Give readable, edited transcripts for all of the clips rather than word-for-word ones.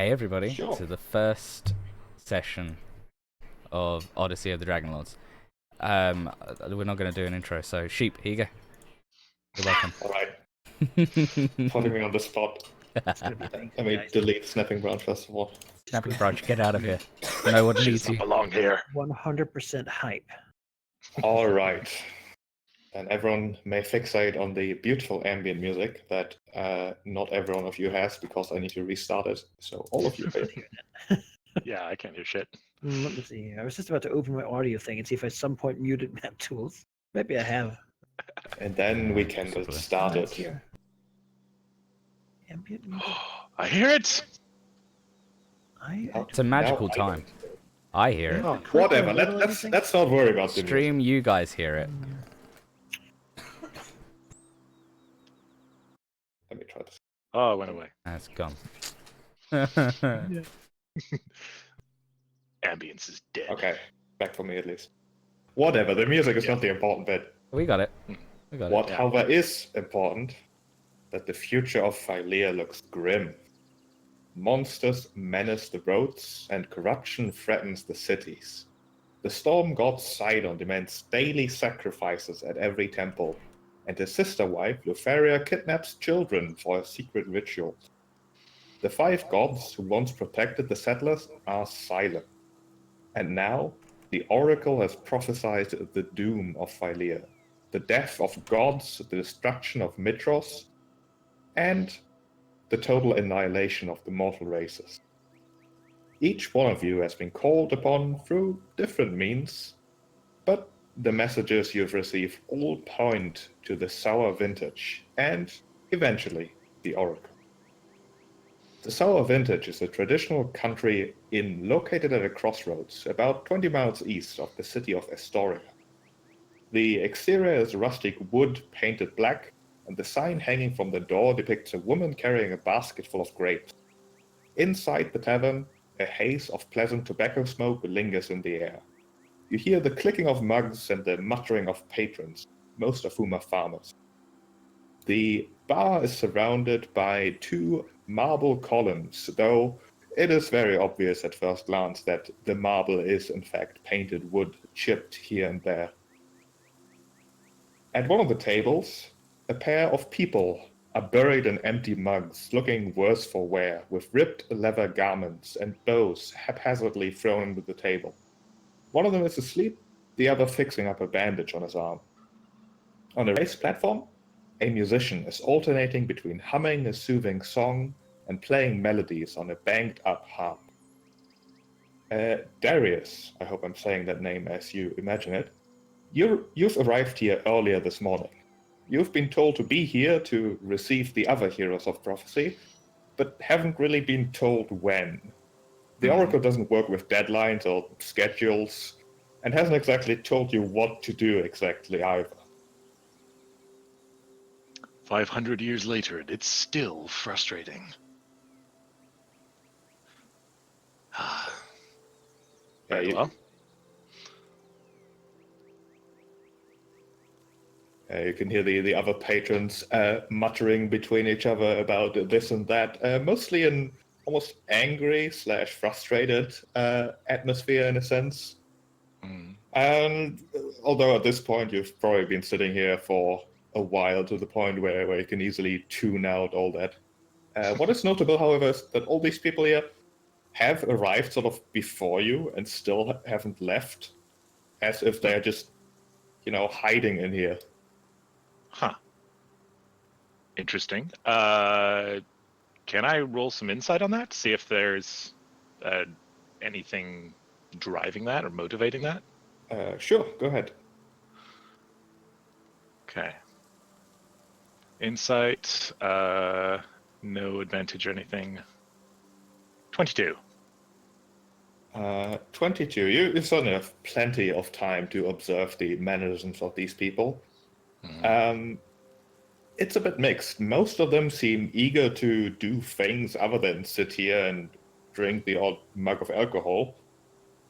Hey everybody, Sure. to the first session of Odyssey of the Dragonlords. We're not going to do an intro, so Sheep, here you go. You're welcome. All right. Putting me on the spot. It's gonna be thank Let you, me guys. delete Snapping Branch first of all. Snapping Branch, get out of here. No one She needs does not you. belong here. 100% hype. All right. And everyone may fixate on the beautiful ambient music that not every one of you has because I need to restart it. So all of you I'm pay. hearing that. Yeah, I can't hear shit. Let me see. I was just about to open my audio thing and see if I at some point muted map tools. Maybe I have. And then we can Possibly. start It's it. here. Ambient music. I hear it. It's a magical Now I time. I hear it. Oh, whatever. Let's not worry about the music. Stream, you guys hear it. Let me try this. Oh, it went away. That's gone. Ambience is dead. Okay, back for me at least. Whatever. The music is not the important bit. We got it. We got What, it. Yeah. however, is important, that the future of Phylea looks grim. Monsters menace the roads, and corruption threatens the cities. The storm god Sidon demands daily sacrifices at every temple, and his sister wife, Lutheria, kidnaps children for a secret ritual. The five gods who once protected the settlers are silent. And now, the Oracle has prophesied the doom of Phylea, the death of gods, the destruction of Mitros, and the total annihilation of the mortal races. Each one of you has been called upon through different means, but the messages you've received all point to the Sour Vintage and, eventually, the Oracle. The Sour Vintage is a traditional country inn located at a crossroads about 20 miles east of the city of Astoria. The exterior is rustic wood painted black, and the sign hanging from the door depicts a woman carrying a basket full of grapes. Inside the tavern, a haze of pleasant tobacco smoke lingers in the air. You hear the clicking of mugs and the muttering of patrons, most of whom are farmers. The bar is surrounded by two marble columns, though it is very obvious at first glance that the marble is in fact painted wood, chipped here and there. At one of the tables, a pair of people are buried in empty mugs, looking worse for wear, with ripped leather garments and bows haphazardly thrown into the table. One of them is asleep, the other fixing up a bandage on his arm. On a raised platform, a musician is alternating between humming a soothing song and playing melodies on a banged-up harp. Darius, I hope I'm saying that name as you imagine it, you've arrived here earlier this morning. You've been told to be here to receive the other heroes of prophecy, but haven't really been told when. The Oracle doesn't work with deadlines or schedules, and hasn't exactly told you what to do exactly either. 500 years later, and it's still frustrating. Very well. You can hear the other patrons muttering between each other about this and that, mostly in almost angry / frustrated atmosphere in a sense. And although at this point you've probably been sitting here for a while to the point where you can easily tune out all that. What is notable, however, is that all these people here have arrived sort of before you and still haven't left, as if they're just, hiding in here. Huh. Interesting. Can I roll some insight on that? See if there's anything driving that or motivating that? Sure, go ahead. Okay. Insight, no advantage or anything. 22. 22. You certainly have plenty of time to observe the mannerisms of these people. It's a bit mixed. Most of them seem eager to do things other than sit here and drink the odd mug of alcohol.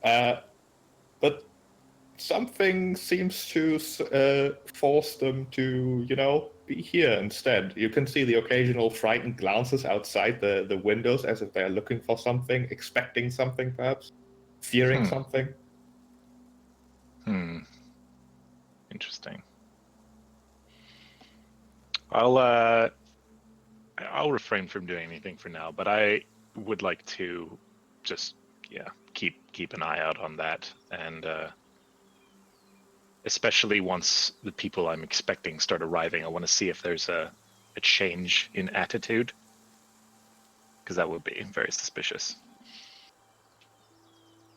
But something seems to force them to, be here instead. You can see the occasional frightened glances outside the windows as if they're looking for something, expecting something perhaps, fearing something. Interesting. I'll refrain from doing anything for now, but I would like to just keep an eye out on that, and especially once the people I'm expecting start arriving, I want to see if there's a change in attitude, because that would be very suspicious.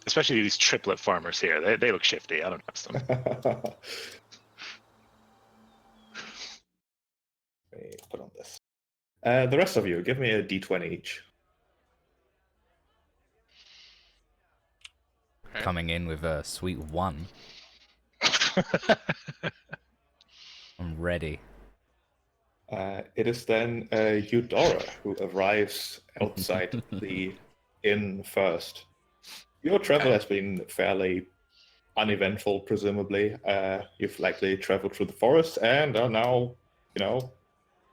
Especially these triplet farmers here. They look shifty. I don't trust them. Let me put on this. The rest of you, give me a d20 each. Coming in with a sweet 1. I'm ready. It is then Eudora who arrives outside the inn first. Your travel has been fairly uneventful, presumably. You've likely traveled through the forest and are now,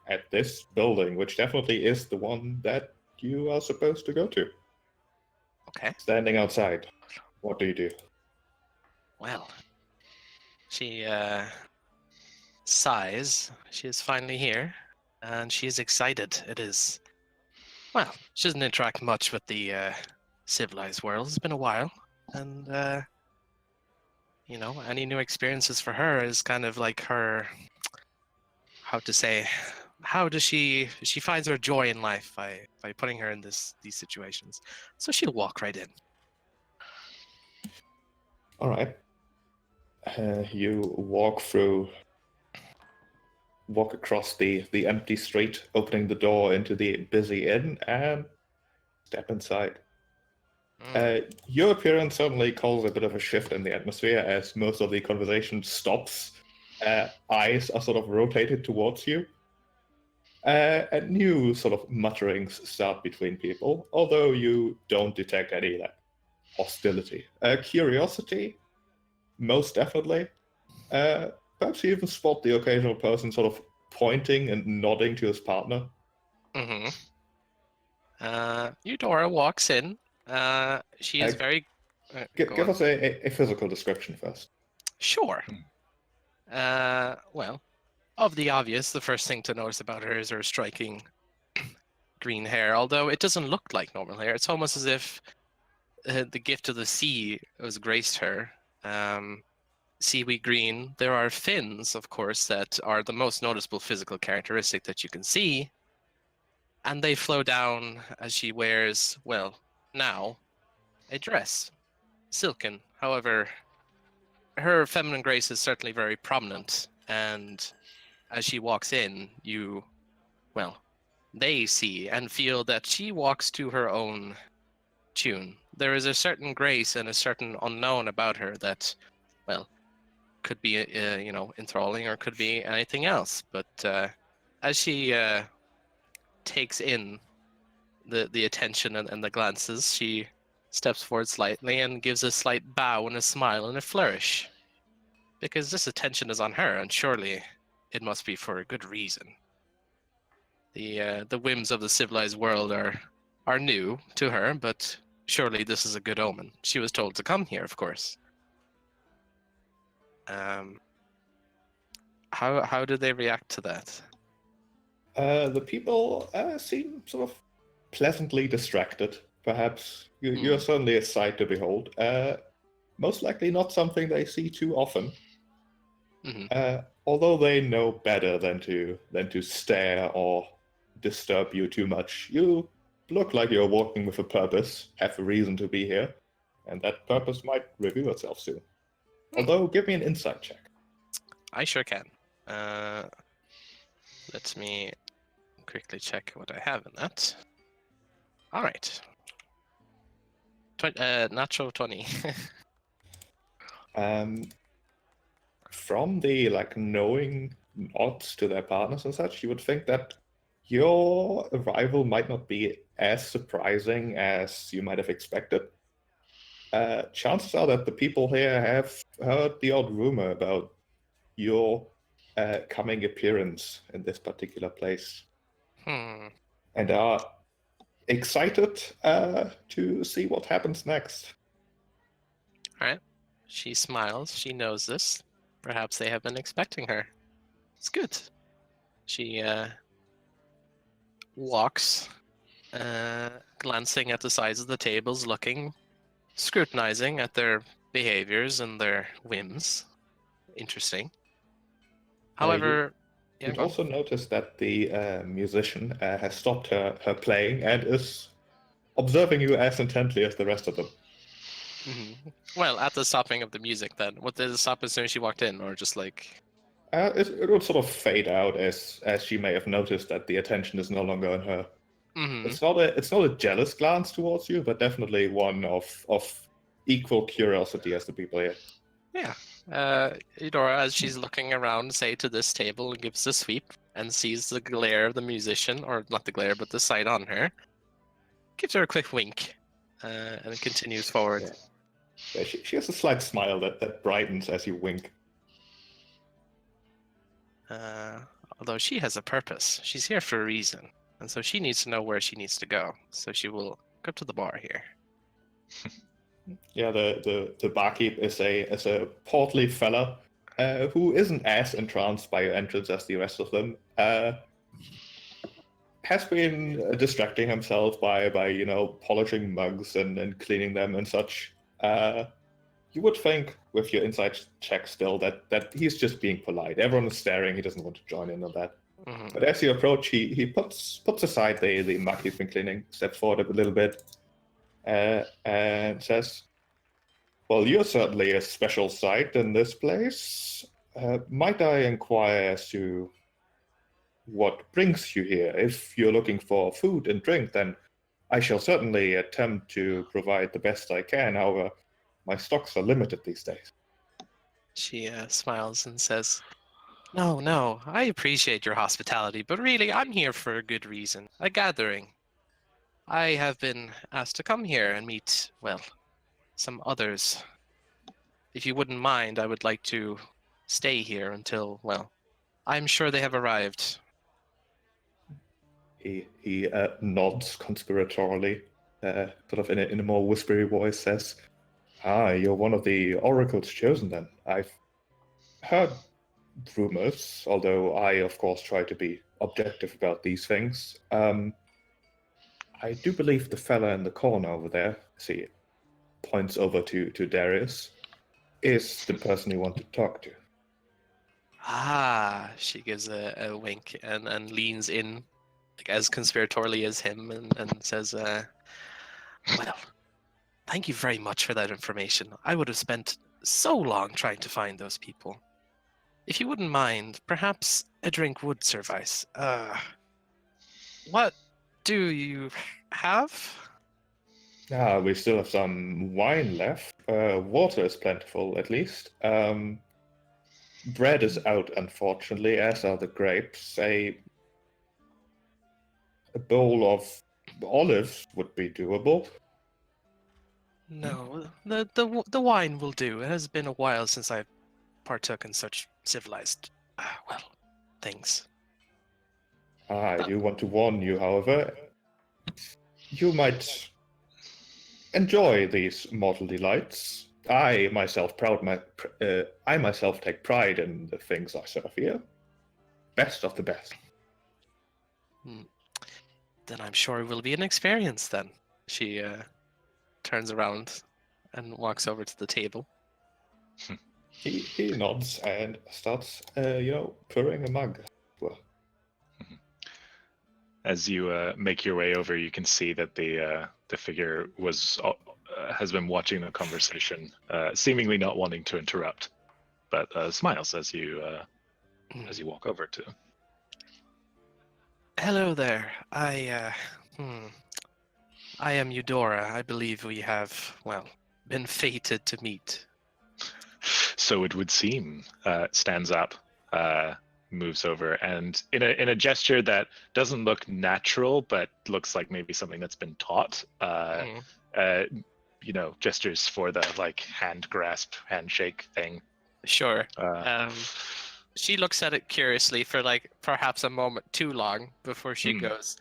at this building, which definitely is the one that you are supposed to go to. Okay. Standing outside, what do you do? Well, she sighs. She is finally here, and she is excited. It is. Well, she doesn't interact much with the civilized world. It's been a while, and any new experiences for her is kind of like her. How does she finds her joy in life by putting her in these situations. So she'll walk right in. All right. You walk across the empty street, opening the door into the busy inn, and step inside. Your appearance certainly causes a bit of a shift in the atmosphere as most of the conversation stops. Eyes are sort of rotated towards you. And new sort of mutterings start between people, although you don't detect any hostility. Curiosity, most definitely. Perhaps you even spot the occasional person sort of pointing and nodding to his partner. Mm-hmm. Eudora walks in. She is very... Give us a physical description first. Sure. Well, of the obvious, the first thing to notice about her is her striking green hair, although it doesn't look like normal hair. It's almost as if the gift of the sea has graced her. Seaweed green. There are fins, of course, that are the most noticeable physical characteristic that you can see, and they flow down as she wears, well, now, a dress. Silken. However, her feminine grace is certainly very prominent, and as she walks in, they see and feel that she walks to her own tune. There is a certain grace and a certain unknown about her that, could be, enthralling or could be anything else. But as she takes in the attention and the glances, she steps forward slightly and gives a slight bow and a smile and a flourish. Because this attention is on her, and surely it must be for a good reason. The whims of the civilized world are new to her, but surely this is a good omen. She was told to come here, of course. How do they react to that? The people seem sort of pleasantly distracted, perhaps. You're certainly a sight to behold. Most likely not something they see too often. Mm-hmm. Although they know better than to stare or disturb you too much. You look like you're walking with a purpose, have a reason to be here, and that purpose might reveal itself soon. Although, give me an insight check. I sure can. Let me quickly check what I have in that. All right. Natural 20. From the knowing nods to their partners and such, you would think that your arrival might not be as surprising as you might have expected. Chances are that the people here have heard the odd rumor about your coming appearance in this particular place Hmm. and are excited to see what happens next. She smiles. She knows this. Perhaps they have been expecting her. It's good. She walks, glancing at the sides of the tables, looking, scrutinizing at their behaviors and their whims. Interesting. However, yeah, You'd go on. also notice that the musician has stopped her playing and is observing you as intently as the rest of them. Mhm. Well, at the stopping of the music, then, what did it stop as soon as she walked in, or just like? It would sort of fade out as she may have noticed that the attention is no longer on her. Hmm. It's not a jealous glance towards you, but definitely one of equal curiosity as the people here. Yeah. Eudora, as she's looking around, say to this table, gives a sweep and sees the glare of the musician, or not the glare, but the sight on her. Gives her a quick wink, and continues forward. Yeah. Yeah, she has a slight smile that brightens as you wink. Although she has a purpose, she's here for a reason, and so she needs to know where she needs to go. So she will go to the bar here. Yeah, the barkeep is a portly fella who isn't as entranced by your entrance as the rest of them. Has been distracting himself by polishing mugs and cleaning them and such. You would think with your insight check still that he's just being polite. Everyone is staring. He doesn't want to join in on that. Hmm. But as you approach, he puts aside the mug he's been cleaning, steps forward a little bit, and says, "Well, you're certainly a special sight in this place. Might I inquire as to what brings you here? If you're looking for food and drink, then I shall certainly attempt to provide the best I can. However, my stocks are limited these days." She smiles and says, No, I appreciate your hospitality, but really, I'm here for a good reason. A gathering. I have been asked to come here and meet, well, some others. If you wouldn't mind, I would like to stay here until, well, I'm sure they have arrived. He nods conspiratorially, sort of in a more whispery voice, says, "Ah, you're one of the oracles chosen then. I've heard rumors, although I, of course, try to be objective about these things. I do believe the fella in the corner over there," see, points over to Darius, "is the person you want to talk to." Ah, she gives a wink and leans in, like as conspiratorially as him, and says, Well, thank you very much for that information. I would have spent so long trying to find those people. If you wouldn't mind, perhaps a drink would suffice. What do you have? We still have some wine left. Water is plentiful, at least. Bread is out, unfortunately, as are the grapes. A bowl of olives would be doable. No, the wine will do. It has been a while since I partook in such civilized, well, things. I do want to warn you, however, you might enjoy these mortal delights. I myself take pride in the things I serve here. Best of the best. Then I'm sure it will be an experience then. She turns around and walks over to the table. He nods and starts, pouring a mug. Well, As you make your way over, you can see that the figure has been watching the conversation, seemingly not wanting to interrupt, but smiles as you walk over to him. Hello there. I am Eudora. I believe we have, well, been fated to meet. So it would seem. Stands up, moves over, and in a gesture that doesn't look natural, but looks like maybe something that's been taught. Gestures for the like hand grasp, handshake thing. Sure. She looks at it curiously for like perhaps a moment too long before she goes,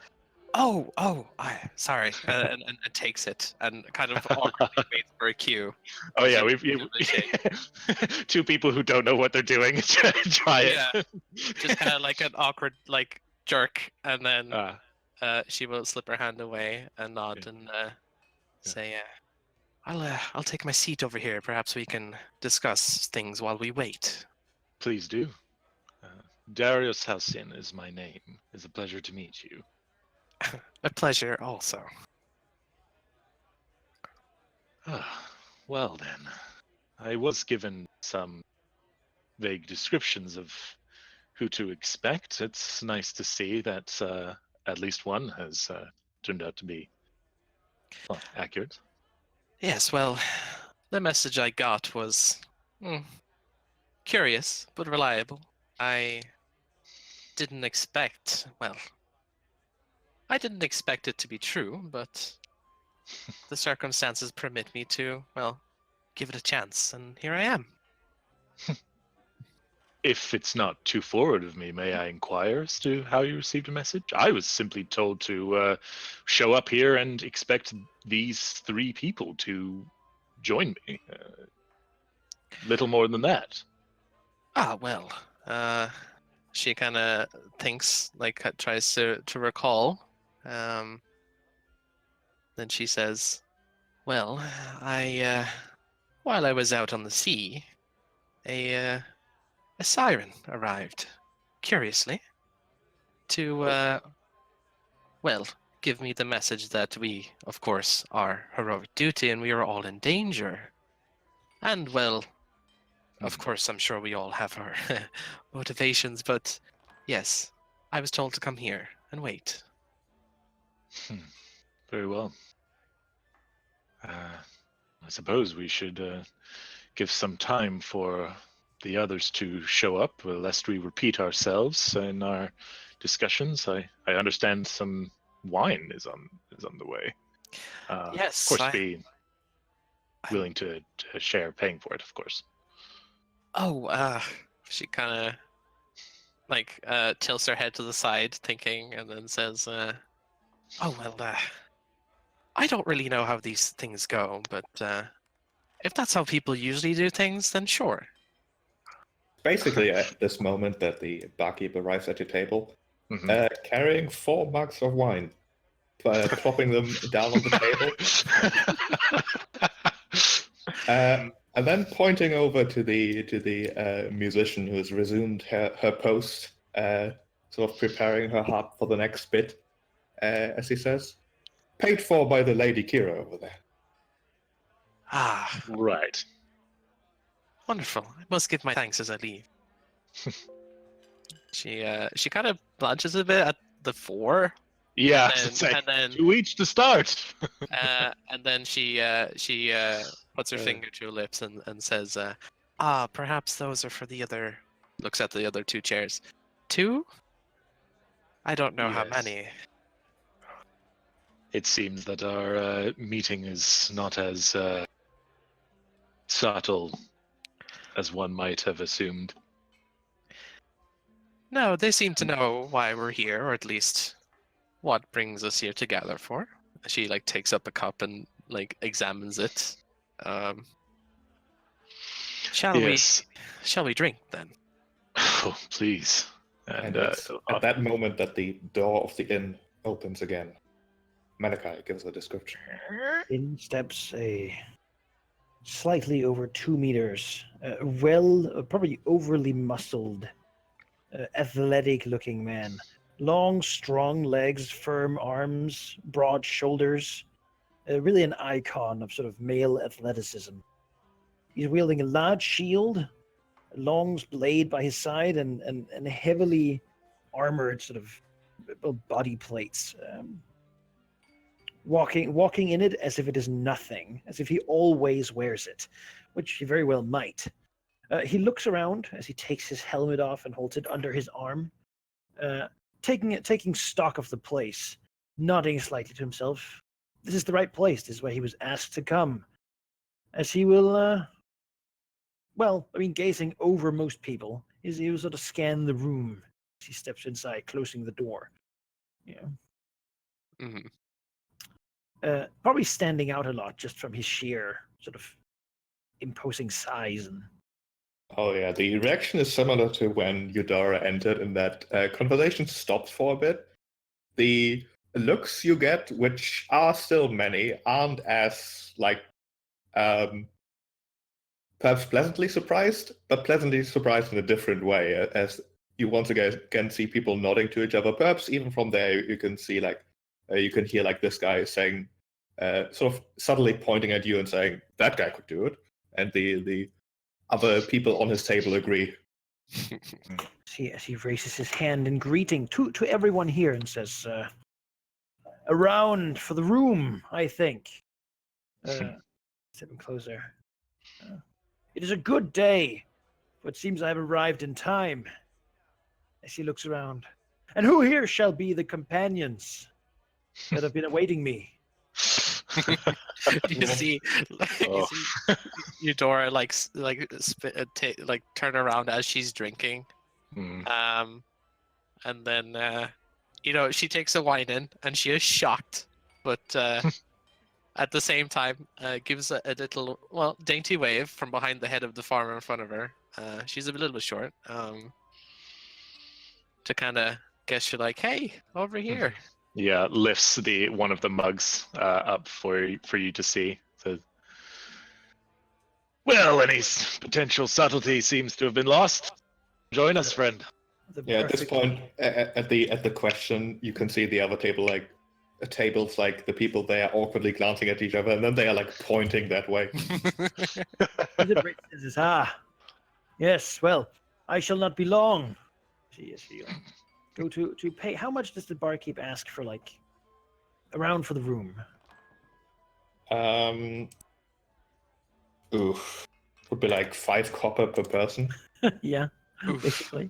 "Oh, sorry," and takes it and kind of awkwardly waits for a cue. Oh yeah, To we've give it a shake. two people who don't know what they're doing try it. Yeah. Just kind of like an awkward like jerk, and then she will slip her hand away and nod and say, I'll take my seat over here. Perhaps we can discuss things while we wait." Please do. Darius Halcyon is my name. It's a pleasure to meet you. A pleasure also. Well then, I was given some vague descriptions of who to expect. It's nice to see that at least one has turned out to be accurate. Yes, well, the message I got was curious but reliable. I didn't expect, well, I didn't expect it to be true, but the circumstances permit me to, well, give it a chance, and here I am. If it's not too forward of me, may I inquire as to how you received a message? I was simply told to show up here and expect these 3 people to join me. Little more than that. Well, she kind of thinks, like, tries to recall. Then she says, "Well, while I was out on the sea, a siren arrived, curiously, to, well, give me the message that we, of course, are heroic duty and we are all in danger. And, well, of course, I'm sure we all have our motivations, but yes, I was told to come here and wait." Very well. I suppose we should give some time for the others to show up, lest we repeat ourselves in our discussions. I understand some wine is on the way. Yes, of course, be willing to share paying for it, of course. She kind of like tilts her head to the side, thinking, and then says, I don't really know how these things go, but if that's how people usually do things, then sure." Basically, at this moment that the barkeep arrives at your table, carrying 4 mugs of wine, plopping them down on the table, and then pointing over to the musician who has resumed her post, sort of preparing her harp for the next bit, as he says, "Paid for by the Lady Kira over there." Right. Wonderful. I must give my thanks as I leave. She kind of blanches a bit at the 4. Yeah, and then 2 each to start. and then she puts her finger to her lips and says, perhaps those are for the other. Looks at the other 2 chairs. 2? I don't know how many. It seems that our meeting is not as subtle as one might have assumed. No, they seem to know why we're here, or at least what brings us here together for. She like takes up a cup and like examines it. Shall we drink then? Oh, please. And it's at that moment that the door of the inn opens again. Malachi gives a description. In steps a slightly over 2 meters, probably overly muscled, athletic-looking man. Long, strong legs, firm arms, broad shoulders. Really an icon of sort of male athleticism. He's wielding a large shield, a long blade by his side, and heavily armored sort of body plates. Walking in it as if it is nothing, as if he always wears it, which he very well might. He looks around as he takes his helmet off and holds it under his arm, taking stock of the place, nodding slightly to himself. This is the right place. This is where he was asked to come. As he will, gazing over most people, He will sort of scan the room as he steps inside, closing the door. Yeah. Mhm. Probably standing out a lot just from his sheer sort of imposing size and Oh yeah, the reaction is similar to when Eudora entered, in that conversation stops for a bit. The looks you get, which are still many, aren't as um, perhaps pleasantly surprised, but pleasantly surprised in a different way. As you once again can see people nodding to each other. Perhaps even from there you can see you can hear this guy saying, sort of subtly pointing at you and saying that guy could do it, and the other people on his table agree. as he raises his hand in greeting to everyone here and says, "Around for the room, I think." Stepping closer. It is a good day, for it seems I have arrived in time. As he looks around. And who here shall be the companions that have been awaiting me? You see, Oh. Eudora turn around as she's drinking, Mm. and then she takes a wine in and she is shocked, but at the same time gives a little dainty wave from behind the head of the farmer in front of her. She's a little bit short, to kind of guess you're like, hey, over here. Yeah, lifts one of the mugs up for you to see. Says, "Well, any potential subtlety seems to have been lost. Join us, friend." Yeah, at this point, at the question, you can see the other tables, the people there awkwardly glancing at each other, and then they are pointing that way. Yes, well, I shall not be long. She go to pay. How much does the barkeep ask for around for the room? Oof. Would be 5 copper per person. Yeah, Oof. basically.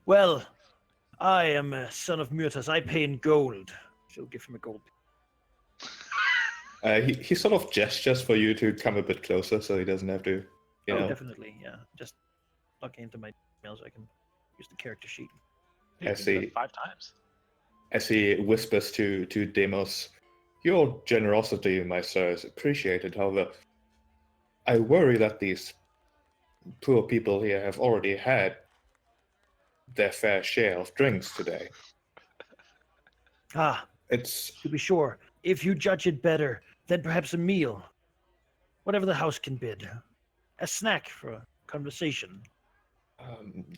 Well, I am a son of Murtas. I pay in gold. She'll give him a gold. He sort of gestures for you to come a bit closer, so he doesn't have to. Definitely, yeah. Just logging into my email so I can use the character sheet. You can do that 5 times. As he whispers to Demos, "Your generosity, my sir, is appreciated. However, I worry that these poor people here have already had their fair share of drinks today." It's to be sure. If you judge it better, then perhaps a meal. Whatever the house can bid. A snack for a conversation.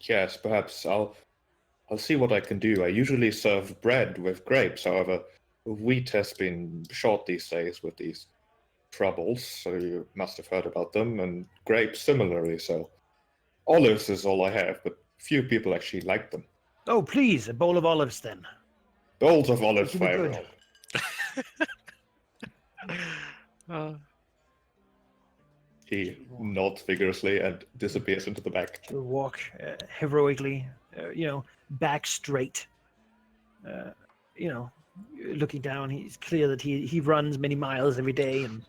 yes, perhaps I'll see what I can do. I usually serve bread with grapes. However, wheat has been short these days with these troubles, so you must have heard about them, and grapes similarly. So olives is all I have, but few people actually like them. Oh, please, a bowl of olives then. Bowls of olives It'll be for good. everyone. He nods vigorously and disappears into the back. She'll walk heroically, back straight. Looking down, it's clear that he runs many miles every day and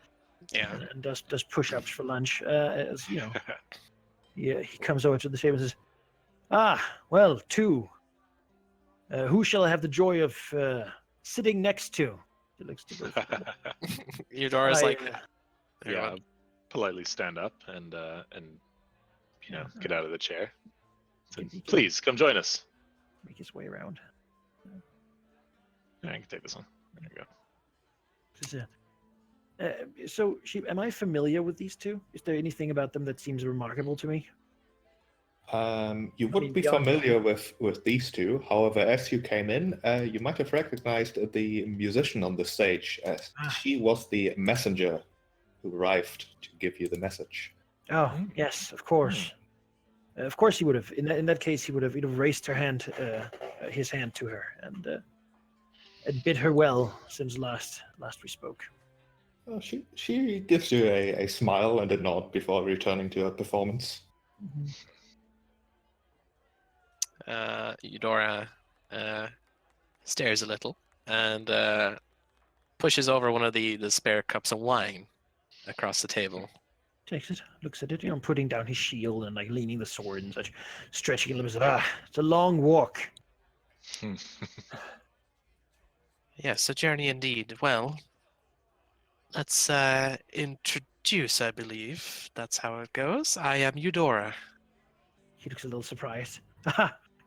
does push-ups for lunch. He comes over to the table and says, well, 2. Who shall I have the joy of sitting next to? He looks to both. Eudora's yeah, politely stand up and get out of the chair. So, please come join us. Make his way around. Yeah, I can take this one. There you go. So, am I familiar with these 2? Is there anything about them that seems remarkable to me? You wouldn't be familiar with these 2. However, as you came in, you might have recognized the musician on the stage, as she was the messenger who arrived to give you the message. Oh, yes, of course. Of course he would have. In that case, he would have raised his hand to her and bid her well since last we spoke. Well, she gives you a smile and a nod before returning to her performance. Eudora stares a little and pushes over one of the spare cups of wine across the table. Takes it, looks at it, putting down his shield and like leaning the sword and such, stretching a little bit. It's a long walk. Yes, a journey indeed. Well, let's introduce, I believe. That's how it goes. I am Eudora. He looks a little surprised.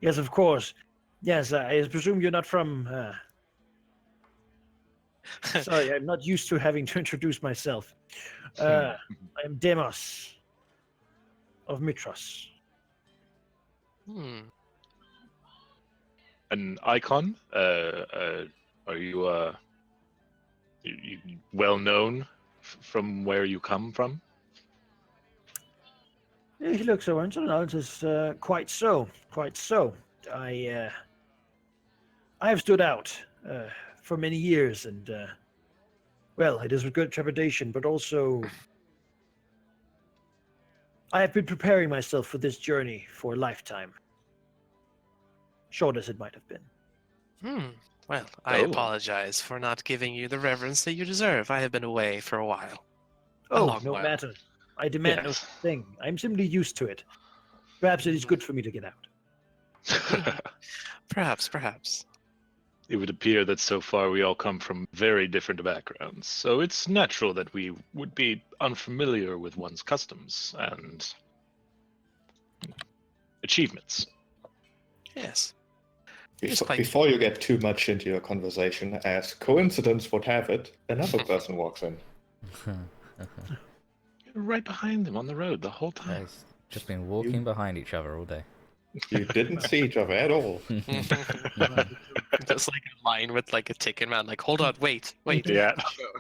Yes, of course. Yes, I presume you're not from. Sorry, I'm not used to having to introduce myself. I am Demos of Mitros. An icon? Are you well known from where you come from? Yeah, he looks around and says, quite so, quite so. I have stood out for many years, and well, it is with good trepidation, but also I have been preparing myself for this journey for a lifetime. Short as it might have been. Well, I Oh. apologize for not giving you the reverence that you deserve. I have been away for a while. Oh, long no while. matter. I demand no Yes. thing. I'm simply used to it. Perhaps it is good for me to get out. Perhaps. It would appear that so far we all come from very different backgrounds, so it's natural that we would be unfamiliar with one's customs and achievements. Yes. Before you get too much into your conversation, as coincidence would have it, another person walks in. Right behind them on the road the whole time. Guys, just been walking behind each other all day. You didn't see each other at all. Just like in line with like a ticket man, like, hold on, wait. Yeah.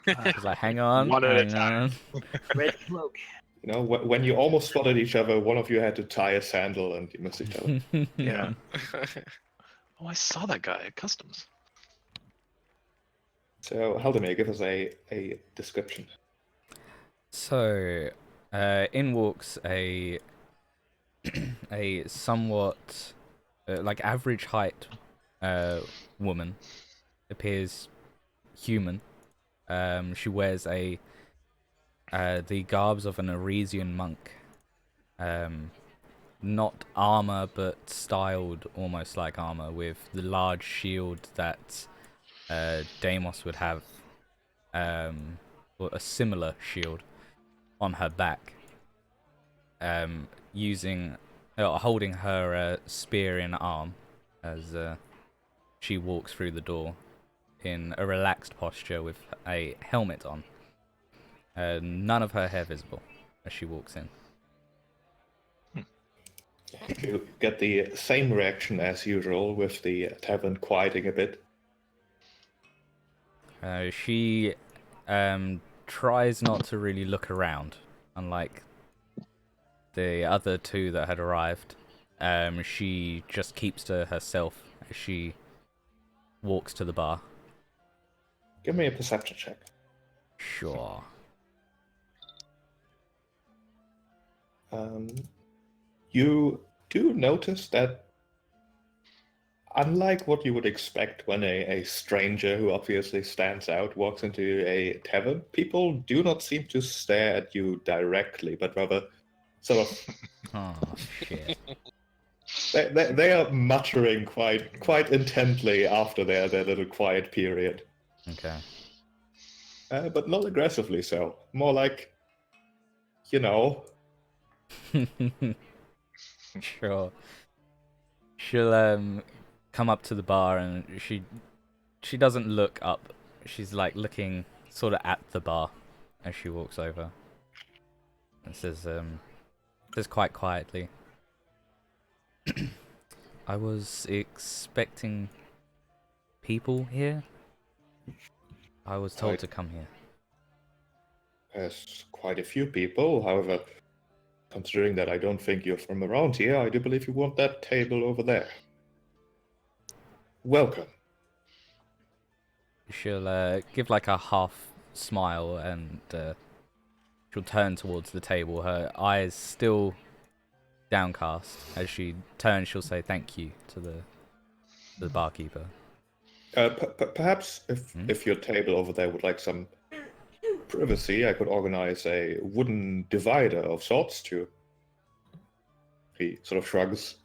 He's like, hang on, One at a hang time. on. Red cloak. You know, when you almost spotted each other, one of you had to tie a sandal and you missed each other. Yeah. Oh, I saw that guy at customs. So, Halldamir, give us a description. So, in walks a somewhat like average height woman. Appears human. She wears the garbs of an Arisian monk. Not armor, but styled almost like armor, with the large shield that Deimos would have, or a similar shield on her back, holding her spear in arm as she walks through the door in a relaxed posture with a helmet on. None of her hair visible as she walks in. You get the same reaction as usual, with the tavern quieting a bit. She tries not to really look around, unlike the other two that had arrived. She just keeps to herself as she walks to the bar. Give me a perception check. Sure. You do notice that, unlike what you would expect when a stranger who obviously stands out walks into a tavern, people do not seem to stare at you directly, but rather sort of Oh, shit. they are muttering quite intently after their little quiet period. Okay. But not aggressively so. More like, you know. Sure. She'll come up to the bar and she doesn't look up. She's like looking sort of at the bar as she walks over. And says quite quietly, I was expecting people here. I was told to come here. There's quite a few people, however, considering that I don't think you're from around here, I do believe you want that table over there. Welcome. She'll give like a half smile and she'll turn towards the table, her eyes still downcast. As she turns, she'll say thank you to the barkeeper. Perhaps if your table over there would like some privacy, I could organize a wooden divider of sorts to. He sort of shrugs.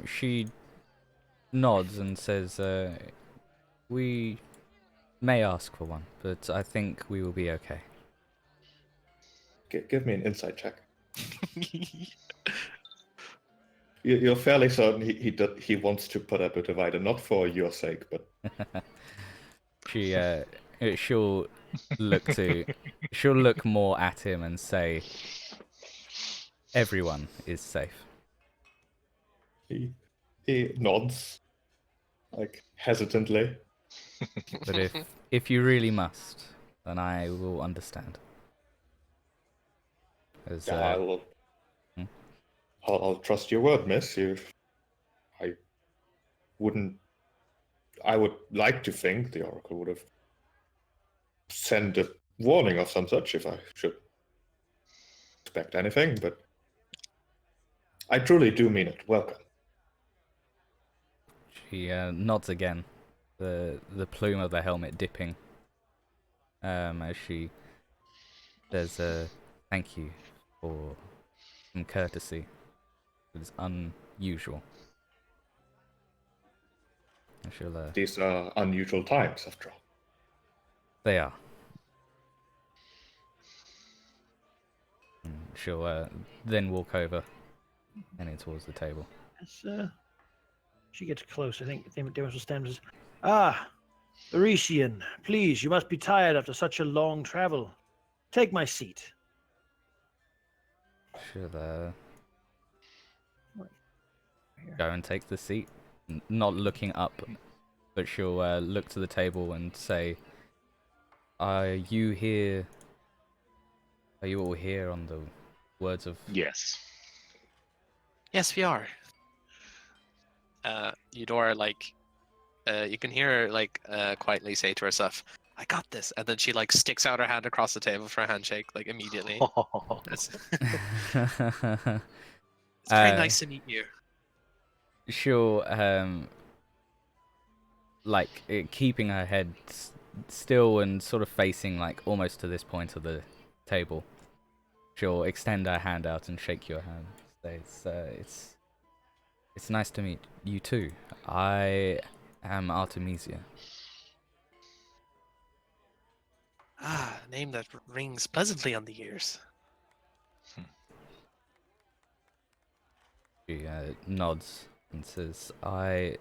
She nods and says, "We may ask for one, but I think we will be okay." Give me an insight check. You're fairly certain he wants to put up a divider, not for your sake, but She'll look more at him and say, "Everyone is safe." he nods, like hesitantly. But if you really must, then I will understand. As, Yeah, hmm? I'll trust your word, miss. I wouldn't. I would like to think the Oracle would have sent a warning of some such if I should expect anything, but I truly do mean it. Welcome. She nods again, the plume of the helmet dipping. As she says, "Thank you for some courtesy. It is unusual." And she'll, These are unusual times, after all. they are. And she'll then walk over, heading towards the table. As she gets close, I think Demos will stand and says, "Ah, Parisian, please, you must be tired after such a long travel. Take my seat." She'll Here. go and take the seat, not looking up, but she'll look to the table and say, "Are you here? Are you all here on the words of?" Yes. Yes, we are. Eudora, like, you can hear her, like, quietly say to herself, "I got this," and then she, like, sticks out her hand across the table for a handshake, like, immediately. It's very nice to meet you. She'll keeping her head still and sort of facing like almost to this point of the table. She'll extend her hand out and shake your hand. It's nice to meet you too. I am Artemisia. Ah, a name that rings pleasantly on the ears. She nods and says, "I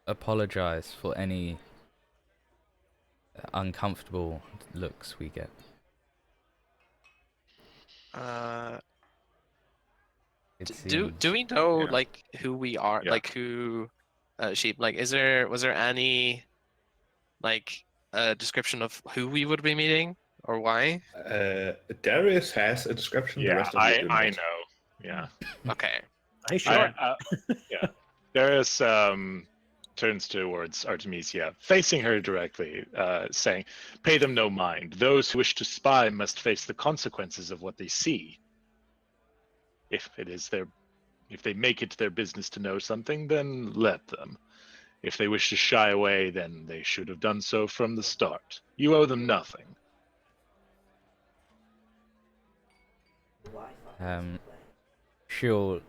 apologize for any uncomfortable looks we get." It Do seems we know, Yeah. like, who we are? Yeah. Like, who sheep, like, was there any, like, description of who we would be meeting or why? Darius has a description. The Yeah, rest of you do not. I know. Yeah. Okay. Sure. Yeah. Darius turns towards Artemisia, facing her directly, saying, "Pay them no mind. Those who wish to spy must face the consequences of what they see. If they make it their business to know something, then let them. If they wish to shy away, then they should have done so from the start. You owe them nothing." She'll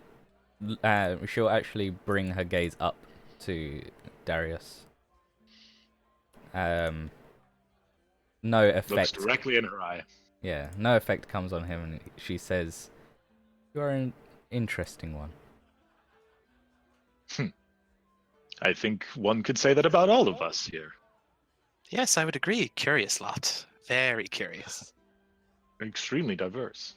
actually bring her gaze up to Darius. No Looks effect. directly in her eye. Yeah, no effect comes on him, and she says, "You are an interesting one." I think one could say that about all of us here. Yes, I would agree. Curious lot. Very curious. Extremely diverse.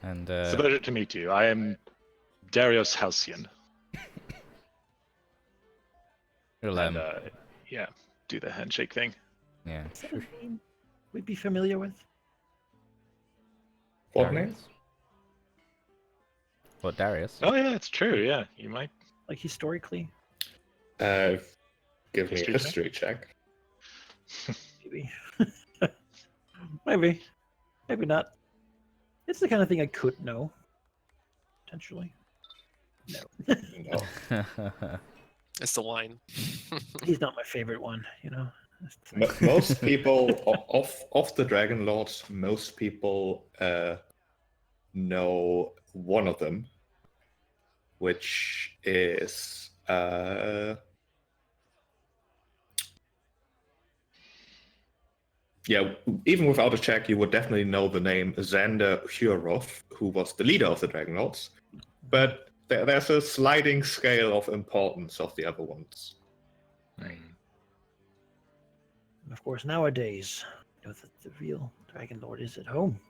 And It's a pleasure to meet you. I am Darius Halcyon. she'll, And yeah, do the handshake thing. yeah. Is that a name we'd be familiar with? What Darius? name? What, Darius? Oh yeah, it's true. Yeah, you might. Like historically? Give me a History history check. Maybe. Maybe. Maybe not. It's the kind of thing I could know. Potentially. No. No. It's the wine. He's not my favorite one, you know. That's the thing. Most people of the Dragonlords, most people know one of them, which is yeah, even without a check, you would definitely know the name Xander Hurov, who was the leader of the Dragonlords. But there's a sliding scale of importance of the other ones. Right. And of course, nowadays, you know, the real Dragon Lord is at home.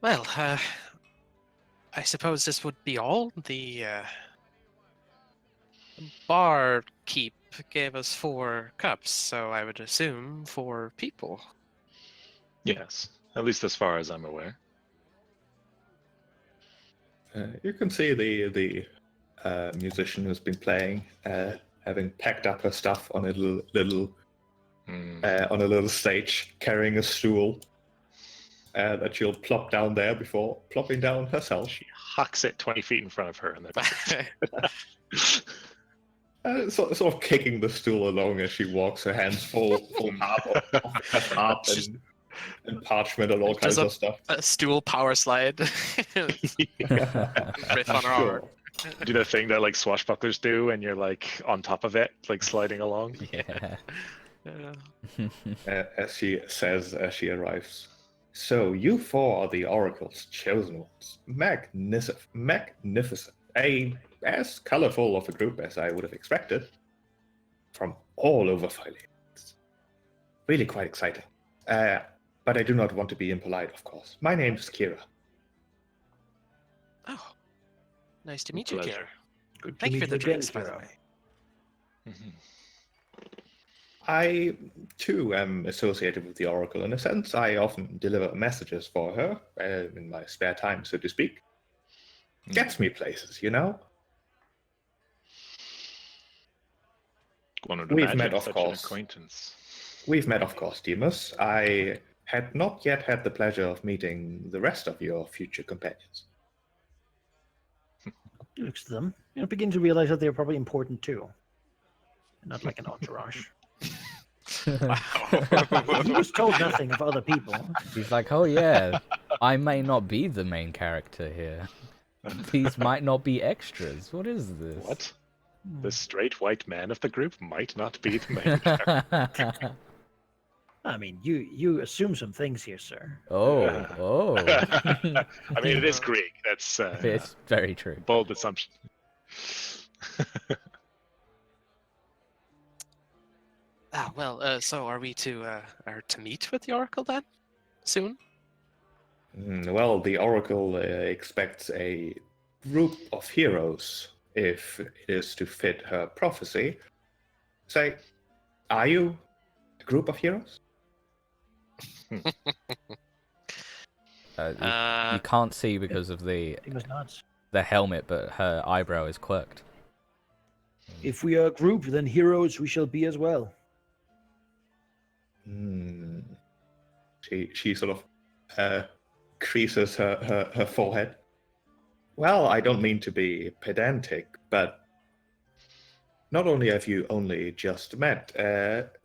Well, I suppose this would be all. The barkeep gave us 4 cups, so I would assume 4 people. Yes, at least as far as I'm aware. You can see the musician who's been playing, having packed up her stuff on a little on a little stage, carrying a stool that she'll plop down there before plopping down herself. She hucks it 20 feet in front of her, and then Sort of kicking the stool along as she walks, her hands full of harp and parchment and all kinds of stuff. A stool power slide. Riff on her arm. do the thing that like swashbucklers do, and you're like on top of it, like sliding along. Yeah. As she says as she arrives. So you 4 are the Oracle's chosen ones. Magnificent. As colorful of a group as I would have expected. From all over Phileas. Really quite exciting. But I do not want to be impolite, of course. My name is Kira. Oh, nice to meet you, Pleasure. Kira. Good to Thank you meet for the again, drinks, by the Kira. way. Mhm. I, too, am associated with the Oracle. In a sense, I often deliver messages for her in my spare time, so to speak. Gets me places, you know? One would We've imagine met, of such course. an acquaintance. We've met, of course, Demas. I had not yet had the pleasure of meeting the rest of your future companions. He looks at them, you know, begin to realize that they're probably important too. Not like an entourage. He was told nothing of other people. He's like, oh yeah, I may not be the main character here. These might not be extras. What is this? What? The straight white man of the group might not be the main character. I mean, you assume some things here, sir. Oh. I mean, it is Greek. That's It's very true. bold assumption. So are we to meet with the Oracle then? Soon? Well, the Oracle expects a group of heroes, if it is to fit her prophecy. Say, are you a group of heroes? You can't see because of the He was nuts. helmet, but her eyebrow is quirked. If we are a group, then heroes we shall be as well. She sort of creases her forehead. Well, I don't mean to be pedantic, but not only have you only just met,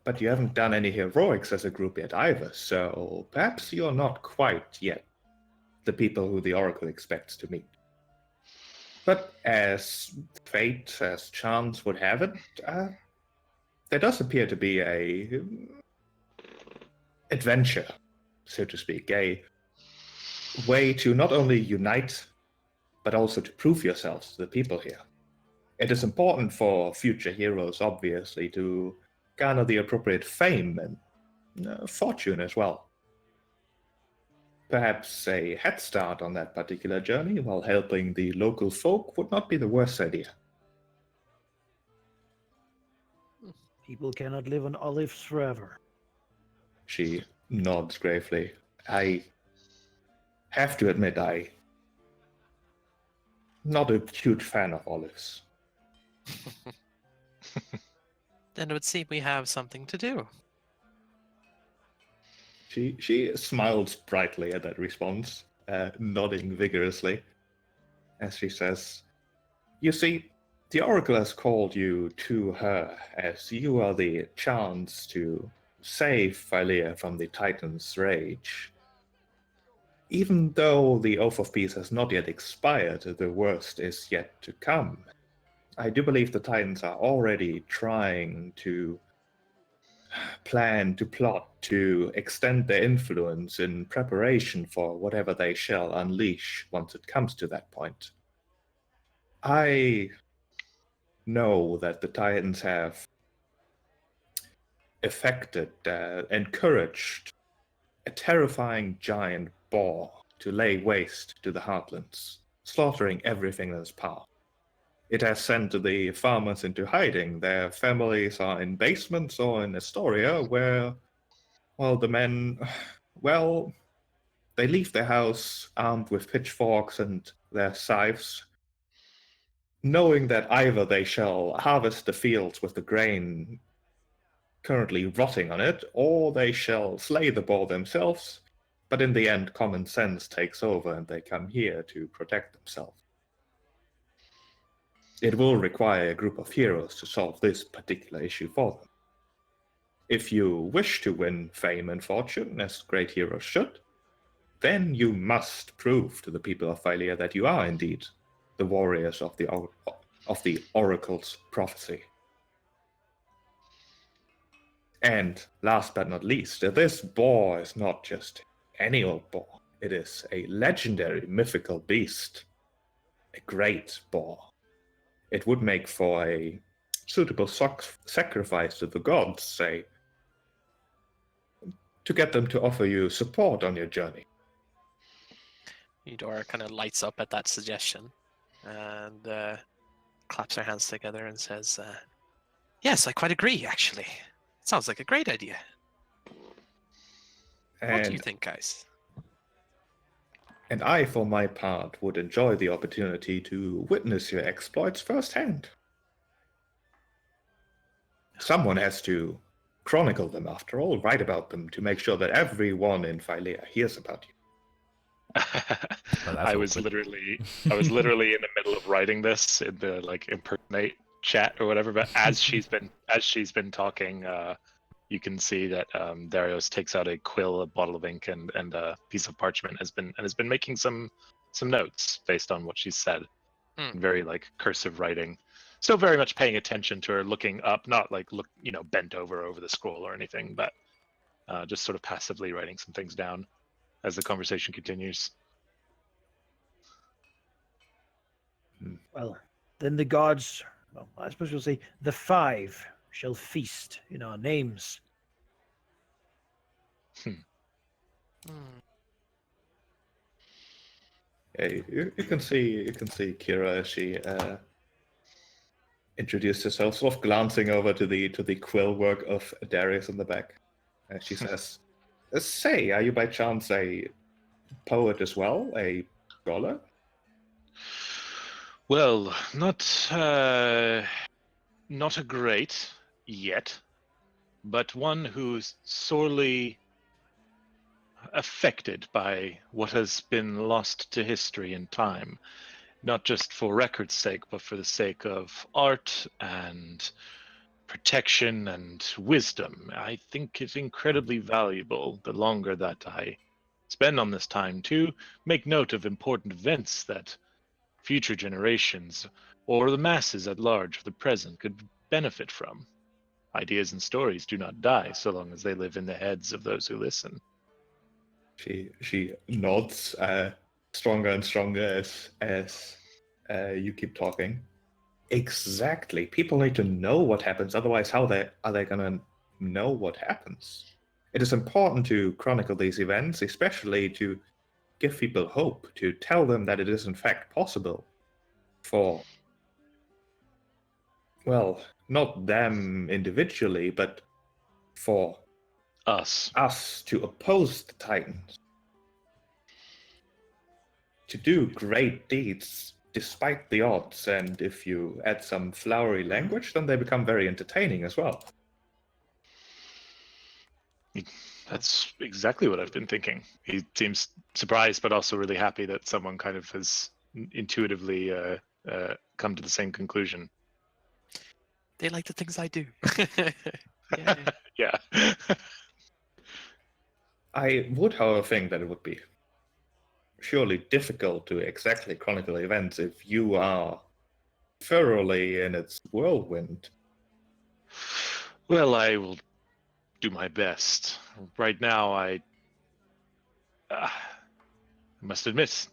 but you haven't done any heroics as a group yet either, so perhaps you're not quite yet the people who the Oracle expects to meet. But as fate, as chance would have it, there does appear to be a adventure, so to speak, a way to not only unite, but also to prove yourselves to the people here. It is important for future heroes, obviously, to garner the appropriate fame and fortune as well. Perhaps a head start on that particular journey while helping the local folk would not be the worst idea. People cannot live on olives forever. She nods gravely. I have to admit, I'm not a huge fan of olives. Then it would seem we have something to do. She smiles brightly at that response, nodding vigorously, as she says, "You see, the Oracle has called you to her, as you are the chance to save Phylea from the Titan's rage. Even though the Oath of Peace has not yet expired, the worst is yet to come. I do believe the Titans are already trying to plot to extend their influence in preparation for whatever they shall unleash once it comes to that point. I know that the Titans have encouraged a terrifying giant boar to lay waste to the heartlands, slaughtering everything in its path. It has sent the farmers into hiding. Their families are in basements or in Astoria, where, well, the men, well, they leave their house armed with pitchforks and their scythes, knowing that either they shall harvest the fields with the grain currently rotting on it, or they shall slay the boar themselves, but in the end common sense takes over and they come here to protect themselves. It will require a group of heroes to solve this particular issue for them. If you wish to win fame and fortune, as great heroes should, then you must prove to the people of Phylea that you are indeed the warriors of the Oracle's prophecy. And last but not least, this boar is not just any old boar. It is a legendary mythical beast, a great boar. It would make for a suitable sacrifice to the gods, say, to get them to offer you support on your journey. Eudora kind of lights up at that suggestion and claps her hands together and says, yes, I quite agree, actually. It sounds like a great idea. What do you think, guys? And I, for my part, would enjoy the opportunity to witness your exploits firsthand. Someone has to chronicle them, after all, write about them, to make sure that everyone in Phylea hears about you. Oh, I was literally in the middle of writing this in the impersonate chat or whatever, but as she's been talking, you can see that Darius takes out a quill, a bottle of ink, and a piece of parchment, has been making some notes based on what she said. Very cursive writing. Still very much paying attention to her, looking up, not bent over the scroll or anything, but just sort of passively writing some things down as the conversation continues. Well, then the gods, well, I suppose we'll say the five shall feast in our names. Hey, you can see Kira as she introduced herself, sort of glancing over to the quill work of Darius in the back. She says, "Say, are you by chance a poet as well, a scholar?" Well, not a great yet, but one who's sorely affected by what has been lost to history and time, not just for record's sake, but for the sake of art and protection and wisdom. I think it's incredibly valuable the longer that I spend on this time to make note of important events that future generations or the masses at large of the present could benefit from. Ideas and stories do not die so long as they live in the heads of those who listen. She nods, stronger and stronger as you keep talking. Exactly. People need to know what happens. Otherwise, how are they going to know what happens? It is important to chronicle these events, especially to give people hope, to tell them that it is in fact possible for, well, not them individually, but for us to oppose the Titans, to do great deeds despite the odds, and if you add some flowery language, then they become very entertaining as well. That's exactly what I've been thinking. He seems surprised, but also really happy that someone kind of has intuitively come to the same conclusion. They like the things I do. Yeah. Yeah. I would, however, think that it would be surely difficult to exactly chronicle events if you are thoroughly in its whirlwind. Well, I will do my best. Right now, I must admit,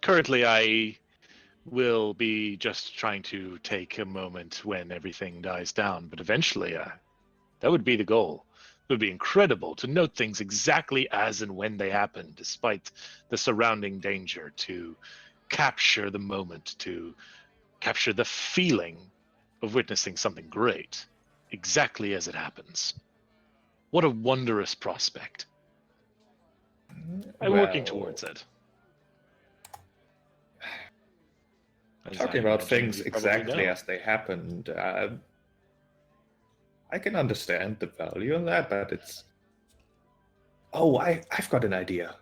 currently I will be just trying to take a moment when everything dies down, but eventually that would be the goal. It would be incredible to note things exactly as and when they happen, despite the surrounding danger, to capture the moment, to capture the feeling of witnessing something great, exactly as it happens. What a wondrous prospect. I'm working Well, towards it. As talking I about imagine things you probably exactly know. as they happened, I can understand the value in that, but it's. Oh, I've got an idea.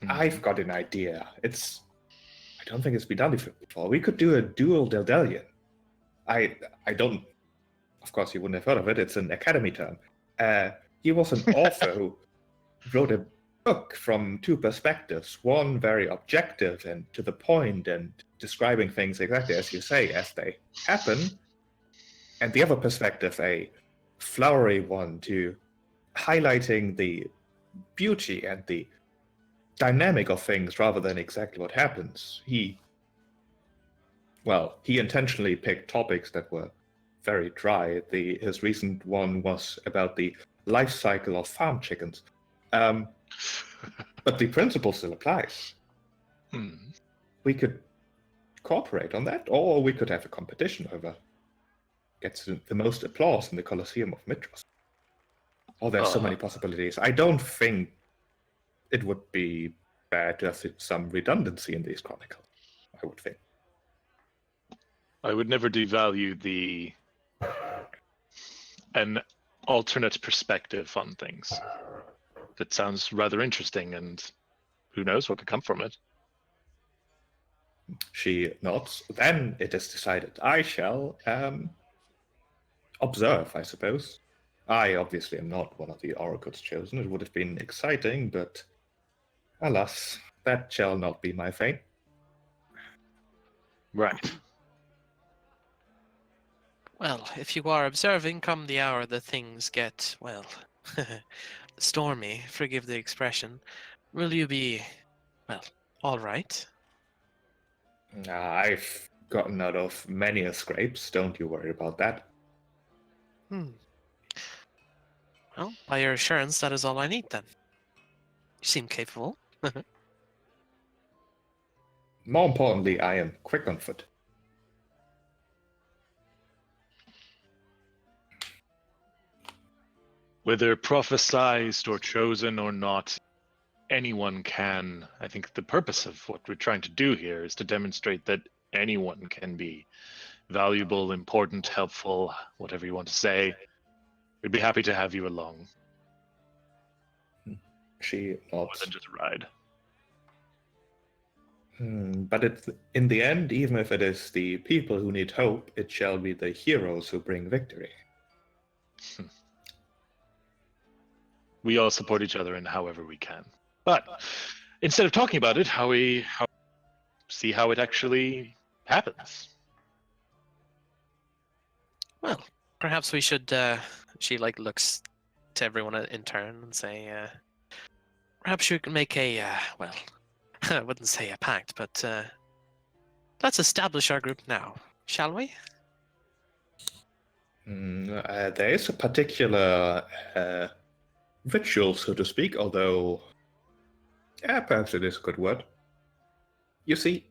I've got an idea. I don't think it's been done before. We could do a dual Deldelian. I don't. Of course, you wouldn't have heard of it. It's an academy term. He was an author who wrote a book from two perspectives. One very objective and to the point and describing things exactly as you say, as they happen. And the other perspective, a flowery one to highlighting the beauty and the dynamic of things rather than exactly what happens. He intentionally picked topics that were very dry. His recent one was about the life cycle of farm chickens. But the principle still applies. We could cooperate on that, or we could have a competition over gets the most applause in the Colosseum of Mitros. Oh, there's so many possibilities. I don't think it would be bad to have some redundancy in these chronicles, I would think. I would never devalue an alternate perspective on things. That sounds rather interesting, and who knows what could come from it. She nods. Then it is decided. I shall observe, I suppose. I obviously am not one of the oracles chosen. It would have been exciting, but alas, that shall not be my fate. Right. Well, if you are observing, come the hour that things get, well, stormy, forgive the expression, will you be, well, all right? I've gotten out of many a scrapes. Don't you worry about that. Well, by your assurance, that is all I need then. You seem capable. More importantly, I am quick on foot. Whether prophesized or chosen or not, anyone can. I think the purpose of what we're trying to do here is to demonstrate that anyone can be valuable, important, helpful, whatever you want to say. We'd be happy to have you along. She More nods. than just a ride. But in the end, even if it is the people who need hope, it shall be the heroes who bring victory. We all support each other in however we can. But instead of talking about it, how see how it actually happens. Well, perhaps we should, she looks to everyone in turn and say, perhaps you can make a, well, I wouldn't say a pact, but let's establish our group now, shall we? There is a particular ritual, so to speak, although perhaps it is a good word. You see,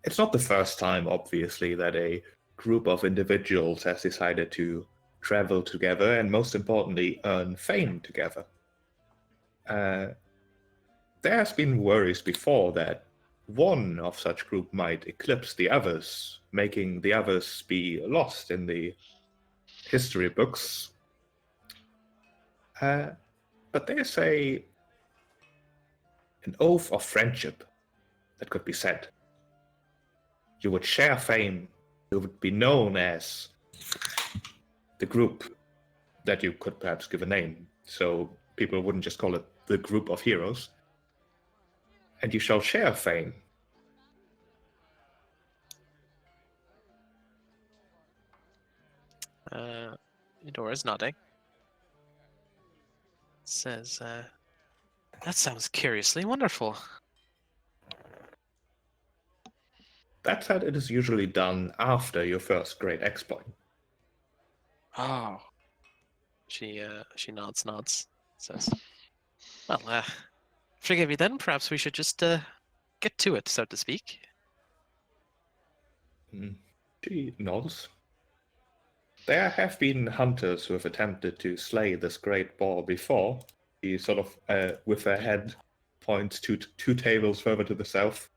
it's not the first time, obviously, that a group of individuals has decided to travel together and, most importantly, earn fame together. There has been worries before that one of such group might eclipse the others, making the others be lost in the history books. But there's an oath of friendship that could be said. You would share fame. You would be known as the group that you could perhaps give a name, so people wouldn't just call it the group of heroes. And you shall share fame. Eudora's nodding. Says, that sounds curiously wonderful. That said, it is usually done after your first great exploit. Oh. She nods. Says, well, forgive me then. Perhaps we should just get to it, so to speak. She nods. There have been hunters who have attempted to slay this great boar before. He sort of, with her head, points to two tables further to the south.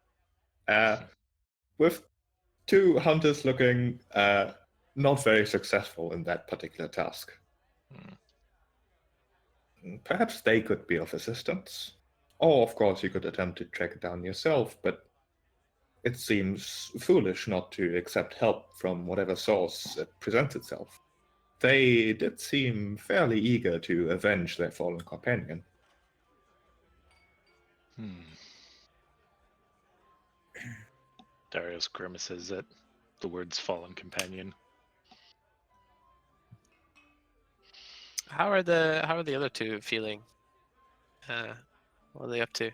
With two hunters looking not very successful in that particular task. Perhaps they could be of assistance. Or, of course, you could attempt to track it down yourself, but it seems foolish not to accept help from whatever source it presents itself. They did seem fairly eager to avenge their fallen companion. Darius grimaces at the words fallen companion. How are the other two feeling? What are they up to?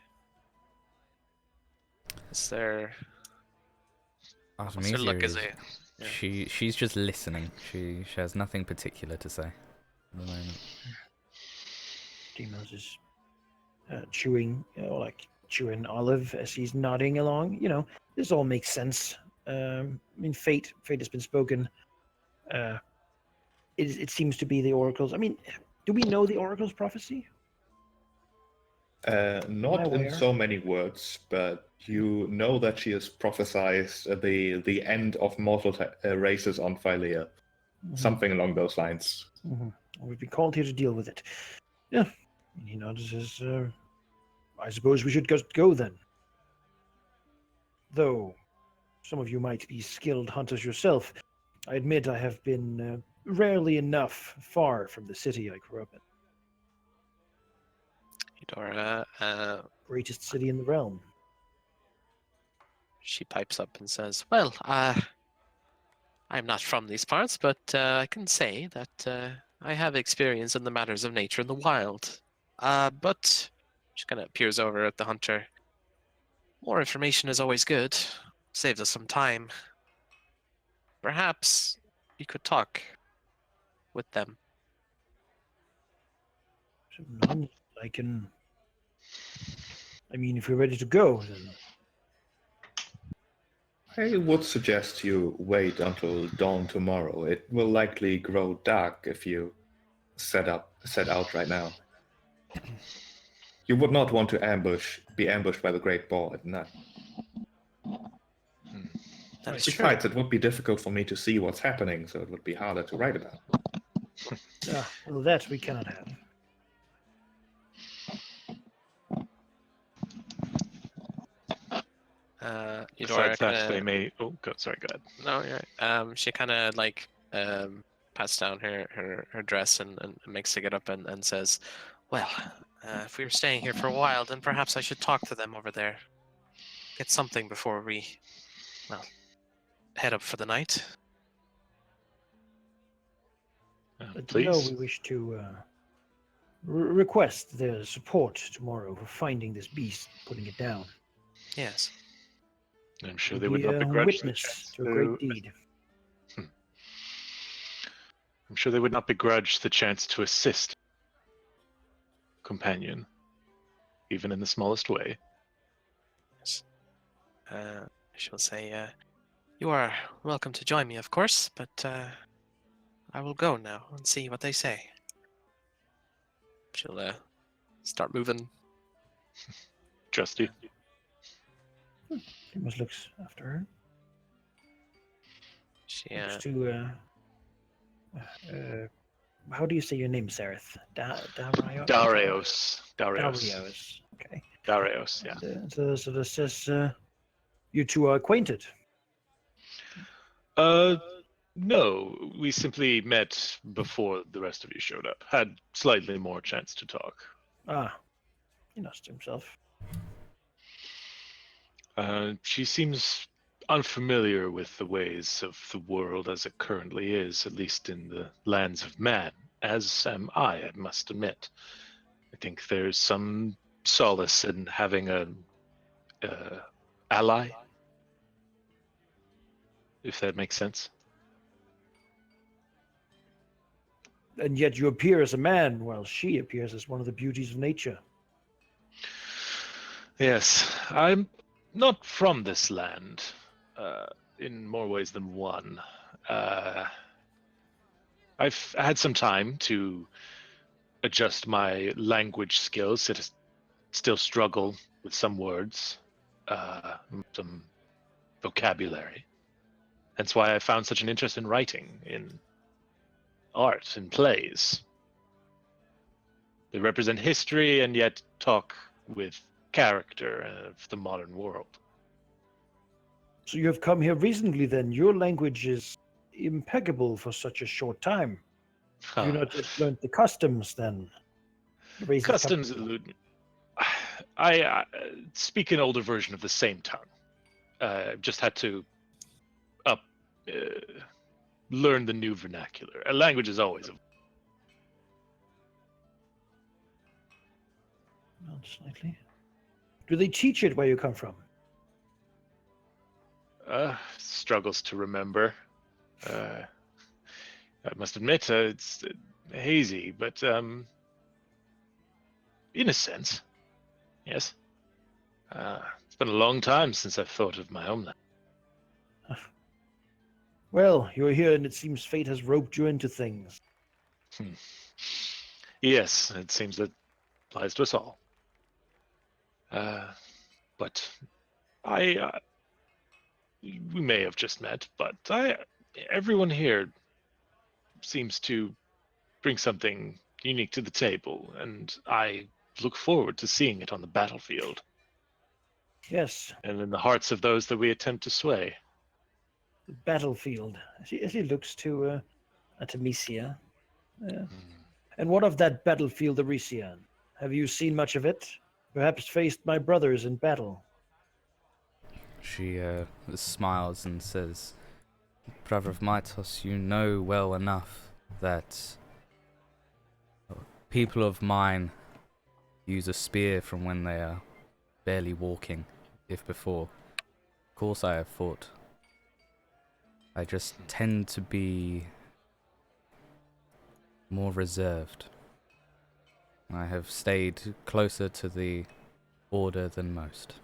Is there what's their Artemisia look as a she's just listening. She has nothing particular to say at the moment. Demos is chewing, chewing olive as he's nodding along. This all makes sense. I mean, fate has been spoken. It seems to be the oracles. I mean, do we know the oracle's prophecy? Not in so many words, but you know that she has prophesied the end of mortal races on Phylea. Something along those lines. We've been called here to deal with it. Yeah. He nods as, I suppose we should just go then. Though, some of you might be skilled hunters yourself. I admit I have been rarely enough far from the city I grew up in. Eudora? Greatest city in the realm. She pipes up and says, well, I'm not from these parts, but I can say that I have experience in the matters of nature in the wild. But she kind of peers over at the hunter. More information is always good. Saves us some time. Perhaps you could talk with them. So none, I mean, if you're ready to go, then... I would suggest you wait until dawn tomorrow. It will likely grow dark if you set out right now. You would not want to be ambushed by the Great Boar at night. That is Besides, true. it would be difficult for me to see what's happening, so it would be harder to write about. Well, that we cannot have. Eudora Besides that, they kinda, may. Oh, sorry. Go ahead. no, you're right. She kind of pats down her dress and makes to get up and says, well, if we were staying here for a while, then perhaps I should talk to them over there. Get something before we, head up for the night. But Please. we wish to request their support tomorrow for finding this beast, putting it down. Yes. I'm sure We'll they would be not a begrudge the witness chance to a great deed. I'm sure they would not begrudge the chance to assist companion, even in the smallest way. She'll say, you are welcome to join me, of course, but I will go now and see what they say. She'll start moving. Justy. Demos looks after her. She Looks to How do you say your name, Zareth? Darius? Darius. Darius. Okay. Darius, yeah. So this says you two are acquainted. No, we simply met before the rest of you showed up. Had slightly more chance to talk. Ah, he knows to himself. She seems unfamiliar with the ways of the world as it currently is, at least in the lands of man, as am I must admit. I think there's some solace in having an ally, if that makes sense. And yet you appear as a man, while she appears as one of the beauties of nature. Yes, I'm not from this land, in more ways than one. I've had some time to adjust my language skills. I still struggle with some words, some vocabulary. That's why I found such an interest in writing, in art, in plays. They represent history and yet talk with character of the modern world. So you have come here recently then. Your language is impeccable for such a short time. You not yet learned the customs then? Customs elude me. I speak an older version of the same tongue. Just had to learn the new vernacular. A language is always Well, slightly. Do they teach it where you come from? struggles to remember. I must admit, it's hazy, but in a sense, yes. It's been a long time since I've thought of my homeland. Well, you're here and it seems fate has roped you into things. Yes, it seems that applies to us all. But we may have just met, but everyone here seems to bring something unique to the table, and I look forward to seeing it on the battlefield. Yes. And in the hearts of those that we attempt to sway. The battlefield. As he looks to Artemisia. And what of that battlefield, Arisian? Have you seen much of it? Perhaps faced my brothers in battle? She smiles and says, Brother of Mitos, you know well enough that people of mine use a spear from when they are barely walking, if before. Of course I have fought. I just tend to be more reserved. I have stayed closer to the order than most.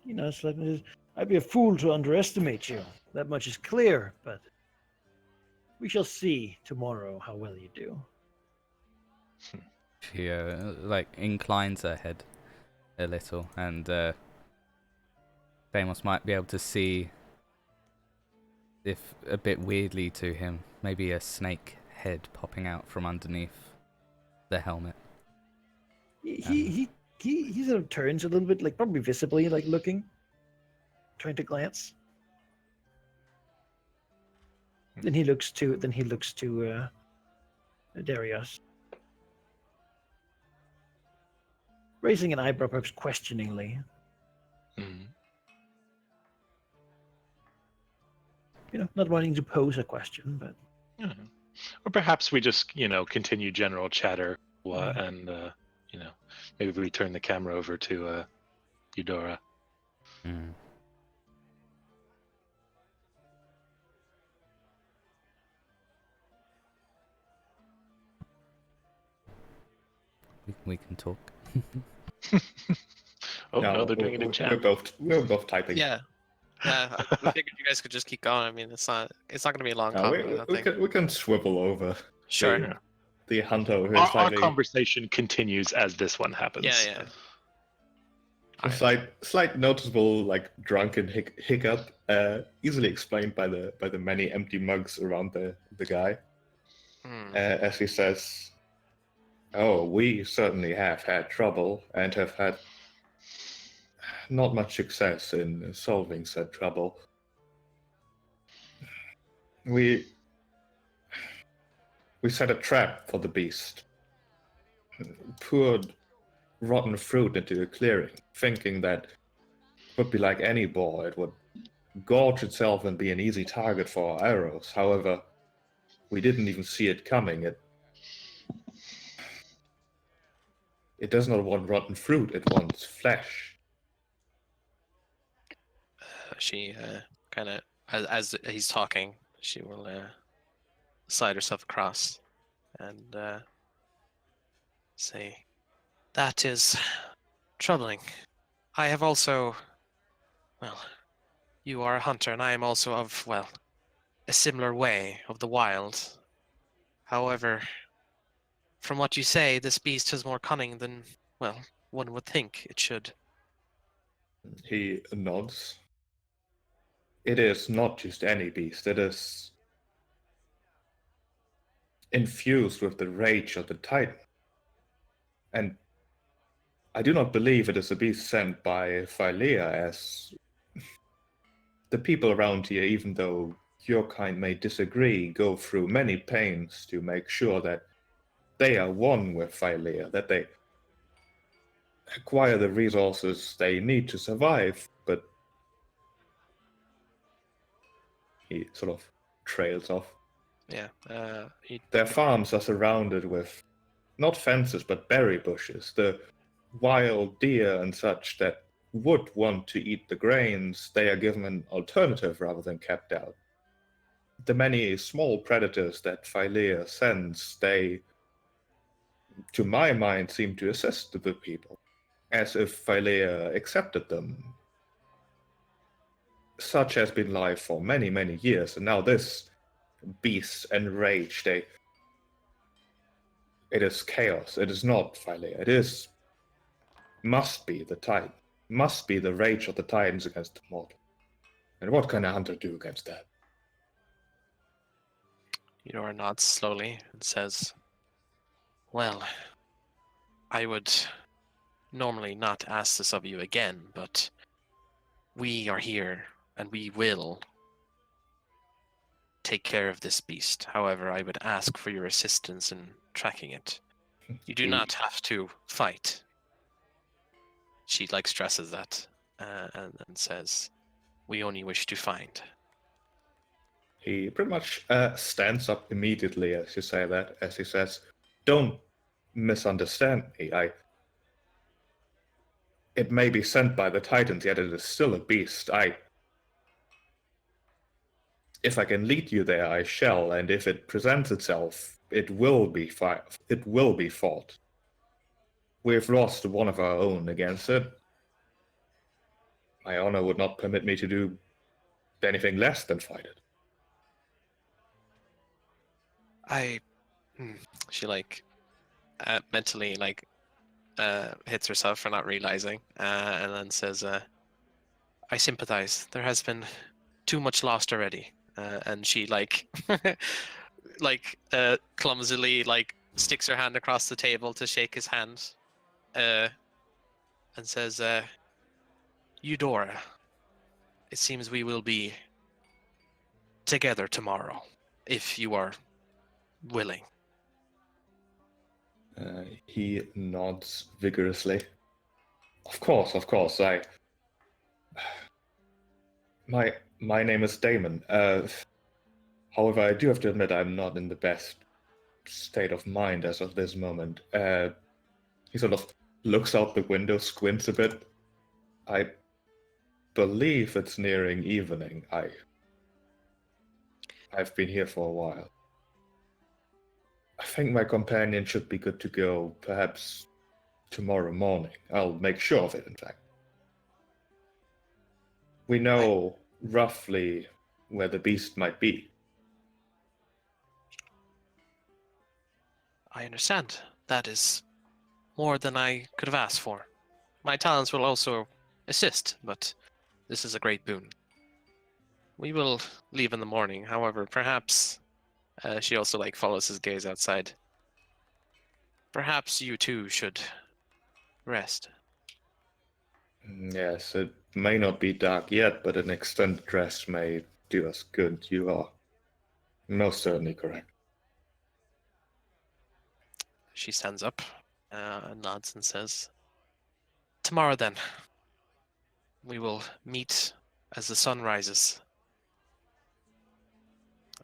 You know, it's like, I'd be a fool to underestimate you. That much is clear, but we shall see tomorrow how well you do. She inclines her head a little, and Deimos might be able to see, if a bit weirdly to him, maybe a snake head popping out from underneath the helmet. He sort of turns a little bit, like probably visibly, like looking, trying to glance. Then he looks to Darius, raising an eyebrow, perhaps questioningly. Mm. You know, not wanting to pose a question, but or perhaps we just continue general chatter, and maybe we turn the camera over to Eudora. Mm. We can talk. No, they're doing it in chat. We're both typing. Yeah. We figured you guys could just keep going. I mean, it's not going to be a long comment. I don't think. We can swivel over. Sure. The hunter who is Our typing. conversation continues as this one happens. Yeah. A slight noticeable like drunken hiccup, easily explained by the many empty mugs around the guy, as he says, "Oh, we certainly have had trouble and have had not much success in solving said trouble. We set a trap for the beast, poured rotten fruit into the clearing, thinking that it would be like any boar, it would gorge itself and be an easy target for our arrows. However, we didn't even see it coming. It does not want rotten fruit, it wants flesh." She kind of, as he's talking, she will slide herself across and say, "That is troubling. I have also, well, you are a hunter, and I am also of, well, a similar way of the wild. However, from what you say, this beast has more cunning than, well, one would think it should." He nods. It is not just any beast, it is infused with the rage of the Titan. And I do not believe it is a beast sent by Philea, as the people around here, even though your kind may disagree, go through many pains to make sure that they are one with Philea, that they acquire the resources they need to survive, but he sort of trails off. Yeah. Their farms are surrounded with not fences but berry bushes. The wild deer and such that would want to eat the grains, they are given an alternative rather than kept out. The many small predators that Philea sends, they, to my mind, seem to assist the people, as if Philea accepted them. Such has been life for many, many years, and now this beast enraged, it is chaos. It is not Philea. Must be the Titan. Must be the rage of the Titans against the mortal. And what can a hunter do against that? Eudora nods slowly and says, "Well, I would normally not ask this of you again, but we are here and we will take care of this beast. However, I would ask for your assistance in tracking it. You do not have to fight." She stresses that and says, "We only wish to find." He pretty much stands up immediately as you say that, as he says, "Don't misunderstand me. It may be sent by the Titans, yet it is still a beast. If I can lead you there, I shall, and if it presents itself, it will be fought. We've lost one of our own against it. My honor would not permit me to do anything less than fight it." She mentally hits herself for not realizing, and then says, "I sympathize. There has been too much lost already." And she clumsily sticks her hand across the table to shake his hand, and says, "Eudora, it seems we will be together tomorrow, if you are willing." He nods vigorously. Of course. My name is Damon. However, I do have to admit I'm not in the best state of mind as of this moment. He sort of looks out the window, squints a bit. I believe it's nearing evening. I've been here for a while. I think my companion should be good to go, perhaps tomorrow morning. I'll make sure of it, in fact. We know roughly where the beast might be. I understand. That is more than I could have asked for. My talents will also assist, but this is a great boon. We will leave in the morning. However, perhaps she also follows his gaze outside. Perhaps you too should rest. Yes, it may not be dark yet, but an extended rest may do us good. You are most certainly correct. She stands up, nods and says, "Tomorrow then, we will meet as the sun rises."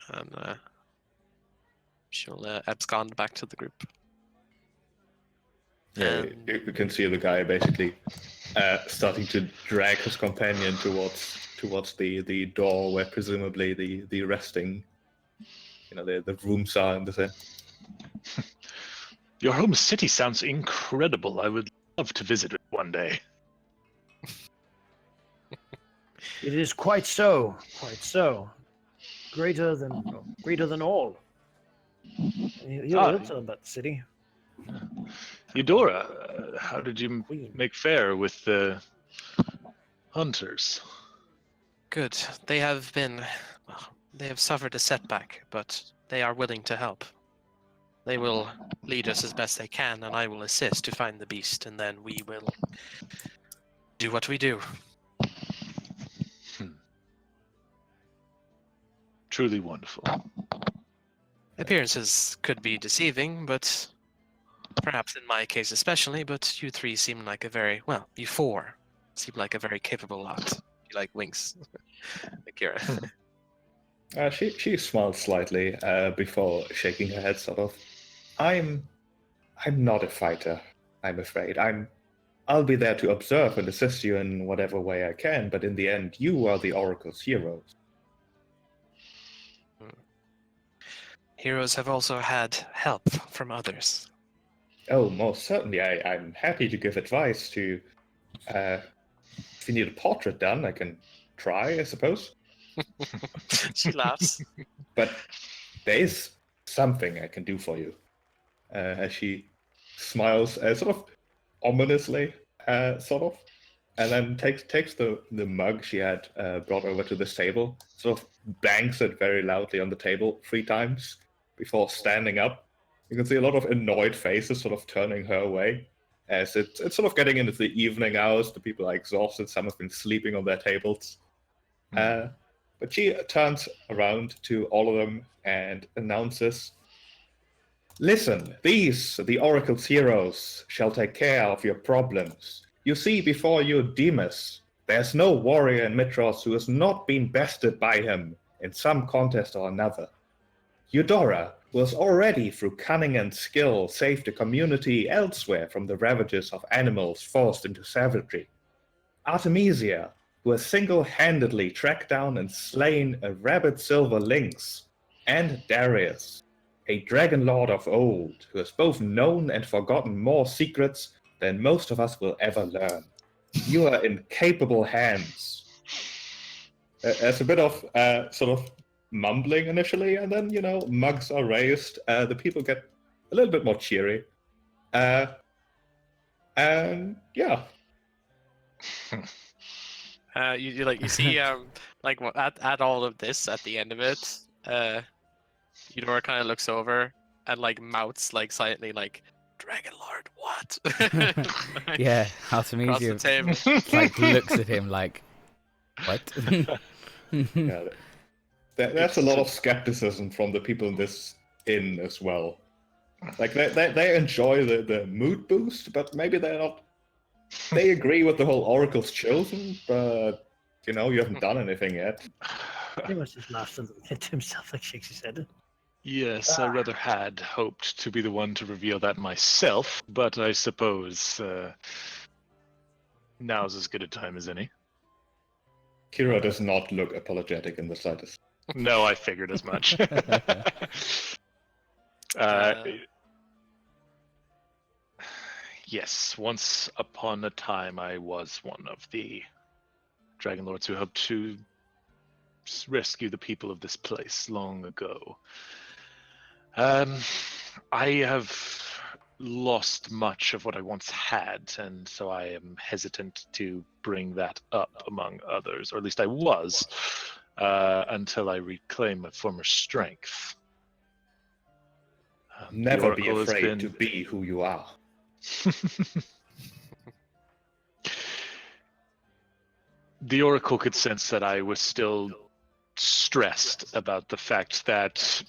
And she'll abscond back to the group. Yeah, you can see the guy basically starting to drag his companion towards the door where presumably the resting, the rooms are in the same. Your home city sounds incredible. I would love to visit it one day. It is quite so. Greater than all. You'll tell them about the city. Eudora, how did you Queen. make fare with the hunters? Good. They have suffered a setback, but they are willing to help. They will lead us as best they can, and I will assist to find the beast, and then we will do what we do. Truly wonderful. Appearances could be deceiving, but perhaps in my case especially, but you three seem like you four seem like a very capable lot. He winks. Akira. She smiles slightly before shaking her head, sort of. I'm not a fighter, I'm afraid. I'll be there to observe and assist you in whatever way I can, but in the end, you are the Oracle's heroes. Heroes have also had help from others. Oh, most certainly. I'm happy to give advice to. If you need a portrait done, I can try, I suppose. She laughs. But there is something I can do for you. As she smiles, sort of ominously, sort of, and then takes the mug she had brought over to this table, sort of bangs it very loudly on the table 3 times before standing up. You can see a lot of annoyed faces sort of turning her way as it's sort of getting into the evening hours. The people are exhausted. Some have been sleeping on their tables. But she turns around to all of them and announces, "Listen, these, the Oracle's heroes, shall take care of your problems. You see before you Demas. There's no warrior in Mitros who has not been bested by him in some contest or another. Eudora, who has already, through cunning and skill, saved the community elsewhere from the ravages of animals forced into savagery. Artemisia, who has single-handedly tracked down and slain a rabid silver lynx. And Darius, a Dragonlord of old, who has both known and forgotten more secrets than most of us will ever learn. You are in capable hands." There's a bit of sort of mumbling initially, and then, mugs are raised. The people get a little bit more cheery. And yeah. You see at all of this, at the end of it, Eudora kind of looks over and mouths silently "Dragonlord, what?" Yeah, Across the Artemisia table. looks at him like, what? Yeah, there's a lot of skepticism from the people in this inn as well. They enjoy the mood boost, but maybe they're not. They agree with the whole Oracle's chosen, but you haven't done anything yet. He must just laugh to himself, shakes his head. Yes, I rather had hoped to be the one to reveal that myself, but I suppose now's as good a time as any. Kira does not look apologetic in the slightest. No, I figured as much. Yes, once upon a time I was one of the Dragonlords who helped to rescue the people of this place long ago. I have lost much of what I once had, and so I am hesitant to bring that up among others, or at least I was, until I reclaim my former strength. The Never be Oracle has afraid been- to be who you are. The Oracle could sense that I was still stressed about the fact that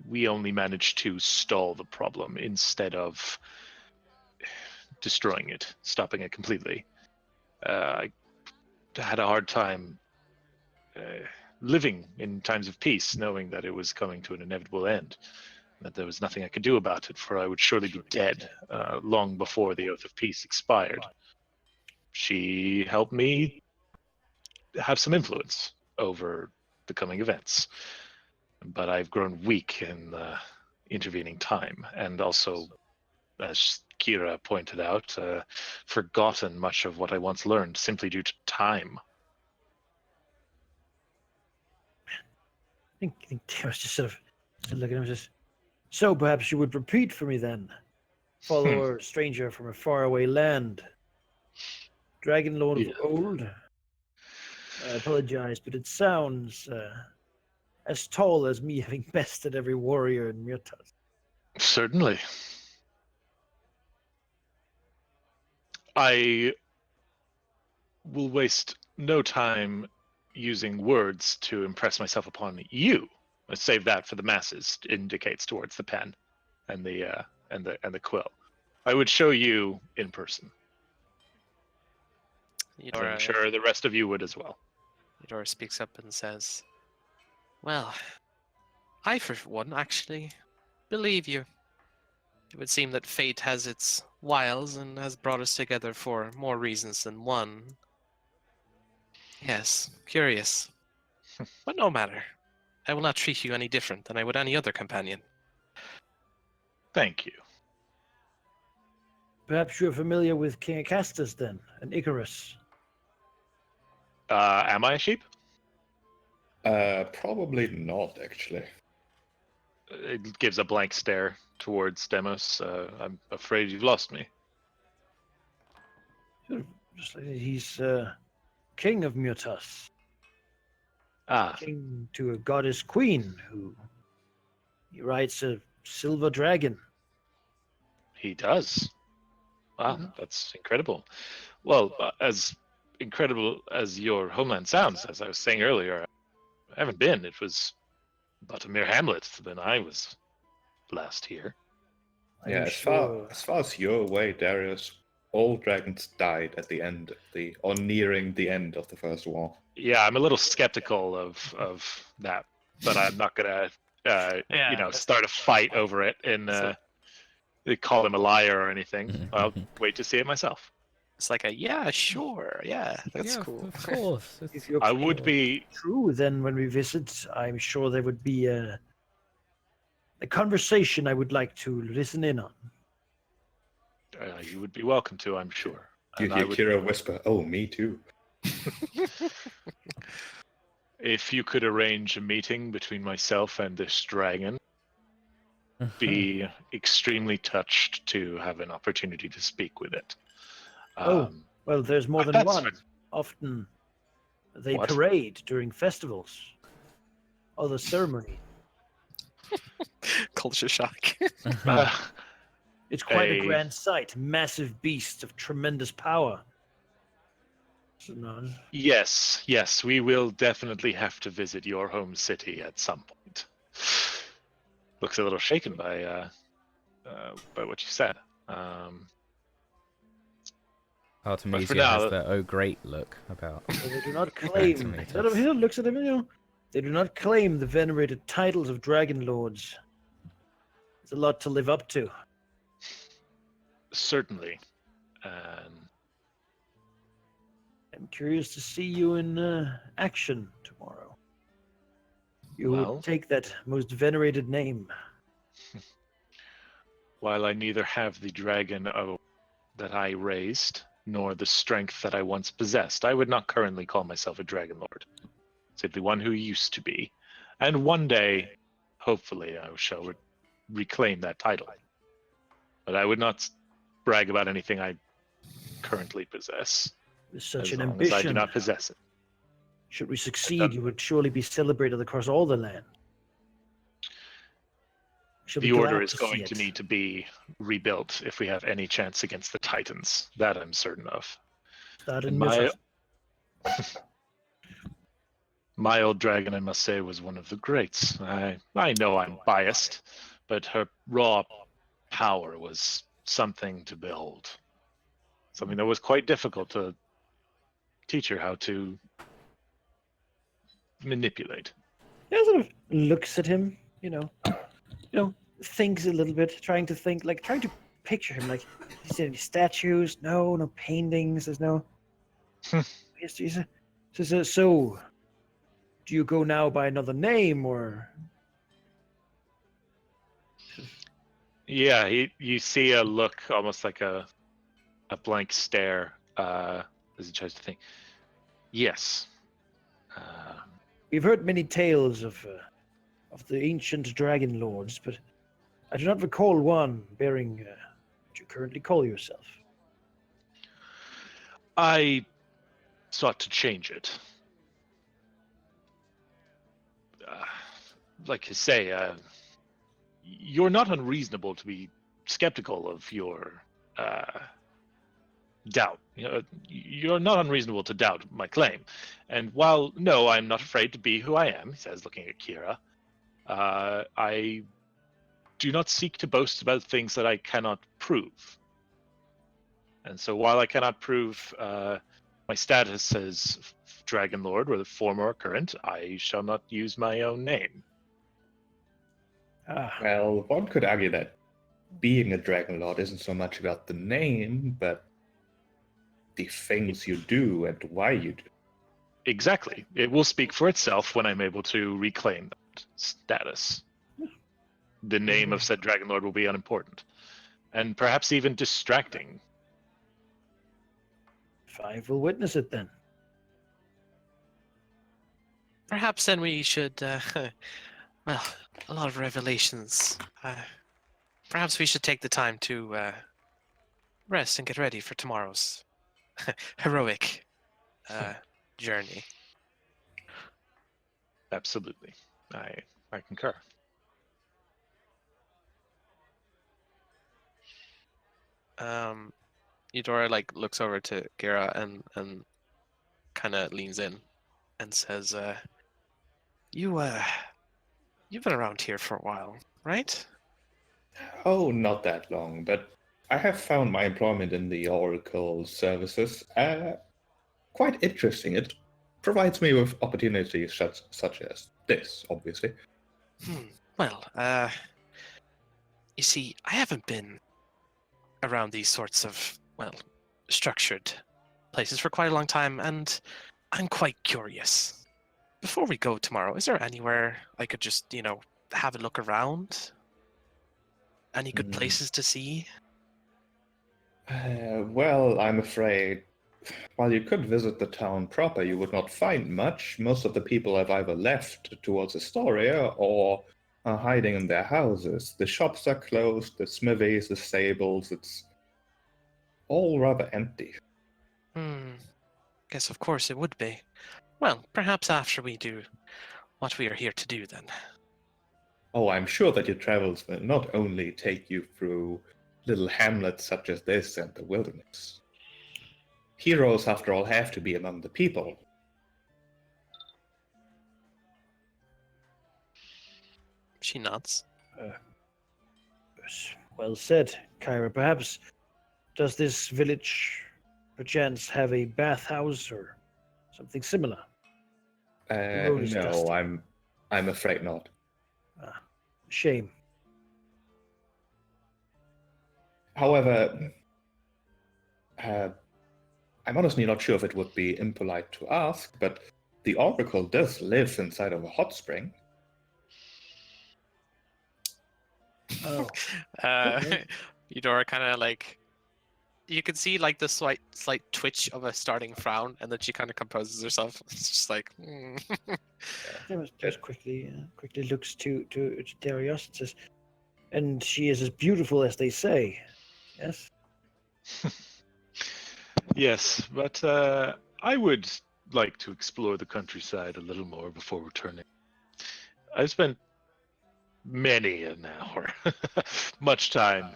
we only managed to stall the problem instead of destroying it, stopping it completely. I had a hard time living in times of peace, knowing that it was coming to an inevitable end, that there was nothing I could do about it, for I would surely be dead long before the Oath of Peace expired. She helped me have some influence over the coming events, but I've grown weak in the intervening time, and also, as Kira pointed out, forgotten much of what I once learned simply due to time. I think Tara's just sort of looking at him and says, "So perhaps you would repeat for me then, follower, stranger from a faraway land, Dragonlord Yeah. of old. I apologize, but it sounds as tall as me having bested every warrior in Murtas." Certainly. I will waste no time using words to impress myself upon you. Let's save that for the masses. Indicates towards the pen and the quill. I would show you in person. I'm sure the rest of you would as well. Eudora speaks up and says, "Well, I for one actually believe you. It would seem that fate has its wiles and has brought us together for more reasons than one. Yes, curious. But no matter. I will not treat you any different than I would any other companion." Thank you. Perhaps you're familiar with King Acastus then, and Icarus. Am I a sheep? Probably not, actually. It gives a blank stare towards Demos. I'm afraid you've lost me. Just like he's king of Murtas, Ah, king to a goddess queen who he rides a silver dragon. he does. Wow, Yeah. that's incredible. Well, as incredible as your homeland sounds, as I was saying earlier, I haven't been. It was but a mere hamlet when I was last here. I'm Yeah, sure. as far as you're aware, Darius, all dragons died at the end, or nearing the end of the First War. Yeah, I'm a little skeptical of that, but I'm not gonna, start a fight over it and call him a liar or anything. I'll wait to see it myself. It's like yeah, sure, yeah, that's Yeah, cool. of course. If your I claim would is be. true, then when we visit, I'm sure there would be a conversation I would like to listen in on. You would be welcome to, I'm sure. You And hear I would, Kira whisper, "Oh, me too." if you could arrange a meeting between myself and this dragon, be extremely touched to have an opportunity to speak with it. Well, there's more than that's one. fine. Often they What? parade during festivals, other ceremonies. Culture shock. Uh, It's quite a A- grand sight. Massive beasts of tremendous power. So, no, yes, we will definitely have to visit your home city at some point. Looks a little shaken by what you said. Artemisia for now- has the oh great look about. so they do not claim. Centimeters. That over here looks at him. They do not claim the venerated titles of Dragonlords. It's a lot to live up to. Certainly. I'm curious to see you in action tomorrow. You Well- would take that most venerated name. While I neither have the dragon that I raised, nor the strength that I once possessed, I would not currently call myself a Dragonlord. Simply one who used to be. And one day, hopefully, I shall reclaim that title. but I would not brag about anything I currently possess, With such as an long as I do ambition, not possess it. should we succeed, done- you would surely be celebrated across all the land. She'll The be order glad is to going see to it. need to be rebuilt if we have any chance against the Titans. That I'm certain of. That And in my Miffa. my old dragon, I must say, was one of the greats. I know I'm biased, but her raw power was something to behold. Something that was quite difficult to teach her how to manipulate. Yeah, sort of looks at him, thinks a little bit, trying to picture him. Like, is there any statues? No paintings. There's no. So, do you go now by another name, or? Yeah, you see a look, almost like a blank stare, as he tries to think. Yes. We've heard many tales of the ancient Dragonlords, but I do not recall one bearing what you currently call yourself. I sought to change it. Like you say, you're not unreasonable to be skeptical of your doubt. You're not unreasonable to doubt my claim. And while, no, I'm not afraid to be who I am, he says, looking at Kira, I do not seek to boast about things that I cannot prove. And so while I cannot prove my status as Dragonlord, whether former or current, I shall not use my own name. Well, one could argue that being a Dragonlord isn't so much about the name, but the things you do and why you do. Exactly. It will speak for itself when I'm able to reclaim that status. The name of said Dragonlord will be unimportant, and perhaps even distracting. Five will witness it then. Perhaps then we should, well, a lot of revelations. Perhaps we should take the time to rest and get ready for tomorrow's heroic journey. Absolutely. I concur. Eudora looks over to Gira and kind of leans in and says, you've been around here for a while, right? Oh, not that long, but I have found my employment in the Oracle services quite interesting. It provides me with opportunities such as this, obviously. Well, you see, I haven't been around these sorts of, well, structured places for quite a long time, and I'm quite curious. Before we go tomorrow, is there anywhere I could just, have a look around? Any good places to see? Well, I'm afraid while you could visit the town proper, you would not find much. Most of the people have either left towards Astoria or are hiding in their houses. The shops are closed, the smithies, the stables, it's all rather empty. Guess of course it would be. Well, perhaps after we do what we are here to do then. Oh, I'm sure that your travels will not only take you through little hamlets such as this and the wilderness. Heroes, after all, have to be among the people. She nods. Well said, Kyra. Perhaps does this village, perchance, have a bathhouse or something similar? road is No, dusty. I'm afraid not. Shame. However, I'm honestly not sure if it would be impolite to ask, but the Oracle does live inside of a hot spring. Oh, Eudora kind of you can see the slight twitch of a starting frown, and then she kind of composes herself. It's just just quickly looks to Darius and says, "And she is as beautiful as they say." Yes. Yes, but I would like to explore the countryside a little more before returning. I've spent many an hour, much time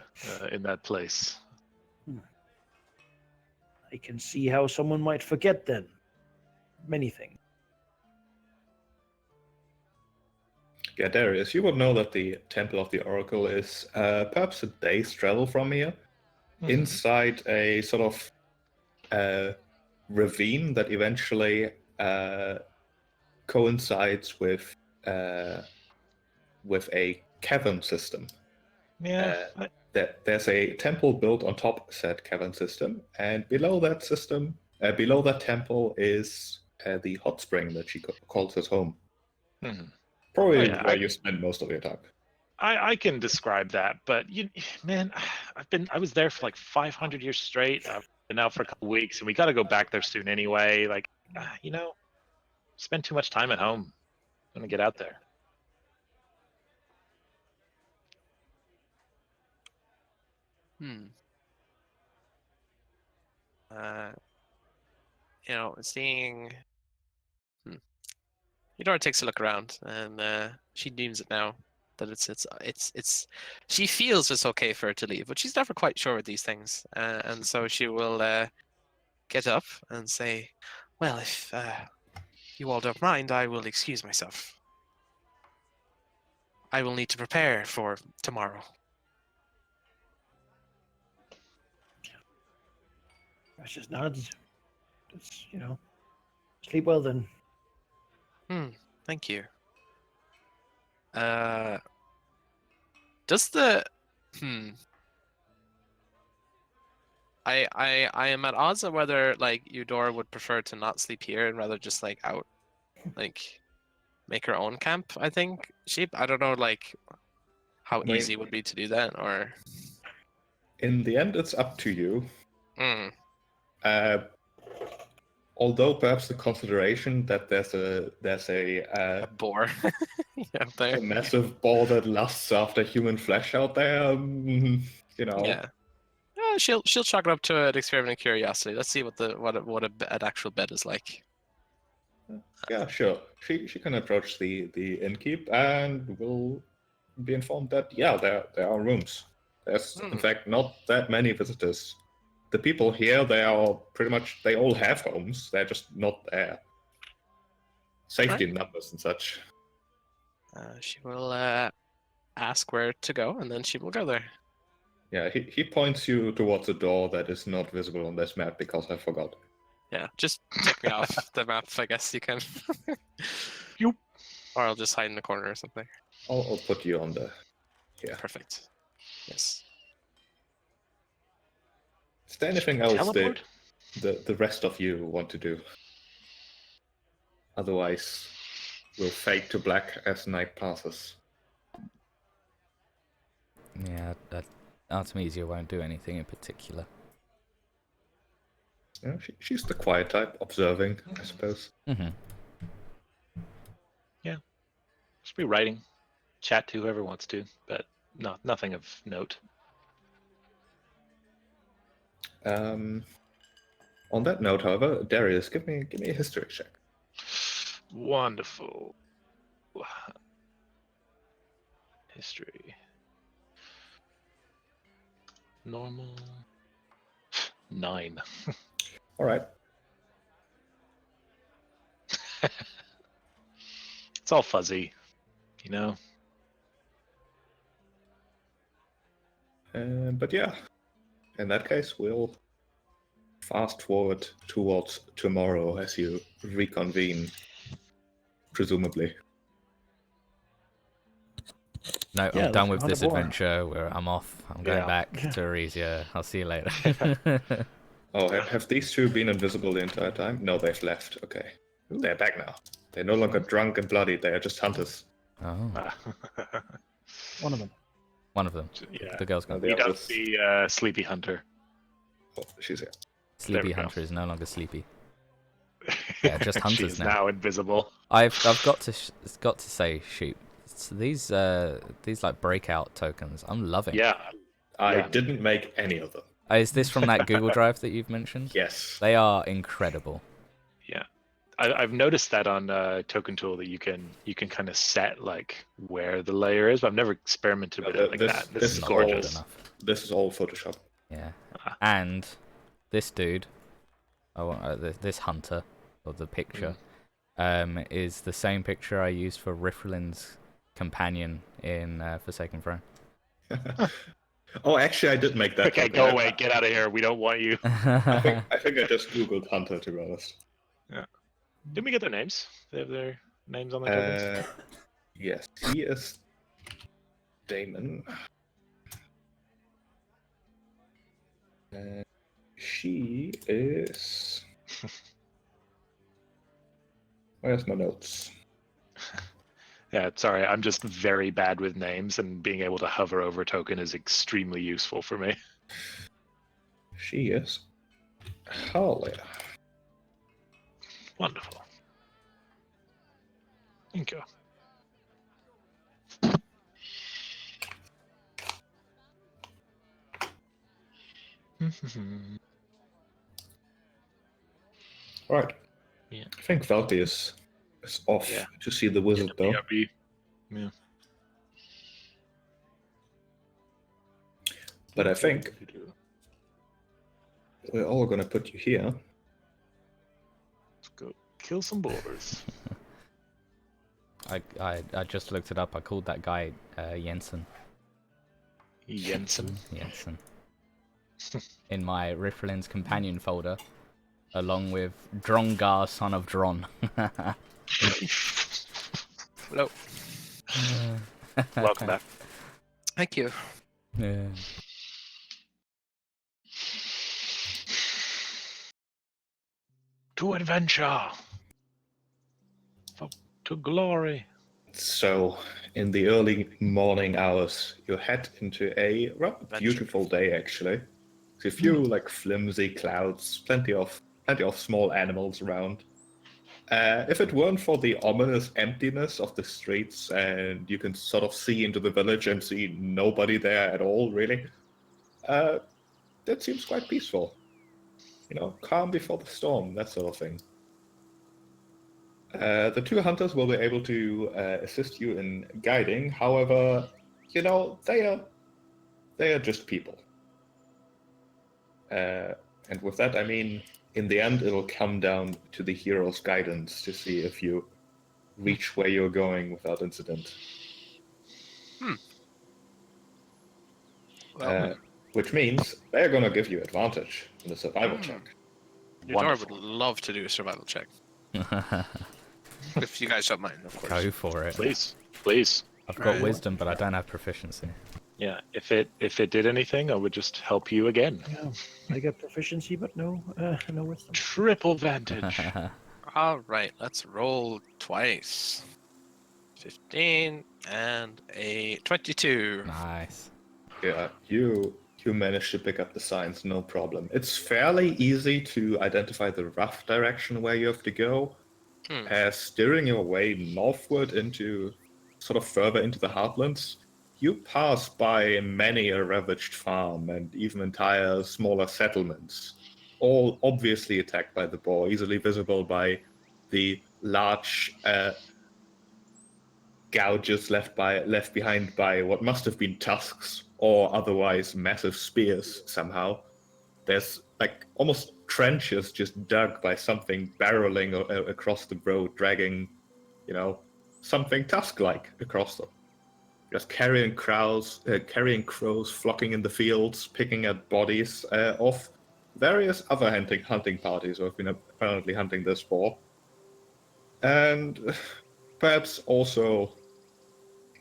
in that place. I can see how someone might forget then. Many things. Yeah, Darius, you would know that the Temple of the Oracle is perhaps a day's travel from here, inside a sort of ravine that eventually coincides with a cavern system. Yeah, There's a temple built on top of said cavern system, and below that system, below that temple, is the hot spring that she calls his home. mhm. Probably Oh, yeah, where you spend most of your time. I can describe that, but man, I was there for like 500 years straight. I've been out for a couple weeks, and we got to go back there soon anyway. Like, spend too much time at home. I'm gonna get out there. Hmm. Seeing. Eudora takes a look around, and she deems it now that it's. She feels it's okay for her to leave, but she's never quite sure with these things, and so she will get up and say, "Well, if you all don't mind, I will excuse myself. I will need to prepare for tomorrow." Precious nods. It's, sleep well then. Thank you. Does the I am at odds on whether like Eudora would prefer to not sleep here and rather just like out, like make her own camp. I think I don't know like how mean- easy it would be to do that or. In the end, it's up to you. Mm. Although perhaps the consideration that there's A boar out there. a massive ball that lusts after human flesh out there, Yeah. She'll chalk it up to an experiment of curiosity. Let's see what an actual bed is like. Yeah, sure. She can approach the innkeep and will be informed that there are rooms. There's in fact not that many visitors. The people here, they all have homes. They're just not there. Safety in numbers and such. She will ask where to go, and then she will go there. Yeah, he points you towards a door that is not visible on this map because I forgot. Yeah, just take me off the map, I guess you can. Yoop. Or I'll just hide in the corner or something. I'll put you on the... Yeah. Perfect. Yes. Is there anything else Teleport? the rest of you want to do? Otherwise, we'll fade to black as night passes. Yeah, Artemisia won't do anything in particular. Yeah, she's the quiet type, observing, I suppose. Mm-hmm. Just be writing, chat to whoever wants to, but nothing of note. On that note, however, Darius, give me a history check. Wonderful. History. Normal. 9. All right. It's all fuzzy, you know? But yeah, in that case, we'll fast forward towards tomorrow as you reconvene, presumably. No, Yeah, I'm done let's with this hunt a boar. adventure. I'm off. I'm going Yeah. back to Arisia. I'll see you later. Oh, have these two been invisible the entire time? No, they've left. Okay. They're back now. They're no longer drunk and bloody. They are just hunters. Oh, One of them. one of them. Yeah. The girl's gone. The He does others- the Sleepy Hunter. Oh, she's here. Sleepy we go. Hunter is no longer sleepy. Yeah, just hunters She's now. now invisible. I've got to say, shoot. So these like breakout tokens, I'm loving. Yeah. I Yeah. didn't make any of them. Is this from that Google Drive that you've mentioned? Yes. They are incredible. Yeah, I've noticed that on Token Tool that you can kind of set like where the layer is, but I've never experimented with it like that. This is is gorgeous. Enough. This is all Photoshop. Yeah. Ah. And this dude, this hunter of the picture, is the same picture I used for Riflin's companion in Forsaken Throne. Oh, actually, I did make that. Okay, go away, get out of here. We don't want you. I think I just googled Hunter, to be honest. Didn't we get their names? They have their names on their tokens. Yes, he is Damon. She is. Where's my notes? Yeah, sorry, I'm just very bad with names, and being able to hover over a token is extremely useful for me. She is Halldamir. Wonderful. Thank you. Right. Yeah. I think Valky is off to see the wizard, though. Yeah. But I think we're all gonna put you here. Let's go kill some boars. I just looked it up. I called that guy Jensen. Jensen. Jensen. In my Riflin's companion folder, along with Drongar, son of Dron. Hello. Welcome back. Thank you. Yeah. To adventure. To glory. So, in the early morning hours, you head into a rather beautiful day, actually. There's a few like flimsy clouds, plenty of small animals around. If it weren't for the ominous emptiness of the streets, and you can sort of see into the village and see nobody there at all, really, that seems quite peaceful. You know, calm before the storm, that sort of thing. The two hunters will be able to assist you in guiding. However, you know, they are just people. And with that, I mean, in the end, it'll come down to the hero's guidance to see if you reach where you're going without incident. Well, Which means they're going to give you advantage in the survival check. Yudar would love to do a survival check. If you guys don't mind, of course. Go for it. Please. I've got wisdom, but I don't have proficiency. Yeah, if it did anything, I would just help you again. Yeah, I got proficiency, but no wisdom. Triple advantage. All right, let's roll twice. 15 and a 22. Nice. Yeah, you managed to pick up the signs, no problem. It's fairly easy to identify the rough direction where you have to go, as steering your way northward into, sort of further into the heartlands, you pass by many a ravaged farm and even entire smaller settlements, all obviously attacked by the boar, easily visible by the large gouges left behind by what must have been tusks or otherwise massive spears somehow. There's like almost trenches just dug by something barreling across the road, dragging, you know, something tusk-like across them. Just carrying crows flocking in the fields, picking at bodies of various other hunting parties who have been apparently hunting this boar. And perhaps also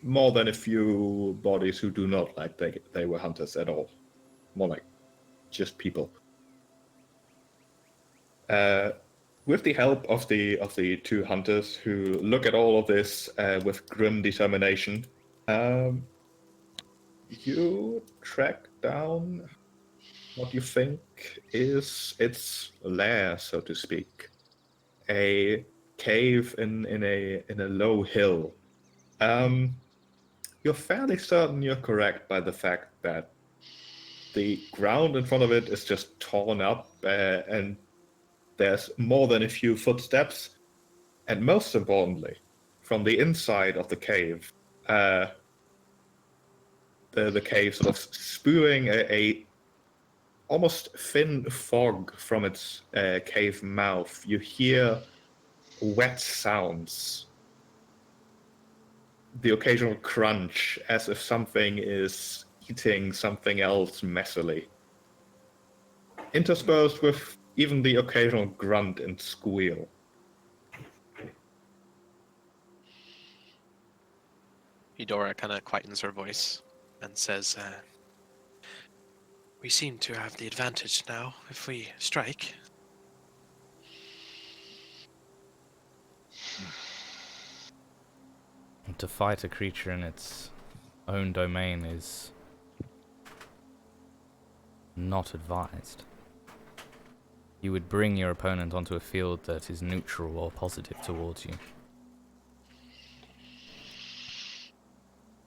more than a few bodies who do not like they were hunters at all. More like just people. With the help of the two hunters who look at all of this with grim determination, you track down what you think is its lair, so to speak. A cave in a low hill. You're fairly certain you're correct by the fact that The ground in front of it is just torn up, and there's more than a few footsteps. And most importantly, from the inside of the cave, the cave sort of spewing a almost thin fog from its cave mouth. You hear wet sounds, the occasional crunch, as if something is eating something else messily, interspersed with even the occasional grunt and squeal. Eudora kind of quietens her voice and says, we seem to have the advantage now if we strike. To fight a creature in its own domain is not advised. You would bring your opponent onto a field that is neutral or positive towards you.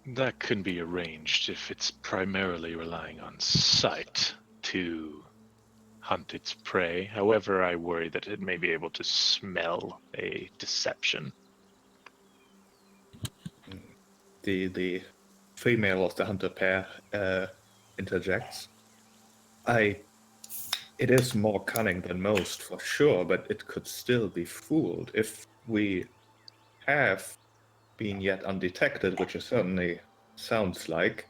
That can be arranged if it's primarily relying on sight to hunt its prey. However, I worry that it may be able to smell a deception. The female of the hunter pair interjects. It is more cunning than most, for sure, but it could still be fooled if we have been yet undetected, which it certainly sounds like.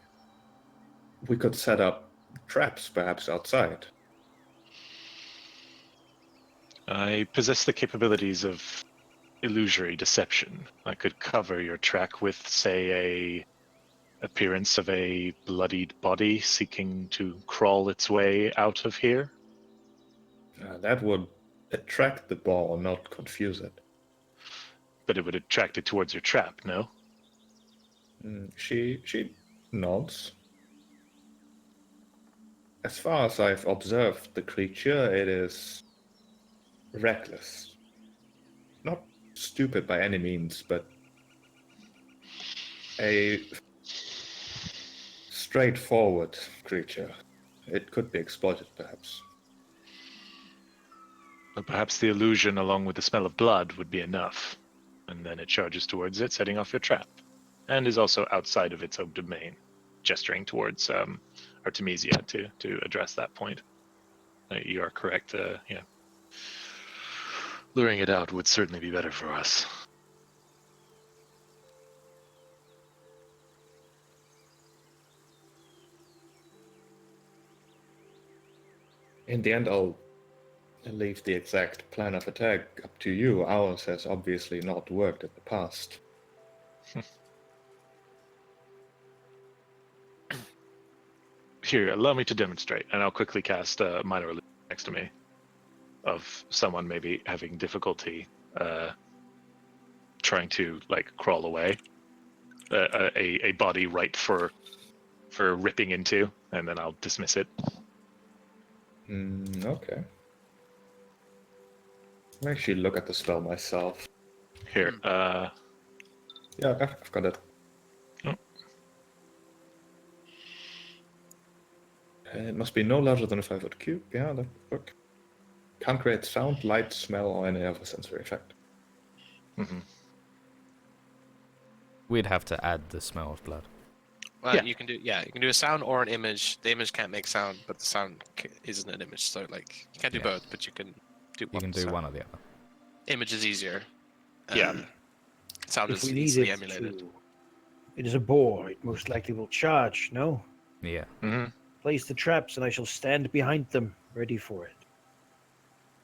We could set up traps, perhaps outside. I possess the capabilities of illusory deception. I could cover your track with, say, a appearance of a bloodied body seeking to crawl its way out of here. That would attract the boar, not confuse it. But it would attract it towards your trap, no? She nods. As far as I've observed the creature, it is reckless. Not stupid by any means, but a straightforward creature. It could be exploited, perhaps. But perhaps the illusion along with the smell of blood would be enough. And then it charges towards it, setting off your trap. And is also outside of its own domain, gesturing towards Artemisia to address that point. You are correct, yeah. Luring it out would certainly be better for us. In the end, I'll leave the exact plan of attack up to you. Ours has obviously not worked in the past. Here, allow me to demonstrate, and I'll quickly cast a minor illusion next to me of someone maybe having difficulty trying to crawl away. A body ripe for ripping into, and then I'll dismiss it. Okay. I'll actually look at the spell myself. Here, Yeah, I've got it. Oh. It must be no larger than a 5-foot cube. Yeah, that would work. Can't create sound, light, smell, or any other sensory effect. Mm-hmm. We'd have to add the smell of blood. Well, Yeah. you can do a sound or an image. The image can't make sound, but the sound isn't an image. So you can't do Yeah. both, but you can do. You can do sound. one or the other. Image is easier. Yeah. Sound If is we need easily it emulated. it is a boar. It most likely will charge, no? Yeah. Mm-hmm. Place the traps and I shall stand behind them, ready for it.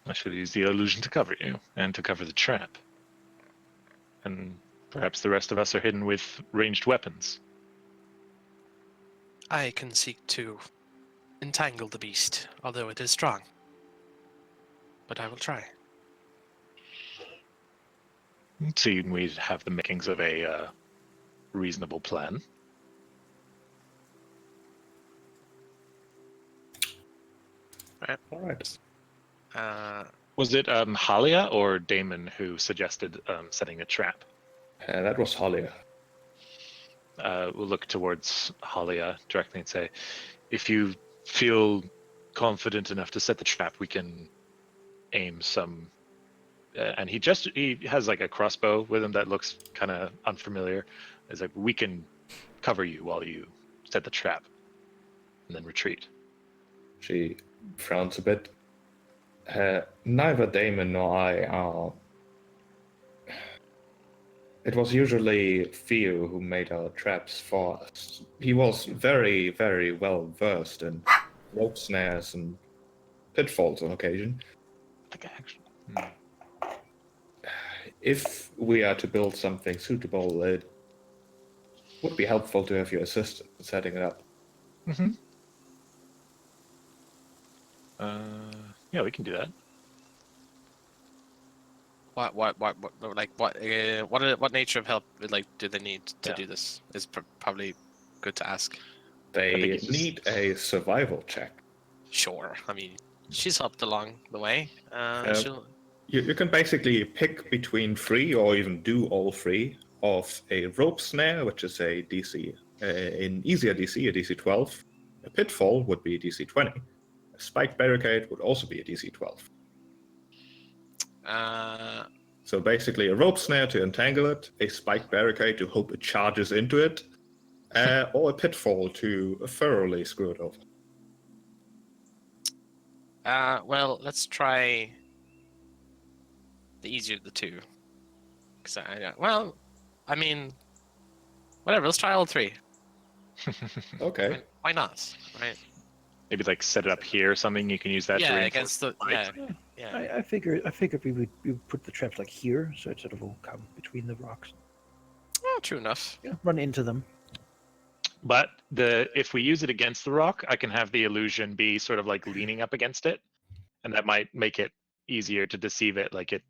I should use the illusion to cover you, and to cover the trap. And perhaps the rest of us are hidden with ranged weapons. I can seek to entangle the beast, although it is strong. But I will try. Seeing we have the makings of a reasonable plan. All right. Was it Halia or Damon who suggested setting a trap? That was Halldamir. We'll look towards Halia directly and say, if you feel confident enough to set the trap, we can aim some. And he has like a crossbow with him that looks kind of unfamiliar. It's like, we can cover you while you set the trap, and then retreat. She frowns a bit. Neither Damon nor I are. It was usually Theo who made our traps for us. He was very, very well versed in rope snares and pitfalls on occasion. I think I actually. If we are to build something suitable, it would be helpful to have your assistant in setting it up. Mm-hmm. Yeah, we can do that. What nature of help like do they need to do this? Is probably good to ask. They need a survival check. Sure. I mean, she's helped along the way. You can basically pick between 3 or even do all 3 of a rope snare, which is a DC, in easier DC, a DC 12. A pitfall would be a DC 20. A spiked barricade would also be a DC 12. So basically a rope snare to entangle it, a spiked barricade to hope it charges into it, or a pitfall to thoroughly screw it over. Well, let's try the easier of the two. I mean, whatever. Let's try all 3. Okay. I mean, why not? Right? Maybe like set it up here or something. You can use that. Yeah, to against the yeah. I figured we would put the traps like here, so it sort of will come between the rocks. Oh, true enough. Yeah, run into them. But if we use it against the rock, I can have the illusion be sort of like leaning up against it, and that might make it easier to deceive it. Like it.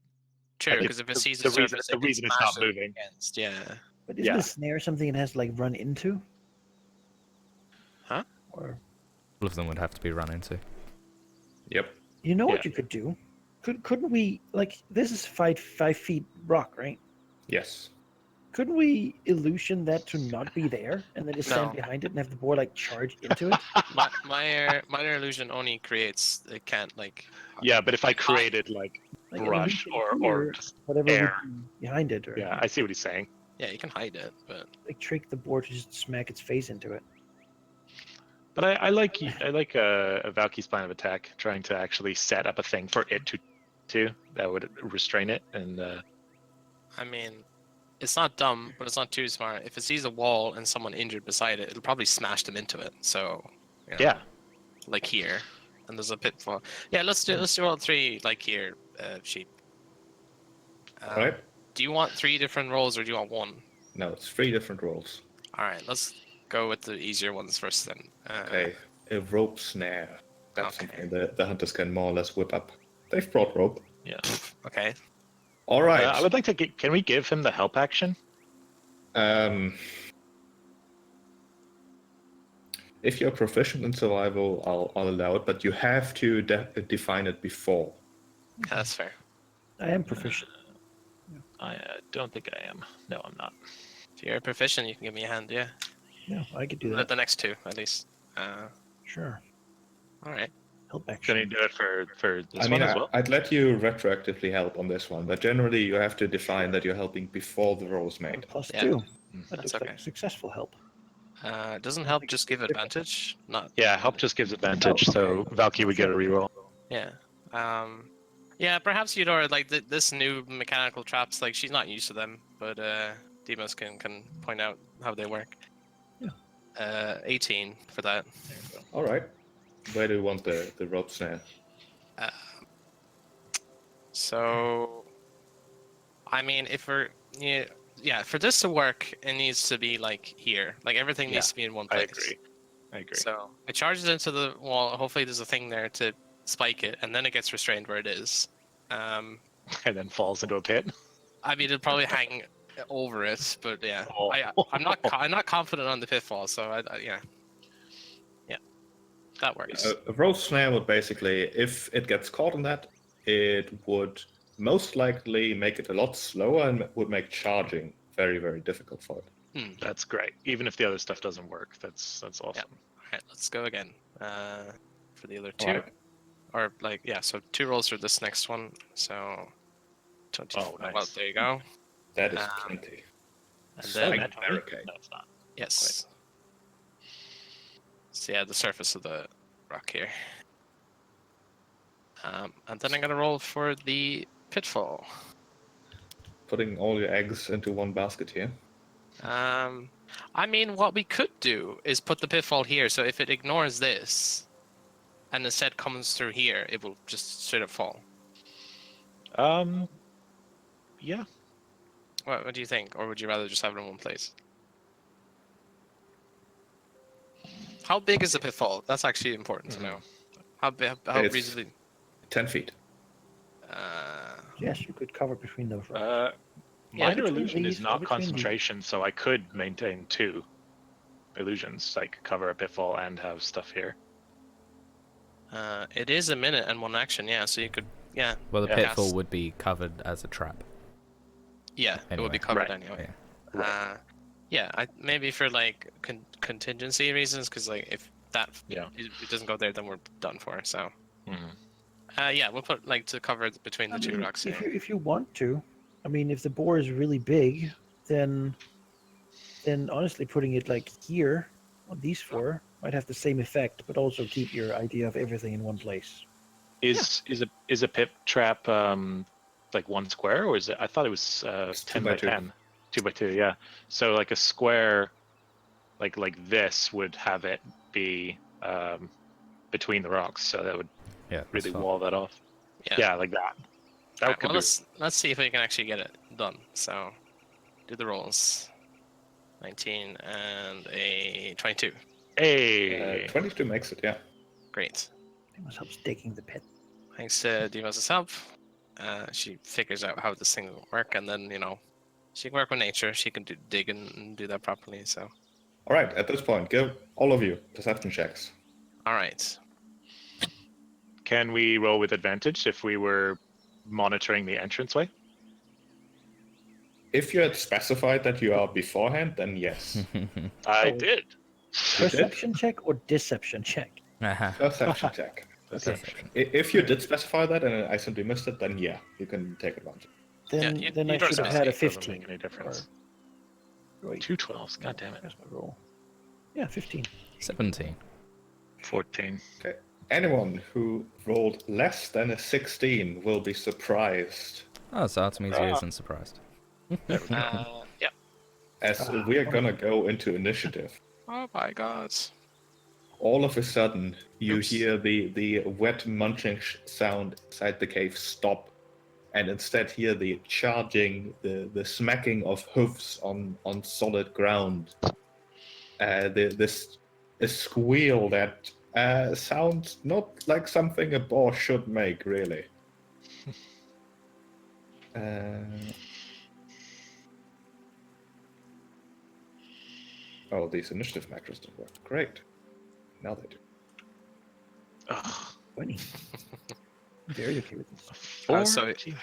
True, because if it sees the surface, reason it's not moving. Against, yeah. But isn't the snare something it has to like run into? Huh? Or All of them would have to be run into. Yep. you know what you could do? Couldn't we like this is 5 feet rock, right? Yes. Couldn't we illusion that to not be there and then just stand No. behind it and have the board like charge into it? Minor illusion only creates. It can't like. Yeah, but if I created like Like an brush illusion or here, just whatever air. would be behind it, or Yeah, I see what he's saying. Yeah, you can hide it, but like trick the board to just smack its face into it. But I like a Valky's plan of attack, trying to actually set up a thing for it to that would restrain it. And I mean, it's not dumb, but it's not too smart. If it sees a wall and someone injured beside it, it'll probably smash them into it. So yeah, like here, and there's a pitfall. Yeah, let's do all 3 like here, sheep. All right. Do you want 3 different rolls or do you want 1? No, it's 3 different rolls. All right, let's go with the easier ones first then. Okay. A rope snare. That's Okay. something that the hunters can more or less whip up. They've brought rope. yeah. Okay. All right. I would like to get. Can we give him the help action? If you're proficient in survival, I'll allow it, but you have to define it before. Yeah, that's fair. I am proficient. I don't think I am. No, I'm not. If you're proficient, you can give me a hand. Yeah. Yeah, I could do The that. next 2 at least. Sure. All right. Help Can action. you do it for this I mean, one as well? I'd let you retroactively help on this one, but generally you have to define that you're helping before the roll is made. Plus Yeah. 2. That That's looks okay. like successful help. Doesn't help just give advantage? Not. Yeah, help just gives advantage, Oh, so Valky would get a reroll. Yeah. Yeah, perhaps Eudora, like this new mechanical traps, like she's not used to them, but Demos can point out how they work. Yeah. 18 for that. All right. Where do you want the rope snare? So, I mean, if we're for this to work, it needs to be like here. Like everything needs to be in one I place. agree. So it charges into the wall. Hopefully, there's a thing there to spike it, and then it gets restrained where it is. And then falls into a pit. I mean, it'll probably hang over it, but yeah, Oh. I'm not confident on the pitfall. So yeah, that works. A rope snare would basically, if it gets caught in that, it would most likely make it a lot slower and would make charging very, very difficult for it. That's great. Even if the other stuff doesn't work, that's awesome. All right, let's go again. for the other 2. Alright. Or like, yeah, so 2 rolls for this next one. So 20. Oh, Well, nice. there you go. That is Um, 20. And So then, Like barricade. No, it's not. yes. So yeah, the surface of the rock here. And then I'm gonna roll for the pitfall. Putting all your eggs into one basket here. I mean, what we could do is put the pitfall here. So if it ignores this, and instead comes through here, it will just straight up fall. Yeah. What do you think? Or would you rather just have it in one place? How big is the pitfall? That's actually important to know. How big? How It's- reasonably? 10 feet. Yes, you could cover between those rocks. Yeah, Minor between illusion is these, or not between these. concentration, so I could maintain 2 illusions, like cover a pitfall and have stuff here. It is a minute and 1 action. Yeah, so you could. Yeah. Well, the Yeah. pitfall Cast- would be covered as a trap. Yeah, it would be Anyway. covered Right. anyway. Yeah. Yeah, maybe for like contingency reasons, because like if that Yeah. it doesn't go there, then we're done for. So Mhm. yeah, we'll put like to cover between the I 2 mean, rocks if here. you want to, I mean, if the boar is really big, then honestly, putting it like here on these 4 might have the same effect, but also keep your idea of everything in one place. Is a pip trap like 1 square, or is it? I thought it was It's 10 2 by by 2. 10. 2 by 2, yeah. So like a square, like this would have it be between the rocks, so that would Yeah, that's really fine. wall that off. Yeah. Yeah, like that. That Alright, could well, be. let's see if we can actually get it done. So do the rolls. 19 and a 22. Hey. 22 makes it, yeah. Great. It must help digging the pit. Thanks to Dimas' help. She figures out how this thing will work, and then she can work with nature. She can dig and do that properly. So, Alright, at this point, give all of you perception checks. all right. Can we roll with advantage if we were monitoring the entranceway? If you had specified that you are beforehand, then yes. I Oh. did. Perception check or deception check? Perception check. Perception. If you did specify that and I simply missed it, then yeah, you can take advantage. Then you I don't should have specify, had a it doesn't 15. make any difference. Wait, 2 12s. God damn it. where's my roll? Yeah, 15. 17. 14. Okay. Anyone who rolled less than a 16 will be surprised, Oh, so Artemisia isn't surprised. Yeah. as we are gonna go into initiative. Oh my God. All of a sudden, you Oops. hear the wet munching sound inside the cave stop, and instead hear the charging, the smacking of hoofs on solid ground. This a squeal that sounds not like something a boar should make, really. Oh, these initiative macros don't work. Great. Now they do. Ugh. 20. I'm very okay with this. I was so, 14.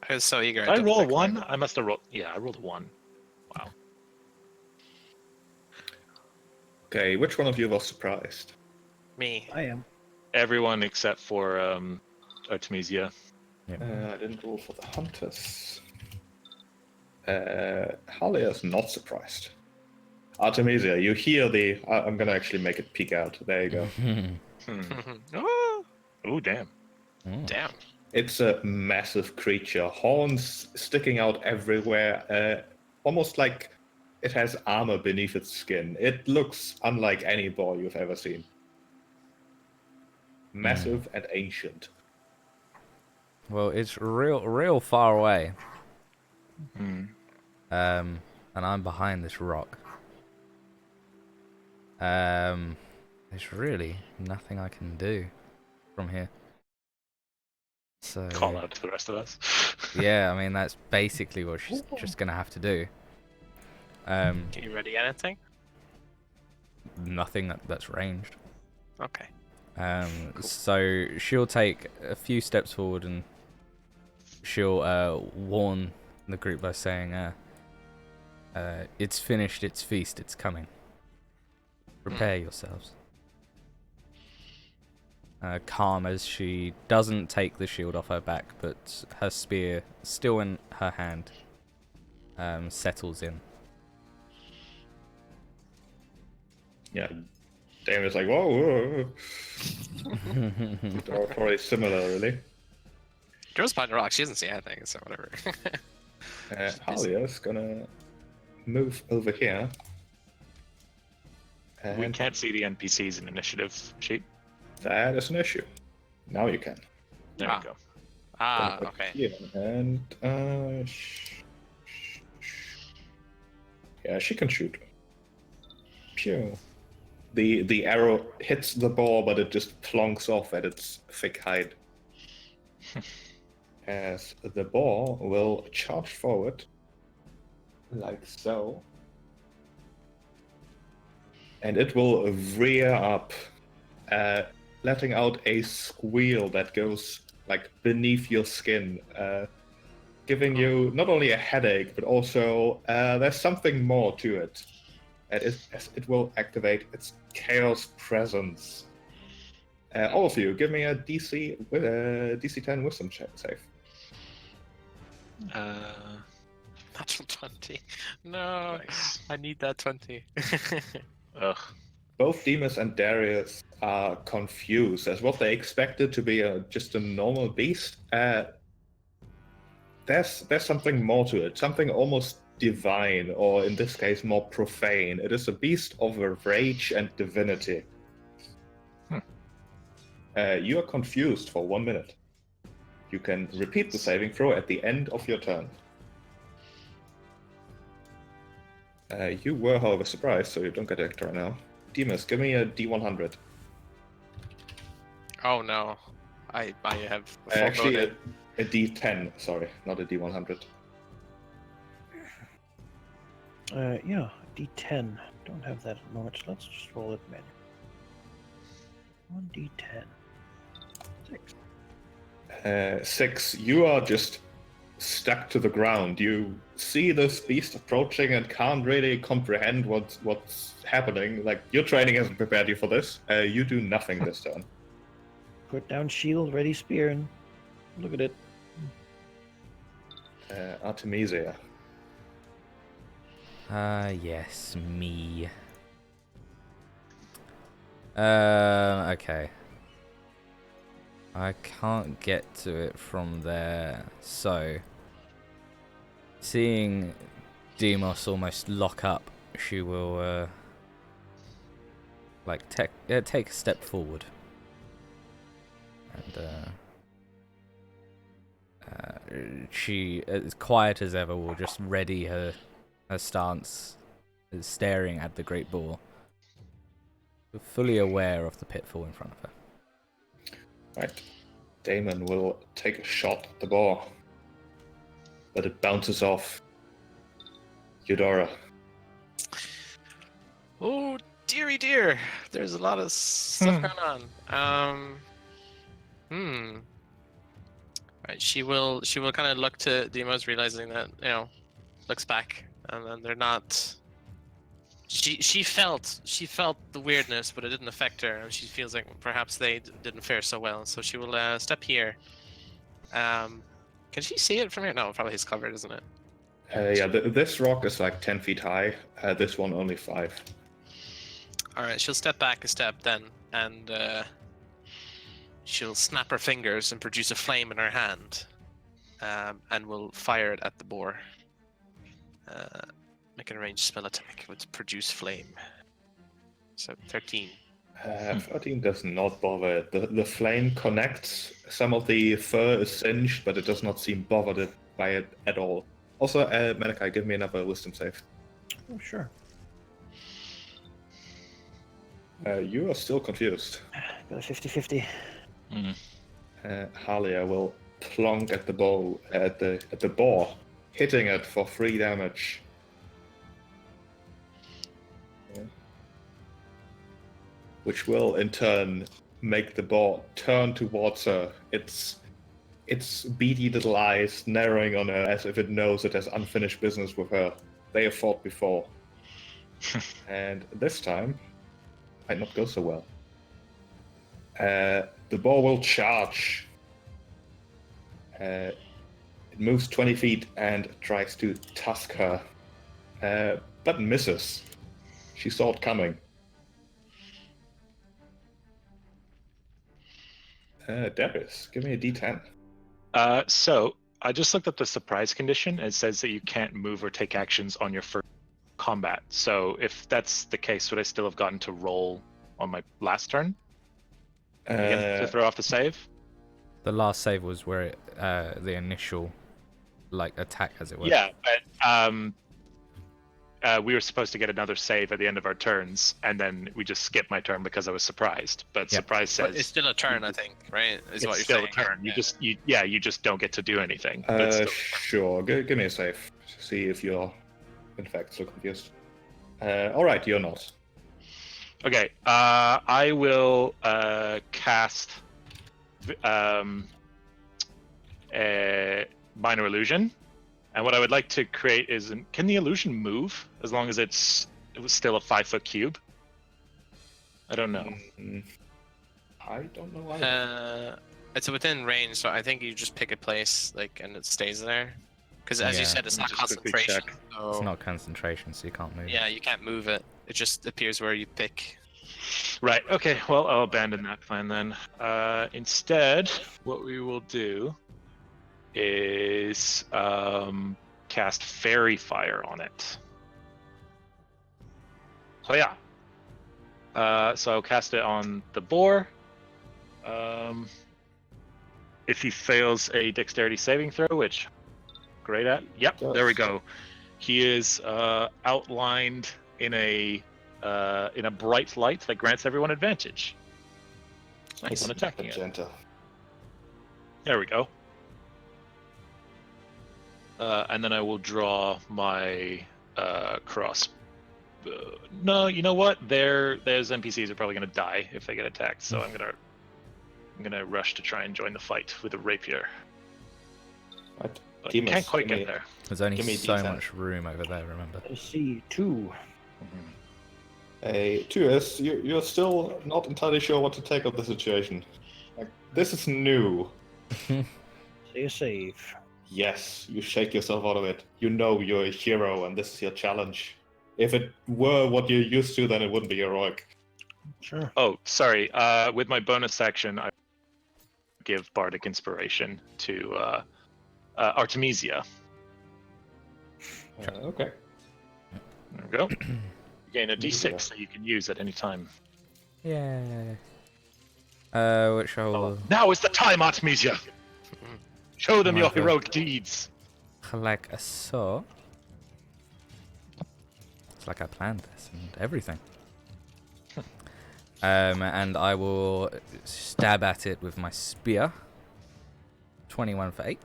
I was so eager. Did I didn't roll a think 1? about it. I must have rolled. Yeah, I rolled a 1. Wow. Okay, which one of you was surprised? Me. I am. Everyone except for Artemisia. I didn't roll for the hunters. Halia is not surprised. Artemisia, you hear the... I'm gonna actually make it peek out. There you go. Oh, Oh, damn. damn. It's a massive creature, horns sticking out everywhere, almost like it has armor beneath its skin. It looks unlike any boar you've ever seen. Massive and ancient. Well, it's real far away. Hmm. And I'm behind this rock. There's really nothing I can do from here. So Call out to the rest of us. yeah, I mean that's basically what she's just gonna have to do. Can you ready anything? Nothing that's ranged. Okay. So she'll take a few steps forward and she'll warn the group by saying, "It's finished. It's feast. It's coming. Prepare yourselves." calm as she doesn't take the shield off her back, but her spear, still in her hand, settles in. Yeah, Damon's like, whoa. They're probably similar, really. Girl's behind the rock. She doesn't see anything, so whatever. Halia's gonna move over here. We And can't see the NPCs in initiative sheet. that is an issue. Now you can. There Ah. we go. Ah, Gonna put okay. here, and yeah, she can shoot. Pew. The arrow hits the boar, but it just plonks off at its thick hide. As the boar will charge forward, like so, and it will rear up, letting out a squeal that goes like beneath your skin, giving you not only a headache, but also there's something more to it. As it will activate its chaos presence. All of you, give me a DC 10 wisdom check save. Natural 20. No, Nice. I need that 20. Ugh. Both Demas and Darius are confused as what they expected to be just a normal beast. There's something more to it, something almost divine, or in this case, more profane. It is a beast of rage and divinity. You are confused for 1 minute. You can repeat the saving throw at the end of your turn. You were, however, surprised, so you don't get it right now. Demas, give me a D100. Oh no. I have Actually, foreboded. a D10, sorry, not a D100. Yeah, D10. Don't have that at the moment, so let's just roll it manually. 1D10. 6. 6, you are just stuck to the ground. You see this beast approaching and can't really comprehend what's happening. Like, your training hasn't prepared you for this. You do nothing this turn. Put down shield, ready spear, and look at it. Artemisia. Yes, me. Okay. I can't get to it from there, so seeing Demos almost lock up, she will like take a step forward, and she, as quiet as ever, will just ready her stance, staring at the great boar, fully aware of the pitfall in front of her. Right. Damon will take a shot at the boar, but it bounces off. Eudora. Oh, dearie dear. There's a lot of stuff going on. Right, she will kind of look to Demos, realizing that, looks back, and then they're not. She felt the weirdness, but it didn't affect her. She feels like perhaps they didn't fare so well, so she will step here. Can she see it from here? No, probably is covered, isn't it? Yeah, this rock is like 10 feet high. This one only 5. All right, she'll step back a step then, and she'll snap her fingers and produce a flame in her hand, and will fire it at the boar. Make an ranged spell attack with produce flame. So 13. 13 does not bother it. The flame connects. Some of the fur is singed, but it does not seem bothered by it at all. Also, Malachi, give me another wisdom save. Oh, sure. You are still confused. Got a 50-50. Halia will plonk at the bow at the boar, hitting it for 3 damage. Which will in turn make the boar turn towards her. Its beady little eyes narrowing on her as if it knows it has unfinished business with her. They have fought before. And this time might not go so well. the boar will charge. It moves 20 feet and tries to tusk her, but misses. She saw it coming. Debis, give me a d10. So I just looked at the surprise condition. It says that you can't move or take actions on your first combat. So if that's the case, would I still have gotten to roll on my last turn? Again, to throw off the save? The last save was where it, the initial, like, attack, as it were. Yeah, but we were supposed to get another save at the end of our turns, and then we just skipped my turn because I was surprised. But Yeah. surprise says But it's still a turn, I think, right? Is what it's you're still saying. a turn. You just don't get to do anything. But it's still a turn. Sure, give me a save to see if you're, in fact, so confused. Alright, you're not. Okay, I will cast minor illusion, and what I would like to create is can the illusion move as long as it was still a 5-foot cube? I don't know. I don't know either. It's within range, so I think you just pick a place, like, and it stays there. Because as you Yeah. said, it's Let not me just quickly concentration. check. So It's not concentration, so you can't move. yeah, you can't move it. It just appears where you pick. Right. Okay. Well, I'll abandon that plan then. Instead, what we will do is cast Fairy Fire on it. So yeah. So I'll cast it on the boar. If he fails a Dexterity saving throw, which great at. Yep. There we go. He is outlined in a bright light that grants everyone advantage. Nice on attacking it. Magenta. There we go. And then I will draw my cross. No, you know what? Those NPCs are probably going to die if they get attacked. So I'm gonna rush to try and join the fight with a rapier. Right. But Demas, can't quite give get me- there. There's only Give me so D10. much room over there, remember? I see 2. Two is you're still not entirely sure what to take of the situation. Like, this is new. Say a save. Yes, you shake yourself out of it. You know you're a hero and this is your challenge. If it were what you're used to, then it wouldn't be heroic. Sure. Oh, sorry. With my bonus action, I give Bardic Inspiration to Artemisia. Okay. There we go. You gain a Artemisia. D6 that you can use at any time. Yeah. Which I will Now is the time, Artemisia! Show them Oh your my God. heroic deeds! collect a saw. It's like I planned this and everything. And I will stab at it with my spear. 21 for 8.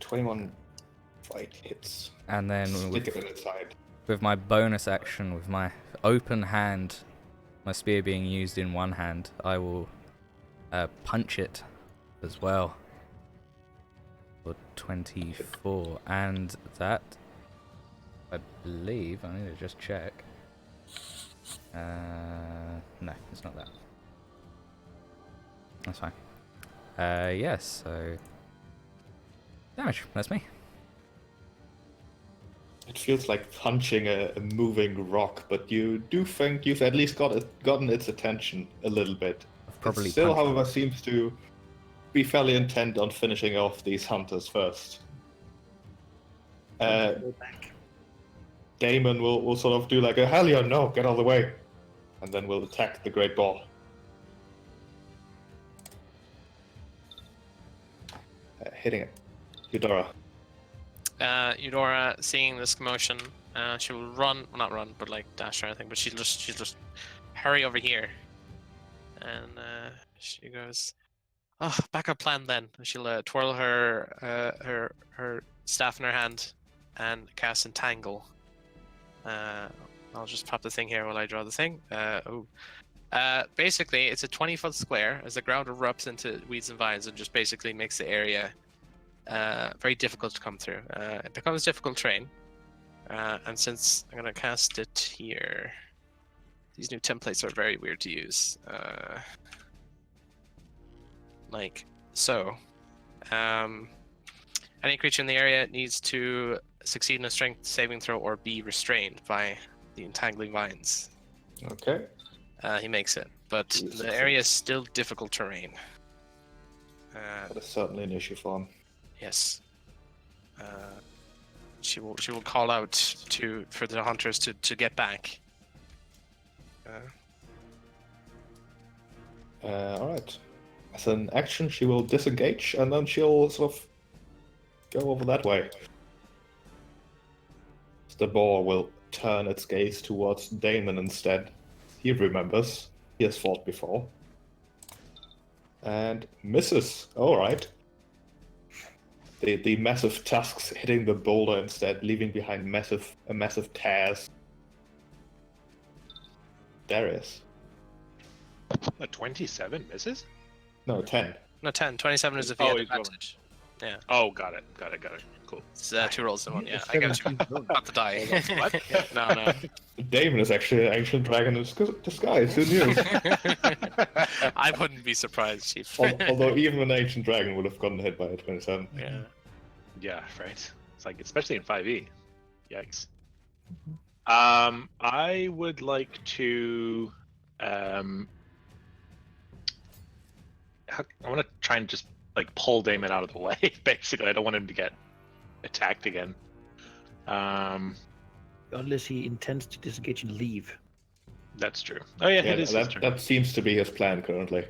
21 fight hits. And then Stick it in its side. with my bonus action, with my open hand, my spear being used in one hand, I will punch it as well. For 24. And that, I believe, I need to just check. No, it's not that. That's fine. Yes, so damage, that's me. It feels like punching a moving rock, but you do think you've at least gotten its attention a little bit. I've probably It still, punched however, seems to be fairly intent on finishing off these hunters first. Go back. Damon will sort of do like a hell yeah, no, get out of the way. And then we'll attack the Great Ball. Hitting it. Eudora. Eudora, seeing this commotion, she will run, well, not run, but like dash or anything, but she'll just hurry over here. And she goes, oh, backup plan then. She'll twirl her staff in her hand and cast Entangle. I'll just pop the thing here while I draw the thing. Basically, it's a 20-foot square as the ground erupts into weeds and vines and just basically makes the area very difficult to come through. It becomes difficult terrain. And since I'm going to cast it here, these new templates are very weird to use. like so. Any creature in the area needs to succeed in a strength saving throw or be restrained by the entangling vines. Okay. He makes it, but He the succeeds. area is still difficult terrain. That is certainly an issue for him. Yes. She will call out for the hunters to get back. Alright. As an action, she will disengage, and then she'll sort of go over that way. The boar will turn its gaze towards Damon instead. He remembers. He has fought before. And misses. Alright. The massive tusks hitting the boulder instead, leaving behind massive tears. Darius. A 27 misses? No, 10. No, 10. 27 is if Oh, you had he's rolling. advantage. Yeah. Oh, got it. Cool. It's 2 rolls in one. Yeah, It's I got you. 17 rolls. Not the die. What? No. Damon is actually an ancient dragon in disguise. Who knew? I wouldn't be surprised, Chief. Although even an ancient dragon would have gotten hit by a 27. Yeah. Yeah, right. It's like, especially in 5e. Yikes. I would like to. I want to try and just like pull Damon out of the way. Basically, I don't want him to get attacked again. Unless he intends to disengage and leave. That's true. Oh yeah, Yeah, it is his turn. that seems to be his plan currently.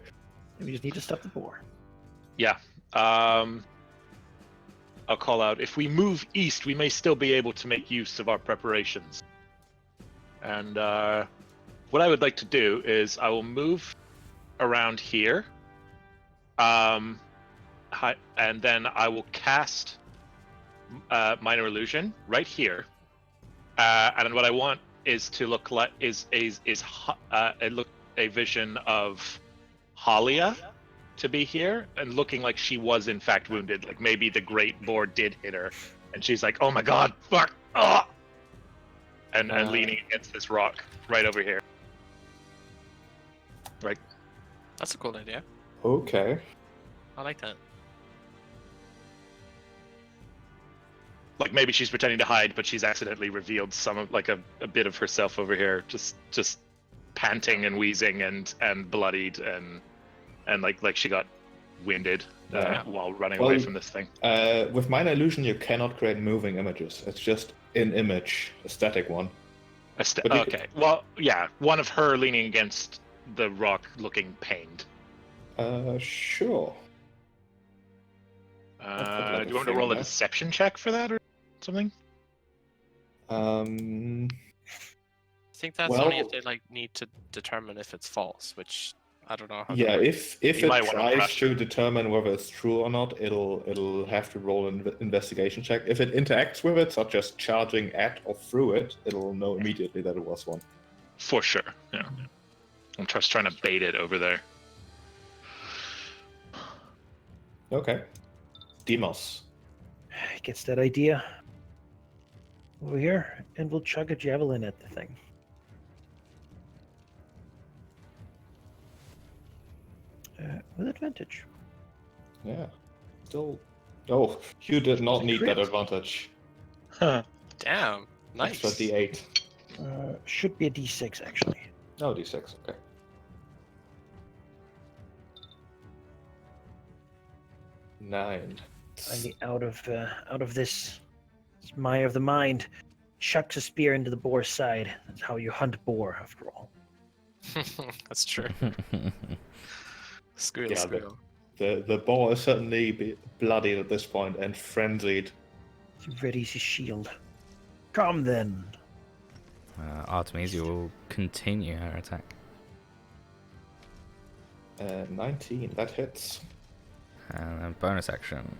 We just need to stop the boar. Yeah. I'll call out. If we move east, we may still be able to make use of our preparations. And what I would like to do is I will move around here. And then I will cast Minor Illusion right here. And what I want is to look like a vision of Halia to be here and looking like she was in fact wounded. Like maybe the great boar did hit her, and she's like, "Oh my god, fuck!" Ah! And leaning against this rock right over here. Right. That's a cool idea. Okay. I like that. Like maybe she's pretending to hide, but she's accidentally revealed some of like a bit of herself over here, just panting and wheezing and bloodied and like she got winded while running away from this thing. With Minor Illusion, you cannot create moving images. It's just an image, a static one. Okay. Well, yeah, one of her leaning against the rock, looking pained. Sure. Do you want to roll a deception check for that or something? I think that's only if they like need to determine if it's false, which I don't know. How Yeah, that works. if You might it wanna tries rush to determine whether it's true or not, it'll have to roll an investigation check. If it interacts with it, such as charging at or through it, it'll know immediately that it was one. For sure. Yeah. I'm just trying to bait it over there. Okay. Demos. Gets that idea over here, and we'll chuck a javelin at the thing. With advantage. Yeah. Still. Oh, you did not need that Crit. advantage. Damn, nice. Extra D8. Should be a D6 actually. No, D6. Okay. 9. Finally out of this Maya of the mind. Chucks a spear into the boar's side. That's how you hunt boar, after all. That's true. Squeal, Yeah, squeal. The boar is certainly bloodied at this point and frenzied. He readies his shield. Come then. Artemisia will continue her attack. 19. That hits. And then bonus action.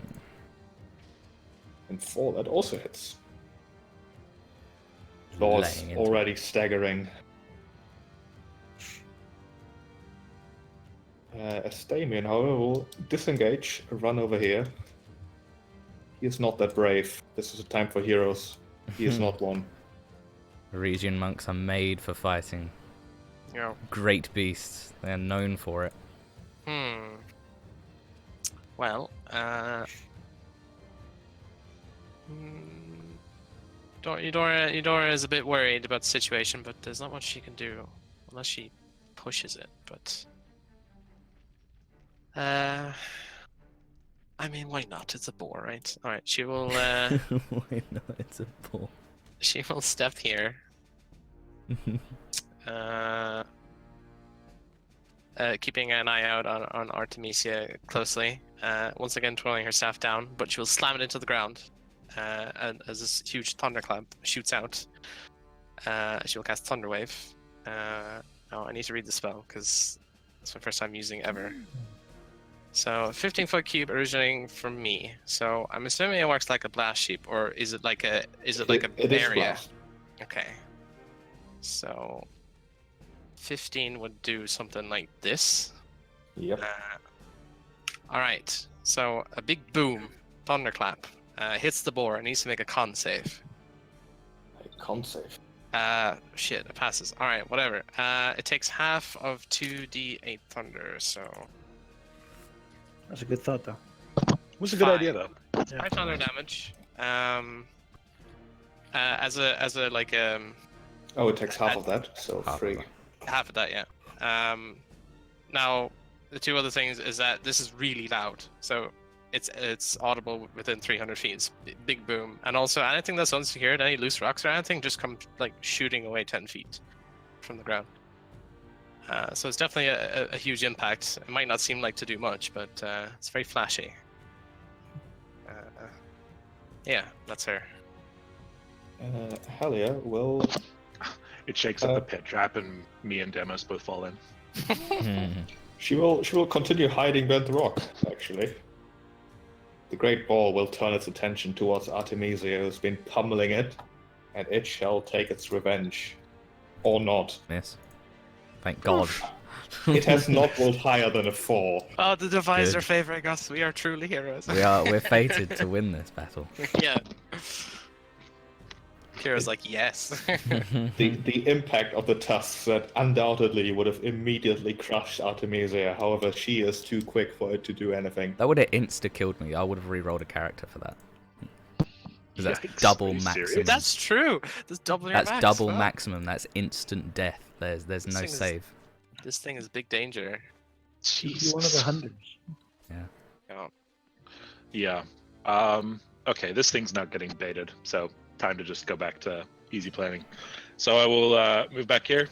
And 4. That also hits. Law's Laying into already staggering. Astamian, however, will disengage, run over here. He is not that brave. This is a time for heroes. He is not one. Region monks are made for fighting. Yeah. Great beasts. They are known for it. Well, Eudora is a bit worried about the situation, but there's not much she can do unless she pushes it. But I mean, why not? It's a boar, right? All right, she will. Why not? It's a ball. She will step here. Keeping an eye out on Artemisia closely. Once again, twirling her staff down, but she will slam it into the ground. And as this huge thunderclap shoots out, she will cast Thunderwave. Now I need to read the spell because it's my first time using it ever. So, 15-foot cube originating from me. So I'm assuming it works like a blast sheep, or is it like a It is area? blast. Okay. So 15 would do something like this. Yep. All right. So a big boom, thunderclap, hits the boar. It needs to make a con save. I can't save. Shit, it passes. All right, whatever. It takes half of 2d8 thunder, so That's a good thought, though. Was a good Fine. idea though. Yeah. 5 thunder damage. As a like Oh, it takes half of that, so Half of 3. that. half of that, yeah. Now the two other things is that this is really loud, so it's audible within 300 feet. It's big boom, and also anything that's unsecured, any loose rocks or anything, just come like shooting away 10 feet from the ground. So it's definitely a huge impact. It might not seem like to do much, but it's very flashy. Yeah, that's her. Halia will. It shakes up the pit trap, and me and Demos both fall in. She will continue hiding behind the rock. Actually, the great ball will turn its attention towards Artemisia, who's been pummeling it, and it shall take its revenge, or not. Miss. Thank God. It has not rolled higher than a 4. Oh, the divisor Good. favoring us. We are truly heroes. We're fated to win this battle. Yeah. Kira's like, yes. The impact of the tusks that undoubtedly would have immediately crushed Artemisia. However, she is too quick for it to do anything. That would have insta-killed me. I would have re-rolled a character for that. 'Cause that's Yikes, double are you serious? maximum. That's true. That's double your That's max. double Wow. maximum. That's instant death. There's This no thing is- save. This thing is big danger. You'd be one of the hundreds. Oh. Yeah. Okay, this thing's not getting baited, so time to just go back to easy planning. So I will move back here,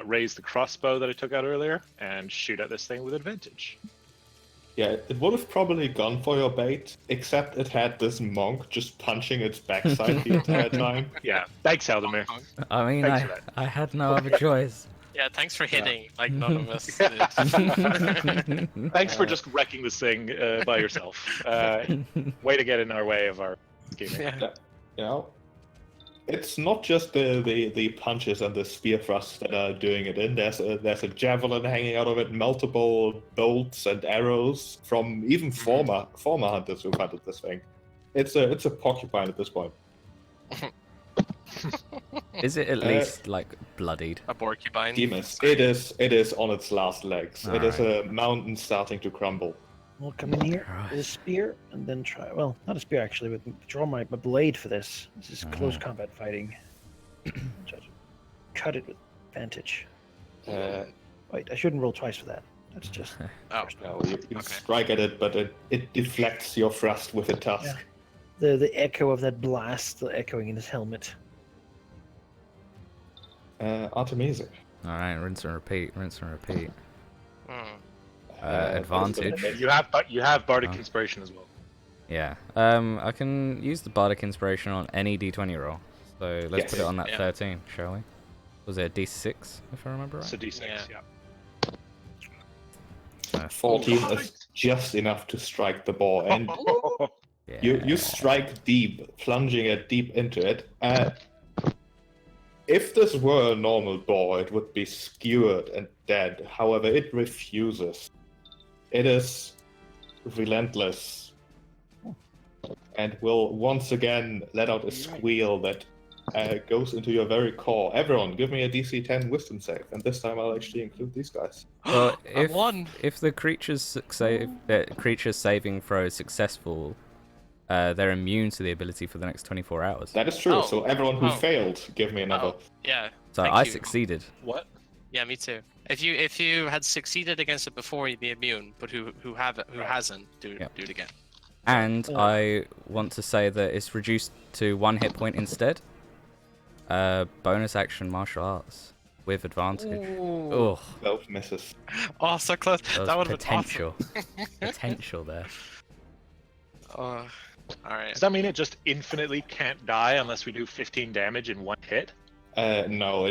raise the crossbow that I took out earlier, and shoot at this thing with advantage. Yeah, it would have probably gone for your bait, except it had this monk just punching its backside the entire time. Yeah. Thanks, Halldamir. I mean, Thanks for that. I had no other choice. Yeah, thanks for hitting. Like none of us did. Thanks for just wrecking this thing by yourself. Way to get in our way of our scheming. Yeah. You know, it's not just the punches and the spear thrusts that are doing it in. There's a javelin hanging out of it, multiple bolts and arrows from even former hunters who hunted this thing. It's a porcupine at this point. Is it at least like bloodied? A porcupine. Demas, it is on its last legs. It is Alright. a mountain starting to crumble. We'll come in here Right. with a spear and then try. Well, not a spear actually, but draw my blade for this. This is close Ah. combat fighting. Try to cut it with advantage. Wait, I shouldn't roll twice for that. That's just. Oh. No, you Okay. strike at it, but it deflects your thrust with a tusk. Yeah. The echo of that blast still echoing in his helmet. Artemisia. All right, rinse and repeat. Rinse and repeat. Hmm. Advantage. You have Bardic Oh. Inspiration as well. Yeah. I can use the Bardic Inspiration on any D20 roll. So let's Yes. put it on that Yeah. 13, shall we? Was it a D6, if I remember It's a right? D6, Yeah. yeah. 14 Oh, is just enough to strike the ball, and Yeah. you strike deep, plunging it deep into it. If this were a normal ball, it would be skewered and dead. However, it refuses. It is relentless and will once again let out a squeal that goes into your very core. Everyone, give me a DC 10 Wisdom save, and this time I'll actually include these guys. Well, I won. if the creature's saving throw is successful, they're immune to the ability for the next 24 hours. That is true. Oh. So everyone who Oh. failed, give me another. Oh, yeah. So thank I you. succeeded. What? Yeah, me too. If you had succeeded against it before, you'd be immune. But who hasn't, do it again. And I want to say that it's reduced to 1 hit point instead. Bonus action martial arts with advantage. Oh, Both misses. Oh, so close. that That was would have been potential. Potential there. awesome. All right. Does that mean it just infinitely can't die unless we do 15 damage in 1 hit? No,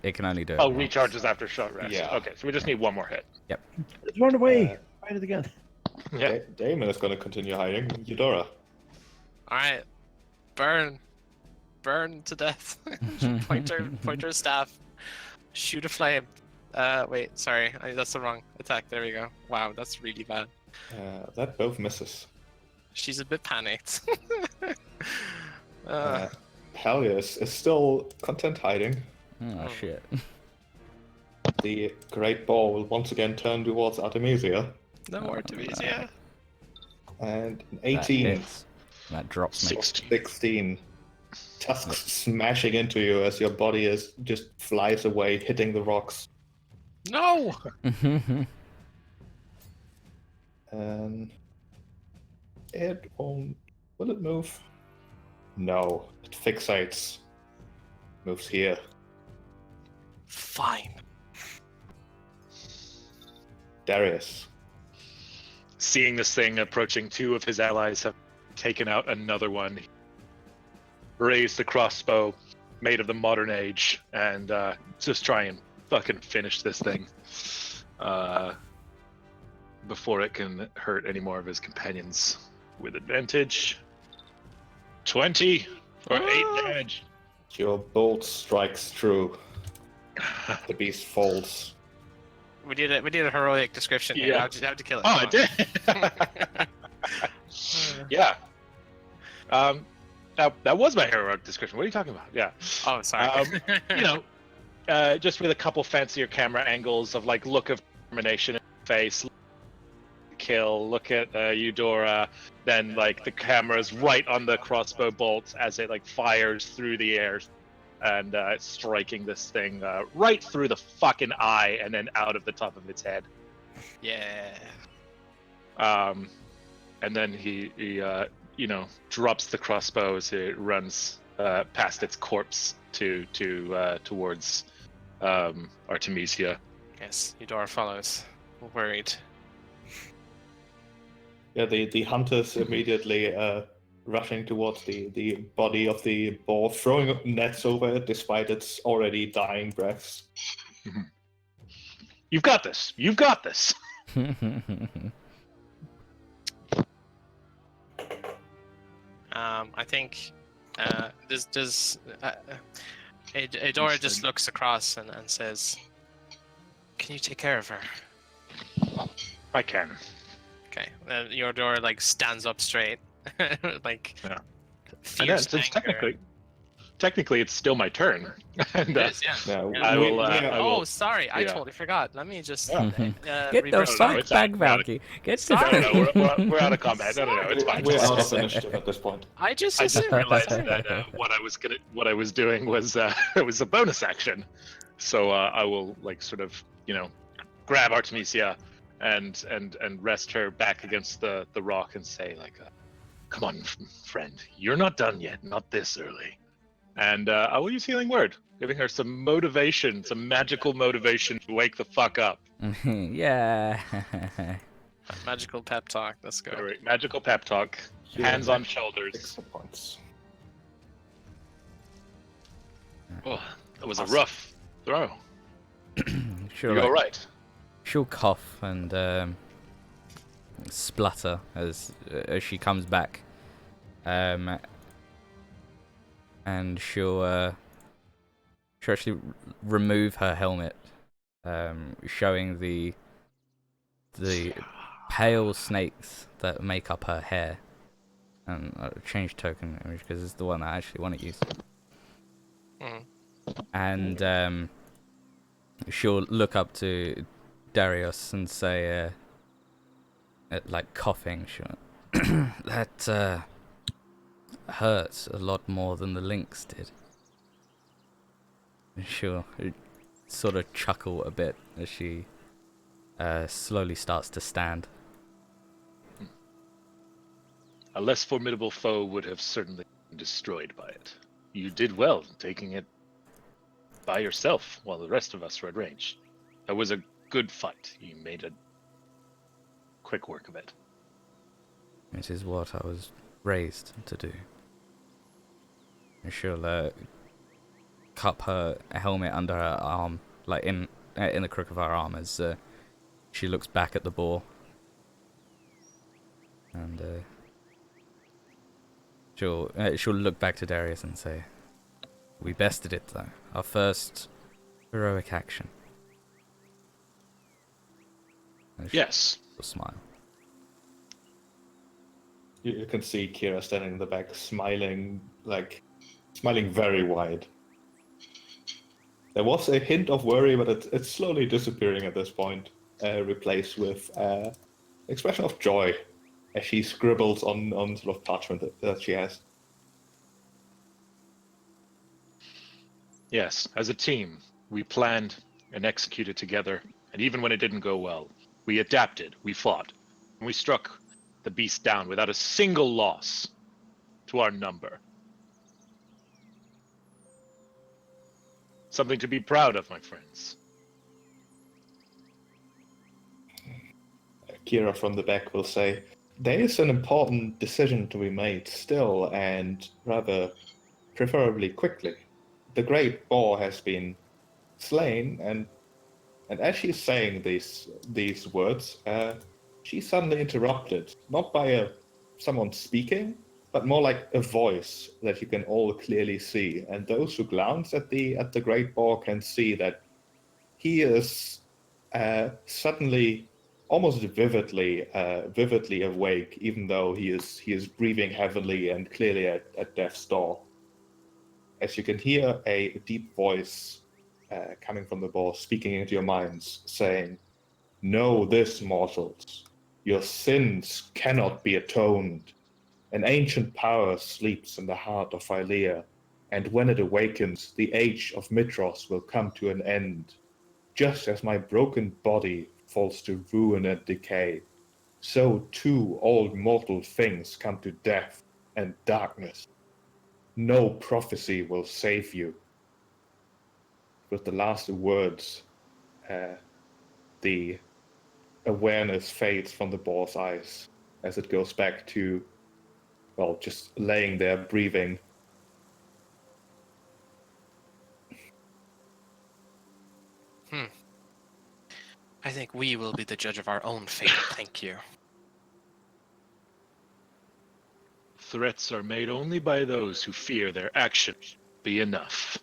It can only do it Oh, once. recharges after short rest. Yeah. Okay, so we just need 1 more hit. Let's run away. Fight it again. Yeah. Damon is going to continue hiding. Eudora. All right. Burn to death. pointer staff. Shoot a flame. Wait, sorry, that's the wrong attack. There we go. Wow, that's really bad. That both misses. She's a bit panicked. Helios is still content hiding. Oh, shit. The great ball will once again turn towards Artemisia. No more Artemisia. And an That 18. hits. That drops me. 16. Tusks smashing into you as your body just flies away, hitting the rocks. No. And it won't. Will it move? No. It fixates. Moves here. Fine. Darius. Seeing this thing approaching, 2 of his allies have taken out another one. Raised the crossbow, made of the modern age, and just try and fucking finish this thing before it can hurt any more of his companions. With advantage. 20 for 8 damage. Your bolt strikes true. The beast falls. We need a heroic description here. Yeah. How'd you kill it? Oh, I Come did. Yeah. That was my heroic description. What are you talking about? Yeah. on. Oh, sorry. Just with a couple fancier camera angles of like look of determination in the face, kill, look at Eudora, then like the camera's right on the crossbow bolts as it like fires through the air and striking this thing right through the fucking eye and then out of the top of its head. Yeah. And then he drops the crossbow as it runs past its corpse towards Artemisia. Yes, Eudora follows. Worried. Yeah, the hunters immediately rushing towards the body of the boar, throwing nets over it despite its already dying breaths. You've got this. You've got this. I think Eudora just looks across and says, "Can you take care of her?" I can. Okay. Then Eudora like stands up straight, like Yeah. fierce It's anger. technically, it's still my turn. And, It is, yeah. Yeah, Yeah. I will. Oh, sorry, I yeah. totally forgot. Let me just Get reverse those no, that. it's fuck bag, not- Valky. Get No, Sorry. the. we're out of combat. No, it's fine. we're out of initiative at this point. I just I just assumed. realized that what I was doing was it was a bonus action. So I will like sort of grab Artemisia and rest her back against the rock and say like, "Come on, friend, you're not done yet. Not this early." And I will use Healing Word, giving her some motivation, some magical motivation to wake the fuck up. Yeah. Magical pep talk. Let's go. All right, magical pep talk, hands on shoulders. 6 points. Oh, that was a Awesome. rough throw. She'll, You all right? she'll cough and splutter as she comes back. And she'll actually remove her helmet, showing the pale snakes that make up her hair. And change token image because it's the one I actually want to use. Mhm. And she'll look up to Darius and say, like coughing, that hurts a lot more than the lynx did. And she'll sort of chuckle a bit as she slowly starts to stand. A less formidable foe would have certainly been destroyed by it. You did well taking it by yourself while the rest of us were at range. That was a good fight. You made a quick work of it. It is what I was raised to do. And she'll cup her helmet under her arm, like in the crook of her arm, as she looks back at the boar. And she'll look back to Darius and say, "We bested it, though. Our first heroic action." And Yes. she'll smile. You can see Kira standing in the back, smiling very wide. There was a hint of worry, but it's slowly disappearing at this point, replaced with expression of joy as she scribbles on sort of parchment that she has. Yes, as a team, we planned and executed together, and even when it didn't go well, we adapted, we fought, and we struck the beast down without a single loss to our number. Something to be proud of, my friends. Kira from the back will say, "There is an important decision to be made still, and rather preferably quickly. The great boar has been slain, and as she's saying these words, she's suddenly interrupted, not by someone speaking, but more like a voice that you can all clearly see. And those who glance at the great boar can see that he is suddenly, almost vividly awake, even though he is breathing heavily and clearly at death's door. As you can hear a deep voice coming from the boar, speaking into your minds, saying, "Know this, mortals. Your sins cannot be atoned. An ancient power sleeps in the heart of Phylea, and when it awakens, the age of Mitros will come to an end. Just as my broken body falls to ruin and decay, so too all mortal things come to death and darkness. No prophecy will save you." With the last words, the awareness fades from the boar's eyes as it goes back to, well, just laying there breathing. I think we will be the judge of our own fate. Thank you. Threats are made only by those who fear their actions be enough.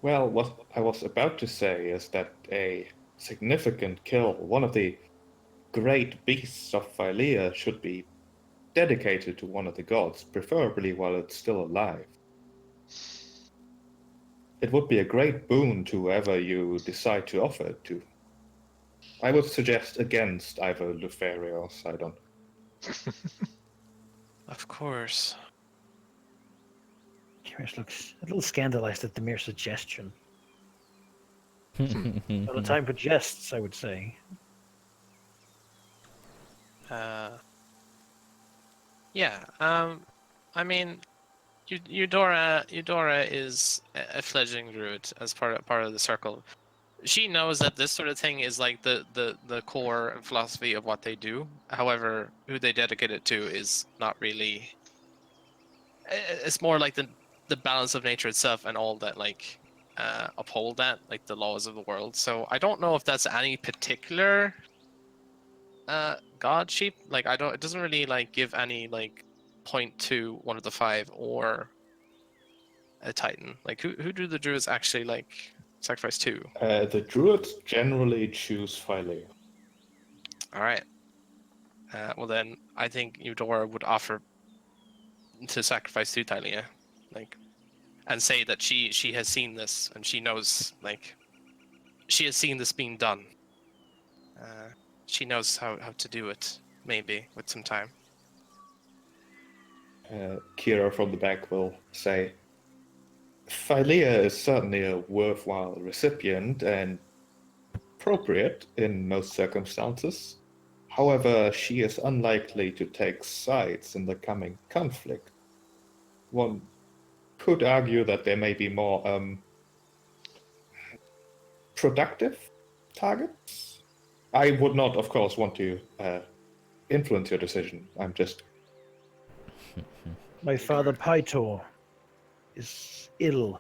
Well, what I was about to say is that a significant kill, one of the great beasts of Phylea, should be dedicated to one of the gods, preferably while it's still alive. It would be a great boon to whoever you decide to offer it to. I would suggest against either Luferia or Sidon. Of course. Curious looks a little scandalized at the mere suggestion. Hmm. Not a time for jests, I would say. Yeah. I mean, Eudora is a fledgling druid as part of the circle. She knows that this sort of thing is like the core and philosophy of what they do. However, who they dedicate it to is not really. It's more like the balance of nature itself and all that like uphold that, like the laws of the world. So I don't know if that's any particular god sheep. Like I don't. It doesn't really like give any like point to one of the five or a titan. Like who do the druids actually like sacrifice to? The druids generally choose Phylea. All right. well then, I think Eudora would offer to sacrifice to Thalia, like, and say that she has seen this and she knows, like, she has seen this being done. She knows how to do it, maybe with some time. Kira from the back will say, Philea is certainly a worthwhile recipient and appropriate in most circumstances. However, she is unlikely to take sides in the coming conflict. One could argue that there may be more productive targets. I would not, of course, want to influence your decision. I'm just... My father Pytor is ill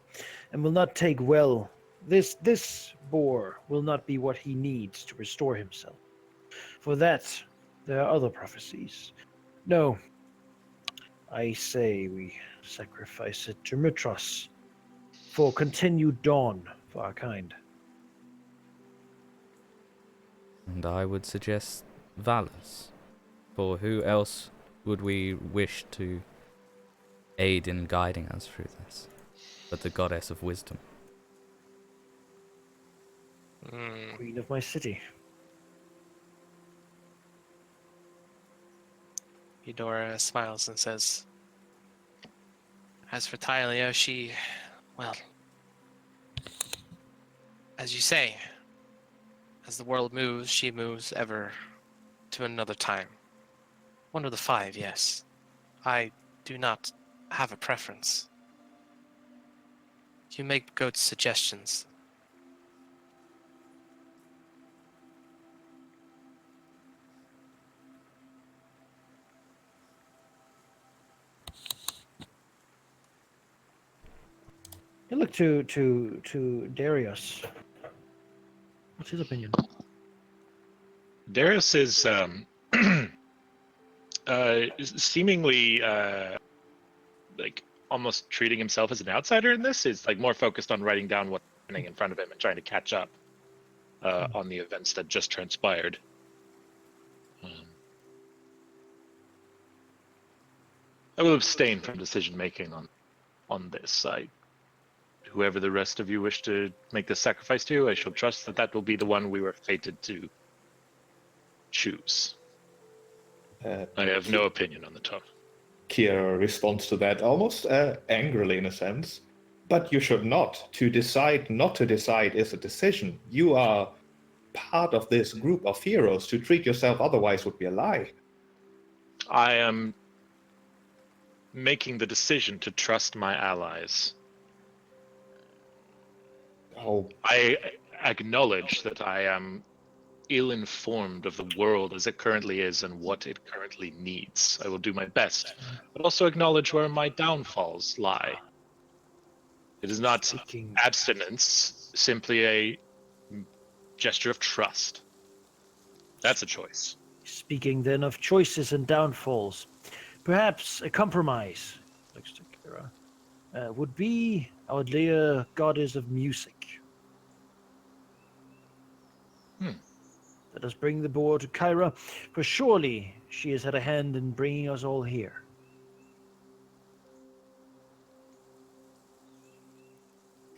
and will not take well. This boar will not be what he needs to restore himself. For that, there are other prophecies. No, I say we sacrifice it to Mitros for continued dawn for our kind. And I would suggest Valus. For who else would we wish to aid in guiding us through this but the goddess of wisdom? Queen of my city. Eudora smiles and says, as for Thalia, she, well, as you say, as the world moves, she moves ever to another time. One of the five, yes. I do not have a preference. You make good suggestions. You look to Darius. What's his opinion? Darius is seemingly like almost treating himself as an outsider in this. Is like more focused on writing down what's happening in front of him and trying to catch up on the events that just transpired. I will abstain from decision making on this. Whoever the rest of you wish to make this sacrifice to, I shall trust that will be the one we were fated to choose. I have no opinion on the topic. Kira responds to that almost angrily in a sense. But you should not. To decide not to decide is a decision. You are part of this group of heroes. To treat yourself otherwise would be a lie. I am making the decision to trust my allies. Oh, I acknowledge that I am ill-informed of the world as it currently is and what it currently needs. I will do my best, but also acknowledge where my downfalls lie. It is not abstinence, simply a gesture of trust. That's a choice. Speaking then of choices and downfalls, perhaps a compromise, looks to Kira, would be our dear goddess of music. Let us bring the boar to Kyra, for surely she has had a hand in bringing us all here.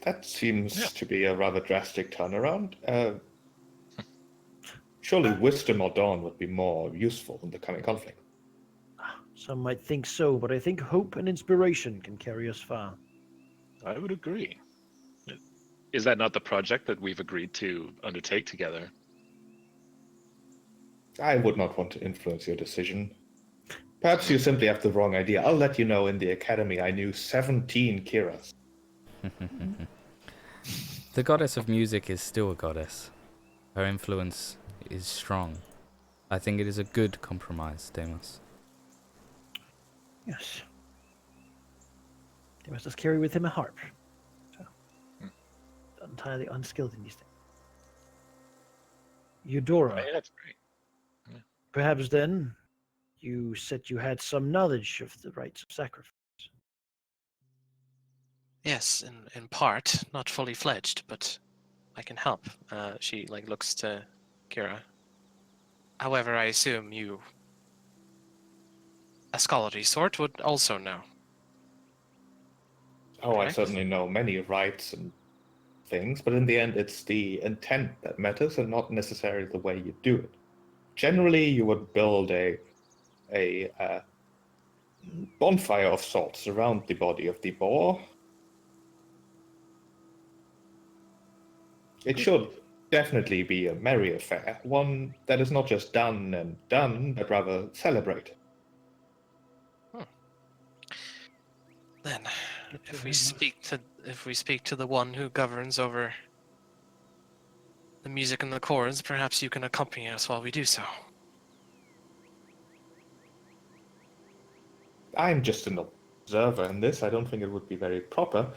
that seems to be a rather drastic turnaround. Surely wisdom or dawn would be more useful in the coming conflict. Some might think so, but I think hope and inspiration can carry us far. I would agree. Is that not the project that we've agreed to undertake together? I would not want to influence your decision. Perhaps you simply have the wrong idea. I'll let you know in the academy I knew 17 Kiras. The goddess of music is still a goddess. Her influence is strong. I think it is a good compromise, Deimos. Yes. Deimos does carry with him a harp. So, entirely unskilled in these things. Eudora. Yeah, that's great. Perhaps then you said you had some knowledge of the rites of sacrifice. Yes, in part, not fully fledged, but I can help. She looks to Kira. However, I assume you a scholarly sort would also know. Oh, I Correct. certainly know many rites and things, but in the end, it's the intent that matters and not necessarily the way you do it. Generally, you would build a bonfire of sorts around the body of the boar. It should definitely be a merry affair, one that is not just done and done, but rather celebrated. Then, Get to if very we much. speak to the one who governs over the music and the chords, perhaps you can accompany us while we do so. I'm just an observer in this. I don't think it would be very proper.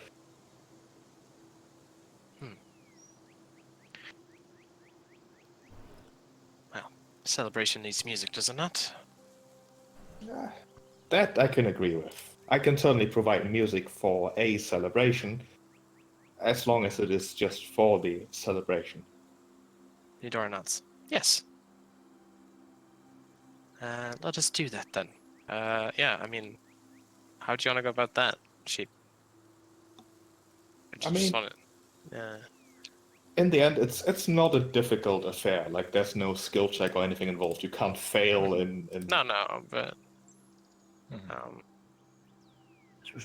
Well, celebration needs music, does it not? That I can agree with. I can certainly provide music for a celebration, as long as it is just for the celebration. Eudora nods. Yes. Let us do that then. Yeah, I mean, how do you want to go about that, Sheep? I mean- Yeah. In the end, it's not a difficult affair. Like, there's no skill check or anything involved. You can't fail in... No, but So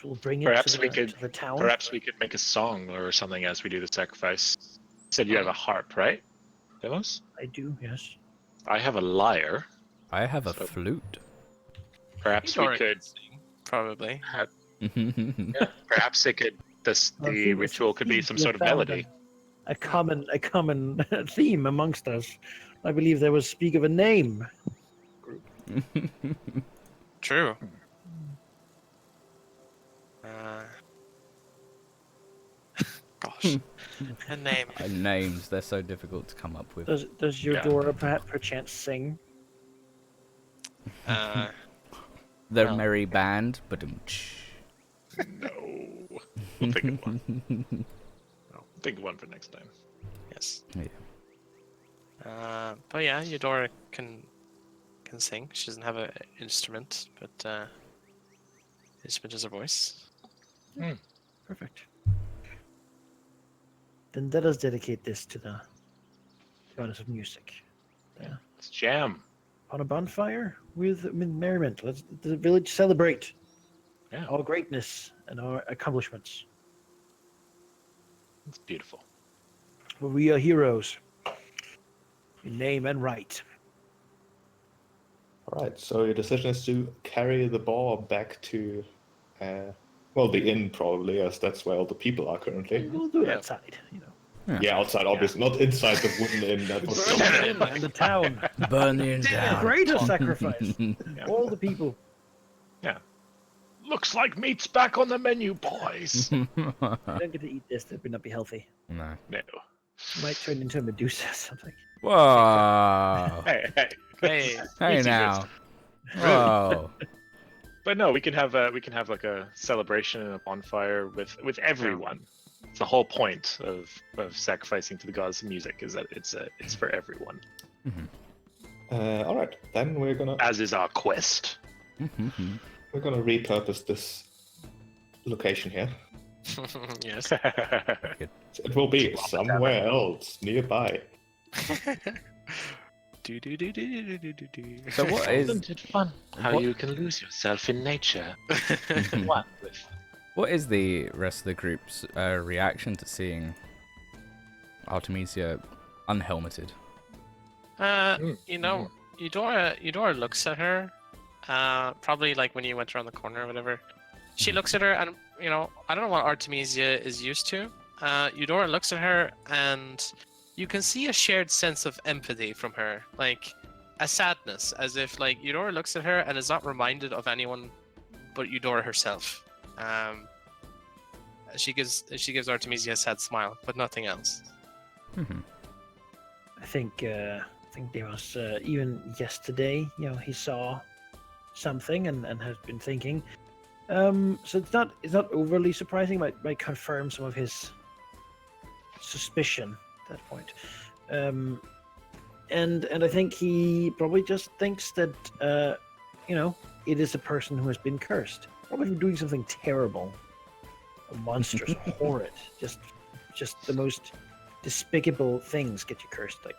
we'll bring it Perhaps to we the, could- to the town. Perhaps we could make a song or something as we do the sacrifice. You said you have a harp, right? Demos? I do, yes. I have a lyre. I have a So- flute. Perhaps we Eudora could. can sing, probably. Perhaps they could. Well, The it ritual could be seems some we sort of found melody. A common theme amongst us. I believe there was speak of a name. True. Gosh, a name. Names, they're so difficult to come up with. Does your Yeah. Dora perchance sing? Their well. merry band, but No. We'll think of one. Think of one for next time. Yes. Yeah. But yeah, Eudora can sing. She doesn't have an instrument, but instrument is her voice. Perfect. Then let us dedicate this to the goddess of music. Let's jam. On a bonfire with merriment. Let the village celebrate Yeah, our greatness and our accomplishments. it's beautiful. For we are heroes in name and right. Alright, so your decision is to carry the boar back to, well, the inn probably, as that's where all the people are currently. We'll do it Yeah. outside, you know. Yeah, outside, obviously, not inside the wooden inn. That was Burn the inn and the town. Burn the inn The down. greater sacrifice. All the people. Looks like meat's back on the menu, boys. You don't get to eat this. That would not be healthy. No. No. You might turn into a Medusa or something. Whoa. Hey. Hey, Hey Easy now. Whoa. But no, we can have like a celebration and a bonfire with everyone. It's the whole point of sacrificing to the gods of music is that it's for everyone. Alright, then we're gonna As is our quest. repurpose this location here. yes. It will be somewhere else nearby. Do. So what is Isn't it fun how What- you can lose yourself in nature? What with what is the rest of the group's reaction to seeing Artemisia unhelmeted? You know, Eudora looks at her. Probably like when you went around the corner or whatever. She looks at her, and you know, I don't know what Artemisia is used to. Eudora looks at her, and you can see a shared sense of empathy from her, like a sadness, as if like Eudora looks at her and is not reminded of anyone but Eudora herself. She gives Artemisia a sad smile, but nothing else. I think Demos, even yesterday, you know, he saw something and has been thinking. So it's not overly surprising. Might confirm some of his suspicion at that point. And I think he probably just thinks that you know, it is a person who has been cursed, probably for doing something terrible, monstrous, horrid, just the most despicable things get you cursed, like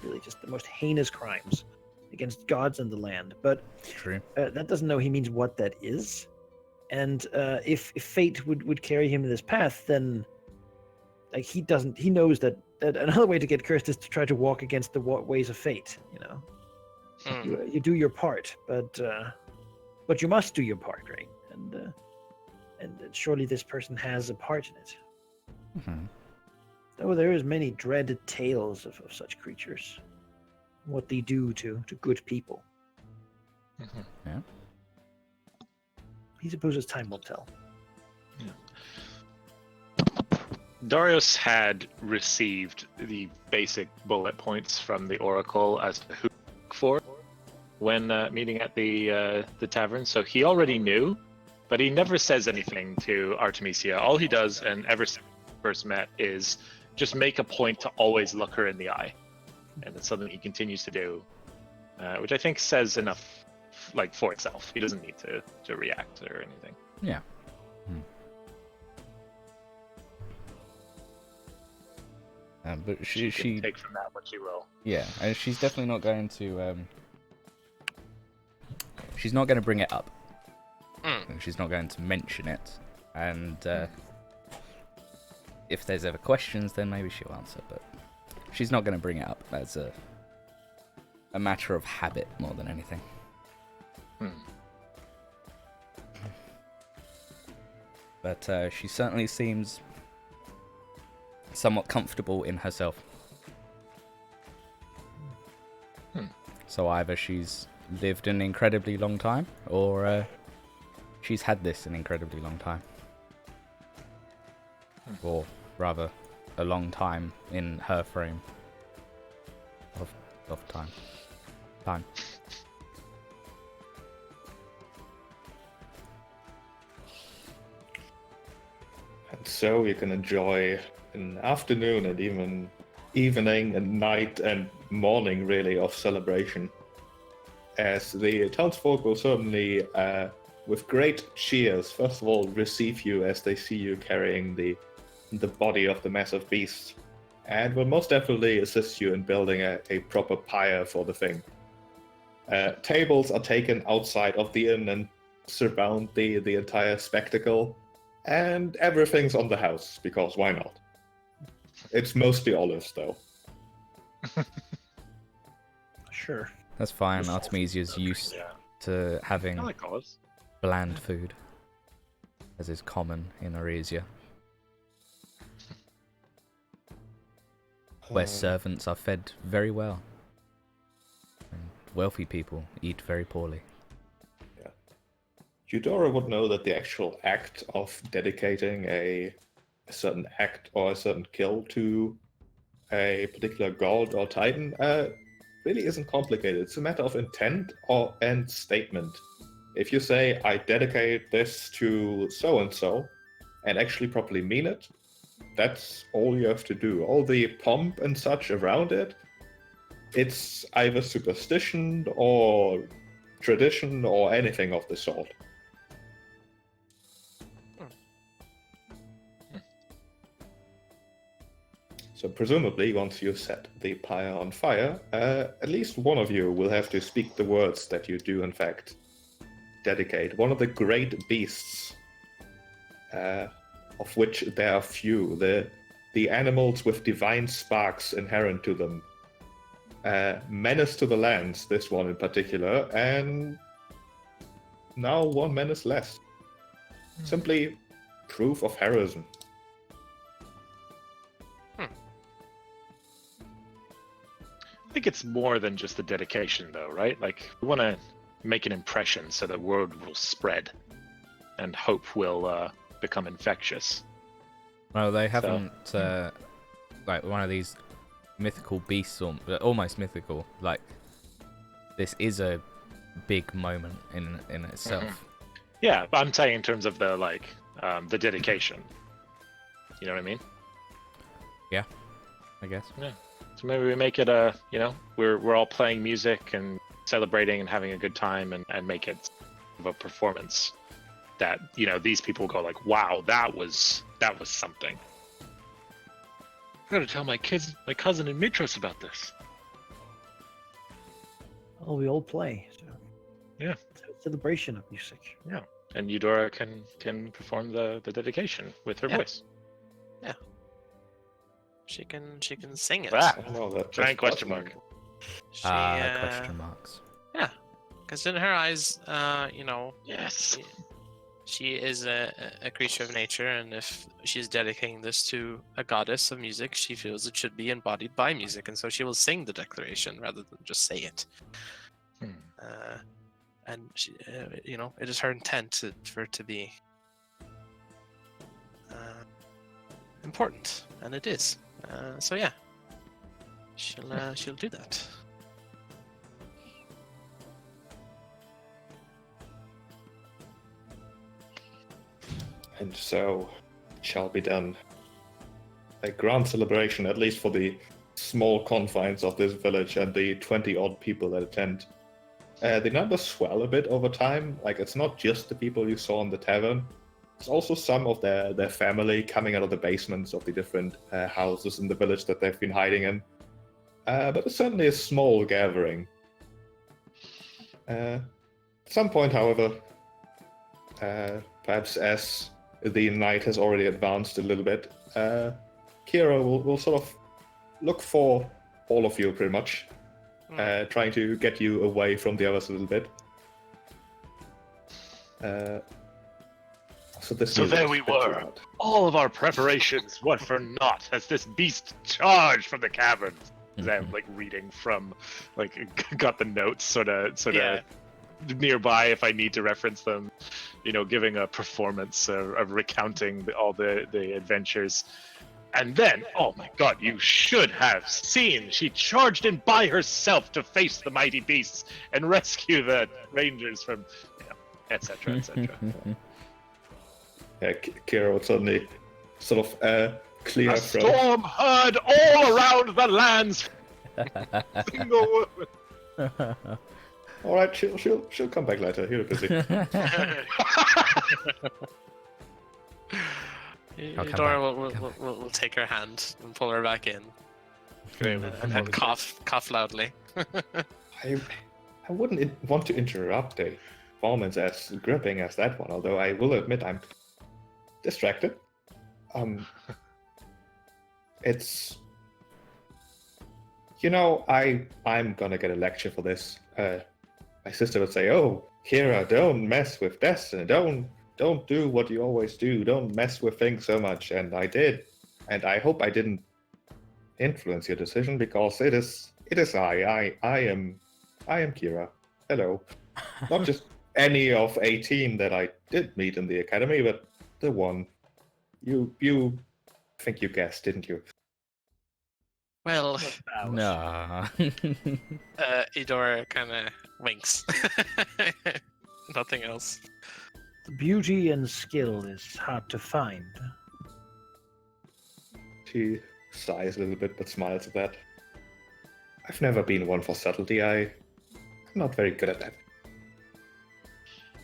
really just the most heinous crimes against gods and the land. But True. that doesn't know he means what that is, and if fate would carry him in this path, then like he knows that another way to get cursed is to try to walk against the ways of fate. You do your part, but you must do your part, right? And surely this person has a part in it. Mm-hmm. Though there is many dreaded tales of such creatures, what they do to good people. Mhm. Yeah. He supposes time will tell. Darius had received the basic bullet points from the Oracle as to who to look for when meeting at the tavern, so he already knew, but he never says anything to Artemisia. All he does, and ever since we first met, is just make a point to always look her in the eye, and it's something he continues to do, which I think says enough, like, for itself. He doesn't need to react or anything. Yeah. But You she can take from that what you will. yeah, and she's definitely not going to she's not going to bring it up. And she's not going to mention it, and if there's ever questions, then maybe she'll answer, but she's not going to bring it up as a matter of habit more than anything. But she certainly seems somewhat comfortable in herself. So either she's lived an incredibly long time, or she's had this an incredibly long time. Or rather, a long time in her frame of time. And so you can enjoy an afternoon and even evening and night and morning, really, of celebration. As the townsfolk will certainly, with great cheers, first of all, receive you as they see you carrying the body of the massive beast, and will most definitely assist you in building a proper pyre for the thing. Tables are taken outside of the inn and surround the entire spectacle, and everything's on the house, because why not? It's mostly olives, though. Sure. That's fine. Artemisia's used to having I like olives. bland food, as is common in Odyssey, where servants are fed very well, and wealthy people eat very poorly. Eudora would know that the actual act of dedicating a certain act or a certain kill to a particular god or titan really isn't complicated. It's a matter of intent and statement. If you say, I dedicate this to so-and-so, and actually properly mean it, that's all you have to do. All the pomp and such around it, it's either superstition or tradition or anything of the sort. So presumably, once you set the pyre on fire, at least one of you will have to speak the words that you do, in fact, dedicate. One of the great beasts, of which there are few, the animals with divine sparks inherent to them. Menace to the lands, this one in particular, and now one menace less. Simply proof of heroism. I think it's more than just the dedication, though, right? Like, we want to make an impression so that word will spread, and hope will become infectious. Well, they haven't, like, one of these mythical beasts, or almost mythical, like, this is a big moment in itself. Yeah, but I'm saying in terms of the, like, the dedication. You know what I mean? Yeah, I guess. Yeah. So maybe we make it we're all playing music and celebrating and having a good time and make it of a performance that, you know, these people go like, wow, that was something. I gotta tell my cousin and Mitros about this. Well, we all play. So. Yeah. It's a celebration of music. Yeah. And Eudora can perform the dedication with her voice. Yeah. She can sing it. Ah, I don't know, that giant question mark. She, question marks. Yeah, because in her eyes, you know, Yes. she is a creature of nature, and if she's dedicating this to a goddess of music, she feels it should be embodied by music, and so she will sing the declaration rather than just say it. And she, you know, it is her intent for it to be important, and it is. So yeah, she'll do that. And so it shall be done. A grand celebration, at least for the small confines of this village and the 20-odd people that attend. The numbers swell a bit over time. Like, it's not just the people you saw in the tavern. It's also some of their family coming out of the basements of the different houses in the village that they've been hiding in. But it's certainly a small gathering. At some point, however, perhaps as the night has already advanced a little bit, Kira will sort of look for all of you, pretty much, trying to get you away from the others a little bit. So there we were. All of our preparations were for naught as this beast charged from the caverns. I'm like reading from, like, got the notes sort of nearby if I need to reference them. You know, giving a performance of recounting all the adventures. And then, oh my god, you should have seen! She charged in by herself to face the mighty beasts and rescue the rangers from, you know, etc., etc. Yeah, Kira would suddenly sort of clear A from... storm heard all around the lands. Single woman. All right, she'll come back later. You're busy. Eudora will take her hand and pull her back in, and cough loudly. I wouldn't want to interrupt a performance as gripping as that one, although I will admit I'm distracted. It's... You know, I'm gonna get a lecture for this. My sister would say, "Oh, Kira, don't mess with destiny. Don't do what you always do. Don't mess with things so much." And I did, and I hope I didn't influence your decision, because it is I am Kira. Hello, not just any of 18 that I did meet in the academy, but the one you I think you guessed, didn't you? Well, No. Eudora kind of winks. Nothing else. Beauty and skill is hard to find. She sighs a little bit, but smiles at that. I've never been one for subtlety. I'm not very good at that.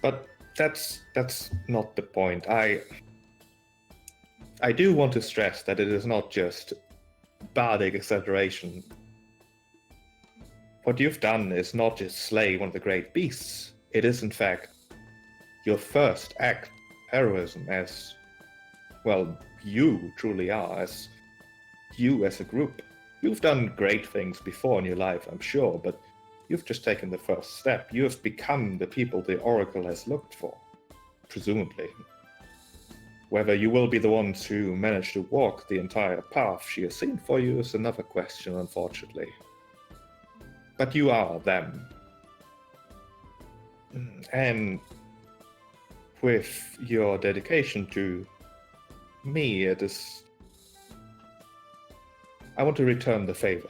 But that's not the point. I do want to stress that it is not just bardic exaggeration. What you've done is not just slay one of the great beasts. It is, in fact, your first act of heroism, as, well, you truly are, as you as a group. You've done great things before in your life, I'm sure, but you've just taken the first step. You have become the people the Oracle has looked for, presumably. Whether you will be the ones who manage to walk the entire path she has seen for you is another question, unfortunately. But you are them. And with your dedication to me, it is... I want to return the favor.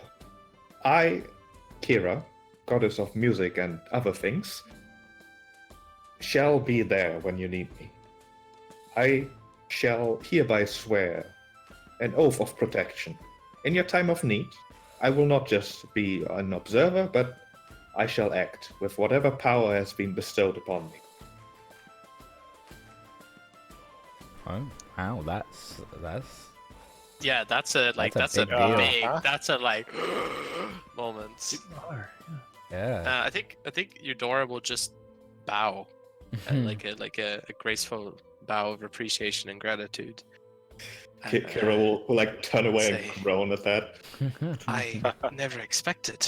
I, Kira, goddess of music and other things, shall be there when you need me. I shall hereby swear an oath of protection. In your time of need, I will not just be an observer, but I shall act with whatever power has been bestowed upon me. Oh, wow, that's Yeah, that's a That's a big deal. big that's a like moment. Are, yeah. I think Eudora will just bow, like a graceful bow of appreciation and gratitude. Kira will like turn away say- and groan at that. I never expected.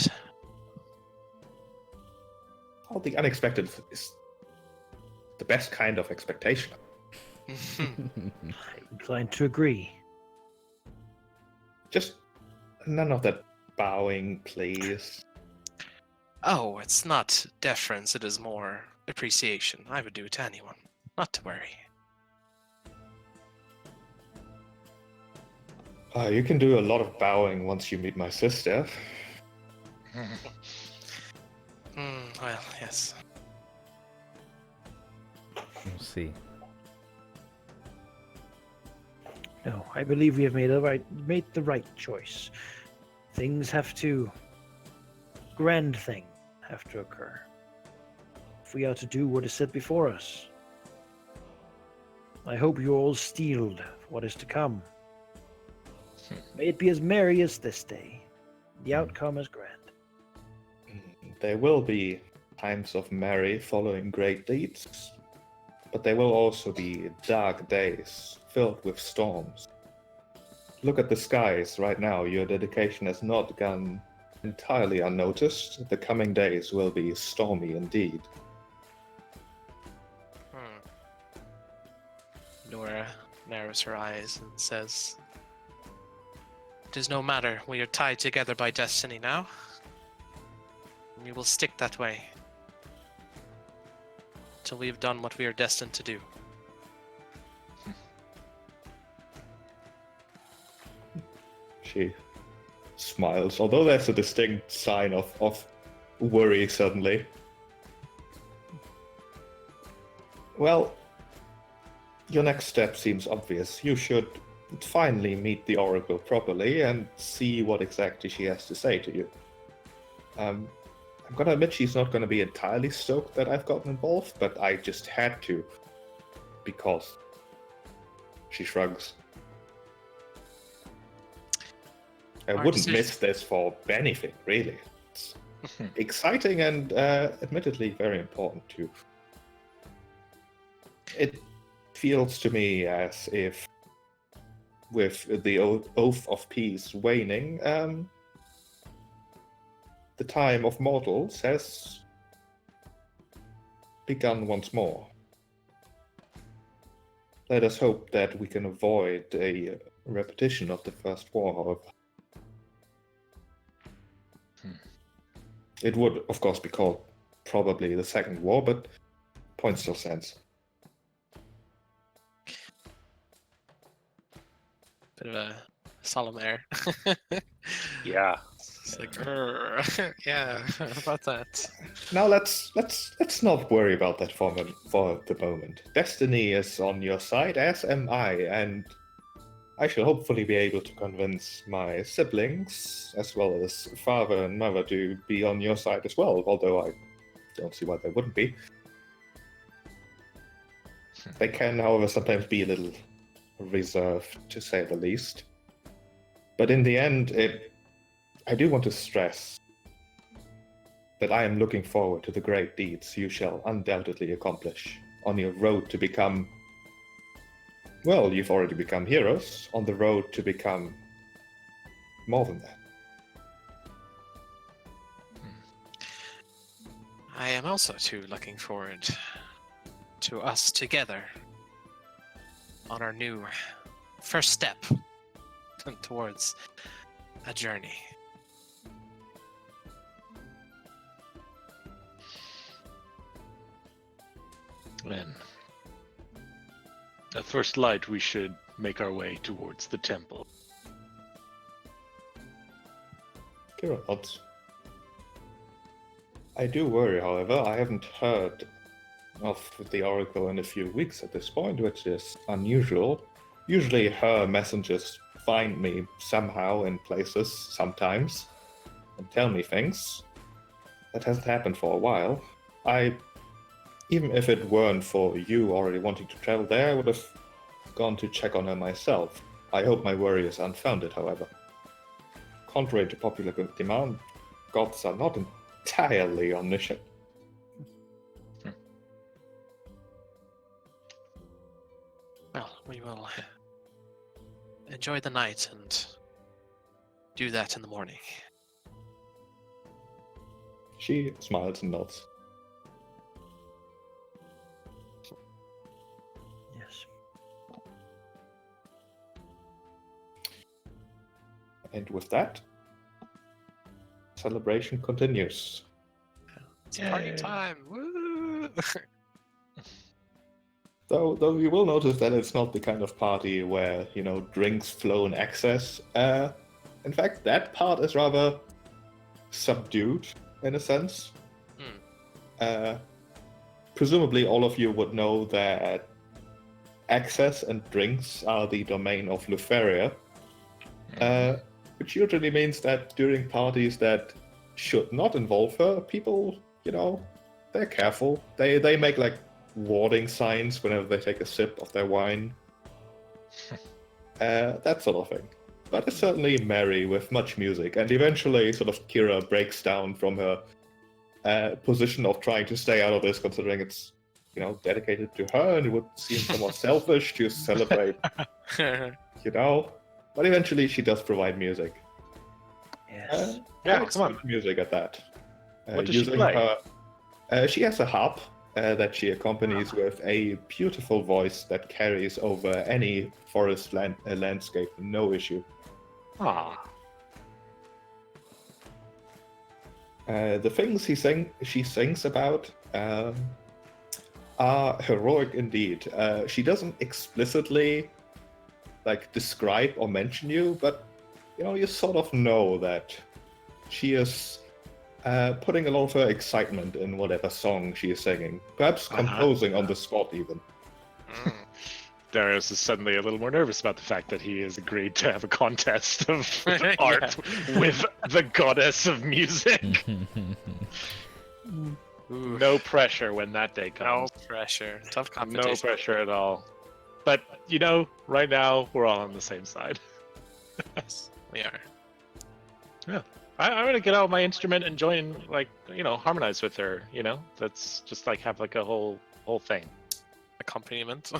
All the unexpected is the best kind of expectation. inclined to agree. Just none of that bowing, please. Oh, it's not deference, it is more appreciation. I would do it to anyone. Not to worry. You can do a lot of bowing once you meet my sister. Well, yes. We'll see. No, I believe we have made the right choice. Things have to, grand things have to occur. If we are to do what is set before us, I hope you're all steeled for what is to come. May it be as merry as this day. The outcome is grand. There will be times of merry following great deeds, but there will also be dark days filled with storms. Look at the skies right now. Your dedication has not gone entirely unnoticed. The coming days will be stormy indeed. Nora narrows her eyes and says, "It is no matter. We are tied together by destiny now. And we will stick that way till we have done what we are destined to do." She smiles, although there's a distinct sign of worry suddenly. Well, your next step seems obvious. You should finally meet the Oracle properly and see what exactly she has to say to you. I'm gonna admit she's not gonna be entirely stoked that I've gotten involved, but I just had to, because she shrugs. I Our wouldn't decision- miss this for anything, really. It's exciting and admittedly very important too. It feels to me as if, with the oath of peace waning, the time of mortals has begun once more. Let us hope that we can avoid a repetition of the First War, however. It would, of course, be called probably the Second War, but point still stands. Bit of a solemn air. Yeah. It's like, yeah, how about that? Now let's not worry about that for the moment. Destiny is on your side, as am I, and I shall hopefully be able to convince my siblings, as well as father and mother, to be on your side as well, although I don't see why they wouldn't be. They can, however, sometimes be a little reserved, to say the least. But in the end, I do want to stress that I am looking forward to the great deeds you shall undoubtedly accomplish on your road to become... Well, you've already become heroes, on the road to become more than that. I am also too looking forward to us together on our new first step towards a journey. Then, at first light, we should make our way towards the temple. Kira nods. I do worry, however. I haven't heard of the Oracle in a few weeks at this point, which is unusual. Usually her messengers find me somehow in places, sometimes, and tell me things. That hasn't happened for a while. Even if it weren't for you already wanting to travel there, I would have gone to check on her myself. I hope my worry is unfounded, however. Contrary to popular demand, gods are not entirely omniscient. Well, we will enjoy the night and do that in the morning. She smiles and nods. Yes. And with that, celebration continues. It's party time! Woo! Though you will notice that it's not the kind of party where, drinks flow in excess. In fact, that part is rather subdued, in a sense. Presumably all of you would know that excess and drinks are the domain of Luferia, which usually means that during parties that should not involve her, people, they're careful. They make warding signs whenever they take a sip of their wine. That sort of thing. But it's certainly merry with much music, and eventually sort of Kira breaks down from her position of trying to stay out of this, considering it's, dedicated to her, and it would seem somewhat selfish to celebrate, But eventually she does provide music. Yes. Yeah, quite come on. sweet music at that. What does she using play? She has a harp that she accompanies with a beautiful voice that carries over any forest landscape, no issue. Ah. The things she sings about are heroic indeed. She doesn't explicitly describe or mention you, but you sort of know that she is putting a lot of her excitement in whatever song she is singing, perhaps composing on the spot even. Darius is suddenly a little more nervous about the fact that he has agreed to have a contest of art with the goddess of music. No pressure when that day No comes. pressure. Tough competition. No pressure at all. But, right now, we're all on the same side. Yes, we are. Yeah. I'm going to get out my instrument and join, harmonize with her, That's just, have, a whole thing. Accompaniment.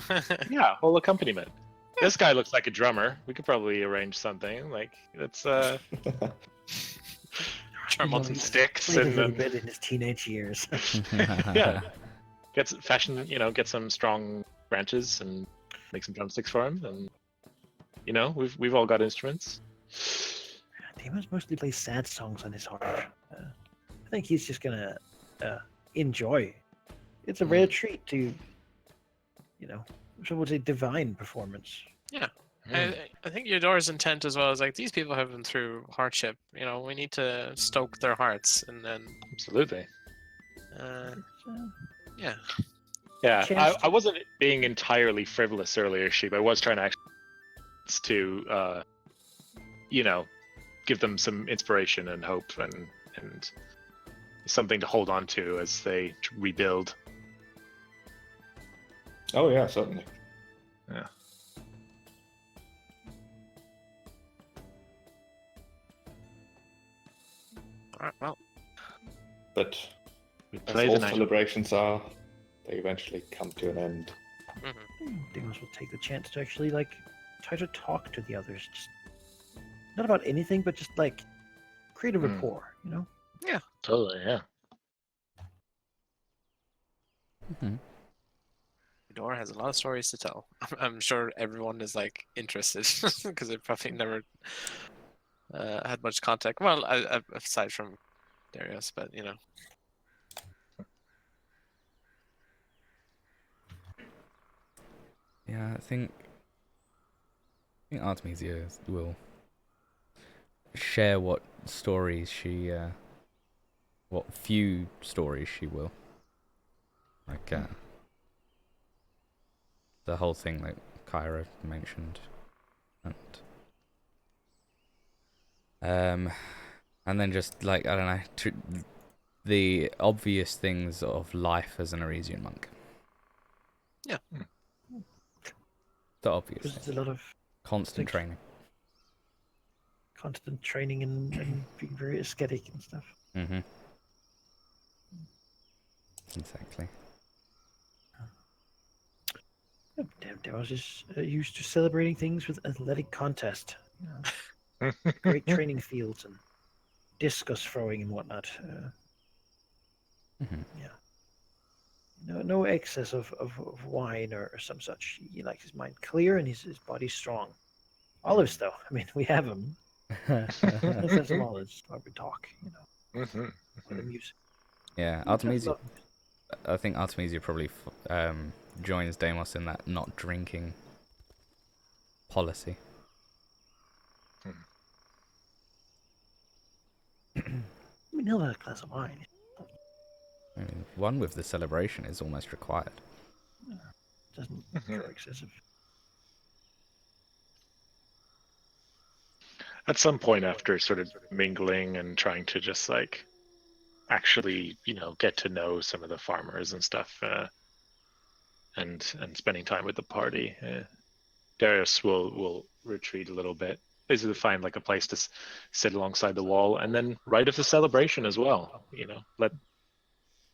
Yeah, whole accompaniment. This guy looks like a drummer. We could probably arrange something. It's drum on some sticks Played a and little then bit in his teenage years. yeah, get some strong branches and make some drumsticks for him. And we've all got instruments. He must mostly play sad songs on his harp. I think he's just gonna enjoy. It's a rare treat to, some would say divine performance. Yeah. I think Eudora's intent as well is these people have been through hardship. We need to stoke their hearts, and then Absolutely. yeah. Yeah, I wasn't being entirely frivolous earlier, Sheep. I was trying to actually give them some inspiration and hope and something to hold on to as they rebuild. Oh yeah, certainly. Yeah. All right, well. But We as play all the night. celebrations are, they eventually come to an end. They must well take the chance to actually try to talk to the others. Just not about anything, but just create a rapport. Totally, yeah. Eudora has a lot of stories to tell. I'm sure everyone is interested because they probably never had much contact. Well, aside from Darius, but Yeah, I think Artemisia will share what stories what few stories she will. The whole thing Kyra mentioned, and then just I don't know, the obvious things of life as an Arisian monk. Yeah. So Because it's obviously, a lot of constant like- training. constant training and being very aesthetic and stuff. Mm-hmm. Exactly. Demos is used to celebrating things with athletic contest. You know, great training fields and discus throwing and whatnot. Mm-hmm. No excess of wine or some such. He likes his mind clear and his body strong. Olives, though, I mean, we have them. Let's have some olives while we talk, you know, or the music. Yeah, Let's have Artemisia. love. I think Artemisia probably joins Deimos in that not drinking policy. I mean, he'll have a glass of wine. I mean, one with the celebration is almost required. Doesn't grow excessive. At some point, after sort of mingling and trying to just like actually, get to know some of the farmers and stuff, and spending time with the party, Darius will retreat a little bit, basically find like a place to sit alongside the wall, and then write of the celebration as well. Let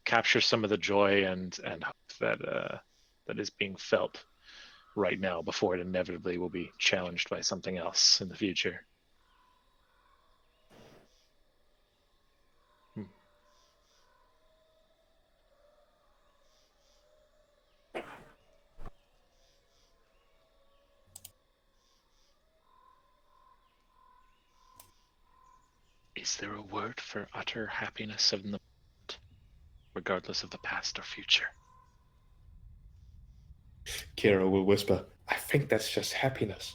capture some of the joy and hope that is being felt right now before it inevitably will be challenged by something else in the future. Is there a word for utter happiness of the moment, regardless of the past or future? Kira will whisper, I think that's just happiness.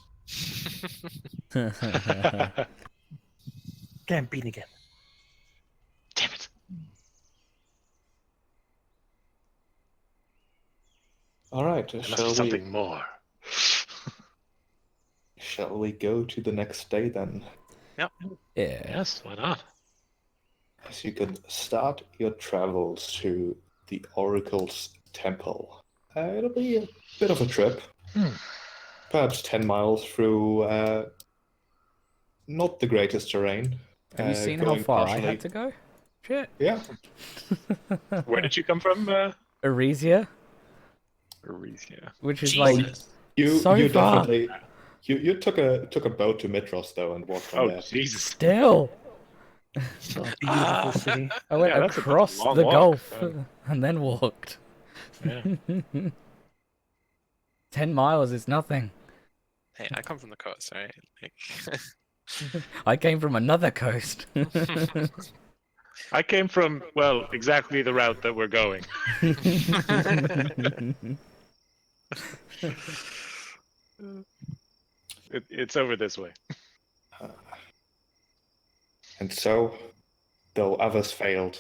Can't beat again. Damn it. All right, There must be something more. Shall we go to the next day then? Yep. Yeah. Yes, why not? As you can start your travels to the Oracle's temple. It'll be a bit of a trip. Perhaps 10 miles through not the greatest terrain. Have you seen how going far I partially- had to go? Shit. Yeah. Where did you come from? Arisia, Arisia. which is Jesus. like You So you far. definitely you took a boat to Mitros though and walked from Oh, there. Jesus. still. So beautiful city. I went Yeah, that's a across long the walk. Gulf Yeah. and then walked. Yeah. 10 miles is nothing. Hey, I come from the coast, right? Like, I came from another coast. I came from, well, exactly the route that we're going. It's over this way. And so, though others failed,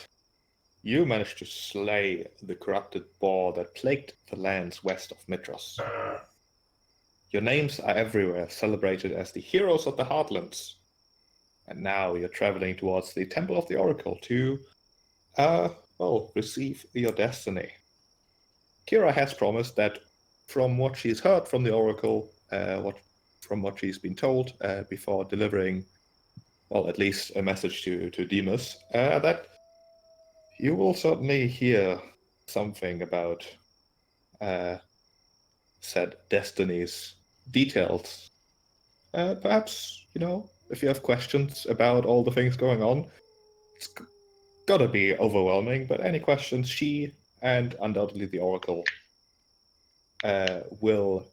you managed to slay the corrupted boar that plagued the lands west of Mitros. Your names are everywhere celebrated as the heroes of the Heartlands. And now you're traveling towards the Temple of the Oracle to, receive your destiny. Kira has promised that from what she's heard from the Oracle, from what she's been told before delivering, at least a message to Demas, that you will certainly hear something about said destinies details. Perhaps, if you have questions about all the things going on, it's gotta be overwhelming, but any questions, she and undoubtedly the Oracle will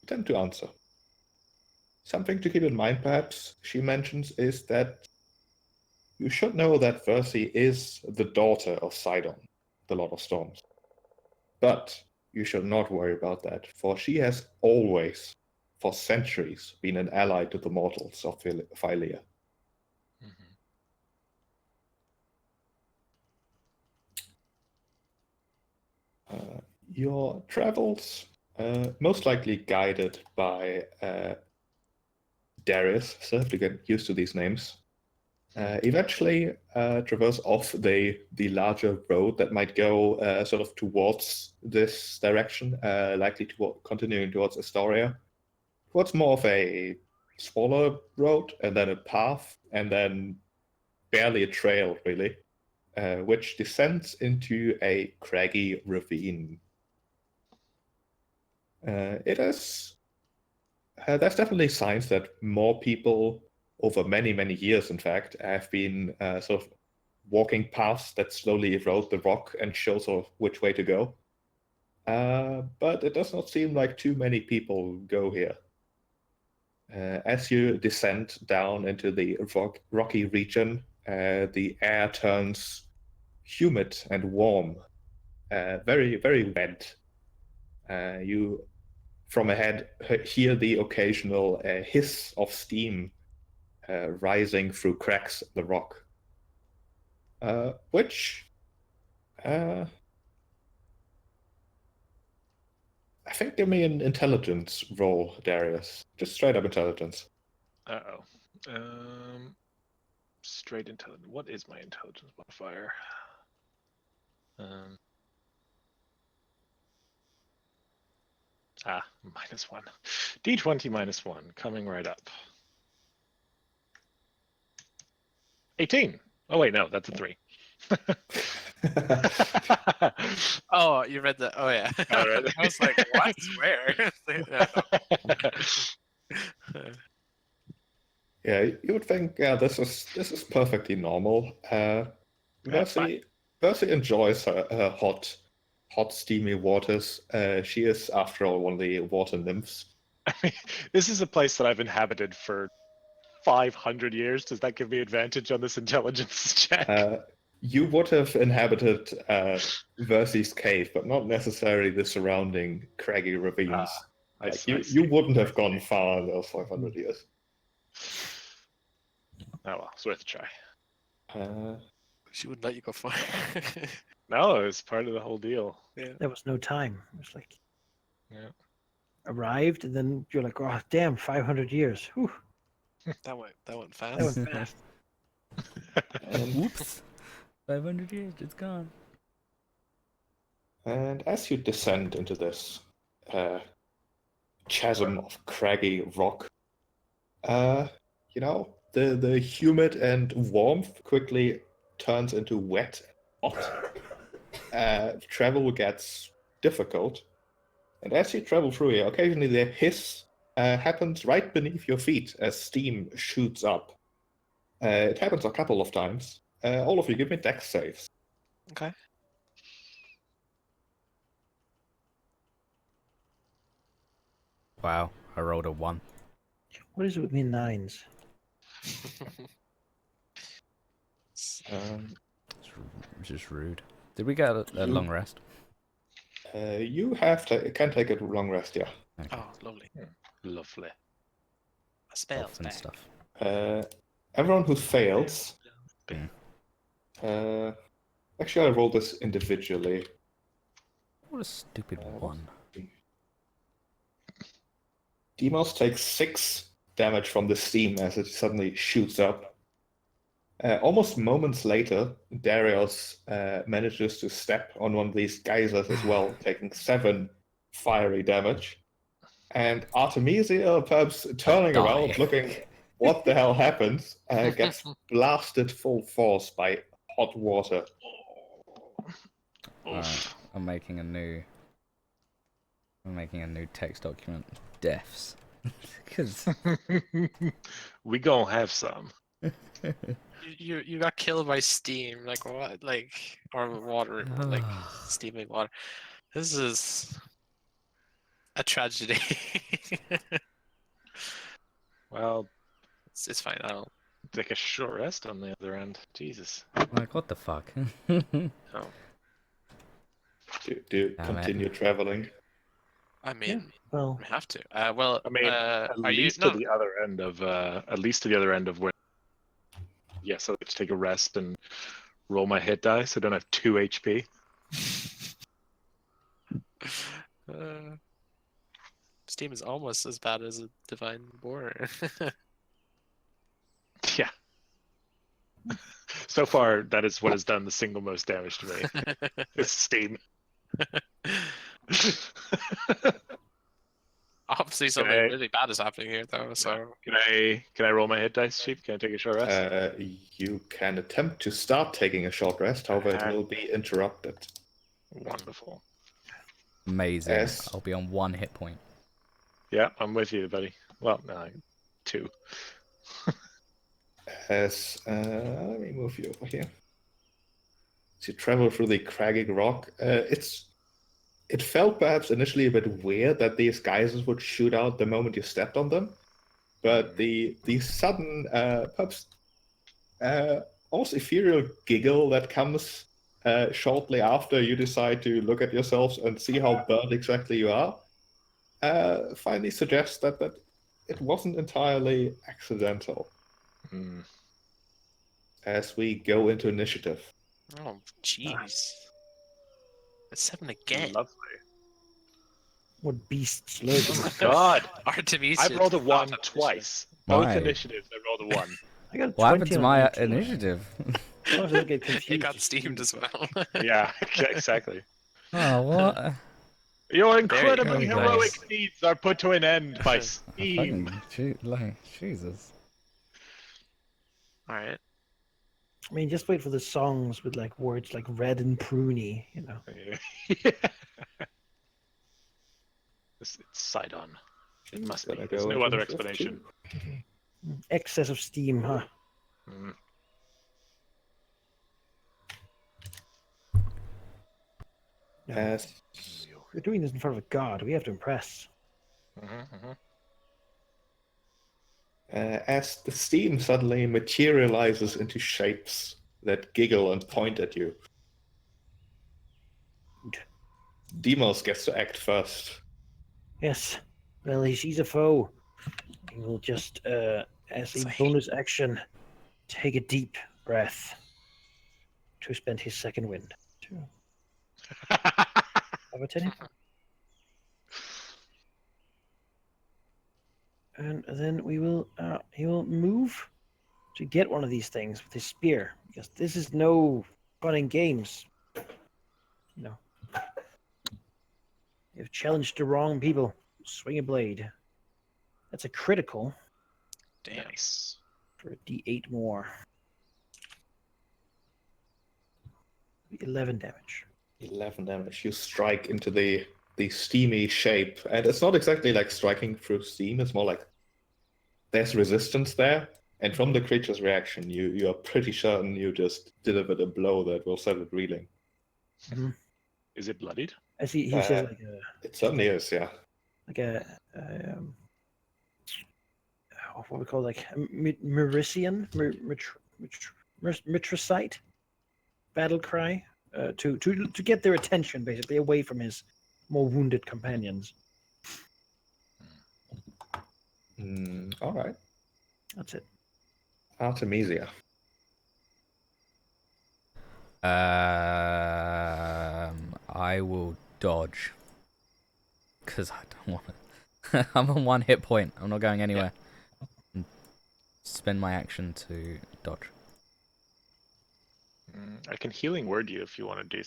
attempt to answer. Something to keep in mind, perhaps, she mentions, is that you should know that Versi is the daughter of Sidon, the Lord of Storms. But you should not worry about that, for she has always, for centuries, been an ally to the mortals of Phylea. Your travels, most likely guided by Darius, so I have to get used to these names, Eventually traverse off the larger road that might go sort of towards this direction, likely to continuing towards Astoria. Towards more of a smaller road, and then a path, and then barely a trail, really, which descends into a craggy ravine. It is. There's definitely signs that more people, over many, many years, in fact, have been sort of walking paths that slowly erode the rock and show sort of which way to go. But it does not seem like too many people go here. As you descend down into the rocky region, the air turns humid and warm, very, very wet. You, from ahead, hear the occasional hiss of steam rising through cracks in the rock, which I think give me an intelligence roll, Darius. Just straight up intelligence. Uh-oh. Straight intelligence. What is my intelligence modifier? -1. D20 -1, coming right up. 18. Oh wait, no, that's a 3. Oh, you read that? Oh yeah. All right. I was like, what? Where? Yeah, you would think, yeah, this is perfectly normal. Mercy enjoys her hot, steamy waters. She is, after all, one of the water nymphs. I mean, this is a place that I've inhabited for 500 years. Does that give me advantage on this intelligence check? You would have inhabited Versi's cave, but not necessarily the surrounding craggy ravines. You wouldn't have gone far in those 500 years. Oh well, it's worth a try. She wouldn't let you go far. No, it was part of the whole deal. Yeah. There was no time. It was like arrived, and then you're like, oh damn, 500 years. Whew, That went fast. that went fast. Whoops. 500 years, it's gone. And as you descend into this chasm of craggy rock, the humid and warmth quickly turns into wet and hot. Travel gets difficult. And as you travel through here, occasionally the hiss happens right beneath your feet as steam shoots up. It happens a couple of times. All of you give me dex saves. Okay. Wow, I rolled a 1. What is it with me nines? It's just rude. Did we get a long rest? You can take a long rest, yeah. Okay. Oh, lovely. Lovely. A spell Health and back. stuff. Everyone who fails. Mm. Actually, I rolled this individually. What a stupid one. Demos takes 6 damage from the steam as it suddenly shoots up. Almost moments later, Darius manages to step on one of these geysers as well, taking 7 fiery damage. And Artemisia, perhaps turning around, looking what the hell happens, gets blasted full force by hot water. Alright, I'm making a new text document. Deaths. Because we gonna have some. You got killed by steam, like what? Like, or water, like steaming water. This is a tragedy. Well, it's fine. I'll take a short rest on the other end. Jesus. like, what the fuck? oh. Do continue traveling? I mean, Well, we have to. Well, I mean, at least to the other end of where. Yes, I'll just take a rest and roll my hit dice. I don't have 2 HP. Steam is almost as bad as a divine boar. Yeah. So far, that is what has done the single most damage to me. It's steam. Obviously, something really bad is happening here, though. So Can I roll my hit dice, Chief? Can I take a short rest? You can attempt to start taking a short rest, however, it Uh-huh. will be interrupted. Wonderful. Amazing. Yes. I'll be on 1 hit point. Yeah, I'm with you, buddy. Well, no, 2. Let me move you over here. As you travel through the craggy rock, it felt perhaps initially a bit weird that these geysers would shoot out the moment you stepped on them, but the sudden, perhaps almost ethereal giggle that comes shortly after you decide to look at yourselves and see how burned exactly you are, finally suggests that it wasn't entirely accidental. Mm. As we go into initiative. oh jeez, it's 7 again. Lovely. What beast slurs? Oh my god! Artemisia I've rolled a did not 1 have twice. Both Why? initiatives, I rolled a 1. I got What 20 happened to on my 19. initiative? Sometimes I get It confused. got steamed as well. Yeah, exactly. Oh, what? Your you incredibly go, heroic guys. deeds are put to an end by steam. Fucking, Jesus. All right. I mean, just wait for the songs with like words like red and pruny, you know. Yeah. It's Sidon. It must be. Gonna There's go no into other initiative explanation. Excess of steam, huh? Mm. No. As We're doing this in front of a god. We have to impress. as the steam suddenly materializes into shapes that giggle and point at you. Demos gets to act first. Yes. Well, he's a foe. He will just, as a bonus action, take a deep breath to spend his second wind. Have a 10. And then he will move to get one of these things with his spear, because this is no fun and games. You know, you've challenged the wrong people. Swing a blade. That's a critical Damn. Nice. for a D8 more. 11 damage. 11 damage. You strike into the steamy shape, and it's not exactly like striking through steam. It's more like there's resistance there, and from the creature's reaction, you are pretty certain you just delivered a blow that will set it reeling. Is it bloodied? As he says like It certainly is, yeah. what we call like Merician, Mitricite battle cry to get their attention, basically away from his more wounded companions. All right. That's it. Artemisia. I will dodge. Because I don't want to. I'm on 1 hit point. I'm not going anywhere. Spend my action to dodge. I can healing word you if you want to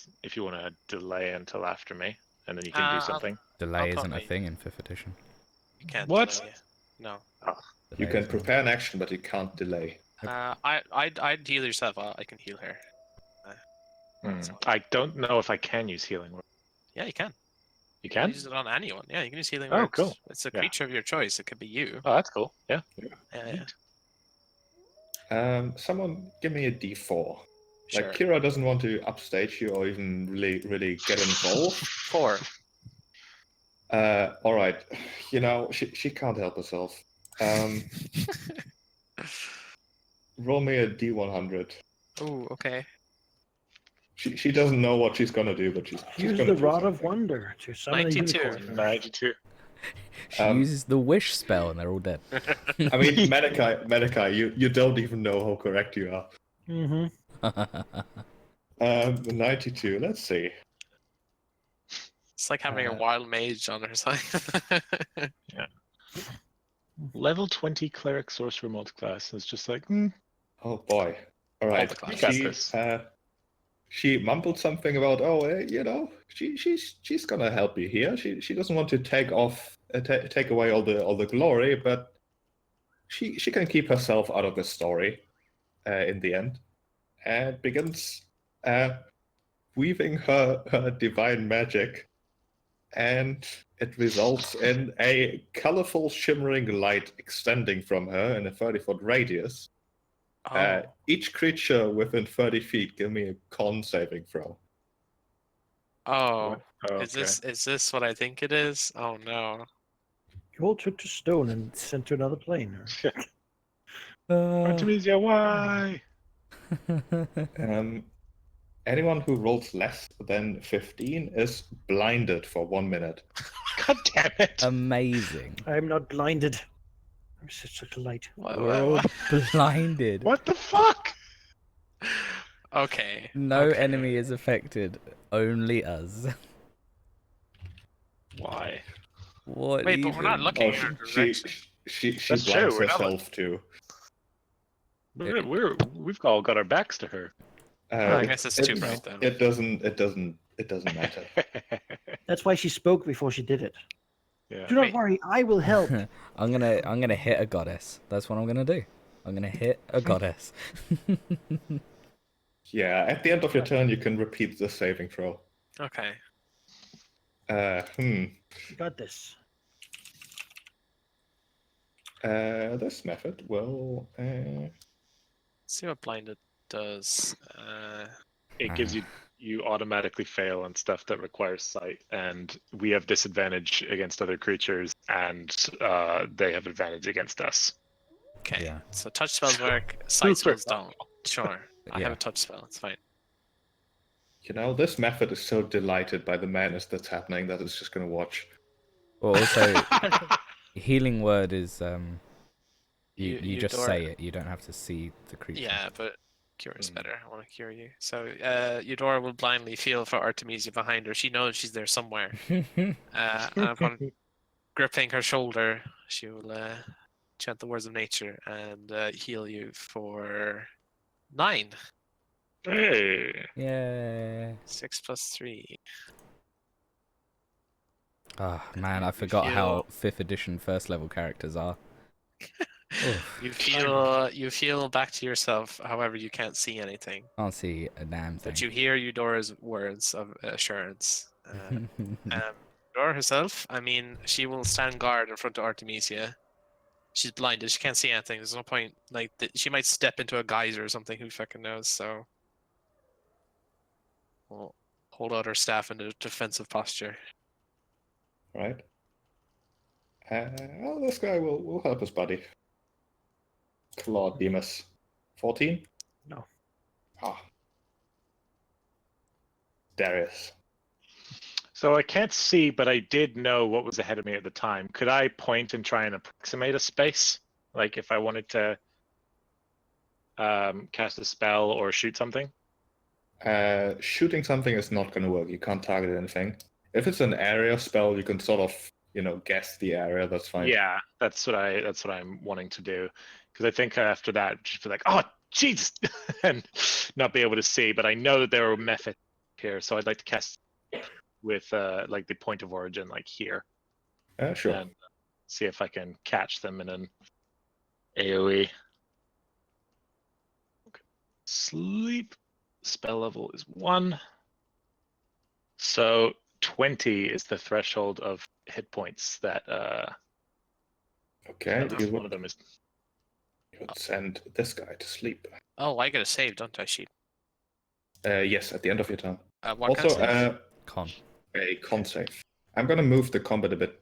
delay until after me, and then you can do something. Delay I'll isn't a copy. thing in 5th edition. You can't. What? delay. No. You Delay can isn't- prepare an action, but you can't delay. I'd heal yourself. I can heal her. I don't know if I can use healing word. Yeah, you can. You can? Use it on anyone. Yeah, you can use healing Oh, words. cool. It's a Yeah. creature of your choice. It could be you. Oh, that's cool. Yeah. Yeah. Someone give me a D4. Sure. Like Kira doesn't want to upstage you or even really get involved. 4. All right. You know, she can't help herself. Roll me a D100. Oh, okay. She doesn't know what she's gonna do, but she's Use gonna the do Rod of something. Wonder to summon a 92. unicorn. 92. She uses the wish spell and they're all dead. I mean, Medikai, you don't even know how correct you are. Mm-hmm. 92. Let's see. It's like having a wild mage on her side. Level 20 cleric sorcerer multiclass is just like, Oh boy. All right. the classes. You got this. She mumbled something about, she's gonna help you here. She doesn't want to take away all the glory, but she can keep herself out of the story in the end, and begins weaving her divine magic, and it results in a colorful, shimmering light extending from her in a 30-foot radius. Oh, Each creature within 30 feet, give me a con saving throw. oh. Okay. Is this what I think it is? Oh no. You all took to stone and sent to another plane. Artemisia, why? Anyone who rolls less than 15 is blinded for 1 minute. God damn it. Amazing. I am not blinded. I'm such a light. We're all blinded. What the fuck? Okay. No okay. enemy is affected. Only us. Why? What? Wait, but we're not even? looking in her direction. She That's true, blinds we're not herself too. We've all got our backs to her. I guess it's too bright then. It doesn't matter. That's why she spoke before she did it. Yeah. Do not Wait. worry, I will help. I'm gonna hit a goddess. That's what I'm gonna do. I'm gonna hit a goddess. Yeah, at the end of your turn, you can repeat the saving throw. Okay. You got this. This method will. Let's see what blinded does. It gives you automatically fail on stuff that requires sight, and we have disadvantage against other creatures, and they have advantage against us. Okay. Yeah. So touch spells work, sight Super. spells don't. Sure. I Yeah. have a touch spell, it's fine. This method is so delighted by the madness that's happening that it's just gonna watch. Well, also, healing word is you just Eudora- say it. You don't have to see the creature. Yeah, but cure is better. I want to cure you. So Eudora will blindly feel for Artemisia behind her. She knows she's there somewhere. And upon gripping her shoulder, she will chant the words of nature and heal you for 9. Hey. Yeah. 6 plus 3. Oh man, I forgot how 5th edition first level characters are. Oof, You feel back to yourself. However, you can't see anything, can't see a damn thing. but you hear Eudora's words of assurance. Eudora herself, I mean, she will stand guard in front of Artemisia. She's blinded. She can't see anything. There's no point. Like she might step into a geyser or something. Who fucking knows? So, we'll hold out her staff in a defensive posture. Right? This guy will help his buddy. Claude Demas. 14? No. Ah. Darius. So I can't see, but I did know what was ahead of me at the time. Could I point and try and approximate a space? Like if I wanted to cast a spell or shoot something? Shooting something is not going to work. You can't target anything. If it's an area spell, you can sort of, guess the area. That's fine. Yeah, that's what I'm wanting to do. Because I think after that, just be like, oh, jeez, and not be able to see. But I know that there are methods here, so I'd like to cast with like the point of origin, like here, Sure. and see if I can catch them in an AOE. Okay. Sleep spell level is 1, so 20 is the threshold of hit points that Okay. at least You one of them is. would send this guy to sleep. Oh, I get a save, don't I, sheep? Yes, at the end of your turn. What kind of Also, save? Con. a con save. I'm going to move the combat a bit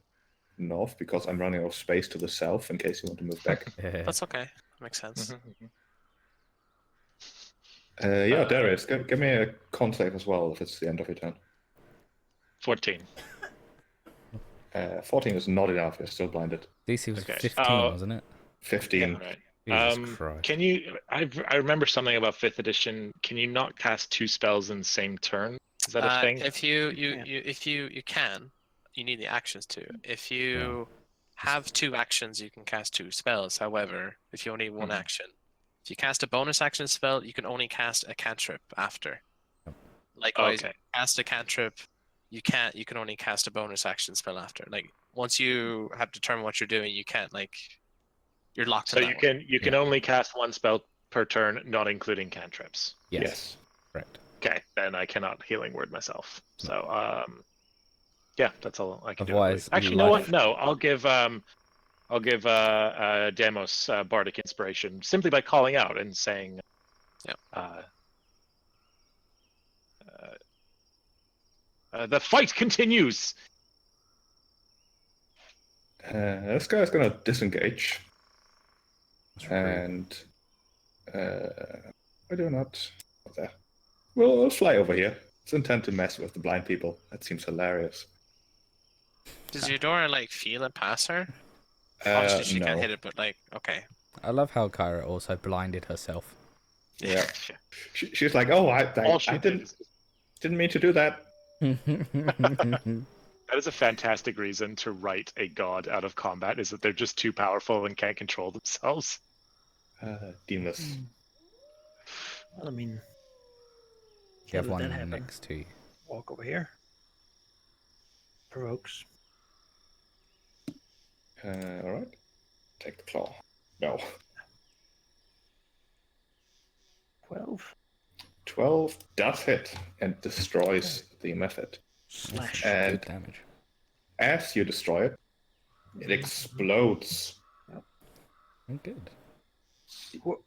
north because I'm running out of space to the south in case you want to move back. Yeah. That's okay. Makes sense. Yeah, Darius, give me a con save as well if it's the end of your turn. 14. 14 is not enough. You're still blinded. DC was Okay. 15, Oh. wasn't it? 15. Right. Jesus Christ. Can you? I remember something about 5th edition. Can you not cast 2 spells in the same turn? Is that a thing? If you can, you need the actions to. If you have 2 actions, you can cast 2 spells. However, if you only have 1 action, If you cast a bonus action spell, you can only cast a cantrip after. Likewise, Okay. cast a cantrip, you can't. You can only cast a bonus action spell after. Like once you have determined what you're doing, you can't like. You're locked. So in you that can you can Yeah. only cast one spell per turn, not including cantrips. Yes. Correct. Okay, then I cannot healing word myself. So yeah, that's all I can Otherwise, do. Actually, you know life- what? No, I'll give Demos bardic inspiration simply by calling out and saying, Yeah. the fight continues. This guy's gonna disengage. That's rude. And I do not. There. We'll fly over here. It's intent to mess with the blind people. That seems hilarious. Does Eudora like feel it pass her? Obviously, she no. can't hit it, but like, okay. I love how Kyra also blinded herself. Yeah. She's like, oh, I All she didn't did. didn't mean to do that. That is a fantastic reason to write a god out of combat, is that they're just too powerful and can't control themselves. Demas. Well, I mean, You have can't let one that happen. next to you. Walk over here. Provokes. All right. Take the claw. No. 12. 12 does hit and destroys the method. Slash. And Good damage. as you destroy it, it explodes. Oh, good. You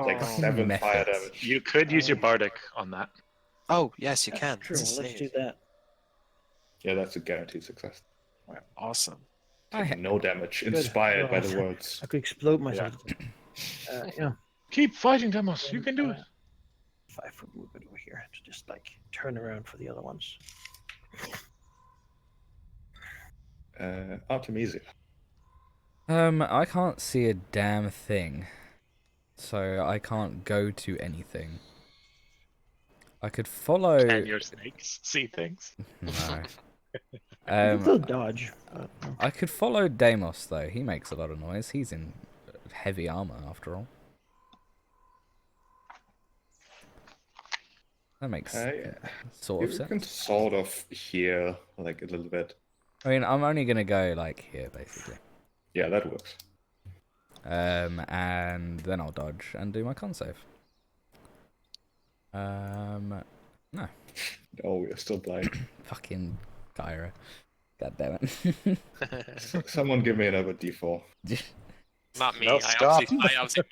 take 7 fire Methods. damage. You could use your bardic on that. Oh yes, you That's can. true. It's a Let's do save. that. Yeah, that's a guaranteed success. Awesome. Take no damage, Good. inspired by Well, the words. I could explode myself. Yeah. Keep fighting, Demos. You can do it. 5 foot movement over here to just like turn around for the other ones. Artemisia. I can't see a damn thing, so I can't go to anything. I could follow. Can your snakes see things? No. You can still dodge. I could follow Deimos though. He makes a lot of noise. He's in heavy armor after all. That makes sort of You sense. can sort of hear like a little bit. I mean, I'm only gonna go like here basically. Yeah, that works. And then I'll dodge and do my con save. No. Oh, we're still blind. Fucking Kyra. God damn it. Someone give me another D4. Not me. No, I stop. obviously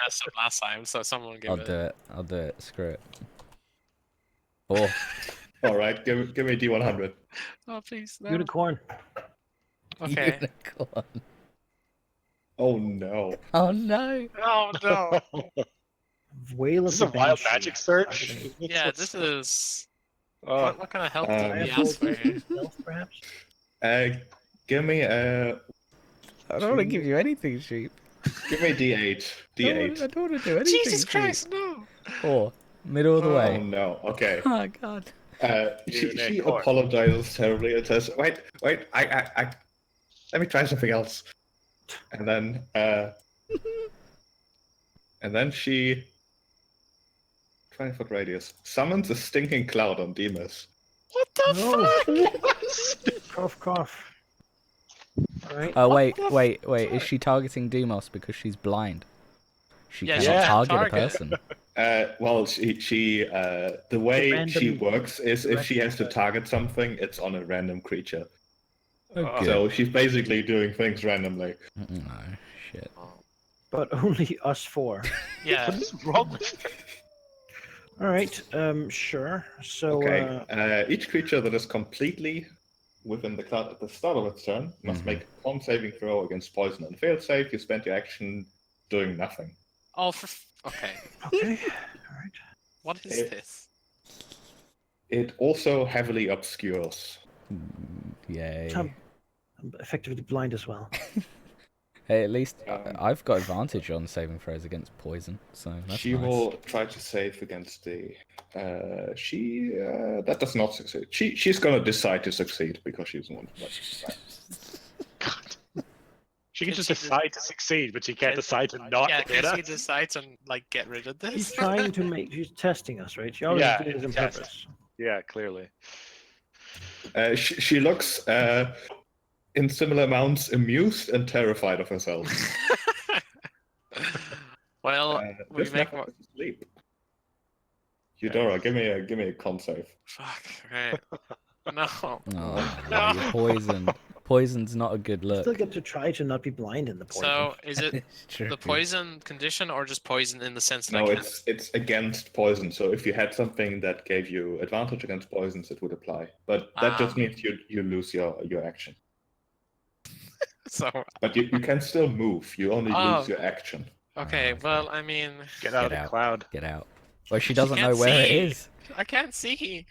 messed up last time, so someone give I'll it. do it. I'll do it. Screw it. 4. All right, give me D100. Oh please, no. Unicorn. Okay. Unicorn. Oh no. Oh no. Oh no. Whale of This is the a wild Banshee. magic search. Yeah, this is. Oh, What kind of help did we Manifold ask for here? Stealth, perhaps? Give me I don't want to give you anything, sheep. D8. I D8. don't want to do anything. Jesus sheep. Christ, no! 4. Middle of the Oh way. no. Okay. Oh god. She Unicorn. apologizes terribly and says, "Wait, I let me try something else." And then she 20-foot radius summons a stinking cloud on Demas. What the fuck? Cough, cough. Alright. Oh wait. the Is she targeting Demos because she's blind? She Yeah, cannot she can't target a target. person. Well, she the way Random she works is if she has to direction. target something, it's on a random creature. Oh, So she's basically doing things randomly. No, shit. But only us 4. Yeah. what is wrong with you? Alright, sure. So, Okay. Each creature that is completely within the cloud at the start of its turn must Mhm. make a con saving throw against poison. And failed save, you spend your action doing nothing. Oh, okay. okay. Alright. What is It- this? It also heavily obscures. Yay. I'm effectively blind as well. Hey, at least Um, I've got advantage on saving throws against poison, so that's She nice. will try to save against the. That does not succeed. She's gonna decide to succeed because she's one. God. She can Can just she just- decide to succeed, but she can't Can- decide to not Yeah, hit can she us. decide to like get rid of She's this? trying to make. She's testing us, right? She always Yeah, does it it's on a test. purpose. Yeah, clearly. She looks in similar amounts amused and terrified of herself. Well, we This make method more. is asleep. Eudora, give me a con save. Fuck. Right. No. Oh, No. you're poisoned. Poison's not a good You look. still get to try to not be blind in the poison. So is it It's true. the poison condition or just poison in the sense that No, I can't- it's against poison. So if you had something that gave you advantage against poisons, it would apply. But that just Ah. means you lose your action. So But you can still move. You only Oh. lose your action. okay, okay. well I mean Get out of Get the out. cloud. Get out. Well, she doesn't know can't where see. it is. I can't see.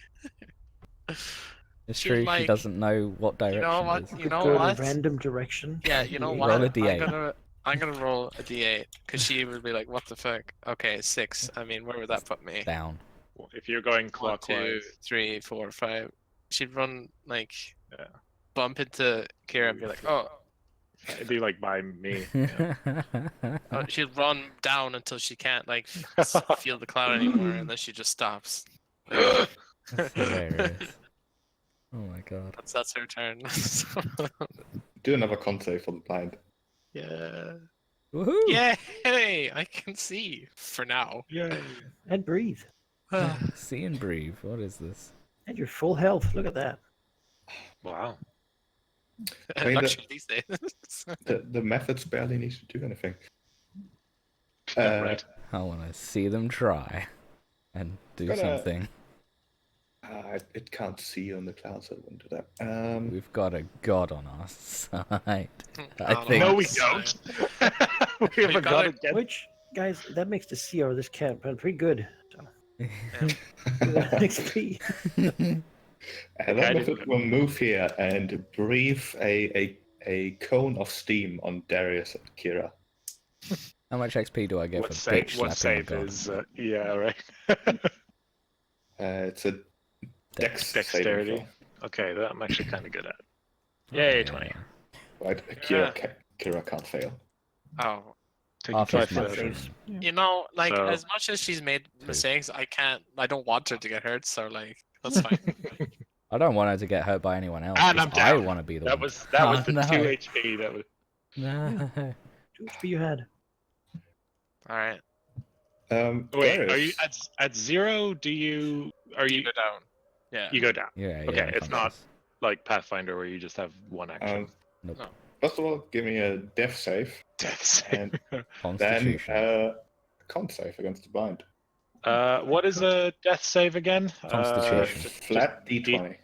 It's She's true. She like, doesn't know what direction know what? it is. You You could know go in what? a random direction. Yeah, you know D8. what? Roll a D8. I'm gonna roll a D8 because she would be like, "What the fuck?" Okay, 6. I mean, where would that put me? Down. If you're going 1, 2, clockwise, 3, 4, 5. She'd run like Yeah. bump into Kira and be like, "Oh." it'd be like by me. She'd run down until she can't like feel the cloud anymore, and then she just stops. That's hilarious. Oh my god. That's her turn. Do another con save for the blind. Yeah. Woohoo! Yay! I can see for now. Yay. And breathe. See and breathe. What is this? And you're full health. Look at that. Wow. I mean, Luxury these days. The methods barely need to do anything. Right. I want to see them try and do Gotta- something. It can't see you in the clouds, so it wouldn't do that. We've got a god on our side. I Oh, think. No, we it's don't. we We've haven't got got a- it yet. Which, guys, that makes the CR of this cat pretty good. So, Yeah. XP. That Okay. method will move here and breathe a cone of steam on Darius and Kira. How much XP do I get What for bitch save? What slapping a save god? is? Yeah, right. It's a dex Dexterity. saving Okay, that I'm actually kind of good at. Yay, 20. throw. Right, Kira can't fail. Oh, Taking Half 5 his much. saves. you know, like So- as much as she's made mistakes, I don't want her to get hurt. So like, that's fine. I don't want her to get hurt by anyone else. And 'cause I'm I down. want to be the That one. was Oh, the no. 2 HP. That was. No. 2 HP you had. All right, Wait, Darius, are you at 0? Do you you go down. Yeah. you go down Yeah. Okay, yeah, it's not- conscious. like Pathfinder where you just have one action? um, Nope. first of all, give me a death save, Death save. and then Constitution. a con save against the blind. What is a death save again? Constitution. Flat D20.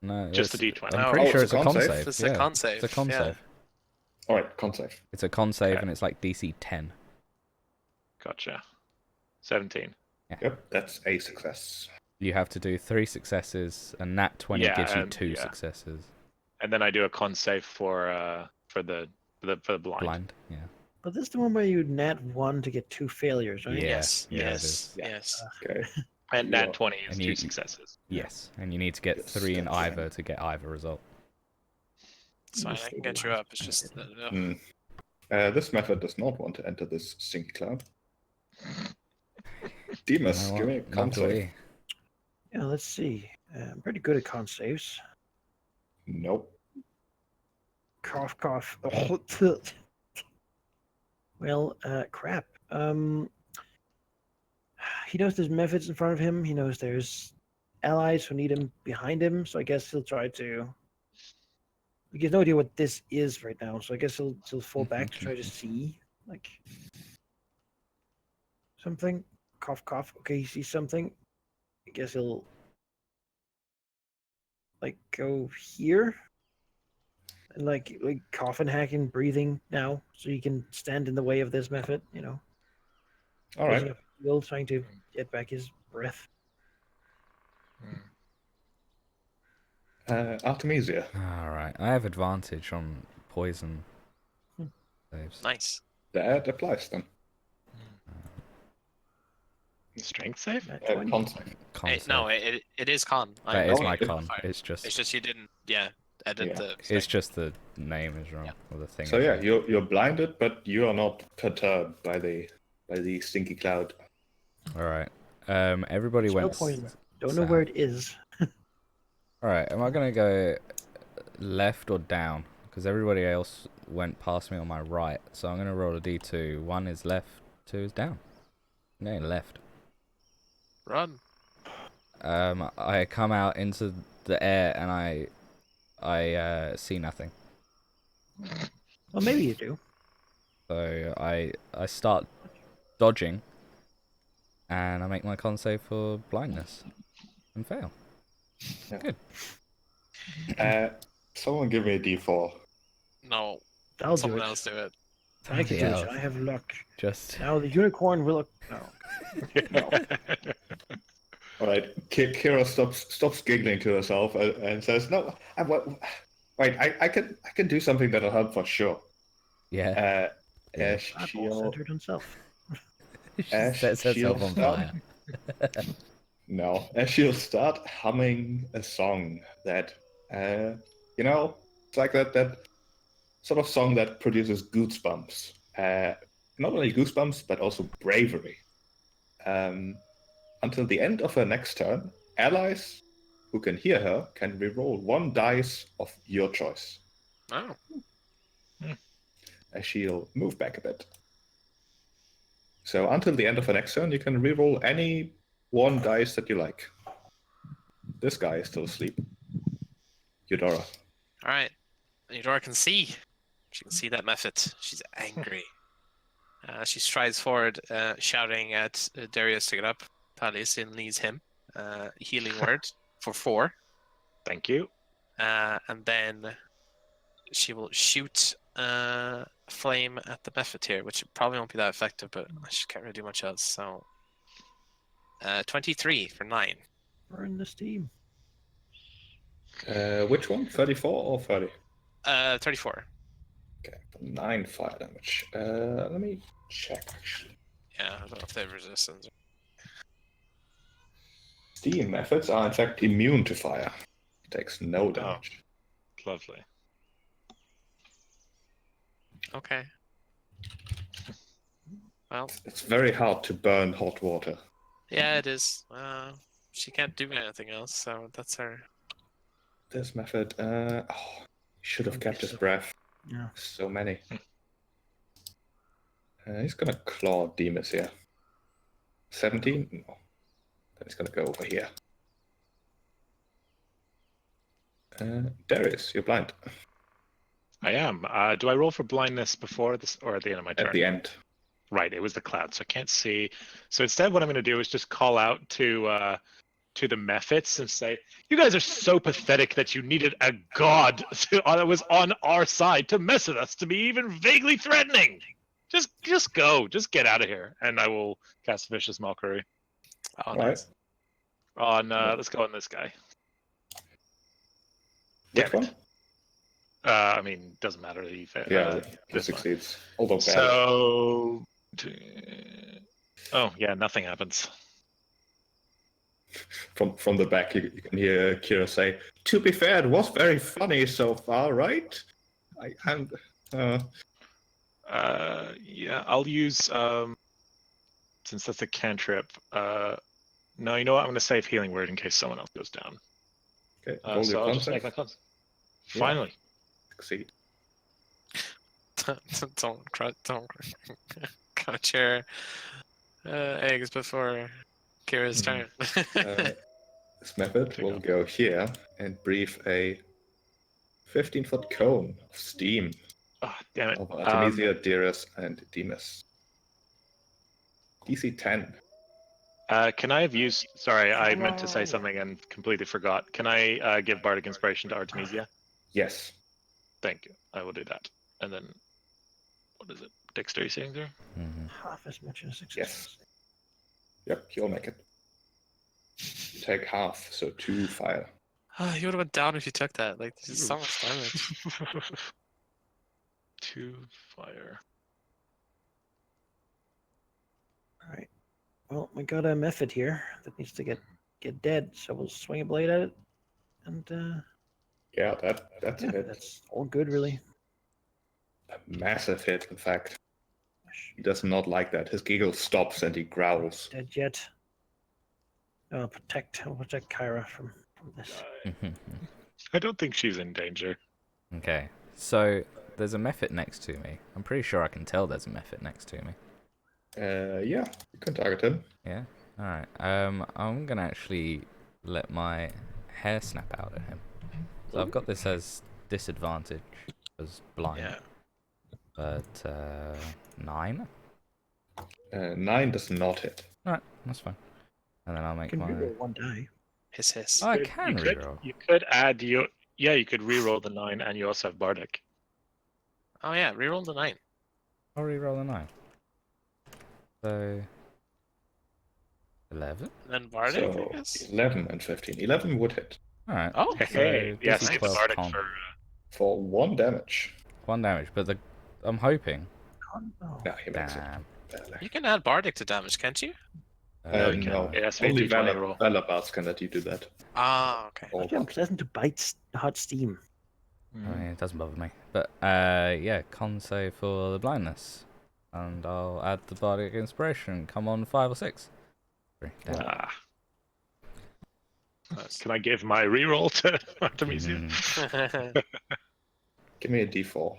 No, just it's- a D20. I'm Oh, pretty oh, sure it's it's a a con con save? save. It's yeah. a con save. It's a con yeah. save. All right, con save. It's a con save, Okay. and it's like DC 10. Gotcha. 17. Yep, that's a success. You have to do 3 successes, and nat 20 Yeah, gives you and- 2 yeah. successes. And then I do a con save for the blind. Blind. Yeah. But this is the one where you nat 1 to get 2 failures, right? Yeah, Yes. yeah, it yes. is. Yes. Okay. And Yeah. nat 20 is And 2 you- successes. Yes, and you need to get Yes, 3 in that's either right. to get either result. It's fine. I can get you up. It's just Hmm. This method does not want to enter this stinky cloud. Demas, You know give me a what? con Not save. we. Yeah, let's see. I'm pretty good at con saves. Nope. Cough, cough. Well, crap. He knows there's methods in front of him. He knows there's allies who need him behind him. So I guess he'll try to. He has no idea what this is right now. So I guess he'll fall back to try to see like something. Cough, cough. Okay, he sees something. I guess he'll like go here and like cough and hacking, breathing now, so you can stand in the way of this method. You know, All right. Will trying to get back his breath. Artemisia. Alright, I have advantage on poison Hmm. saves. nice. That applies then. Strength save? Nat Con 20. save. Con Hey, no, save. it is con. That is know my it. con. It's just It's just you didn't. Yeah. edit Yeah. the. It's just the name is wrong, Yeah. or the thing. So is yeah, wrong. you're blinded, but you are not perturbed by the stinky cloud. All right. Everybody Still went pointing. Don't know south. where it is. All right. Am I gonna go left or down? Because everybody else went past me on my right, so I'm gonna roll a d2. 1 is left, 2 is down. No, left. Run. I come out into the air and I see nothing. Well, maybe you do. So I start dodging, and I make my con save for blindness and fail. Yeah. Good. Someone give me a d4. No. I'll do Someone it. else do it. I can Bloody do hell. it. I have luck. Just Now the unicorn will. No. No. All right, Kira stops giggling to herself and says, "No, wait, I can do something that'll help for sure." yeah. Yeah. Eyeball centered on self. She sets herself on fire. No, she'll start humming a song that, it's like that sort of song that produces goosebumps. Not only goosebumps, but also bravery. Until the end of her next turn, allies who can hear her can reroll 1 dice of your choice. Oh. As she'll move back a bit. So until the end of her next turn, you can reroll any 1 dice that you like. This guy is still asleep. Eudora. All right. Eudora can see. She can see that method. She's angry. She strides forward, shouting at Darius to get up. Taliesin leads him. Healing word for 4. Thank you. And then she will shoot flame at the method here, which probably won't be that effective, but she can't really do much else. So 23 for 9. Burn the steam. Which one? 34 or 30? 34. Okay, 9 fire damage. Let me check, actually. Yeah, I don't know if they have resistance. Steam methods are in fact immune to fire. Takes no damage. Lovely. Okay. Well, It's very hard to burn hot water. yeah, it is. She can't do anything else, so that's her. This method, he should have kept his breath. Yeah. So many. He's gonna claw Demas here. 17? No. Then he's gonna go over here. Darius, you're blind. I am. Do I roll for blindness before this or at the end of my turn? At the end. Right, it was the cloud, so I can't see. So instead, what I'm going to do is just call out to the Mephits and say, "You guys are so pathetic that you needed a god that was on our side to mess with us, to be even vaguely threatening. Just go, just get out of here." And I will cast Vicious Mockery Oh, Right. nice. on. Let's go on this guy. Which Damn it. one? I mean, doesn't matter. Yeah, this this one. succeeds. Although bad. So, oh yeah, nothing happens. From the back, you can hear Kira say, "To be fair, it was very funny so far, right?" I'm. Yeah, I'll use since that's a cantrip. No, you know what? I'm gonna save healing word in case someone else goes down. Okay, roll So your I'll con just make save. my con. Yeah. Finally. Succeed. don't count your eggs before Kira's turn. This method will go here and breathe a 15-foot cone of steam Oh, damn it. over Artemisia, Darius, and Demas. DC 10. Can I have used? Sorry, I meant to say something and completely forgot. Can I give Bardic Inspiration to Artemisia? Yes. Thank you. I will do that. And then, what is it? Dexterity saving throw? Half as much as success. Yes. Yep, you'll make it. You take half, so 2 fire. You would have went down if you took that. Like, this is so much damage. 2 fire. All right. Well, we got a method here that needs to get dead, so we'll swing a blade at it and Yeah, that's a Yeah, hit. that's all good, really. A massive hit, in fact. He does not like that. His giggle stops and he growls. Dead yet? I'll protect Kyra from this. I don't think she's in danger. Okay, so there's a mephit next to me. I'm pretty sure I can tell there's a mephit next to me. Yeah, you can target him. Yeah. All right. I'm gonna actually let my hair snap out at him. So I've got this as disadvantage as blind. Yeah. But 9. 9 does not hit. All right, that's fine. And then I'll make Can my. reroll one die. Hiss. Oh, I You can could- reroll. You could add your. Yeah, you could re-roll the 9, and you also have Bardic. Oh yeah, reroll the 9. I'll reroll a 9. So 11. And then Bardic, So I guess. 11 and 15. 11 would hit All right. Oh, Hey, So yeah, DC save the 12 Bardic con. for. for 1 damage. 1 damage, but I'm hoping. Oh, no. Yeah, he makes Damn. it. you can add Bardic to damage, can't you? No, you No, can't. It has to be only D20 roll. Valor Bards can let you do that. Ah, okay. Or It's unpleasant to bite hot steam. I mean, it doesn't bother me. But yeah, con save for the blindness, and I'll add the bardic inspiration. Come on, 5 or 6. 3. Damn. Ah. Nice. Can I give my re-roll to Artemisia? give me a d4.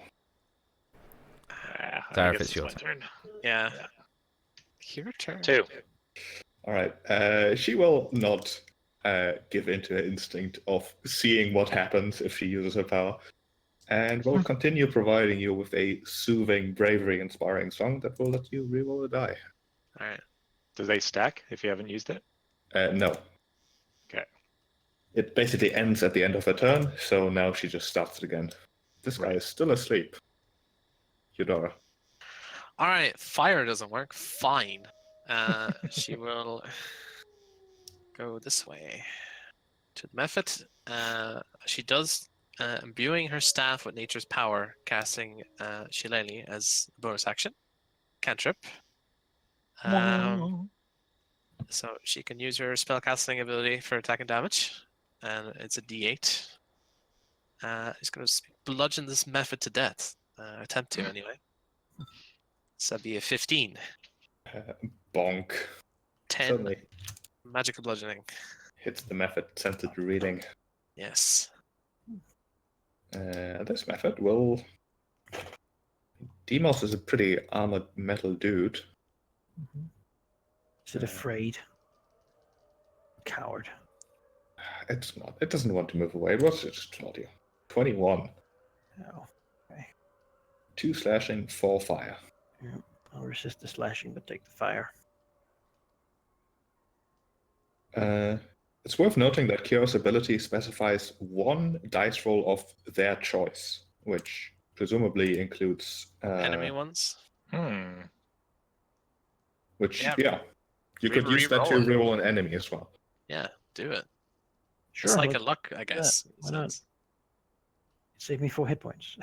I Sorry if guess it's your my turn. yeah. Your turn. 2. All right. She will not give into her instinct of seeing what happens if she uses her power, and will continue providing you with a soothing, bravery-inspiring song that will let you reroll a die. All right. Do they stack if you haven't used it? No. Okay. It basically ends at the end of her turn, so now she just starts it again. This guy is still asleep. Eudora. All right. Fire doesn't work. Fine. She will go this way to the method. She does imbuing her staff with nature's power, casting Shillelagh as a bonus action. Cantrip. So she can use her spellcasting ability for attack and damage, and it's a D8. It's going to bludgeon this method to death. Attempt to, anyway. So that'd be a 15. Bonk. 10 Suddenly magical bludgeoning. hits the method, sends it reeling. Yes. This method will... Demos is a pretty armored metal dude. Is it afraid? Coward. It's not. It doesn't want to move away. It was just 20. 21. Oh, 2 slashing, 4 fire. yeah. I'll resist the slashing, but take the fire. It's worth noting that Kyo's ability specifies 1 dice roll of their choice, which presumably includes... Enemy ones? Which, Yeah. yeah. You could use that to Re-roll reroll an enemy as well. Yeah, do it. Sure. It's like but a luck, I guess. why not? So Save me 4 hit points.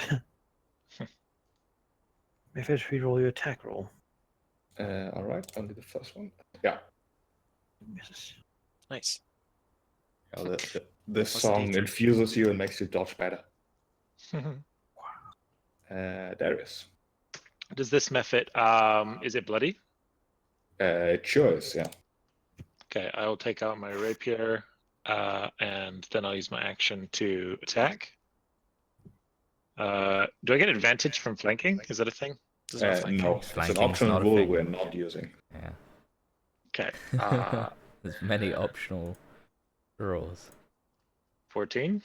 Maybe I should reroll your attack roll. Alright, only the first one. Yeah. Misses. nice. This Plus song D3. infuses you and makes you dodge better. Darius. Does this method, is it bloody? It sure is, yeah. Okay, I will take out my rapier, and then I'll use my action to attack. Do I get advantage from flanking? Is that a thing? There's no flanking. No, it's an Flanking's optional not a rule thing. we're not using. Yeah. Okay. There's many optional rules. 14,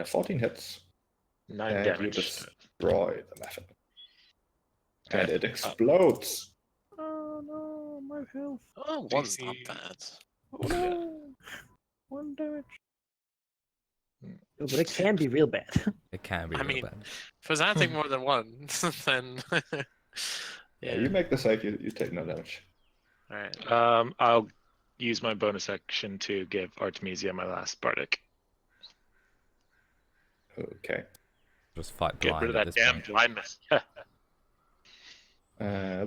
14 hits. 9 And you damage. destroy the method. Okay. And it explodes. Oh no, my health. Oh, one's not DC. bad. Oh no. 1 damage. Oh, but it can be real bad. It can be I real mean, bad. If it's anything more than 1, then... Yeah, you make the save, you take no damage. Alright. I'll use my bonus action to give Artemisia my last Bardic. Okay. Just fight Get blind rid of at that this damn point. blindness.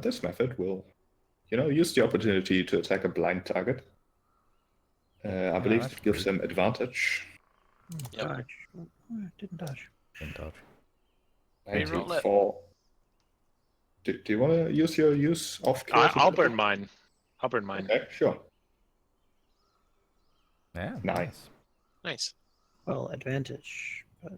This method will, use the opportunity to attack a blind target. I believe that's it gives them advantage. Yep. Dodge. Oh, didn't dodge. Didn't dodge. Reroll it. 94. Do you want to use your use of I'll burn mine. I'll burn mine. Okay, sure. Yeah, Nice. Nice. Well, advantage. But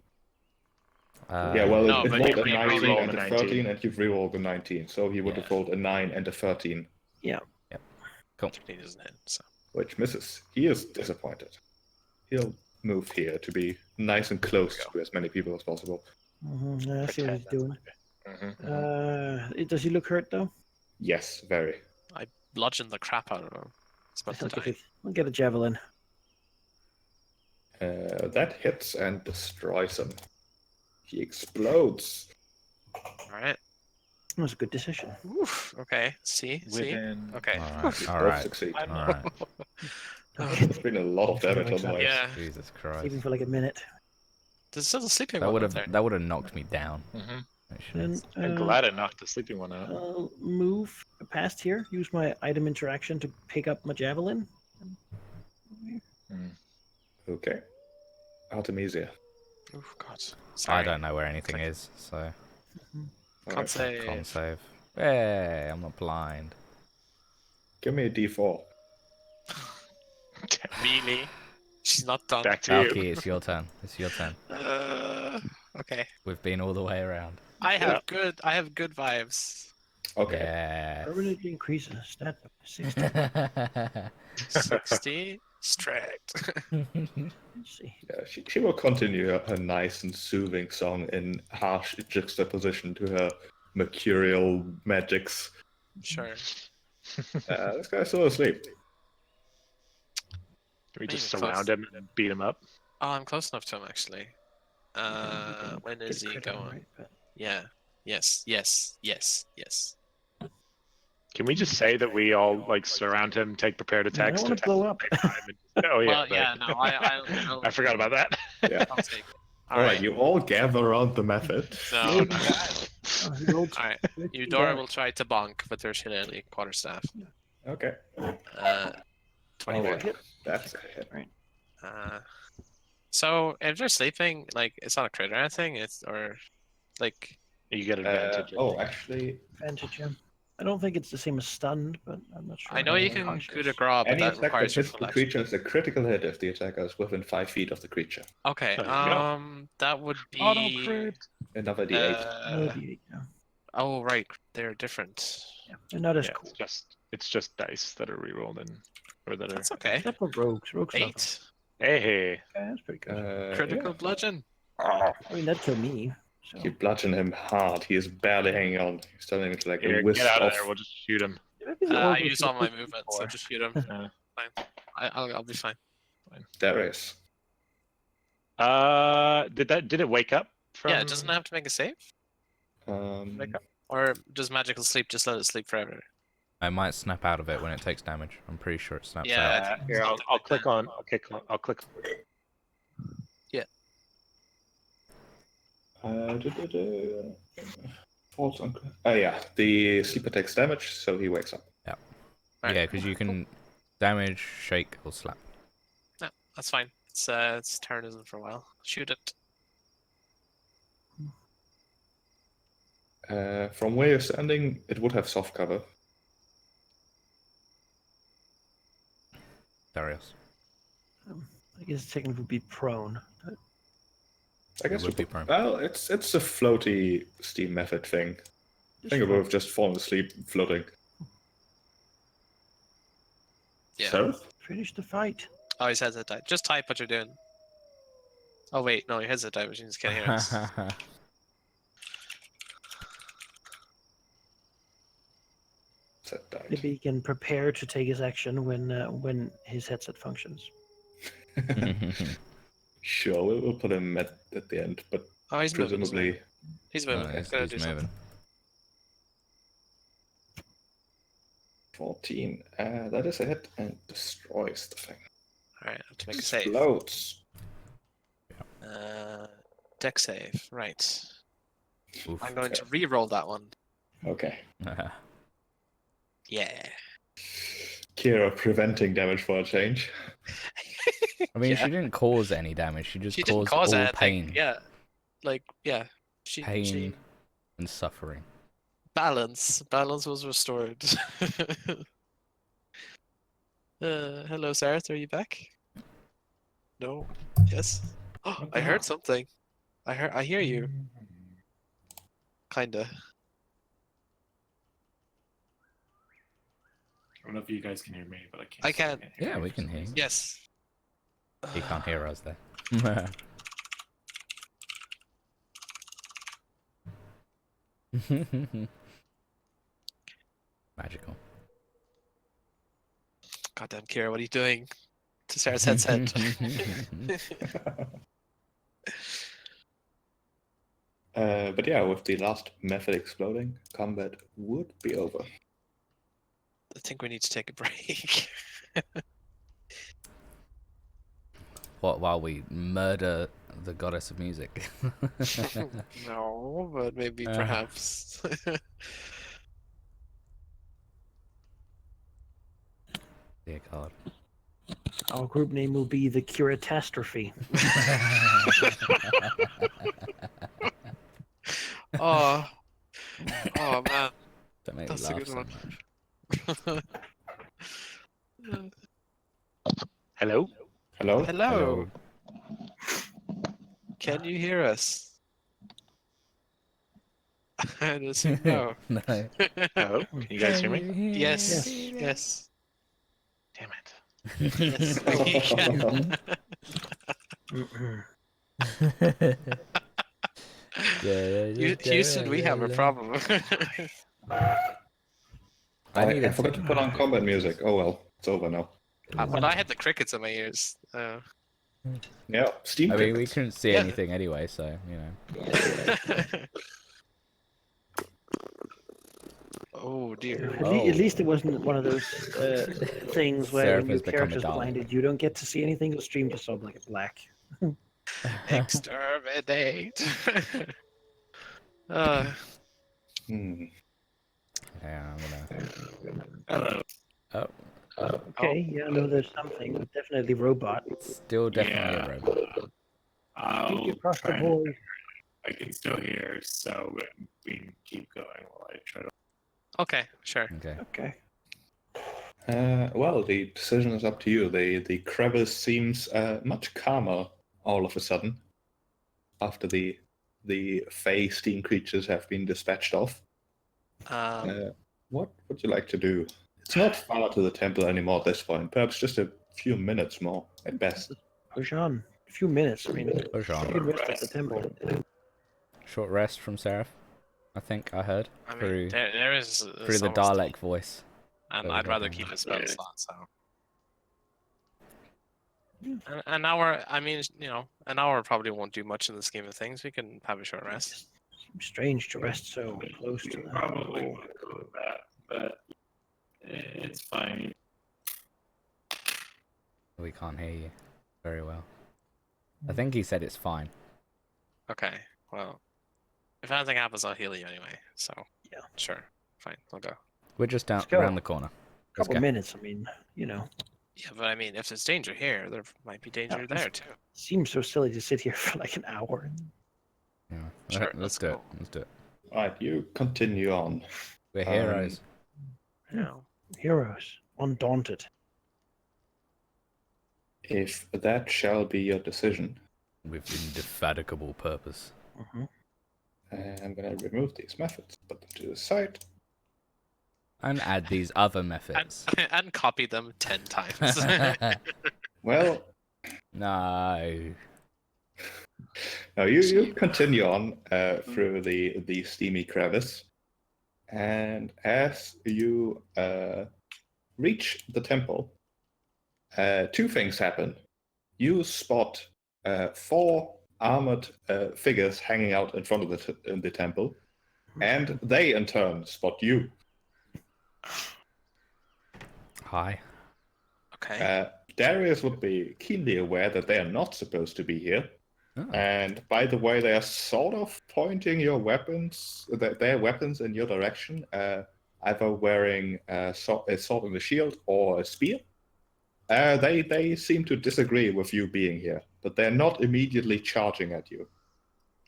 Yeah, well, No, it but rolled you a 19 re-roll and the a 19. 13, and you've rerolled a 19, so he would have Yeah. rolled a 9 and a 13, Cool. He doesn't hit, so. which misses. He is disappointed. He'll move here to be nice and close to as many people as possible. I see what he's doing. Does he look hurt though? Yes, very. Bludgeon the crap out of him. It's about to die. I'll get a javelin. That hits and destroys him. He explodes. Alright. That was a good decision. Oof. Okay. See? Within... Okay. All Both right. succeed. All right. It's been a lot of damage on my. Yeah. Jesus Christ. Even for like a minute. There's still a sleeping That one would up have there. that would have knocked me down. Mm-hmm. And I'm glad it knocked the sleeping one out. I'll move past here. Use my item interaction to pick up my javelin. Okay. Artemisia. Oh God. I Sorry. don't know where anything is, so Can't say. can't save. Hey, I'm not blind. Give me a d4. Really? She's not done. Back to you. Valky, it's your turn. It's your turn. Okay. We've been all the way around. I have good vibes. Okay. Yeah. Permanently increases stat by 60. 60 strict. Let's see. Yeah, she will continue her nice and soothing song in harsh juxtaposition to her mercurial magics. Sure. This guy's still asleep. Can we just Maybe surround him and beat him up? Oh, I'm close enough to him actually. When is he Get crit on, going? right? But Yeah. Yes. Yes. Yes. Yes. Can we just say that we all like surround him, take prepared I attacks? don't want to blow up. Oh yeah. Well, yeah. No, I forgot about that. Yeah. I'll take it. Alright, you all gather around the method. So, Oh, he rolled alright. 50 Eudora will damage. try to bonk with her shillelagh quarterstaff. Okay. 24. Alright, that's a hit. So if they're sleeping, like it's not a crit or anything, it's or like You get advantage. Actually, Advantage, yeah. I don't think it's the same as stunned, but I'm not sure. I know you I'm can cautious. coup de grace, but any that attack that requires your hits full the action. creature is a critical hit if the attacker is within 5 feet of the creature. Okay, There you go. that would be Auto crit. Another d8. No, D8, yeah. oh right, they're different. Yeah, they're not as Yeah, cool. it's just dice that are rerolled or that are. That's okay. Except for rogues. Rogues love 8 Hey. them. Yeah, that's pretty good. critical bludgeon. I mean, that killed me. So. You bludgeon him hard. He is barely hanging on. He's turning into like Here, a wisp get out of of. there. We'll just shoot him. I use all my movement, so just shoot him. Uh, Fine. I'll be fine. Darius. Did it wake up? From... Yeah, it doesn't have to make a save, Um, or does magical sleep just let it sleep forever? I might snap out of it when it takes damage. I'm pretty sure it snaps Yeah, out. I think Here, it's I'll something like click that. on. I'll click. Falls on. Oh yeah, the sleeper takes damage, so he wakes up. Right. Yeah, because you can damage, shake, or slap. No, that's fine. Its turn isn't for a while. Shoot it. From where you're standing, it would have soft cover. Darius. I guess technically would be prone. But I guess It would be prone. Well, it's a floaty steam method thing. I think it would have just fallen asleep floating. Yeah. So? finish the fight. Oh, his headset died. Just type what you're doing. Oh wait, no, your headset died, but you just can't hear us. That died. Maybe he can prepare to take his action when his headset functions. Sure, we'll put him at the end, but Oh, he's moving. presumably. He's moving. He's Gotta do moving. something. 14. That is a hit and destroys the thing. All right, I have to make a save. Explodes. Deck save. Right. Oof. I'm going to re-roll that one. Okay. Yeah. Kira preventing damage for a change. I mean, Yeah. she didn't cause any damage. She just She didn't caused cause all anything. pain, Yeah. Like, yeah. She pain and suffering. balance was restored. Hello, Sarah. Are you back? No. Yes. Oh, What I the heard hell? something. I hear you. Kinda. I don't know if you guys can hear me, but I can't. I can. hear Yeah, you we for can some hear you. reason. Yes. He can't hear us there. Magical. Goddamn, Kira, what are you doing to Sarah's headset? But yeah, with the last method exploding, combat would be over. I think we need to take a break. What, while we murder the goddess of music? No, but maybe Uh. perhaps. Dear God. Our group name will be the Curatastrophe. Oh, oh man, Don't make that's me a laugh good so one. much. Hello? Hello? Hello. Can you hear us? I assume no. No. Hello? Can you guys hear me? Yes, Yes. yes, Damn it. yes. We can. Houston, we have a problem. I forgot to put on combat music. Oh well, it's over now. But I had the crickets in my ears. Yeah, Steam I mean, we crickets. couldn't see Yeah. anything anyway, so, you know. Oh dear. At least it wasn't one of those things where when your Seraphim's become a character's Dalek. blinded, you don't get to see anything. The stream just saw like a black. Exterminate. Hmm. Yeah, I'm gonna. Hello. Oh, Okay, yeah, no, there's something, but definitely robot. still definitely Yeah. a robot. Keep you I'll across the try and- board. I can still hear, so we can keep going while I try to. Okay, sure. Okay. Okay. Well, the decision is up to you. The crevice seems much calmer all of a sudden after the Fey steam creatures have been dispatched off. What would you like to do? It's not far to the temple anymore at this point. Perhaps just a few minutes more at best. Push on. A few minutes. I mean, Push you on. can rest at the temple. Short rest from Seraph. I think I heard I mean, through there is through the some Dalek voice. and There we I'd go rather then. keep a spell slot. So an hour. I mean, an hour probably won't do much in the scheme of things. We can have a short rest. Seems strange to rest so close to We the probably hole. want to go with that, but it's fine. We can't hear you very well. I think he said it's fine. Okay. Well, if anything happens, I'll heal you anyway. So Yeah. sure, fine, I'll go. We're just down Let's go. around the corner. Let's Couple go. minutes. I mean, you know, Yeah, but I mean, if there's danger here, there might be danger Yeah, there too. seems so silly to sit here for like an hour. Yeah. Sure, Let's let's do it. go. Let's do it. Right, you continue on. We're heroes. Heroes, undaunted. If that shall be your decision, With indefatigable purpose. Mhm. I'm going to remove these methods, put them to the side. And add these other methods. And copy them 10 times. Well, No. now you continue on through the steamy crevice, and as you reach the temple, two things happen. You spot 4 armored figures hanging out in front of the temple, and they in turn spot you. Hi. Okay. Darius would be keenly aware that they are not supposed to be here. Oh. And by the way, they are sort of pointing your weapons, their weapons in your direction, either wearing a sword and a shield or a spear. They seem to disagree with you being here, but they're not immediately charging at you.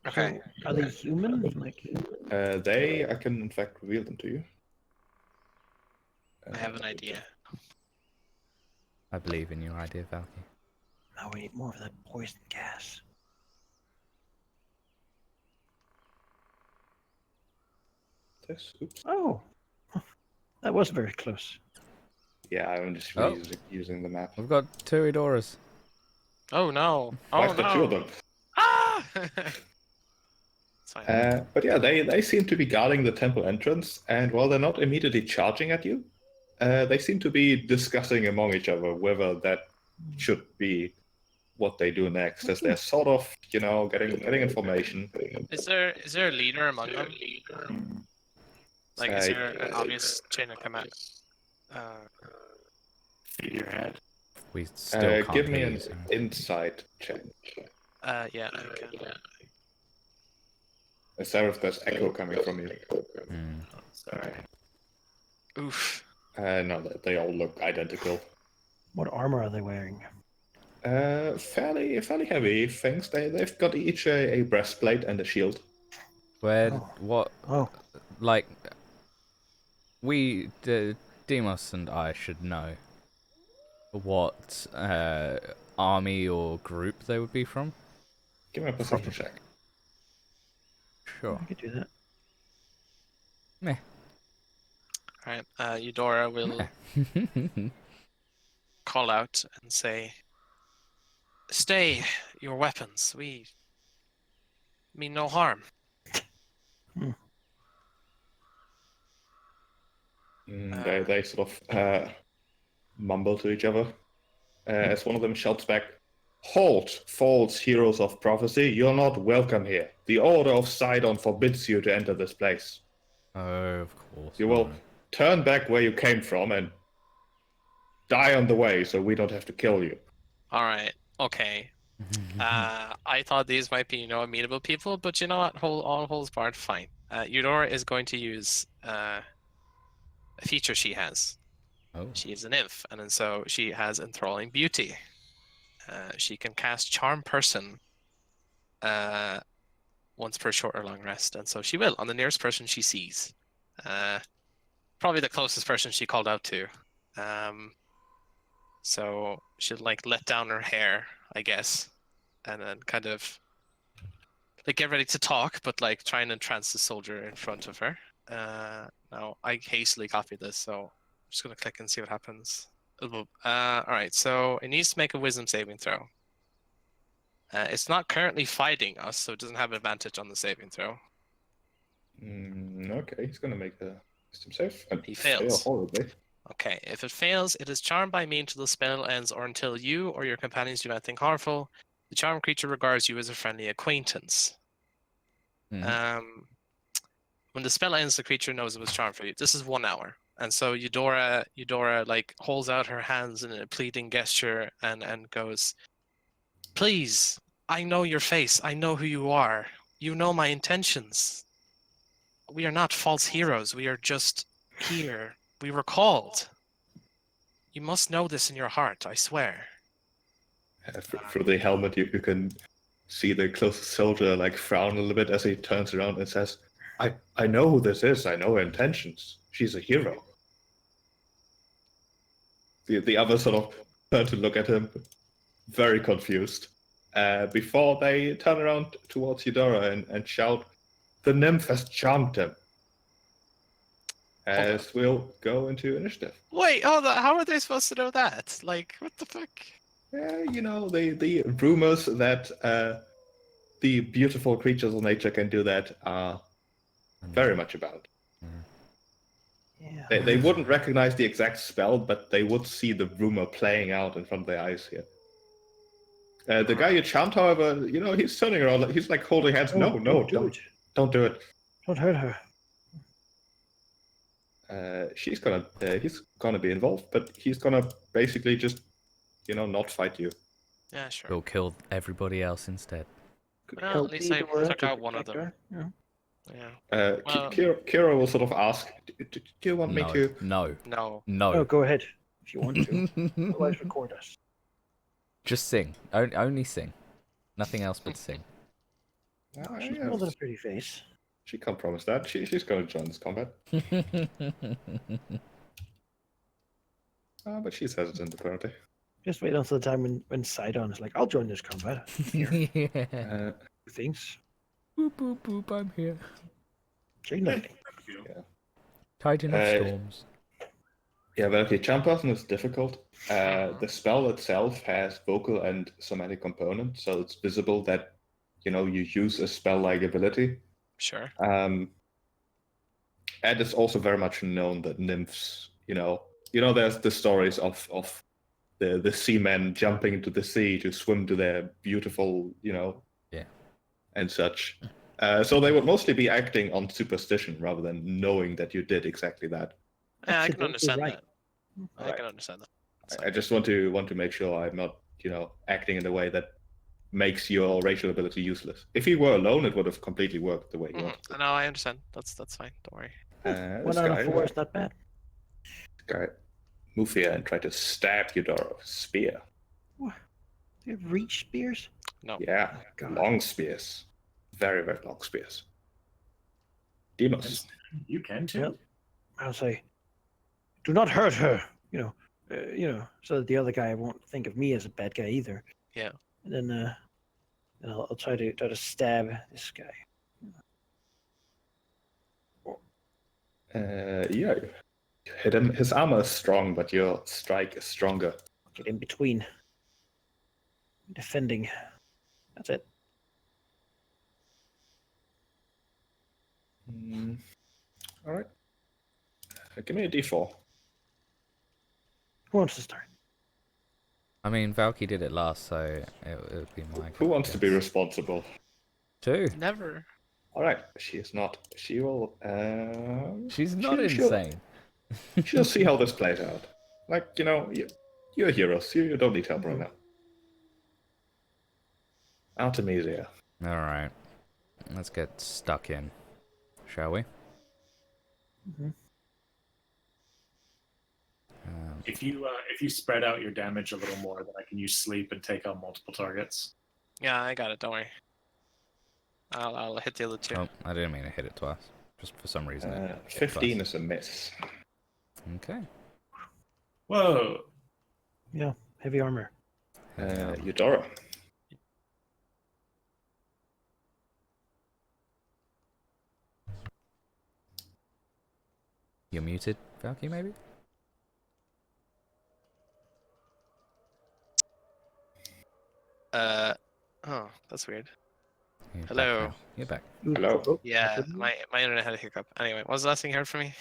Okay. So, are they human? Like, I can in fact reveal them to you. I have an idea. I believe in your idea, Valky. now we need more of that poison gas. Oops. Oh, that was very close. Yeah, I'm just Oh. using the map. We've got 2 Edoras. Oh no! Why Oh is there 2 of no! them? Ah! It's fine. But yeah, they seem to be guarding the temple entrance, and while they're not immediately charging at you, they seem to be discussing among each other whether that should be what they do next, as they're sort of, getting information. Is there a leader among them? Like, is there an obvious chain of command? Figurehead. We still can't Give me hear an you, so- insight check. Yeah, I can. Seraph, there's echo coming from you. Hmm. Sorry. Oof. No, they all look identical. What armor are they wearing? Fairly heavy things. They've got each a breastplate and a shield. Where, Oh. what, Oh, like, Demos and I should know what army or group they would be from. Give me a perception check. Sure. I could do that. Meh. Alright, Eudora will call out and say, "Stay your weapons. We mean no harm." They sort of mumble to each other as one of them shouts back, "Halt, false heroes of prophecy! You're not welcome here. The Order of Sidon forbids you to enter this place. Oh, of course. You will no. turn back where you came from and die on the way, so we don't have to kill you." Alright, okay. I thought these might be, amenable people, but you know what? All holds barred, fine. Eudora is going to use a feature she has. Oh. She is a nymph, and so she has enthralling beauty. She can cast Charm Person once per short or long rest, and so she will on the nearest person she sees. Probably the closest person she called out to. So she'll let down her hair, I guess, and then kind of get ready to talk, but try and entrance the soldier in front of her. Now I hastily copied this, so I'm just gonna click and see what happens. All right, so it needs to make a wisdom saving throw. It's not currently fighting us, so it doesn't have advantage on the saving throw. Okay, he's gonna make a wisdom save. And He fail fails. horribly. Okay, if it fails, it is charmed by me until the spell ends or until you or your companions do anything harmful. The charmed creature regards you as a friendly acquaintance. Mhm. When the spell ends, the creature knows it was charmed for you. This is 1 hour. And so Eudora holds out her hands in a pleading gesture and goes, "Please, I know your face. I know who you are. You know my intentions. We are not false heroes. We are just here. We were called. You must know this in your heart, I swear." Through the helmet, you can see the closest soldier frown a little bit as he turns around and says, I know who this is. I know her intentions. She's a hero." The others sort of turn to look at him, very confused, before they turn around towards Eudora and shout, "The nymph has charmed him." As we'll go into initiative. Wait, how are they supposed to know that? What the fuck? The rumors that the beautiful creatures of nature can do that are very much about. yeah. They wouldn't recognize the exact spell, but they would see the rumor playing out in front of their eyes here. The guy you charmed, however, he's turning around, he's holding hands. No, don't do don't it. do it. Don't hurt her. He's gonna be involved, but he's gonna basically just, not fight you. Yeah, sure. We'll kill everybody else instead. Well, Help at least I Eudora took to out one of protect them. her. Yeah. Yeah. Well- Kira will sort of ask, do you want me No, to? no, No. no. Oh, go ahead. if you want to. Otherwise, record us. Just sing. Only sing. Nothing else but sing. Ah, She's yeah, more than a pretty face. she can't promise that. She's going to join this combat. But she's hesitant apparently. Just wait until the time when Sidon is like, I'll join this combat. Here, Yeah. things. Boop, boop, boop, I'm here. Chain lightning. Titan of Uh, storms. Yeah, well, okay, Charm Person is difficult. The spell itself has vocal and somatic component, so it's visible that you use a spell-like ability. Sure. And it's also very much known that nymphs, there's the stories of the seamen jumping into the sea to swim to their beautiful, Yeah. and such. So they would mostly be acting on superstition rather than knowing that you did exactly that. Yeah, I can Absolutely understand right. that. I Right. can understand that. It's I just want to make sure I'm not, acting in a way that makes your racial ability useless. If you were alone, it would have completely worked the way you wanted No, I understand. That's fine. Don't worry. to. 1 out of 4 is not bad. This guy, move here and try to stab Eudora with a spear. What? Do you have reach spears? No. Yeah, God. long spears, very very long spears. Demos. You can too. Yep. I'll say, do not hurt her. So that the other guy won't think of me as a bad guy either. Yeah. And then, I'll try to stab this guy. Yeah, you hit him. His armor is strong, but your strike is stronger. Get in between. Defending. That's it. All right. Give me a d4. Who wants to start? I mean, Valky did it last, so it would be my. Who wants to be guess. responsible? 2. Never. All right, she is not. She will. She's not she'll- insane. She'll see how this plays out. Like you're heroes. You don't need help right now. Artemisia. All right. Let's get stuck in, shall we? Mm-hmm. If you spread out your damage a little more, then I can use sleep and take on multiple targets. Yeah, I got it. Don't worry. I'll hit the other 2. Oh, I didn't mean to hit it twice. Just for some reason. it hit 15 twice. is a miss. Okay. Whoa! Yeah, heavy armor. Eudora. You're muted, Valky, maybe? Oh, that's weird. You're back Hello. now. You're back. Hello. Yeah, my internet had a hiccup. Anyway, what was the last thing you heard from me?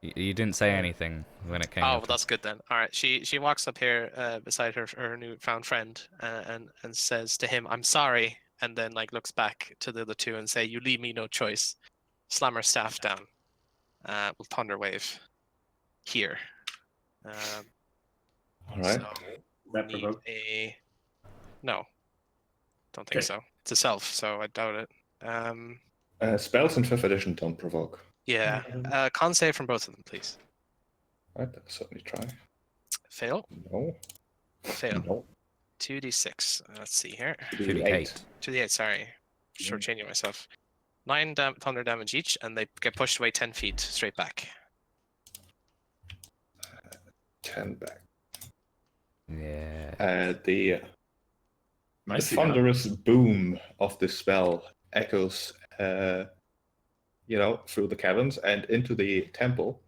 You didn't say anything when it came. Oh, up. well, that's good then. All right, she walks up here beside her newfound friend and says to him, "I'm sorry," and then like looks back to the other 2 and say, "You leave me no choice." Slam her staff down. Will thunder wave here. All right. So That need provoke. no, don't think Okay. so. It's a self, so I doubt it. Spells in 5th edition don't provoke. Yeah. Con save from both of them, please. All right, I'll certainly try. Fail. No. Fail. No. 2d6. Let's see here. 2d8. 2d8. Sorry, shortchanging myself. 9 thunder damage each, and they get pushed away 10 feet straight back. 10 back. Yeah. The Nicely thunderous boom of the spell echoes, through the caverns and into the temple.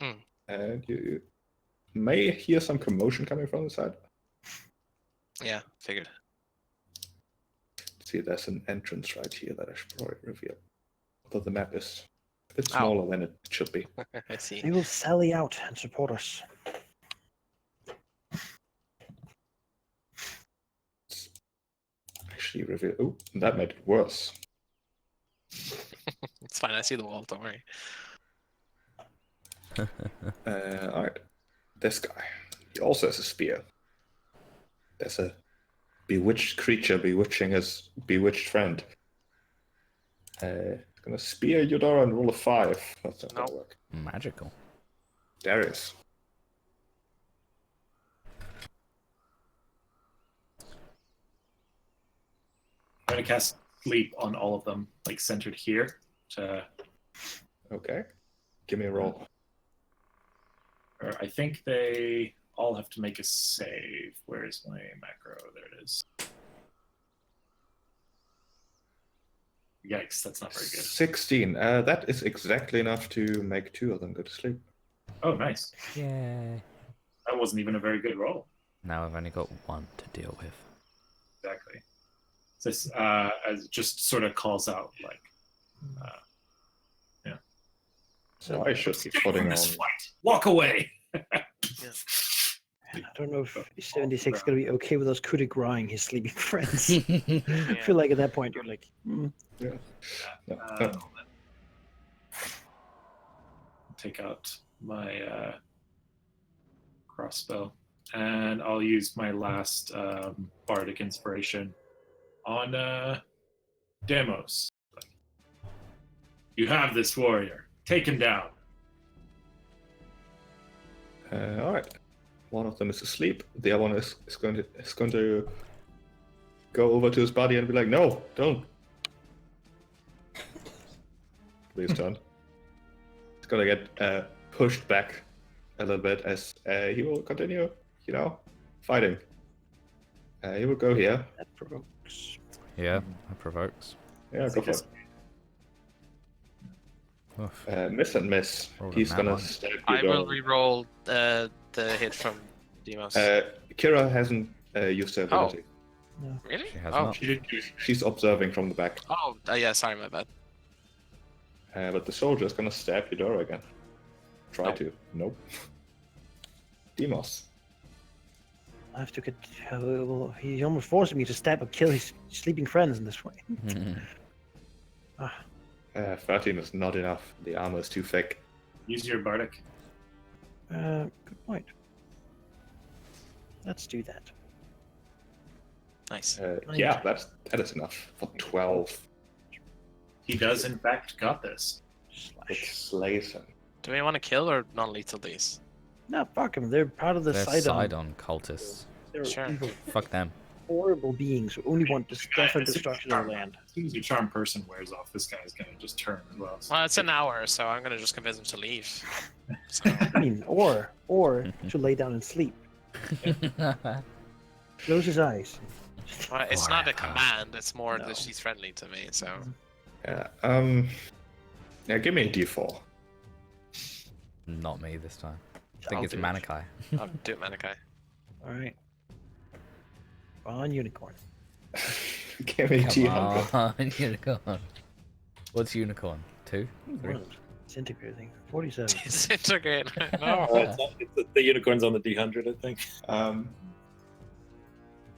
Hmm. And you may hear some commotion coming from the side. Yeah, figured. See, there's an entrance right here that I should probably reveal. Although the map is a bit Ow. smaller than it should be. I see. They will sally out and support us. Actually, reveal. Oh, that made it worse. It's fine. I see the wall. Don't worry. All right, this guy. He also has a spear. There's a bewitched creature bewitching his bewitched friend. Gonna spear Eudora and roll a 5. That's not gonna Nope. work. Magical. Darius. going to cast sleep on all of them, like centered here. Okay. Give me a roll. Or I think they all have to make a save. Where is my macro? There it is. Yikes, that's not very good. 16. That is exactly enough to make 2 of them go to sleep. Oh, nice. Yay. That wasn't even a very good roll. Now I've only got 1 to deal with. Exactly. This as just sort of calls out like, yeah. So I should be Stay putting from on. this fight. Walk away. I don't know if 76 is going to be okay with us coup de grace his sleeping friends. I feel like at that point you're like, Yeah. Take out my crossbow, and I'll use my last bardic inspiration on Demos. You have this warrior. Take him down. All right. One of them is asleep. The other one is going to go over to his body and be like, "No, don't." Please turn. It's gonna get pushed back a little bit as he will continue, fighting. He will go here. that provokes. Yeah, that provokes. Yeah, go for it. Oof. Miss and miss. Rolled a He's nat gonna one. stab you I will down. re-roll the hit from Demos. Kira hasn't used her ability. Really? She has Oh, not. She's observing from the back. oh, yeah. Sorry, my bad. But the soldier is gonna stab Eudora again. Try No. to. Nope. Demos. I have to get. Well, he almost forced me to stab and kill his sleeping friends in this way. 13 is not enough. The armor is too thick. Use your bardic. Good point. Let's do that. Nice. Yeah, that is enough for 12. He does, in fact, got this. It Slash. slays him. Do we want to kill or non-lethal these? No, fuck them. They're part of the They're Sidon. Sidon cultists. They're Sure. evil, Fuck them. horrible beings who only want death and destruction of the land. As soon as your charm person wears off, this guy's gonna just turn as well. Well, it's an hour, so I'm gonna just convince him to leave. So, I mean, or to lay down and sleep. Close his eyes. well, it's not a Forever. command. It's more No. that she's friendly to me. So Yeah. Yeah. Give me a D4. Not me this time. I think I'll it's do it. Manikai. I'll do it, Manikai. All right. On unicorn. Give me Come D100. on, unicorn. What's unicorn? 2? 3? Disintegrating. 47. Disintegrate. Oh, No. it's the unicorn's on the D100, I think.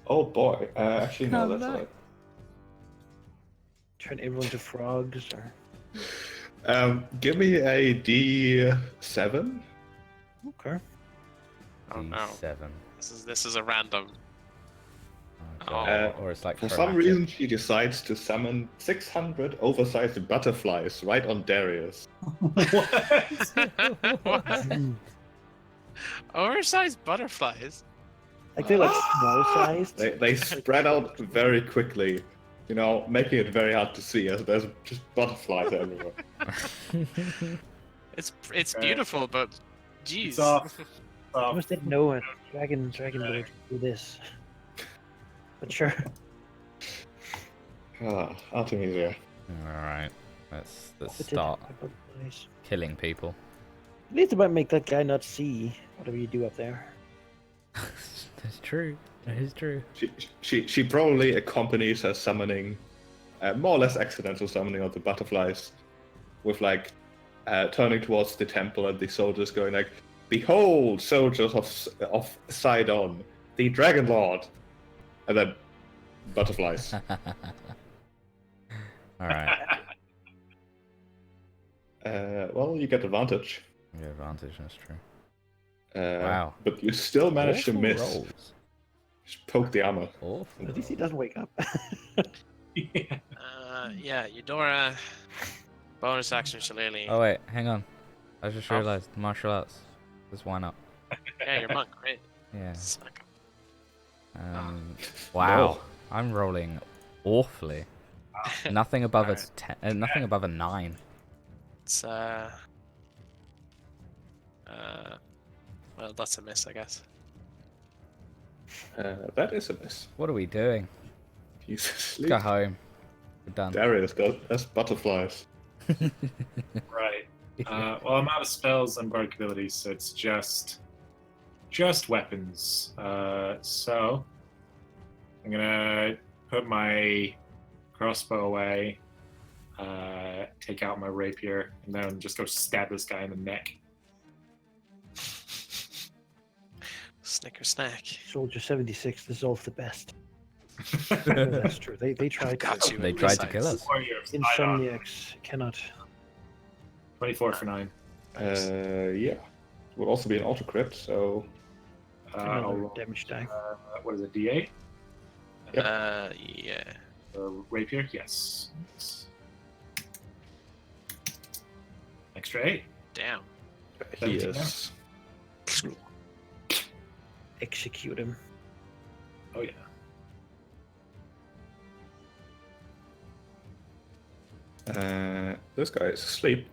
Oh boy. Actually, no, Come that's back. not. Turn everyone to frogs or. Give me a D7. Okay. Oh no. 7. This is a random. Or it's like For some chromatic. reason, she decides to summon 600 oversized butterflies right on Darius. Oversized butterflies. Like they're like small sized. They spread out very quickly, making it very hard to see as there's just butterflies everywhere. It's beautiful, but jeez. It's off. I must didn't know it. Dragon Lord do this. But sure. Artemisia. Alright. Let's But start Nice. killing people. At least it might make that guy not see whatever you do up there. That's true. That is true. She probably accompanies her summoning, more or less accidental summoning of the butterflies, with turning towards the temple and the soldiers going like, "Behold, soldiers of Sidon, the Dragonlord," and then butterflies. Alright. Well, you get advantage. Good advantage, that's true. Wow! But you still manage to Awful miss. rolls. Just poke the armor. Awful. At least he doesn't wake up. Yeah, Eudora. Bonus action shillelagh. Oh wait, hang on. I just Oh. realized martial arts. Just why not? Yeah, you're monk, right? Yeah. Suck. Wow. No. I'm rolling awfully. Nothing above a Alright. 10, nothing above a 9. It's well, that's a miss, I guess. That is a miss. What are we doing? He's Let's asleep. go home. We're done. Darius has butterflies. Right. Well, I'm out of spells and bardic abilities, so it's just weapons. So I'm gonna put my crossbow away, take out my rapier, and then just go stab this guy in the neck. Snicker snack. Soldier 76 dissolve the best. That's true. They tried Got to. you. They tried to kill us. Warrior of Sidon. Insomniacs cannot. 24 for 9. Yeah. Would also be an auto crit, so I'll Another roll, damage die. what is it, D8? Yeah. Rapier? Yes. Extra 8. Damn. he 17 is. Execute him. Oh, yeah. This guy is asleep.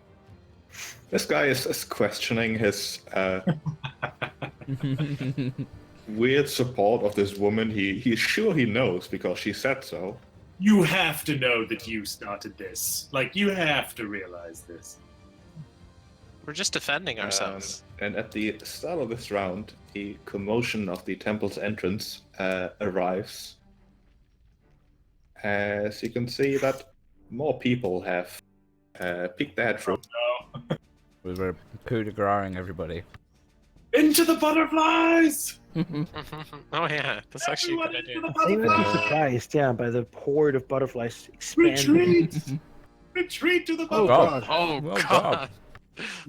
This guy is questioning his weird support of this woman. He's sure he knows because she said so. You have to know that you started this. Like, you have to realize this. We're just defending ourselves. And at the start of this round, the commotion of the temple's entrance arrives. As you can see that more people have peeked their head through. No. We were coup de grace everybody. Into the butterflies! Oh yeah, that's actually a good idea. They would be surprised, yeah, by the horde of butterflies expanding. Retreat! Retreat to the Oh butterflies! god, Oh Oh, god.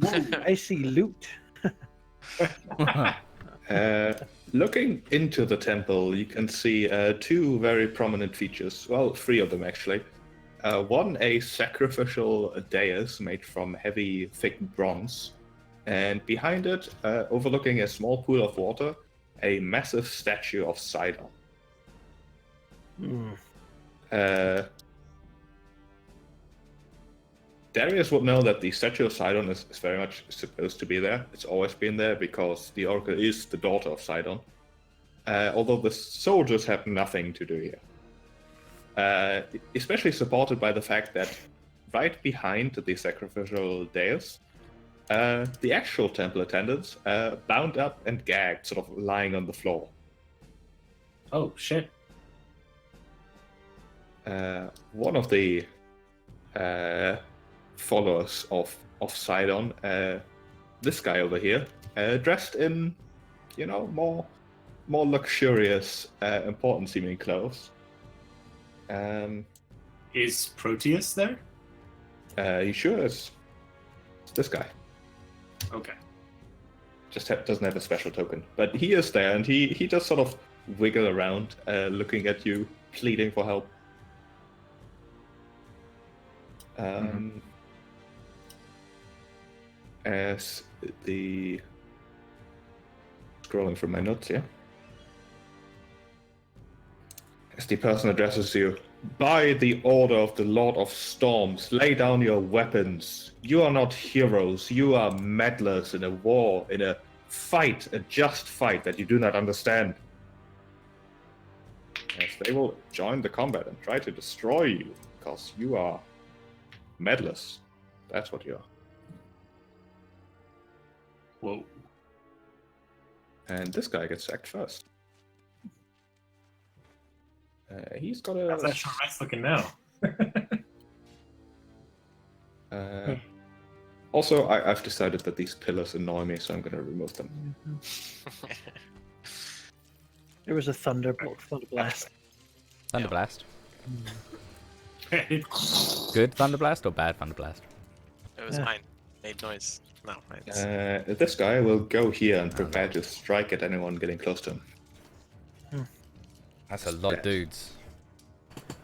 Whoa, I see loot. Looking into the temple, you can see two very prominent features. Well, three of them actually. One, a sacrificial dais made from heavy, thick bronze. And behind it, overlooking a small pool of water, a massive statue of Sidon. Hmm. Darius would know that the statue of Sidon is very much supposed to be there. It's always been there because the oracle is the daughter of Sidon. Although the soldiers have nothing to do here. Especially supported by the fact that right behind the sacrificial dais, the actual temple attendants bound up and gagged, sort of lying on the floor. Oh, shit. One of the followers of Sidon, this guy over here, dressed in, more luxurious, important seeming clothes. Is Proteus there? He sure is. It's this guy. Okay. Just doesn't have a special token, but he is there, and he just sort of wiggle around, looking at you, pleading for help. As the scrolling from my notes here, as the person addresses you, by the order of the Lord of Storms, lay down your weapons. You are not heroes. You are meddlers in a war, in a fight, a just fight that you do not understand. Yes, they will join the combat and try to destroy you because you are meddlers. That's what you are. Whoa. And this guy gets sacked first. He's got a. How's that short rest looking now? Also, I've decided that these pillars annoy me, so I'm going to remove them. There was a thunderblast. Thunderblast. It Good Thunderblast or bad Thunderblast? It was Yeah. mine. Made noise. No, right. This guy will go here and prepare to strike at anyone getting close to him. That's a lot of dudes.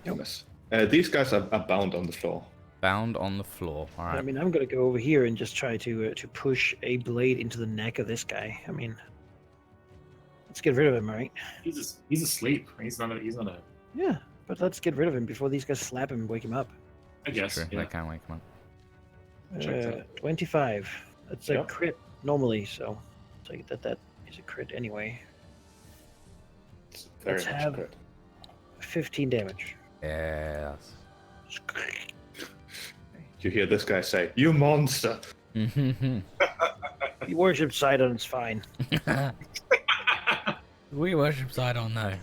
Yes. These guys are bound on the floor. Bound on the floor. I Alright. mean, I'm gonna go over here and just try to push a blade into the neck of this guy. I mean, let's get rid of him, right? he's asleep. He's not a. Yeah, But let's get rid of him before these guys slap him and wake him up. I guess. True, Yeah. they can wake him up. Checks out. 25. That's a Yep. crit normally, so take it that is a crit anyway. It's very Let's much have- crit. 15 damage. Yes. You hear this guy say, "You monster!" He worships Sidon, it's fine. We worship Sidon, no.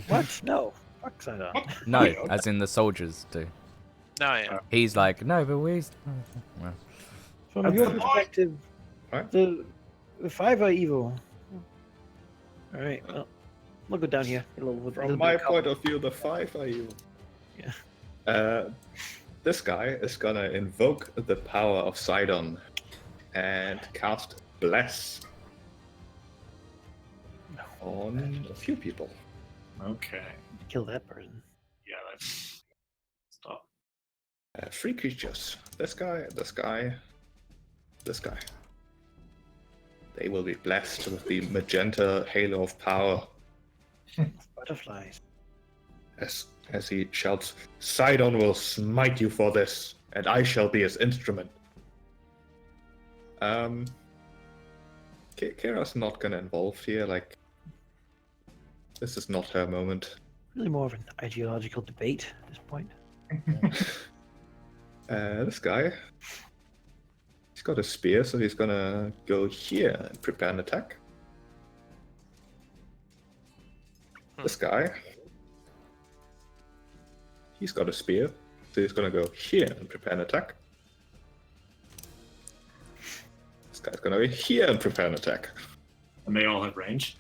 What? No. Fuck Sidon. No, Okay. as in the soldiers do. No, yeah. He's like, no, but we. Well, From That's your the point. perspective, Right. the 5 are evil. Alright, well, we'll go down here. From my point of view, the 5 are you. Yeah. This guy is gonna invoke the power of Sidon and cast Bless on a few people. Okay. Kill that person. Yeah, that's stop. 3 creatures. This guy, this guy, this guy. They will be blessed with the magenta halo of power Butterflies. as he shouts, "Sidon will smite you for this, and I shall be his instrument." Kira's not gonna involve here, like, this is not her moment. Really more of an ideological debate at this point. This guy, he's got a spear, so he's gonna go here and prepare an attack. This guy, he's got a spear, so he's gonna go here and prepare an attack. This guy's gonna go here and prepare an attack. And they all have range.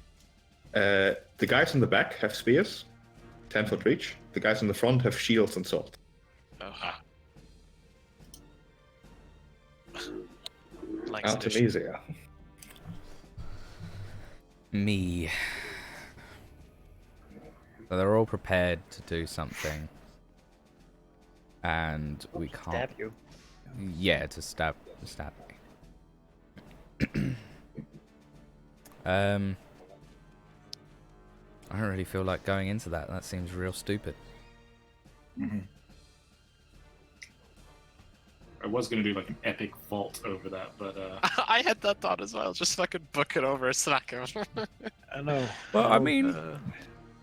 The guys in the back have spears, 10-foot reach. The guys in the front have shields and swords. Oh. Like Artemisia. me. So they're all prepared to do something. And we can't. Stab you. Yeah, to stab me. I don't really feel like going into that. That seems real stupid. I was gonna do like an epic vault over that, but I had that thought as well. Just fucking book it over, smack him. I know. Well, I know, mean,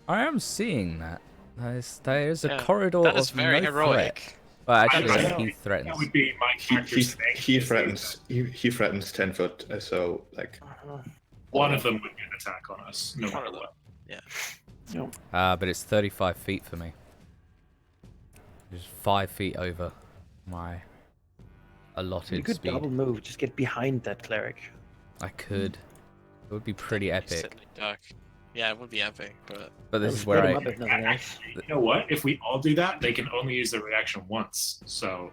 I am seeing that. There's a Yeah, corridor that is of very no heroic. threat. Well, actually, I know. he that threatens. would be my character's thing. He threatens. He threatens 10-foot. So like, One of them would get an attack on us, no matter what. But it's 35 feet for me. Just 5 feet over my allotted you could speed. double move, just get behind that cleric. I could. It would be pretty epic. Instantly duck. Yeah, it would be epic, but But this Let's is where split him I. up if nothing else. You know what? If we all do that, they can only use their reaction once. So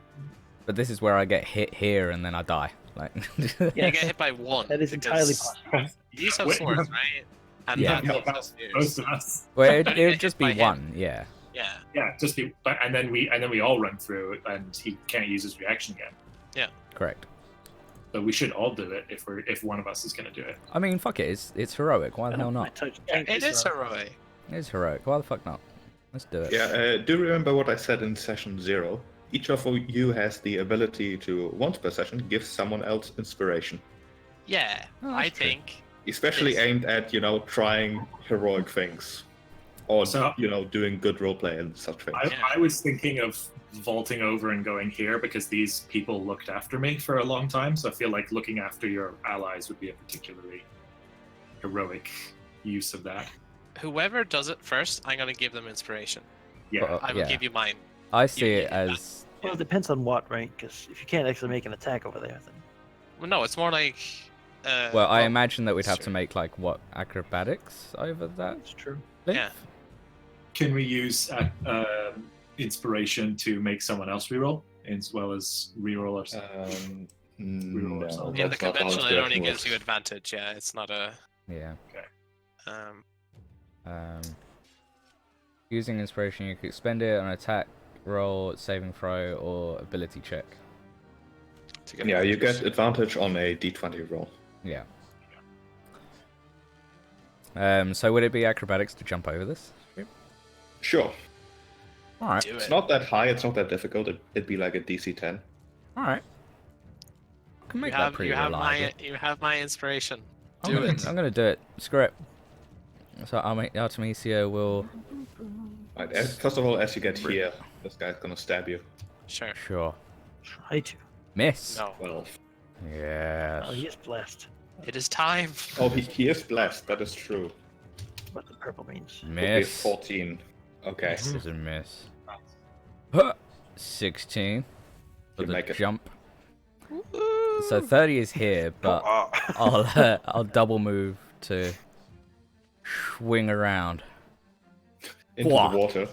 But this is where I get hit here and then I die. Like. you get hit by one. That is entirely because possible. These have Wait, swords, right? And Yeah. that Yeah, those have most spears. of us. Well, But it you would get just hit by be him. one. Yeah. Yeah. Yeah, just be, but and then we all run through, and he can't use his reaction again. Correct. So we should all do it if one of us is going to do it. I mean, fuck it. It's heroic. Why the hell not? It is heroic. It's heroic. Why the fuck not? Let's do it. yeah. Do remember what I said in session 0? Each of you has the ability to, once per session, give someone else inspiration, Yeah, Oh, I that's true. think. especially Yes. aimed at trying heroic things, or So- doing good roleplay and such things. I was thinking of vaulting over and going here because these people looked after me for a long time. So I feel like looking after your allies would be a particularly heroic use of that. Whoever does it first, I'm gonna give them inspiration. Yeah. I will yeah. give you mine. I see it you- as. Well, it depends on what, right? Because if you can't actually make an attack over there, then Well, no, it's more like. Well, I imagine that we'd have to sure. make like what acrobatics over that. that's true. length? Yeah. Can we use inspiration to make someone else reroll as well as reroll ourselves? No, or something. In the that's not how conventional, it inspiration only gives works. you advantage. Yeah, it's not a. Yeah. Um, Using inspiration, you can expend it on attack, roll, saving throw, or ability check. to get Yeah, you advantage. get advantage on a d20 roll. Yeah. So would it be acrobatics to jump over this? Sure. All right. Do It's it. not that high. It's not that difficult. It'd be like a DC 10. All right. I can You make that have, pretty you have reliable. my you have my inspiration. I'm Do gonna, it. I'm gonna do it. Screw it. So Artemisia will. Right, first of all, as you get here, this guy's gonna stab you. Sure. Sure. Try to. Miss. No. 12. Yes. Oh, he is blessed. It is time. Oh, he is blessed. That is true. What the purple means. Would be Miss. 14. Okay. This is a miss. Huh. 16 for You the make it. jump. So 30 is here, but I'll double move to swing around. Into Wha- the water.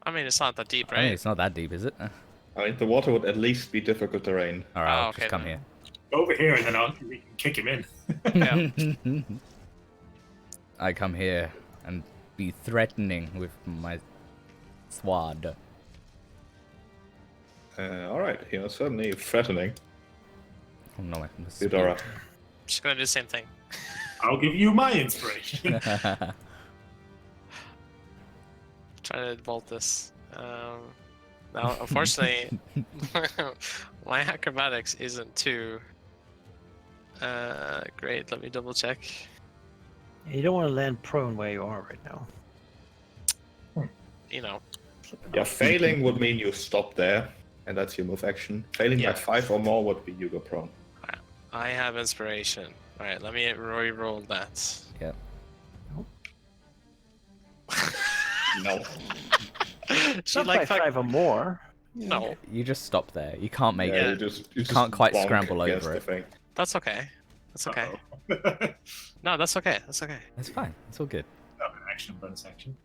I mean, it's not that deep, I mean, right? it's not that deep, is it? I mean, the water would at least be difficult terrain. All right, Oh, I'll okay, just come then. Go over here and then we can kick him in. Yeah. here. I come here and be threatening with my sword. Alright, you're certainly threatening. Oh no, I must Theodora. Just gonna do the same thing. I'll give you my inspiration. Try to vault this. Now, unfortunately, my acrobatics isn't too great. Let me double check. You don't want to land prone where you are right now. You know, Yeah, failing would mean you stop there, and that's your move action. Failing Yeah. by 5 or more would be you go prone. I have inspiration. All right, let me re-roll that. Yep. No. She Not like by 5 or more. no, You just stop there. You can't make Yeah, it. you just can't quite bonk scramble against over the it. thing. that's okay. That's okay. Uh-oh. No, that's okay. That's okay. It's fine. It's all good. Action, bonus action.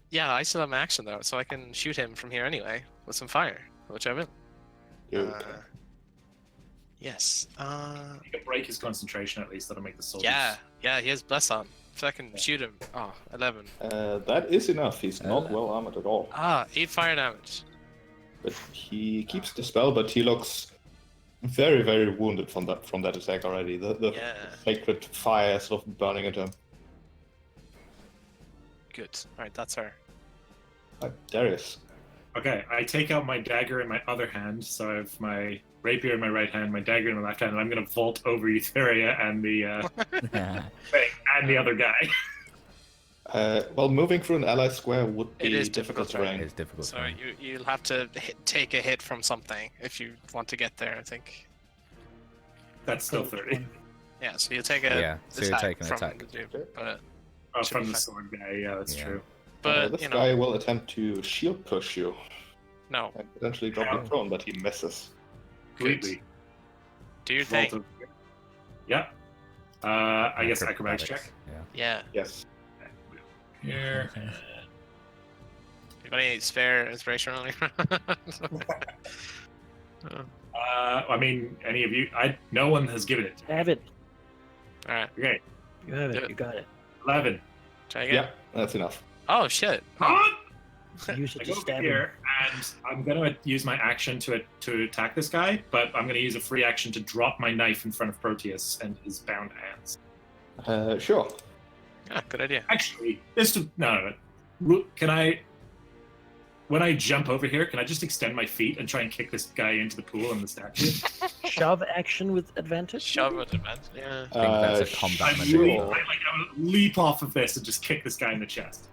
Yeah, I still have my action though, so I can shoot him from here anyway with some fire, which I will. You- Yes. You can break his concentration at least. That'll make the soldiers. Yeah, he has bless on. If I can shoot him. Oh, 11. that is enough. He's not well armored at all. 8 fire damage. But he keeps the spell, but he looks very, very wounded from that attack already. The Yeah. sacred fire is sort of burning into him. Good. Alright, that's her. Darius. Okay, I take out my dagger in my other hand, so I have my rapier in my right hand, my dagger in my left hand, and I'm gonna vault over Etheria and the thing and the other guy. Well, moving through an ally square would be It is difficult difficult terrain. It's difficult. So terrain. you'll have to take a hit from something if you want to get there, I think. That's still 30. Yeah, so you take a Yeah, so you take an from attack. the dude, but Oh, Should from be the fine. sword guy. Yeah, that's Yeah. true. This you know, guy will attempt to shield push you no. and potentially drop you prone, but he misses. Completely. Do your Vault thing. of- Yeah. I guess acrobatics check. Yeah. Yeah. Yes. Here. You got any spare inspiration on I mean, any of you? No one has given it. Have it. Alright, Okay, You have Do it. it. You got it. 11. try again. Yeah, that's enough. Oh shit. Use I it go to over stab him. here, and I'm gonna use my action to attack this guy, but I'm gonna use a free action to drop my knife in front of Proteus and his bound hands. Sure. Yeah, good idea. Actually, no. Can I? When I jump over here, can I just extend my feet and try and kick this guy into the pool and the statue? Shove action with advantage. Shove it, man. Yeah. I think that's a Sh- combat I maneuver. would leap off of this and just kick this guy in the chest.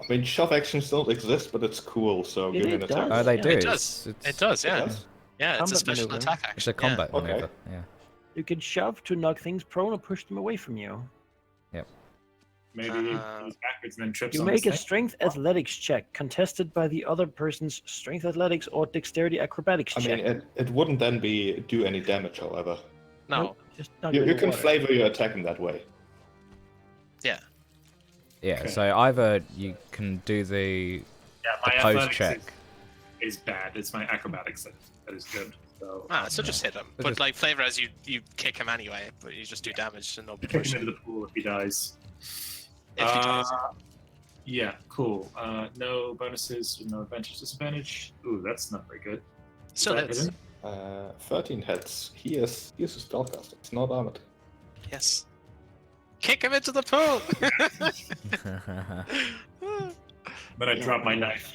I mean, shove actions don't exist, but it's cool, so It give me an does. attack. Oh, they Yeah. do. It does. It's, It does, yeah. It does? Yeah, it's a Combat special maneuver. attack action. It's a combat Okay. maneuver. Yeah. You can shove to knock things prone or push them away from you. Maybe he goes backwards and then trips You on make this a thing. strength athletics check contested by the other person's strength athletics or dexterity acrobatics I check. mean, it wouldn't then do any damage, however. No. Nope, just knock You it in the can water. flavor your attack in that way. Yeah. Yeah. Okay. So either you can do the Yeah, my opposed athletics check. is bad. It's my acrobatics that is good. So So just hit him. But But just- like flavor as you kick him anyway, but you just do damage and no kick him push. into the pool if he dies. If he dies. Yeah, cool. No bonuses, no advantage, disadvantage. Ooh, that's not very good. Still Is that hits. hidden? 13 hits. He is a spellcaster. It's not armored. Yes. Kick him into the pool! Then I drop my knife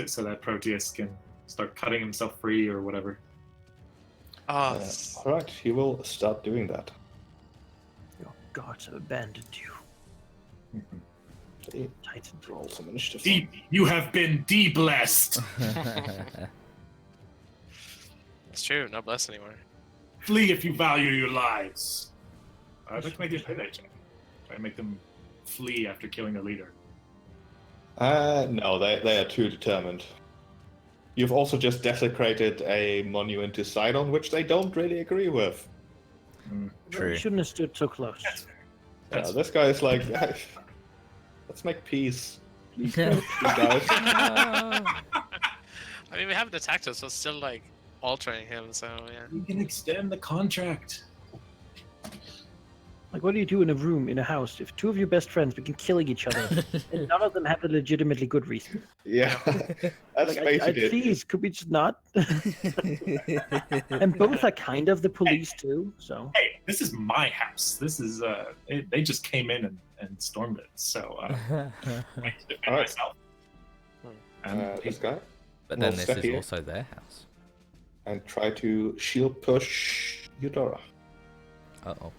so that Proteus can start cutting himself free or whatever. Oh, All right, he will start doing that. Your gods have abandoned you. He Titan. rolls some initiative. You have been de-blessed. it's true. Not blessed anymore. Flee if you value your lives. I'd like to make a payday check. Try to make them flee after killing a leader. No, they are too determined. You've also just desecrated a monument to Sidon, which they don't really agree with. True. You shouldn't have stood so close. This guy is like, let's make peace. Please, guys. I mean, we haven't attacked us, so it's still like altering him. So yeah. We can extend the contract. Like, what do you do in a room, in a house? If two of your best friends begin killing each other, and none of them have a legitimately good reason. Yeah, that's Like, basically it. please, could we just not? And both are kind of the police, too, so... Hey, this is my house. This is they just came in and stormed it. So I can defend All right. myself. This guy. But then We'll this step is here. also their house. And try to shield push Eudora. Uh-oh.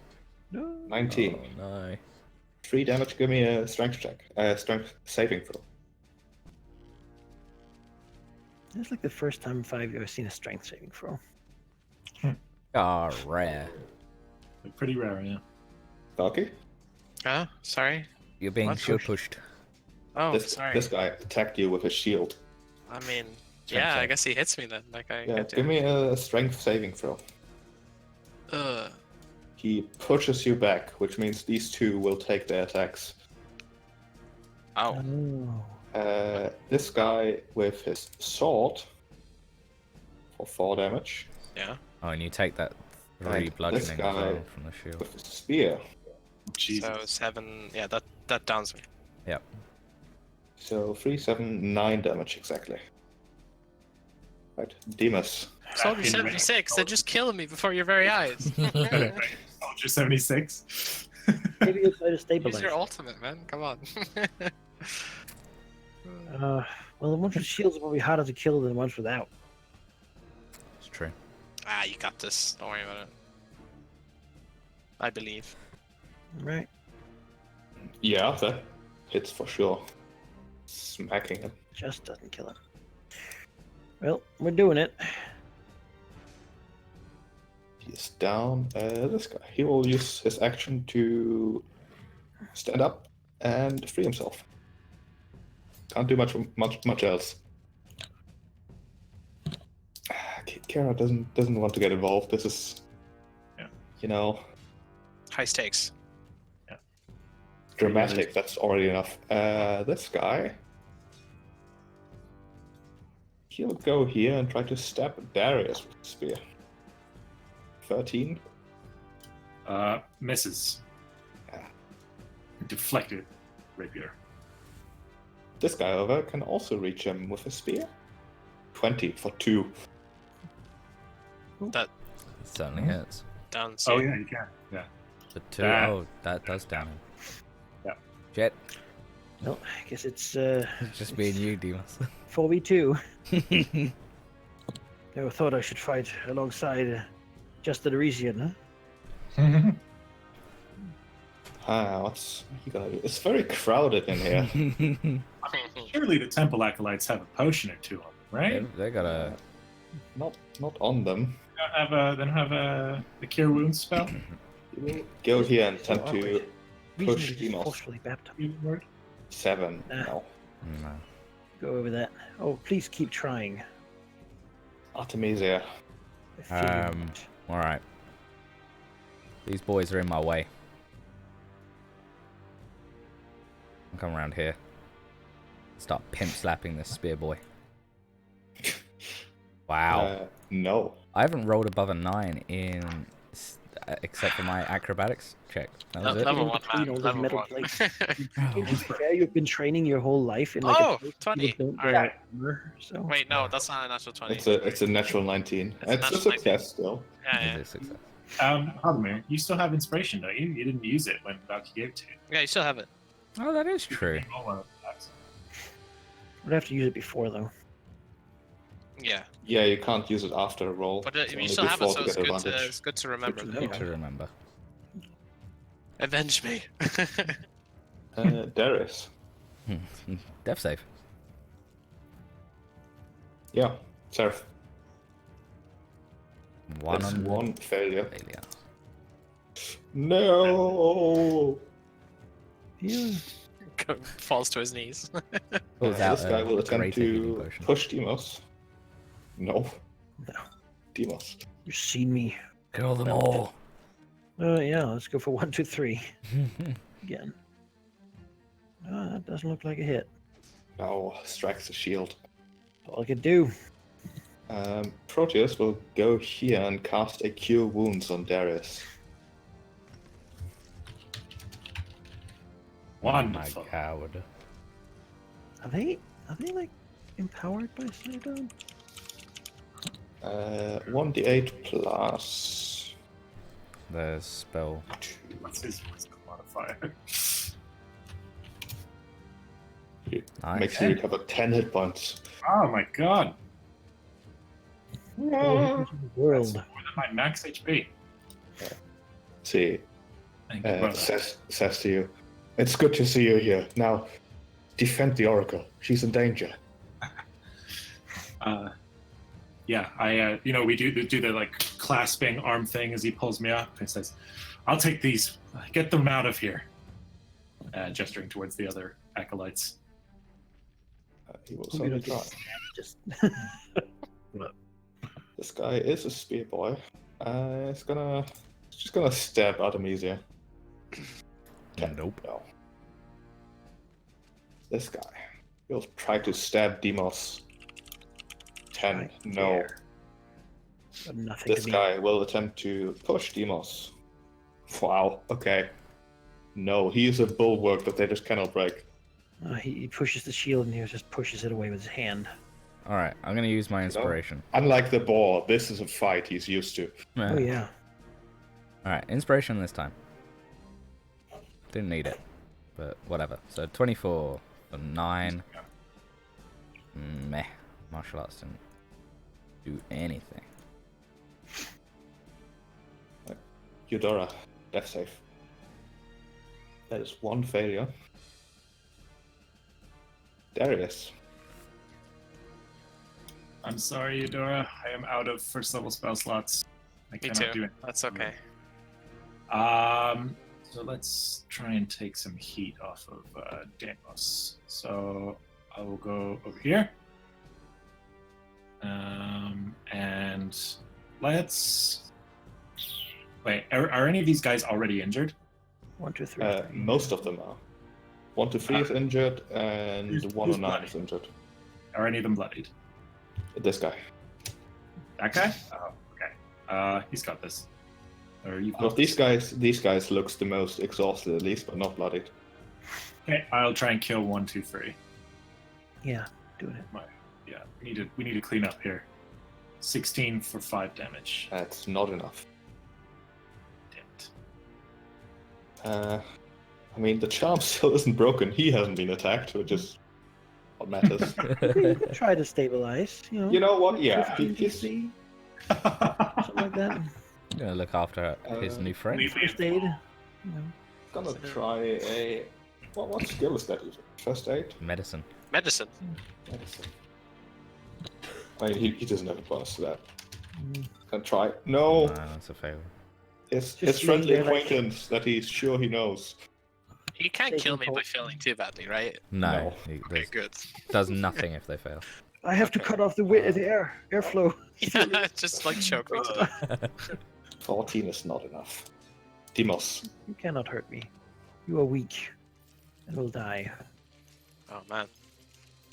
No. 19. Oh, no. 3 damage, give me a strength check. Strength saving throw. It's like the first time in 5 years I've seen a strength saving throw. Ah, rare. Pretty rare, yeah. Valky? Huh? Sorry. You're being What? shield pushed. Oh, This sorry. guy attacked you with a shield. I mean, Strength yeah, I save. guess he hits me then. Like I Yeah, get give me a strength saving throw. Ugh. He pushes you back, which means these two will take their attacks. Oh. Oh. This guy with his sword for 4 damage. Yeah. Oh, and you take that 3 And bludgeoning this as guy- well from the shield. With his spear. Jesus. So 7. Yeah, that downs me. Yep. So 3, 7, 9 damage exactly. Right, Demas. Soldier In 76. They're just killing me before your very eyes. Soldier 76. Maybe you'll try to Use stabilize. your ultimate, man. Come on. Well, the ones with shields are probably harder to kill than the ones without. It's true. Ah, you got this. Don't worry about it. I believe. Right. Yeah, that hits for sure. Smacking him. Just doesn't kill him. Well, we're doing it. He's down. This guy. He will use his action to stand up and free himself. Can't do much else. Kara doesn't want to get involved. This is, you know, High stakes. dramatic. That's already enough. This guy. He'll go here and try to stab Darius with his spear. 13. Misses. Yeah. Deflected rapier. This guy over can also reach him with a spear. 20 for 2. That It certainly hits. downs Oh you. yeah, you can. Yeah. The 2. That- Oh, that does damage. Yeah. Jet. Well, I guess it's Just me and you, Demas. 4v2. Never thought I should fight alongside just the Deresian, huh? What's he gonna do? It's very crowded in here. Surely the temple acolytes have a potion or two on them, right? they got a. Not on them. They don't have the cure wounds spell. He will go here and attempt to Reason push is Demos. forcefully baptized. Use the word. 7. Ah. No. No. Go over that. Oh, please keep trying. Artemisia. I feel you Um, won't. Alright. These boys are in my way. I'll come around here. Start pimp slapping this spear boy. Wow. No. I haven't rolled above a 9 in. Except for my acrobatics check. That was it. Level In 1, between man. all those Level metal 1. plates. To be fair, you've been training your whole life in like Oh, a place 20. people don't All get right. armor, so. Wait, no, that's not a natural 20. It's a natural 19. It's a It's a natural success still. Yeah, yeah. It's a success. Halldamir, you still have inspiration, don't you? You didn't use it when Valky gave it to you. Yeah, you still have it. Oh, that is true. Roll one of that. We'd have to use it before, though. Yeah, Yeah, you can't use it after a roll. but It's you only still have it, before so to get advantage. it's good to remember. Good that. to Good to remember. Avenge me. Darius. Death save. Yeah, Seraph. One That's on one failure. failure. No! Yeah. Falls to his knees. Pulls out This guy a will attempt greater healing to potion. push Demos. No. No. Demos. You've seen me. Kill them all. Yeah, let's go for 1, 2, 3 again. That doesn't look like a hit. No, strikes the shield. All I can do. Proteus will go here and cast a Cure Wounds on Darius. Wonderful. My coward. Are they like empowered by Sidon? 1d8 plus The spell. 2. What's his modifier? Nice. Makes you recover 10 hit points. Oh my god. World. More than my max HP. See, Thank you, brother. says to you, it's good to see you here. Now, defend the Oracle. She's in danger. Yeah, I we do the like clasping arm thing as he pulls me up and says, "I'll take these. Get them out of here." Gesturing towards the other acolytes. He will We're gonna certainly try. just This guy is a spear boy. It's just gonna stab Artemisia. Nope. No. This guy. He'll try to stab Demos. 10. Right No. there. But nothing This to me. guy will attempt to push Demos. Wow. Okay. No, he is a bulwark that they just cannot break. He pushes the shield and he just pushes it away with his hand. Alright, I'm gonna use my inspiration. Unlike the boar, this is a fight he's used to. Oh yeah. Alright, inspiration this time. Didn't need it, but whatever. So 24 for 9. Meh. Martial arts didn't do anything. Eudora, death save. That is one failure. Darius. I'm sorry, Eudora. I am out of first level spell slots. I Me cannot too. do it. That's okay. So let's try and take some heat off of Damos. So I will go over here. And let's wait. Are any of these guys already injured? 1, 2, 3. Most of them are. 1 to 3 is injured, and Who's 1 to 9 bloody? is injured. Are any of them bloodied? This guy. That guy? Oh, okay. He's got this. Or you've Well, got these guys looks the most exhausted at least, but not bloodied. Okay, I'll try and kill 1, 2, 3. Yeah, doing it. Yeah, we need to clean up here. 16 for 5 damage. That's not enough. Damn it. I mean, the charm still isn't broken. He hasn't been attacked, which is what matters. You could try to stabilize, you know. You know what? Yeah, 15 he's, DC, something like that. I'm gonna look after his new friend. Leave me First aid. You know. gonna try a... What skill is that even? First aid? Medicine. Medicine. Medicine. I mean, he doesn't have a bonus to that. Mm. Gonna try. No! That's a failure. His Just friendly leave there, like- acquaintance that he's sure he knows. You can't Taking kill me by pulse. failing too badly, right? No, No. Okay, good. does nothing if they fail. I have to cut off the airflow. Yeah, just like choke me to death. 14 is not enough. Demos. You cannot hurt me. You are weak and will die. Oh man.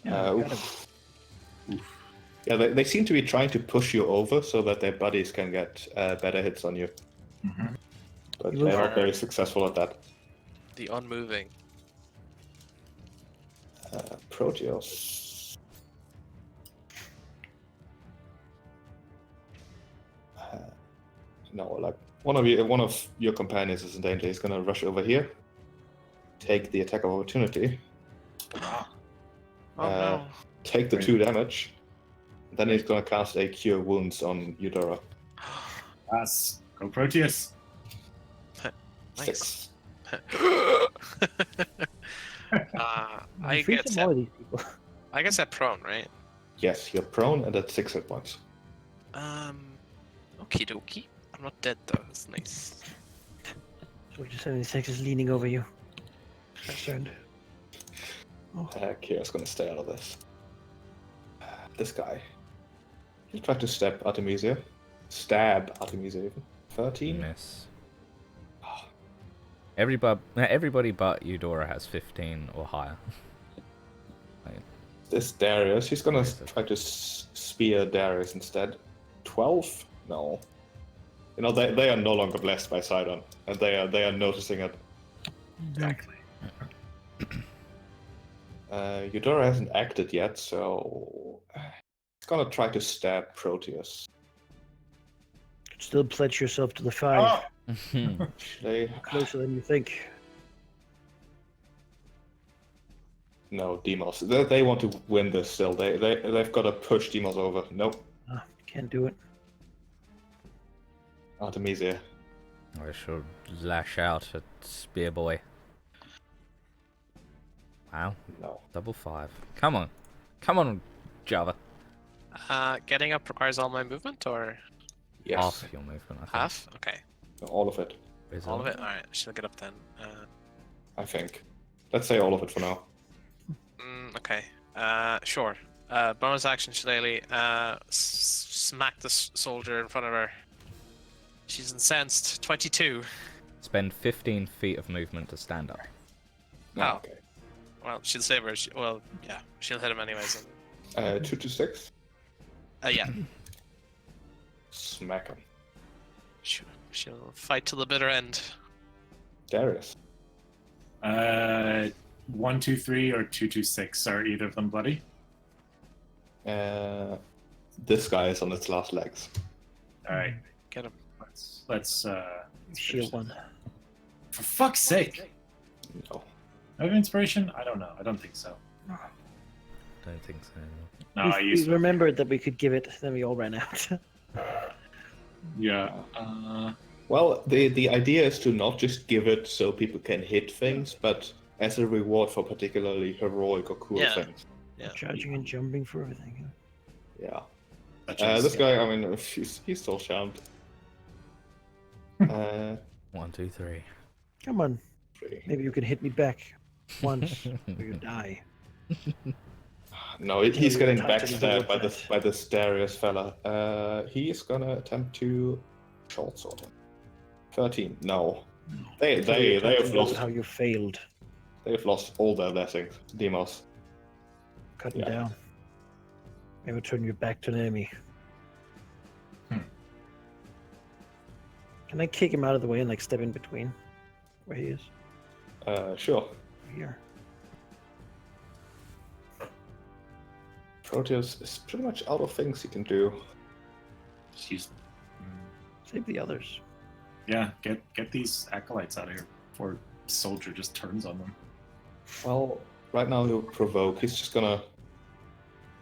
Yeah, got him. Oof. Yeah, they seem to be trying to push you over so that their buddies can get better hits on you. Mhm. But You they're will- not very successful at that. The unmoving. Proteus. No, like one of your companions is in danger. He's gonna rush over here, take the attack of opportunity, Oh no. Take the Right. 2 damage. Then he's gonna cast a Cure Wounds on Eudora. Yes. Go Proteus. Nice. 6. I Free get some set. more of these people. I get set prone, right? Yes, you're prone and at 6 hit points. Okie dokie. I'm not dead though. That's nice. Soldier 76 is leaning over you. Concerned. Oh, Kira's gonna stay out of this. This guy. He'll try to stab Artemisia. Stab Artemisia even. 13? Miss. Everybody but Eudora has 15 or higher. This Darius, he's gonna Where is it? try to spear Darius instead. 12? No. You know, they are no longer blessed by Sidon, and they are noticing it. Exactly. Eudora hasn't acted yet, so he's gonna try to stab Proteus. still pledge yourself to the 5. Oh! They Closer than you think. no Demos. They want to win this still. They've got to push Demos over. Nope. Can't do it. Artemisia. I should lash out at Spear Boy. Wow, No. double 5. Come on, Java. Getting up requires all my movement or Yes. Half your movement, I think. half? Okay. All of it. Is All of it? Alright, I should get up then. I think. Let's say all of it for now. Okay. Sure. Bonus action, Shillelagh. Smack the soldier in front of her. She's incensed. 22. Spend 15 feet of movement to stand up. Oh. Okay. Well, she'll save her. Well, yeah. She'll hit him anyways. 2 to 6. Yeah. Smack him. She'll fight till the bitter end. Darius. 1, 2, 3, or 2, 2, 6. Are either of them bloody? This guy is on its last legs. All right. Get him. Let's Shield one. For fuck's sake! No. I have inspiration? I don't know. I don't think so. Don't think so anymore. No, I we used. remembered that we could give it, then we all ran out. Yeah. Well, the idea is to not just give it so people can hit things, but as a reward for particularly heroic or cool Yeah. things. Yeah. Charging and jumping for everything. Yeah. such as- This guy, I mean, he's still charmed. 1, 2, 3. Come on. 3. Maybe you can hit me back once, or you die. No, he's Yeah, getting touch it backstabbed with that. by this Darius fella. He's gonna attempt to short sword him. 13. No. They have lost. How you failed. They've lost all their blessings. Demos. Cut him Yeah. down. Maybe turn your back to an enemy. Can I kick him out of the way and like step in between where he is? Sure. Here. Proteus is pretty much out of things he can do. She's. Save the others. Yeah, get these acolytes out of here before soldier just turns on them. Well, right now he'll provoke. He's just gonna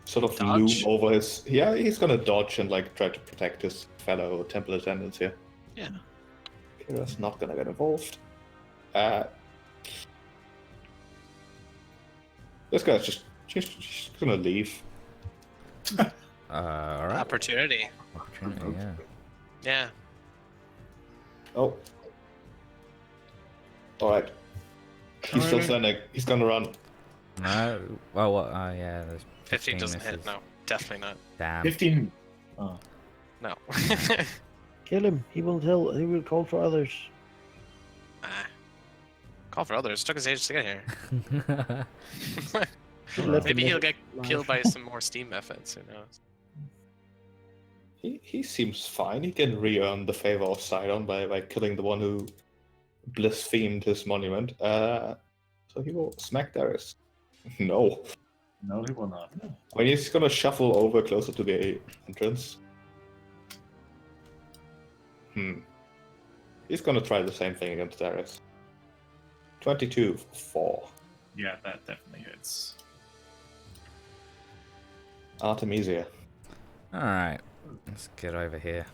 sort of Dodge? loom over his. Yeah, he's gonna dodge and like try to protect his fellow temple attendants here. Yeah. Kira's not gonna get involved. This guy's just she's gonna leave. Alright. Opportunity. Opportunity, yeah. Yeah. Oh. Alright. He's still standing. He's gonna run. No. Well, what? Yeah, there's 15 doesn't hit. misses. No, definitely not. Damn. 15. Oh. No. Kill him. He will call for others. Call for others. Took his age to get here. Left Maybe him he'll get alive. killed by some more steam methods. Who knows? He seems fine. He can re-earn the favor of Sidon by killing the one who blasphemed his monument. So he will smack Darius. No. No, he will not. I mean, he's gonna shuffle over closer to the entrance. He's gonna try the same thing against Darius. 22 for 4. Yeah, that definitely hits. Artemisia. Alright, let's get over here.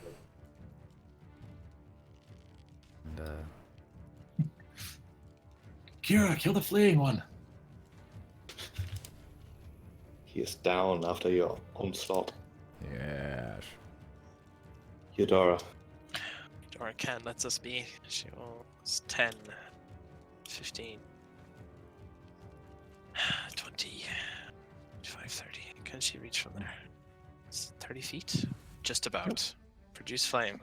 And, Kira, kill the fleeing one. He is down after your onslaught. yes. Eudora. Or can lets us be. She was 10, 15, 20, 25, 30. Can she reach from there? It's 30 feet? Just about. Produce flame.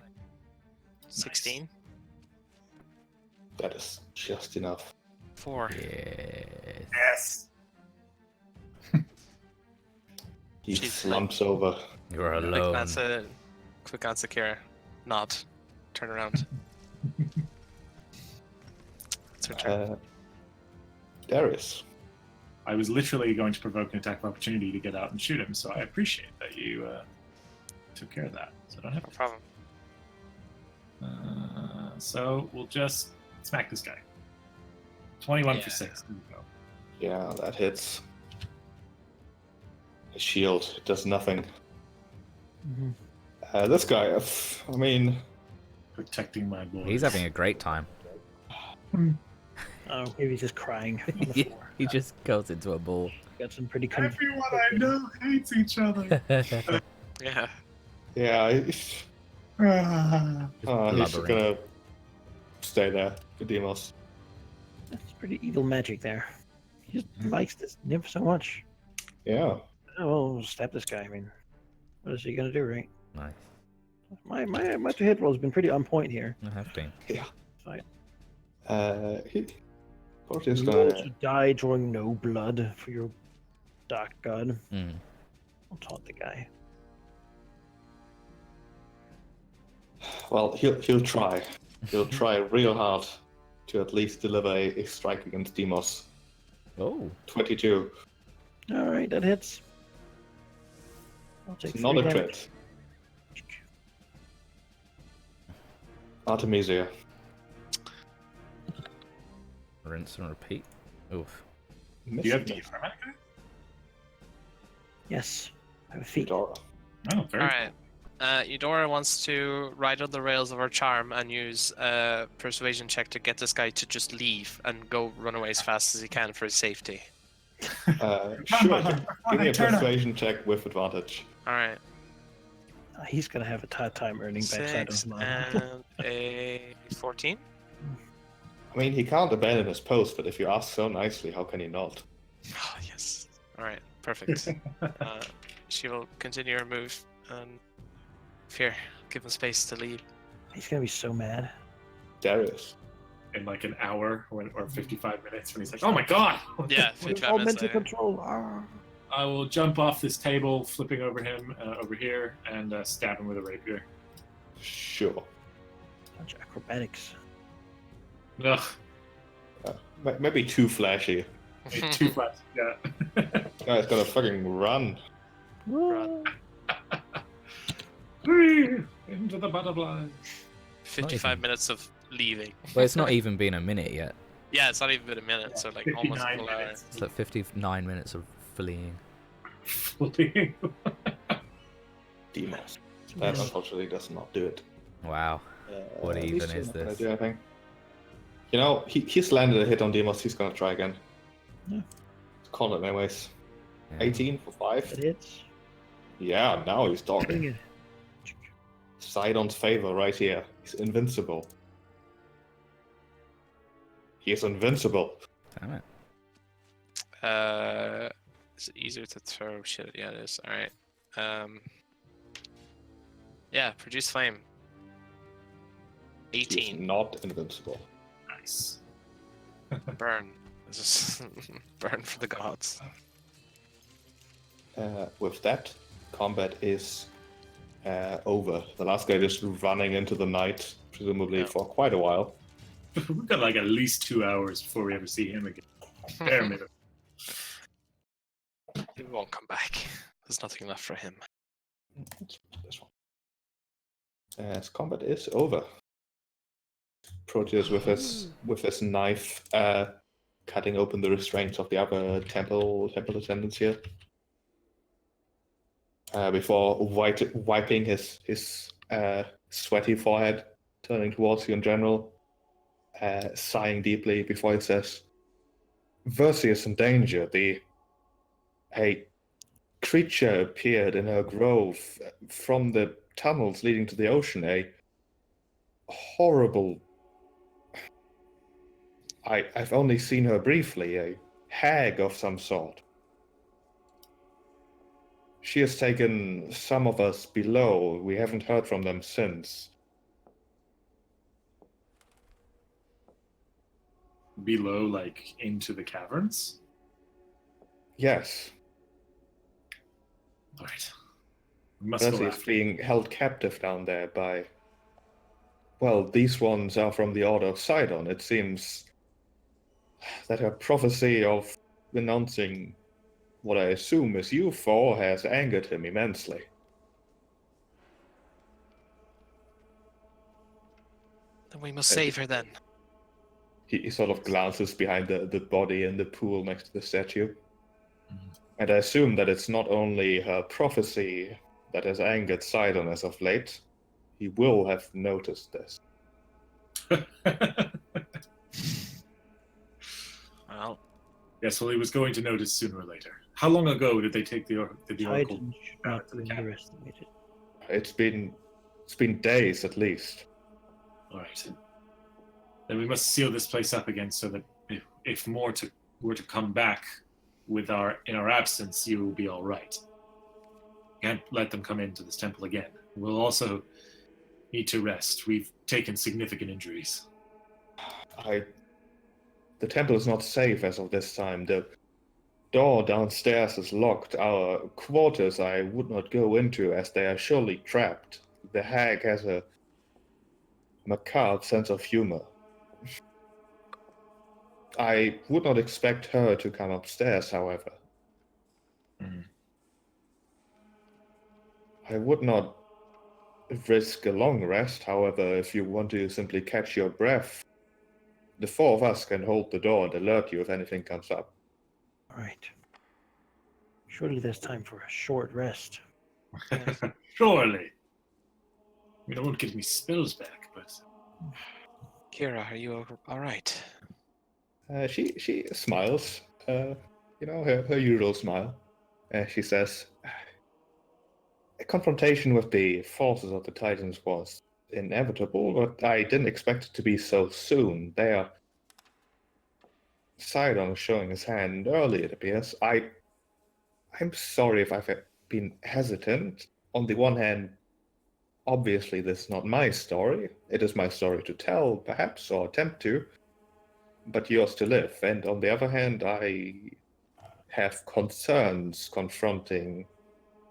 16? That is just enough. 4. Yes. Yes. He She's slumps over. You're Quick alone. answer, Kira. Nod. Turn around. It's her turn. Darius. I was literally going to provoke an attack of opportunity to get out and shoot him, so I appreciate that you took care of that. So I don't have No problem. So we'll just smack this guy. 21 Yeah. for 6. There we go. Yeah, that hits. His shield does nothing. Mhm. This guy, I mean, Protecting my boy. He's having a great time. Oh, maybe he's just crying on the Yeah, floor. he just goes into a ball. Got some pretty Everyone I know hates each other. Yeah. yeah, he's just blubbering. gonna stay there for Demos. That's pretty evil magic there. He just likes this nymph so much. Yeah. Oh, well, stab this guy. I mean, what is he gonna do, right? Nice. My two hit rolls have been pretty on point here. I have been. Fine. Portia's You also gonna. die drawing no blood for your dark god. Mm. I'll taunt the guy. Well, he'll try. He'll try real hard to at least deliver a strike against Demos. Oh. 22. All right, that hits. I'll take It's not 3 a damage. crit. Artemisia. Rinse and repeat. Oof. Do you have Deformatica? Yes, I have a feat. Eudora. Oh, very Alright. Eudora wants to ride on the rails of her charm and use a persuasion check to get this guy to just leave and go run away as fast as he can for his safety. Sure. Come Give me a turn up. persuasion check with advantage. Alright. He's gonna have a hard time earning backside 6 of mine. and a 14. I mean, he can't abandon his post, but if you ask so nicely, how can he not? Oh, yes. Alright, perfect. She will continue her move and here, give him space to leave. He's gonna be so mad. Darius. in like an hour or 55 minutes when he's like, oh my god! Yeah, 55 All minutes mental later. control. Ah. I will jump off this table, flipping over him over here, and stab him with a rapier. Sure. Bunch of acrobatics. Ugh, Maybe too flashy. too flash. Yeah. Guy's gotta fucking run. Run. Into the butterfly. 55 even- minutes of leaving. Well, it's not even been a minute yet. Yeah, it's not even been a minute, so like almost a 59 full hour. minutes. It's like 59 minutes of fleeing. Fleeing. Demos. That unfortunately does not do it. Wow. What At even least he's is not gonna this? do anything. You know, he's landed a hit on Demos. He's gonna try again. Yeah. Call it anyways. Yeah. 18 for 5. It hits. Yeah, now he's Bring talking. it. Sidon's favor right here. He's invincible. He is invincible. Damn it. Is it easier to throw shit? Yeah, it is. All right. Yeah, produce flame. He is 18. not invincible. Nice. Burn. This is burn for the gods. With that, combat is over. The last guy just running into the night, presumably Yeah. for quite a while. We've got like at least 2 hours before we ever see him again. Bare minimum. He won't come back. There's nothing left for him. This one. As combat is over. Proteus with his knife cutting open the restraints of the other temple attendants here. before wiping his sweaty forehead, turning towards you in general, sighing deeply before he says, Versi is in danger. A creature appeared in her grove from the tunnels leading to the ocean. A horrible... I've only seen her briefly. A hag of some sort. She has taken some of us below. We haven't heard from them since. Below, like, into the caverns? Yes. Alright. We must Percy go is after. being held captive down there by... Well, these ones are from the Order of Sidon. It seems that her prophecy of announcing what I assume is you four has angered him immensely. Then we must save her then. He sort of glances behind the body in the pool next to the statue. And I assume that it's not only her prophecy that has angered Sidon as of late. He will have noticed this. Well, Yes, well, he was going to notice sooner or later. How long ago did they take the Oracle Titan should not to be the cabin? underestimated. It's been days at least. All right. Then we must seal this place up again, so that if more were to come back in our absence, you will be all right. Can't let them come into this temple again. We'll also need to rest. We've taken significant injuries. The temple is not safe as of this time. The door downstairs is locked. Our quarters I would not go into, as they are surely trapped. The hag has a macabre sense of humor. I would not expect her to come upstairs, however. I would not risk a long rest, however, if you want to simply catch your breath. The four of us can hold the door and alert you if anything comes up. All right. Surely there's time for a short rest. Surely. I mean, I won't get any spells back, but... Kira, are you all right? She smiles, her usual smile. She says, a confrontation with the forces of the Titans was inevitable, but I didn't expect it to be so soon. Sidon is showing his hand early, it appears. I'm sorry if I've been hesitant. On the one hand, obviously this is not my story. It is my story to tell, perhaps, or attempt to, but yours to live. And on the other hand, I have concerns confronting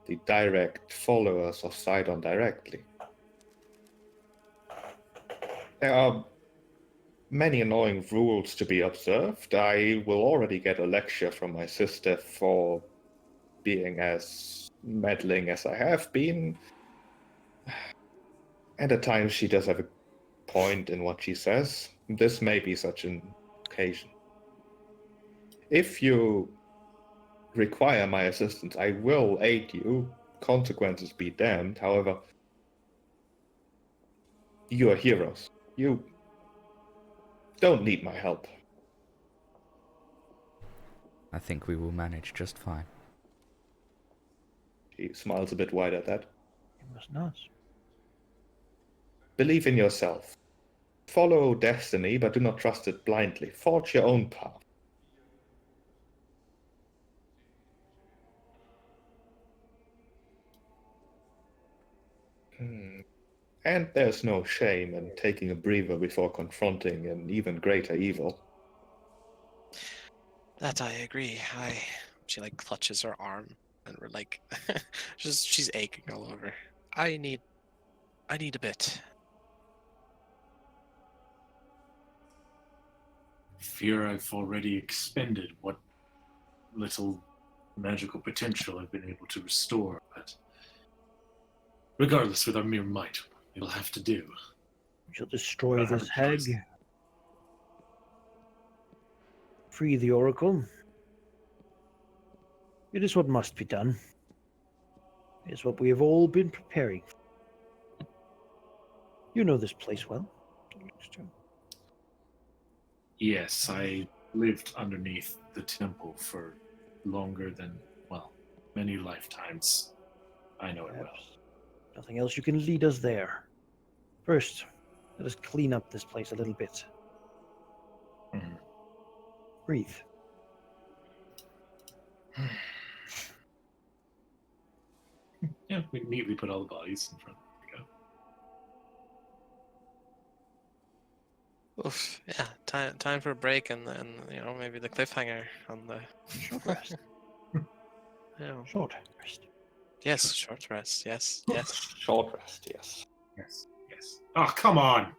the direct followers of Sidon directly. There are many annoying rules to be observed. I will already get a lecture from my sister for being as meddling as I have been. And at times she does have a point in what she says. This may be such an occasion. If you require my assistance, I will aid you. Consequences be damned. However, you are heroes. You don't need my help. I think we will manage just fine. She smiles a bit wide at that. You must not. Believe in yourself. Follow destiny, but do not trust it blindly. Forge your own path. And there's no shame in taking a breather before confronting an even greater evil. That I agree. She like clutches her arm and we're like, she's aching all over. I need a bit. Fear I've already expended what little magical potential I've been able to restore, but regardless, with our mere might, it'll have to do. We shall destroy I'll have this a choice. hag. Free the Oracle. It is what must be done. is what we have all been preparing for. You know this place well. Yes, I lived underneath the temple for longer than, well, many lifetimes. I know it well. Perhaps nothing else you can lead us there. First, let us clean up this place a little bit. Mhm. Breathe. Yeah, we neatly put all the bodies in front. There we go. Oof. Yeah. Time for a break, and then maybe the cliffhanger on the. Short rest. Short rest. Yes, short rest. Yes. Yes. Short rest, yes. Yes, yes. Oh, come on!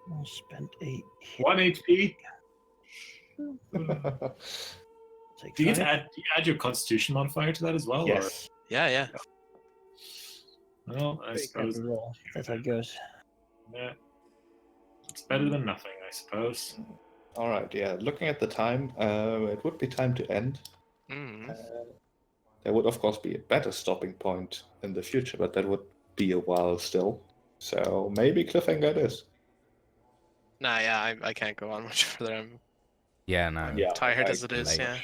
We'll spend a hit. 1 HP? Take Do you get to 5. add your constitution modifier to that as well? Yes. Yeah. Yeah. Or? Well, I Very suppose. crappy roll. That's how it goes. Yeah. It's better than nothing, I suppose. All right, yeah. Looking at the time, it would be time to end. Mm. There would, of course, be a better stopping point in the future, but that would be a while still. So maybe cliffhanger it is. Nah. Yeah. I can't go on much further. I'm Yeah, no. Yeah, tired I- as it is. late. Yeah.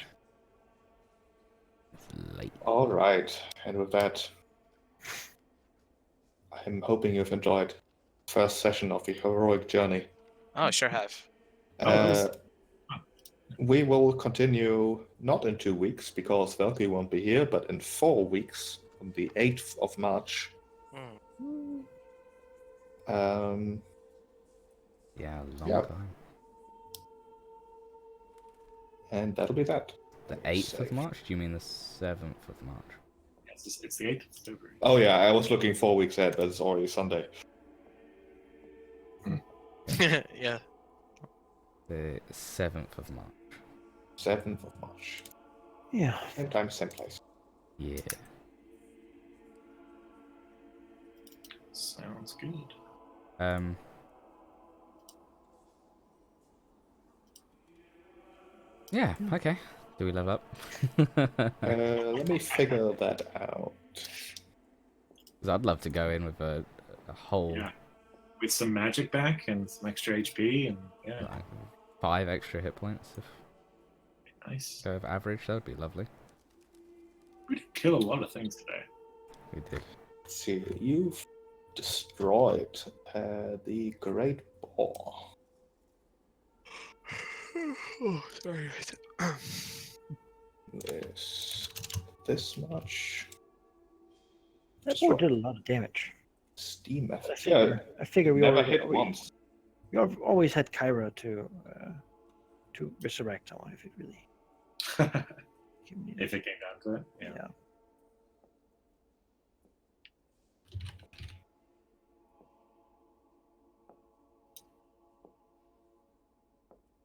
It's late. All right, and with that, I'm hoping you've enjoyed the first session of the heroic journey. Oh, I sure have. Uh, we will continue not in 2 weeks because Valkyrie won't be here, but in 4 weeks on the 8th of March. Mm. Yeah, long Yeah. time. And that'll be that. The 8th of March? Do you mean the 7th of March? It's the 8th of February. Oh yeah, I was looking 4 weeks ahead, but it's already Sunday. Yeah. The 7th of March. 7th of March. Yeah. Same time, same place. Yeah. Sounds good. Yeah, okay. Do we level up? Let me figure that out. 'Cause I'd love to go in with a whole Yeah. With some magic back and some extra HP, and yeah, like, 5 extra hit points. If nice. go with average, that would be lovely. We did kill a lot of things today. We did. Let's see, you've destroyed the Great Boar. Oh, sorry. This much. That board did a lot of damage. Steam I effect. figure we never already, hit once. we always had Kyra to resurrect someone if it really. If it came down to it, yeah. Yeah.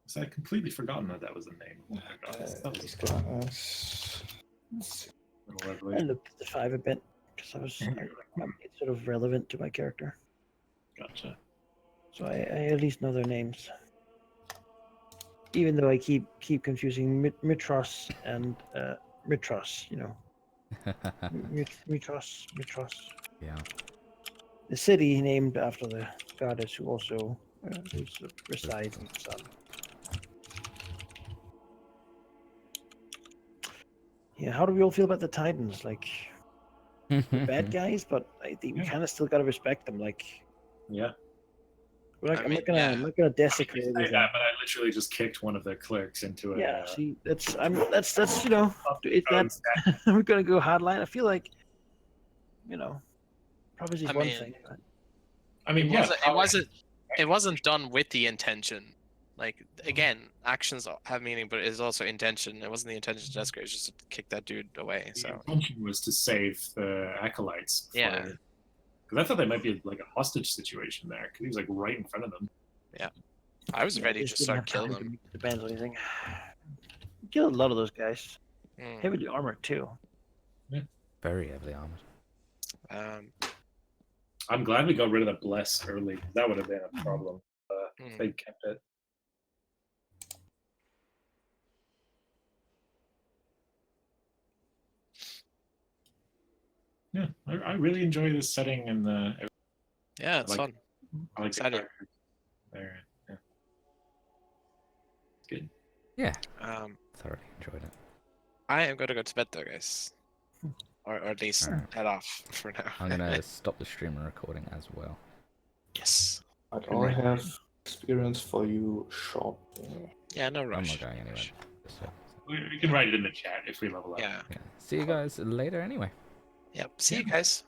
So I completely forgotten that was the name. Oh my God, that was I looked at the 5 a bit because I remember it's sort of relevant to my character, Gotcha. so I at least know their names. Even though I keep confusing Mitros and Mitros, Mitros. Yeah. The city named after the goddess who also resides in the sun. Yeah, how do we all feel about the Titans? Like, they're bad guys, but I think we Yeah. kind of still gotta respect them. Like, Yeah. I'm not gonna desecrate I say everything. that, but I literally just kicked one of the clerks into a. Yeah, see, that's it's Stone we're gonna go hardline. I feel like, prophecy is I one mean, thing, but I mean, It wasn't done with the intention. Like, again, actions have meaning, but it's also intention. It wasn't the intention to desecrate. It was just to kick that dude away. The So intention was to save the acolytes. Yeah. Because I thought there might be like a hostage situation there. Because he was like right in front of them. I was yeah, ready to just just didn't start have time killing to them. make the bands or anything. Killed a lot of those guys. Mm. Heavily armored too. Very heavily armored. I'm glad we got rid of the bless early. That would have been a problem. If they kept it. Yeah, I really enjoy this setting and the. Yeah, it's like- fun. I like the Exciting. characters there. Yeah. It's good. Yeah, Um, thoroughly enjoyed it. I am gonna go to bed though, guys. Or at least Alright. head off for now. I'm gonna stop the stream and recording as well. Yes. But All I right. have experience for you shop. Yeah, no I'm rush. not going anywhere. So, We can write it in the chat if we level up. Yeah. yeah. See you guys later anyway. Yep. See you guys.